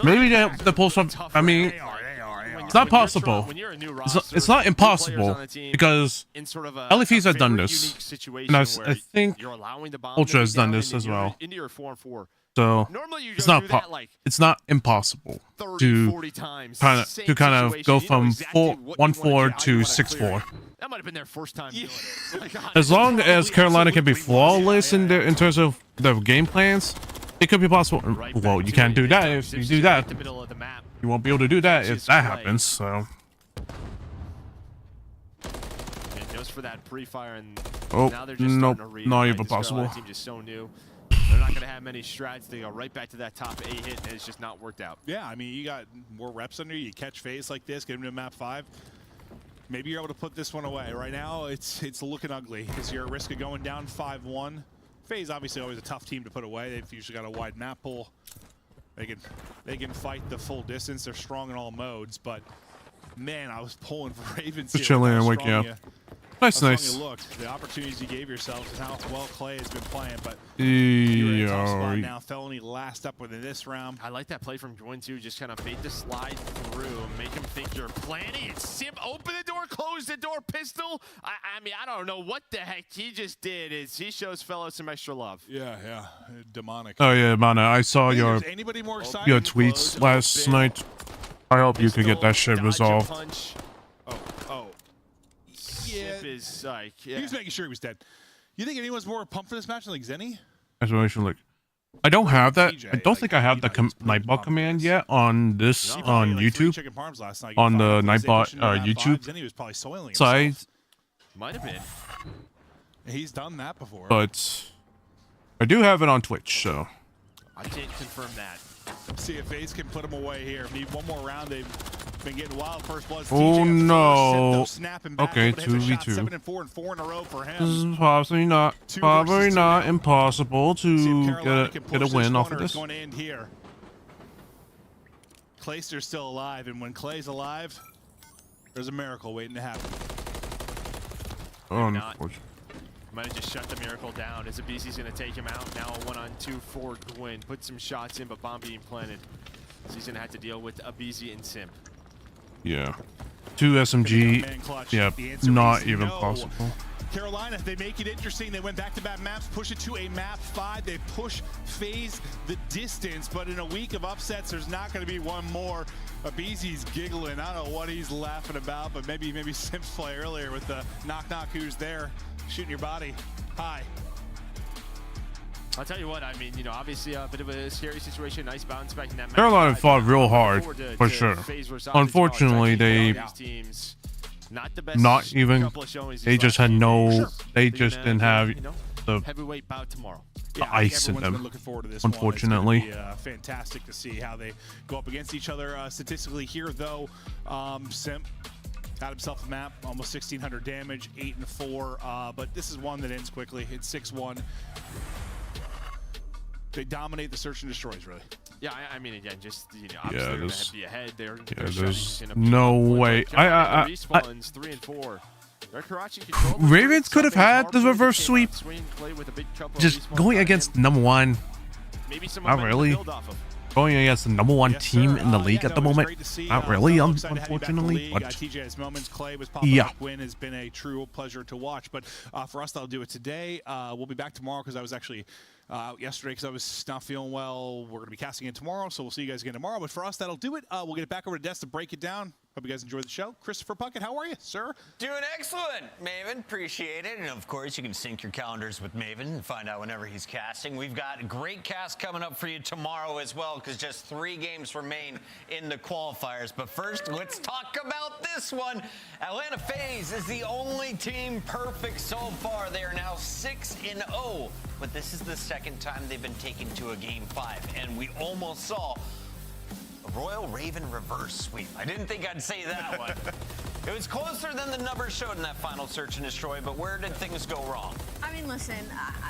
maybe they'll pull some. I mean, It's not when you're possible. when you're a new It's roster, it's not new impossible players on the team because in sort of LFEs have done very this, unique situation and where I think you're allowing the bomb Ultra to has be done down this and as you're well. into your 4-on-4. So Normally you it's go not do that, like, it's not impossible 30, to 40 times, kind of same to kind of situation. go You know from exactly what you wanna 1-4 do, how to you wanna clear 6-4. it. That might have been their first time doing it. Like, As long as Carolina can be flawless in their in terms of their game plans, it could be possible. Well, you can't do that if you do that. You won't be able to do that if that happens. So. It goes for that pre-fire, and Oh, now they're just nope, starting to read. not Right? even This Carolina possible. team just so new. They're not going to have many strides. They go right back to that top 8 hit, and it's just not worked out. Yeah, I mean, you got more reps under you. You catch phase like this, get him to map 5. Maybe you're able to put this one away. Right now, it's looking ugly because you're at risk of going down 5-1. FaZe obviously always a tough team to put away. They've usually got a wide map pool. They can fight the full distance. They're strong in all modes, but man, I was pulling for Ravens here. Chilling How and waking strong up. Nice, how nice. strong you looked. The opportunities you gave yourselves and how well Clay has been playing, but you're in a tough spot now. Felony last up within this round. I like that play from Join 2. Just kind of bait the slide through and make him think you're planning. It's Simp. Open the door, close the door, pistol. I mean, I don't know what the heck he just did. Is he shows fellows some extra love. Yeah, demonic. Oh yeah, Mana, I saw your anybody more excited? your tweets last night. I hope you could get that shit resolved. Oh. Yeah. Simp is like, He was making sure he was dead. You think anyone's more pumped for this match than like Zenny? Exclamation look. I don't have that. I don't think I have the Nightbot command yet on this on YouTube. On the Nightbot YouTube side. Might have been. He's done that before. But I do have it on Twitch, so. I can't confirm that. See if FaZe can put him away here. Need one more round. They've been getting wild first bloods. Oh no. Snapping back. Okay, Able to hit the shot. 2v2. 7 and 4 and 4 in a row for him. This is probably not impossible to get a win off of this. It's going to end here. Clayster's still alive, and when Clay's alive, there's a miracle waiting to happen. Oh, unfortunately. Might have just shut the miracle down. As Abisi's going to take him out. Now a 1-on-2 for Gwyn. Put some shots in, but bomb being planted. So he's going to have to deal with Abisi and Simp. Yeah. 2 SMG. Yeah, not even possible. Carolina, they make it interesting. They went back-to-back maps, push it to a map 5. They push FaZe the distance, but in a week of upsets, there's not going to be one more. Abisi's giggling. I don't know what he's laughing about, but maybe Simps play earlier with the knock-knock who's there, shooting your body. Hi. I'll tell you what, I mean, you know, obviously a bit of a scary situation. Nice bounce back in that match. Carolina fought real hard, for sure. Unfortunately, they not even. They just had no. They just didn't have the heavyweight bout tomorrow. ice in them. Looking forward to this Unfortunately, one. It's gonna be, fantastic to see how they go up against each other. Statistically here, though, Simp got himself a map, almost 1,600 damage, 8 and 4. But this is one that ends quickly. It's 6-1. They dominate the search and destroys, really. Yeah, I mean, again, just, you know, obviously they're going to be ahead. They're there's no way. Respawns 3 and 4. Ravens could have had the reverse sweep. Just going against #1. Not really. Going against the #1 team in the league at the moment. Not really, unfortunately. But TJ's moments. Clay was popping up. Win has been a true pleasure to watch. But for us, that'll do it today. We'll be back tomorrow because I was actually out yesterday because I was not feeling well. We're going to be casting it tomorrow, so we'll see you guys again tomorrow. But for us, that'll do it. We'll get it back over to Des to break it down. Hope you guys enjoyed the show. Christopher Puckett, how are you, sir? Doing excellent, Maven. Appreciate it. And, of course, you can sync your calendars with Maven and find out whenever he's casting. We've got a great cast coming up for you tomorrow as well because just 3 games remain in the qualifiers. But first, let's talk about this one. Atlanta FaZe is the only team perfect so far. They are now 6-0. But this is the second time they've been taken to a Game 5. And we almost saw a Royal Raven reverse sweep. I didn't think I'd say that one. It was closer than the numbers showed in that final search and destroy, but where did things go wrong? I mean, listen,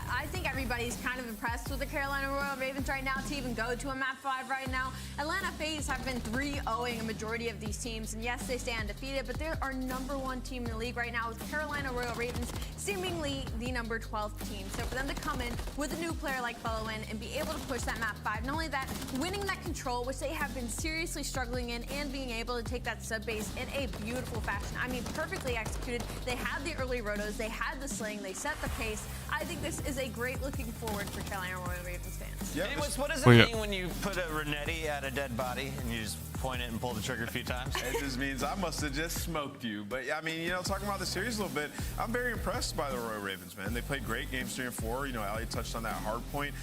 I I think everybody's kind of impressed with the Carolina Royal Ravens right now to even go to a map 5 right now. Atlanta FaZe have been 3-0ing a majority of these teams, and yes, they stay undefeated, but they're our #1 team in the league right now with Carolina Royal Ravens seemingly the number 12th team. So for them to come in with a new player like Bellowin and be able to push that map 5, not only that, winning that control, which they have been seriously struggling in, and being able to take that sub base in a beautiful fashion. I mean, perfectly executed. They had the early rotos, they had the sling, they set the pace. I think this is a great looking forward for Carolina Royal Ravens fans. Yep. Anyways, what does it mean when you put a Renetti at a dead body and you just point it and pull the trigger a few times? It just means I must have just smoked you. But I mean, talking about the series a little bit, I'm very impressed by the Royal Ravens, man. They played great games 3 and 4. Elliot touched on that hard point.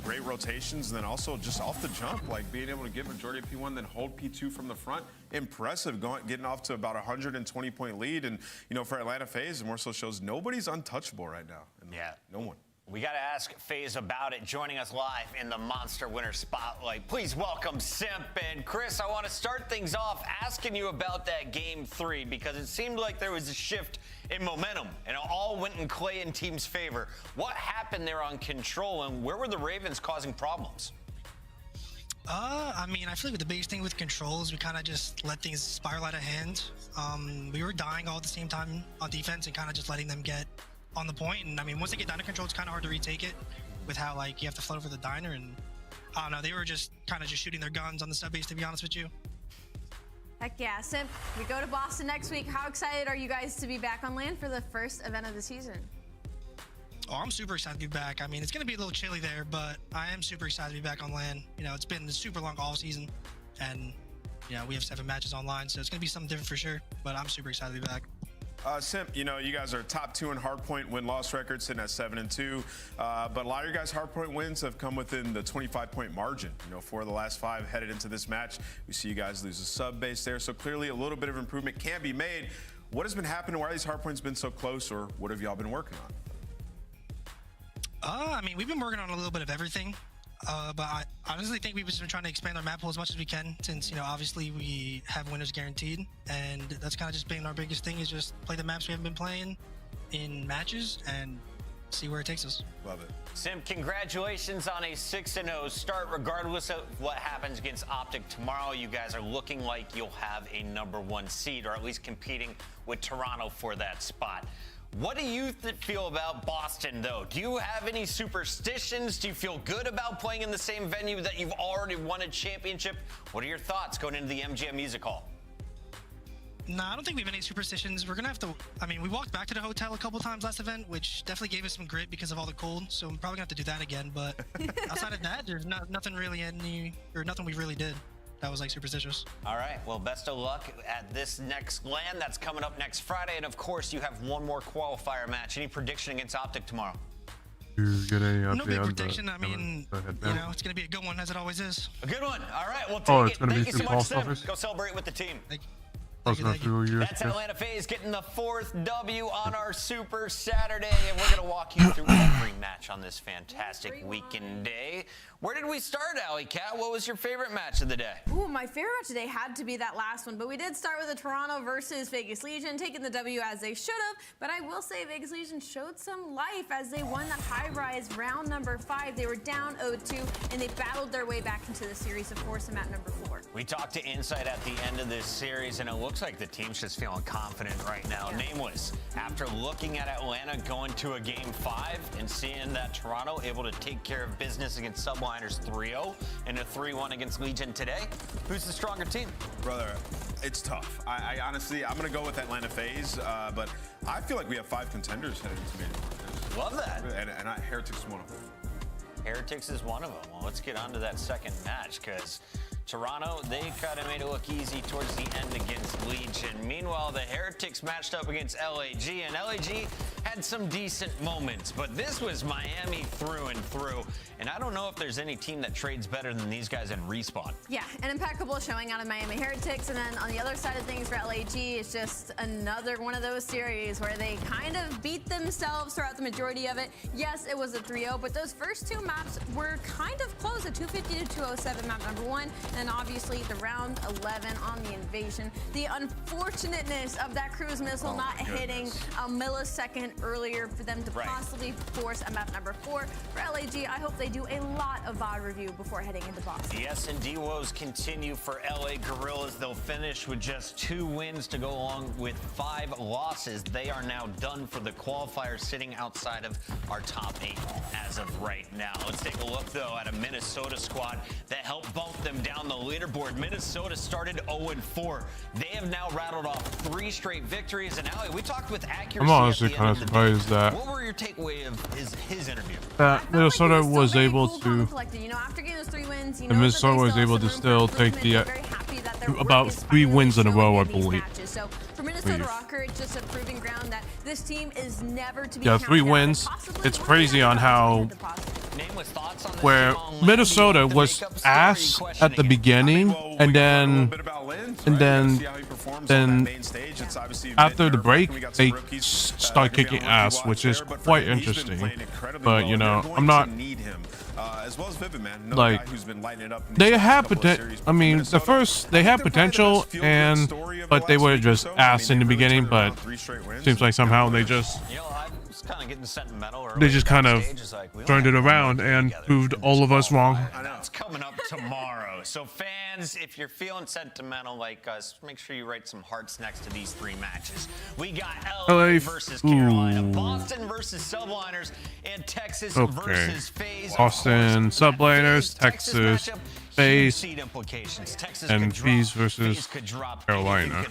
Great rotations, and then also just off the jump, like being able to get majority of P1, then hold P2 from the front. Impressive, getting off to about a 120-point lead. And for Atlanta FaZe, it more so shows nobody's untouchable right now. Yeah, no one. We got to ask FaZe about it. Joining us live in the Monster Winner Spotlight, please welcome Simp. And Chris, I want to start things off asking you about that Game 3, because it seemed like there was a shift in momentum, and it all went in Clay and team's favor. What happened there on control, and where were the Ravens causing problems? I mean, I feel like the biggest thing with control is we kind of just let things spiral out of hand. We were dying all at the same time on defense and kind of just letting them get on the point. And I mean, once they get down to control, it's kind of hard to retake it with how you have to float over the diner. And I don't know, they were just kind of just shooting their guns on the sub base, to be honest with you. Heck yeah. Simp, we go to Boston next week. How excited are you guys to be back on land for the first event of the season? Oh, I'm super excited to be back. I mean, it's going to be a little chilly there, but I am super excited to be back on land. It's been a super long off season, and we have 7 matches online, so it's going to be something different for sure, but I'm super excited to be back. Simp, you guys are top 2 in hardpoint win-loss record, sitting at 7-2. But a lot of your guys' hardpoint wins have come within the 25-point margin. 4 of the last 5 headed into this match. We see you guys lose a sub base there, so clearly a little bit of improvement can be made. What has been happening? Why are these hardpoints been so close, or what have y'all been working on? I mean, we've been working on a little bit of everything, but I honestly think we've just been trying to expand our map pool as much as we can, since obviously we have winners guaranteed, and that's kind of just been our biggest thing, is just play the maps we haven't been playing in matches and see where it takes us. Love it. Simp, congratulations on a 6-0 start. Regardless of what happens against Optic tomorrow, you guys are looking like you'll have a #1 seed, or at least competing with Toronto for that spot. What do you feel about Boston, though? Do you have any superstitions? Do you feel good about playing in the same venue that you've already won a championship? What are your thoughts going into the MGM Music Hall? Nah, I don't think we have any superstitions. We're going to have to, I mean, we walked back to the hotel a couple times last event, which definitely gave us some grit because of all the cold, so I'm probably going to have to do that again, but outside of that, there's nothing really nothing we really did that was superstitious. All right, well, best of luck at this next LAN that's coming up next Friday, and of course you have one more qualifier match. Any prediction against Optic tomorrow? No big prediction. I mean, it's going to be a good one, as it always is. A good one. All right, we'll take it. Thank you so much, Sim. Go celebrate with the team. That's Atlanta FaZe getting the 4th W on our Super Saturday, and we're going to walk you through every match on this fantastic weekend day. Where did we start, Alley Cat? What was your favorite match of the day? Ooh, my favorite match today had to be that last one, but we did start with the Toronto versus Vegas Legion, taking the W as they should have, but I will say Vegas Legion showed some life as they won that high-rise round #5. They were down 0-2, and they battled their way back into the series to force them at #4. We talked to Insight at the end of this series, and it looks like the team's just feeling confident right now. Yeah. Nameless, after looking at Atlanta going to a Game 5 and seeing that Toronto able to take care of business against Subliners 3-0 and a 3-1 against Legion today, who's the stronger team? Brother, it's tough. I honestly, I'm going to go with Atlanta FaZe, but I feel like we have 5 contenders heading into Major. Love that. And Heretics is one of them. Heretics is one of them. Well, let's get on to that second match, because Toronto, they kind of made it look easy towards the end against Legion. Meanwhile, the Heretics matched up against LAG, and LAG had some decent moments, but this was Miami through and through. And I don't know if there's any team that trades better than these guys in Respawn. Yeah, an impeccable showing out of Miami Heretics, and then on the other side of things for LAG, it's just another one of those series where they kind of beat themselves throughout the majority of it. Yes, it was a 3-0, but those first 2 maps were kind of close, a 250 to 207 map #1, and obviously the round 11 on the Invasion. The unfortunateness of that cruise missile not hitting a millisecond earlier for them to possibly force a map number 4. For LAG, I hope they do a lot of VOD review before heading into Boston. The S&D woes continue for LA Guerrillas. They'll finish with just 2 wins to go along with 5 losses. They are now done for the qualifiers, sitting outside of our top 8 as of right now. Let's take a look, though, at a Minnesota squad that helped bump them down the leaderboard. Minnesota started 0-4. They have now rattled off 3 straight victories. And Ali, we talked with accuracy. I'm honestly kind of surprised that. What were your takeaway of his interview? That Minnesota was able to. You know, after getting those 3 wins, And Minnesota was able to still take the about 3 wins in a row, I believe. So for Minnesota Rocker, it's just a proving ground that this team is never to be. Yeah, 3 wins. It's crazy on how where Minnesota was ass at the beginning, and then after the break they start kicking ass, which is quite interesting. But you know, I'm not like they have potential. I mean, the first they had potential, and but they were just ass in the beginning. But seems like somehow they just. They just kind of turned it around and proved all of us wrong. It's coming up tomorrow. So fans, if you're feeling sentimental like us, make sure you write some hearts next to these 3 matches. We got LA versus Carolina, Boston versus Subliners, and Texas versus FaZe. Boston Subliners, Texas FaZe, and FaZe versus Carolina.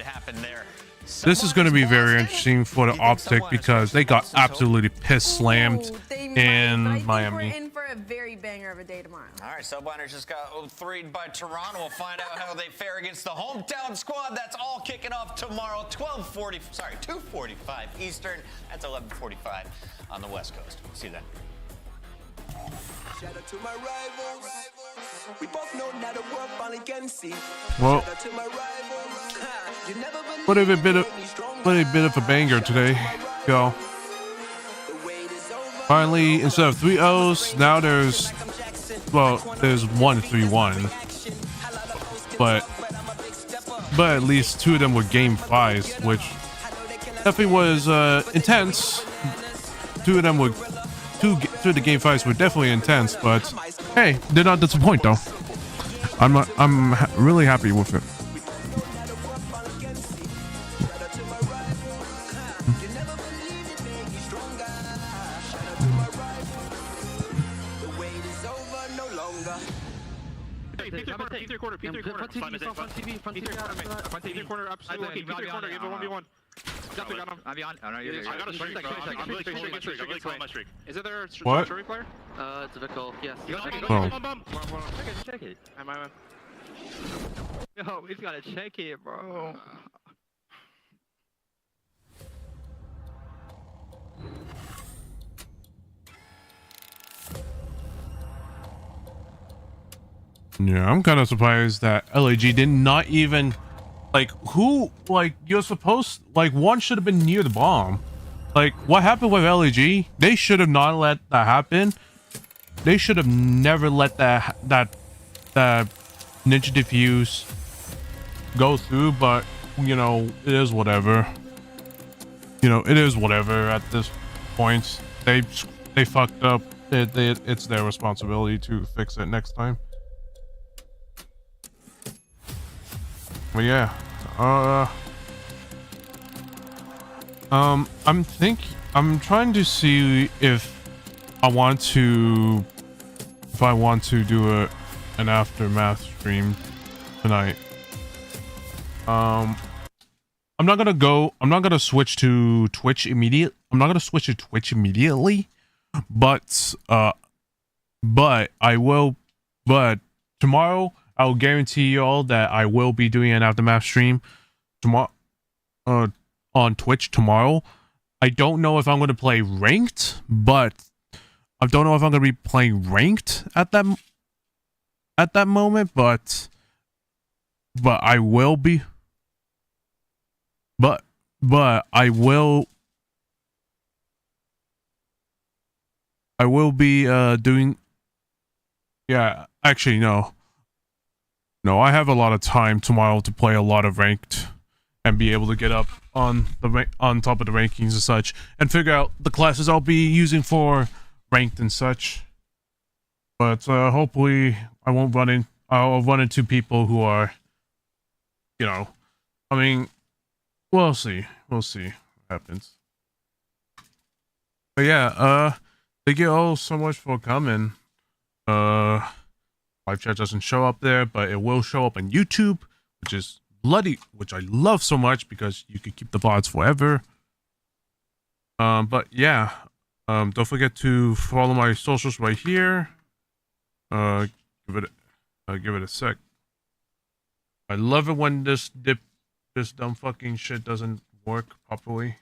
This is going to be very interesting for the Optic because they got absolutely piss slammed in Miami. We're in for a very banger of a day tomorrow. All right, Subliners just got 0-3'd by Toronto. We'll find out how they fare against the hometown squad. That's all kicking off tomorrow, 2:45 Eastern. That's 11:45 on the West Coast. See you then. Shout out to my rivals. We both know now the world finally can see. Well, Shout out to my rivals. You never what a bit of a banger today, yo. Finally, instead of 3 O's, now there's 1 3-1. But at least 2 of them were game 5s, which definitely was intense. 2 of them were 2 of the game 5s were definitely intense, but hey, did not disappoint though. I'm really happy with it. P3 corner, P3 corner, front TV, P3 corner, absolutely, P3 corner, give it 1v1. Definitely got him. I'm beyond. Oh, no, I got a streak, bro. I'm really killing my streak. Is it there a what? player? It's a Vical, yes. Check it. I'm Yo, he's gotta check it, bro. Yeah, I'm kind of surprised that LAG did not even you're supposed one should have been near the bomb. Like, what happened with LAG? They should have not let that happen. They should have never let that ninja defuse go through. But you know, it is whatever. You know, it is whatever at this point. They fucked up. It's their responsibility to fix it next time. But yeah, I'm trying to see if I want to do an aftermath stream tonight. I'm not gonna switch to Twitch immediately. But I will. But tomorrow, I'll guarantee you all that I will be doing an aftermath stream tomorrow on Twitch tomorrow. I don't know if I'm going to play ranked, but I don't know if I'm going to be playing ranked at that moment, but I will be. But I will be doing. Yeah, actually no. No, I have a lot of time tomorrow to play a lot of ranked, and be able to get up on on top of the rankings and such, and figure out the classes I'll be using for ranked and such. But hopefully I won't I'll run into people who are, you know, I mean, we'll see what happens. But yeah, thank you all so much for coming. Live chat doesn't show up there, but it will show up on YouTube, which I love so much because you can keep the VODs forever. But yeah, don't forget to follow my socials right here. Give it a sec. I love it when this dumb fucking shit doesn't work properly.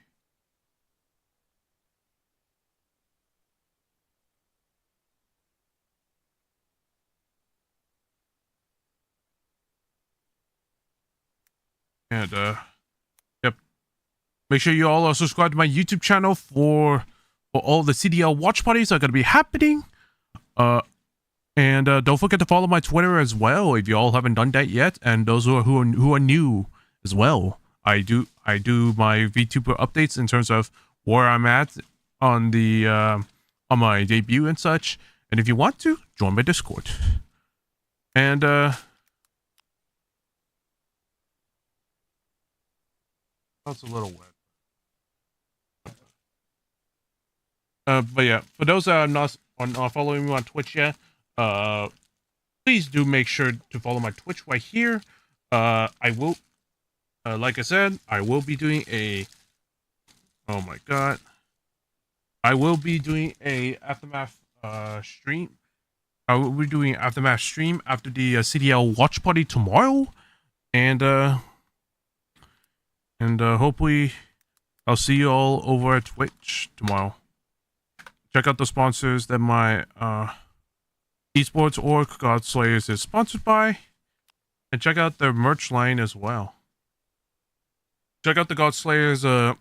And yep. Make sure you all are subscribed to my YouTube channel for all the CDL watch parties that are gonna be happening. And don't forget to follow my Twitter as well if you all haven't done that yet. And those who are new as well, I do my Vtuber updates in terms of where I'm at on the on my debut and such. And if you want to, join my Discord. And that's a little wet. But yeah, for those that are not following me on Twitch yet, please do make sure to follow my Twitch right here. I will, like I said, I will be doing a, oh my god, I will be doing a Aftermath stream. I will be doing Aftermath stream after the CDL watch party tomorrow, and hopefully I'll see you all over at Twitch tomorrow. Check out the sponsors that my esports org Godslayers is sponsored by, and check out their merch line as well. Check out the Godslayers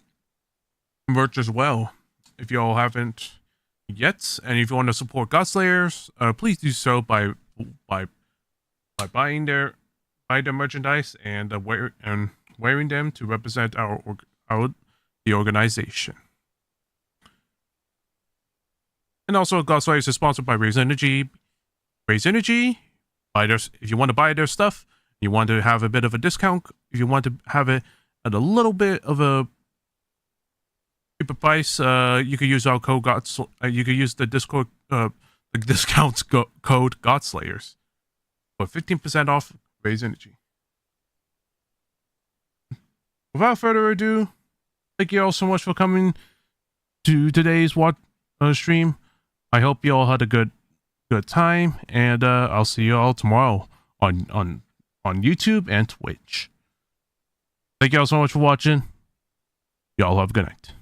merch as well if you all haven't yet, and if you want to support Godslayers, please do so by buying their merchandise and wearing them to represent the organization. And also, Godslayers is sponsored by Raise Energy. Raise Energy, if you want to buy their stuff, you want to have a bit of a discount, if you want to have it at a little bit of a cheaper price, you could use our code you could use the Discord discount code Godslayers for 15% off Raise Energy. Without further ado, thank you all so much for coming to today's stream. I hope you all had a good time, and I'll see you all tomorrow on YouTube and Twitch. Thank you all so much for watching. Y'all have a good night.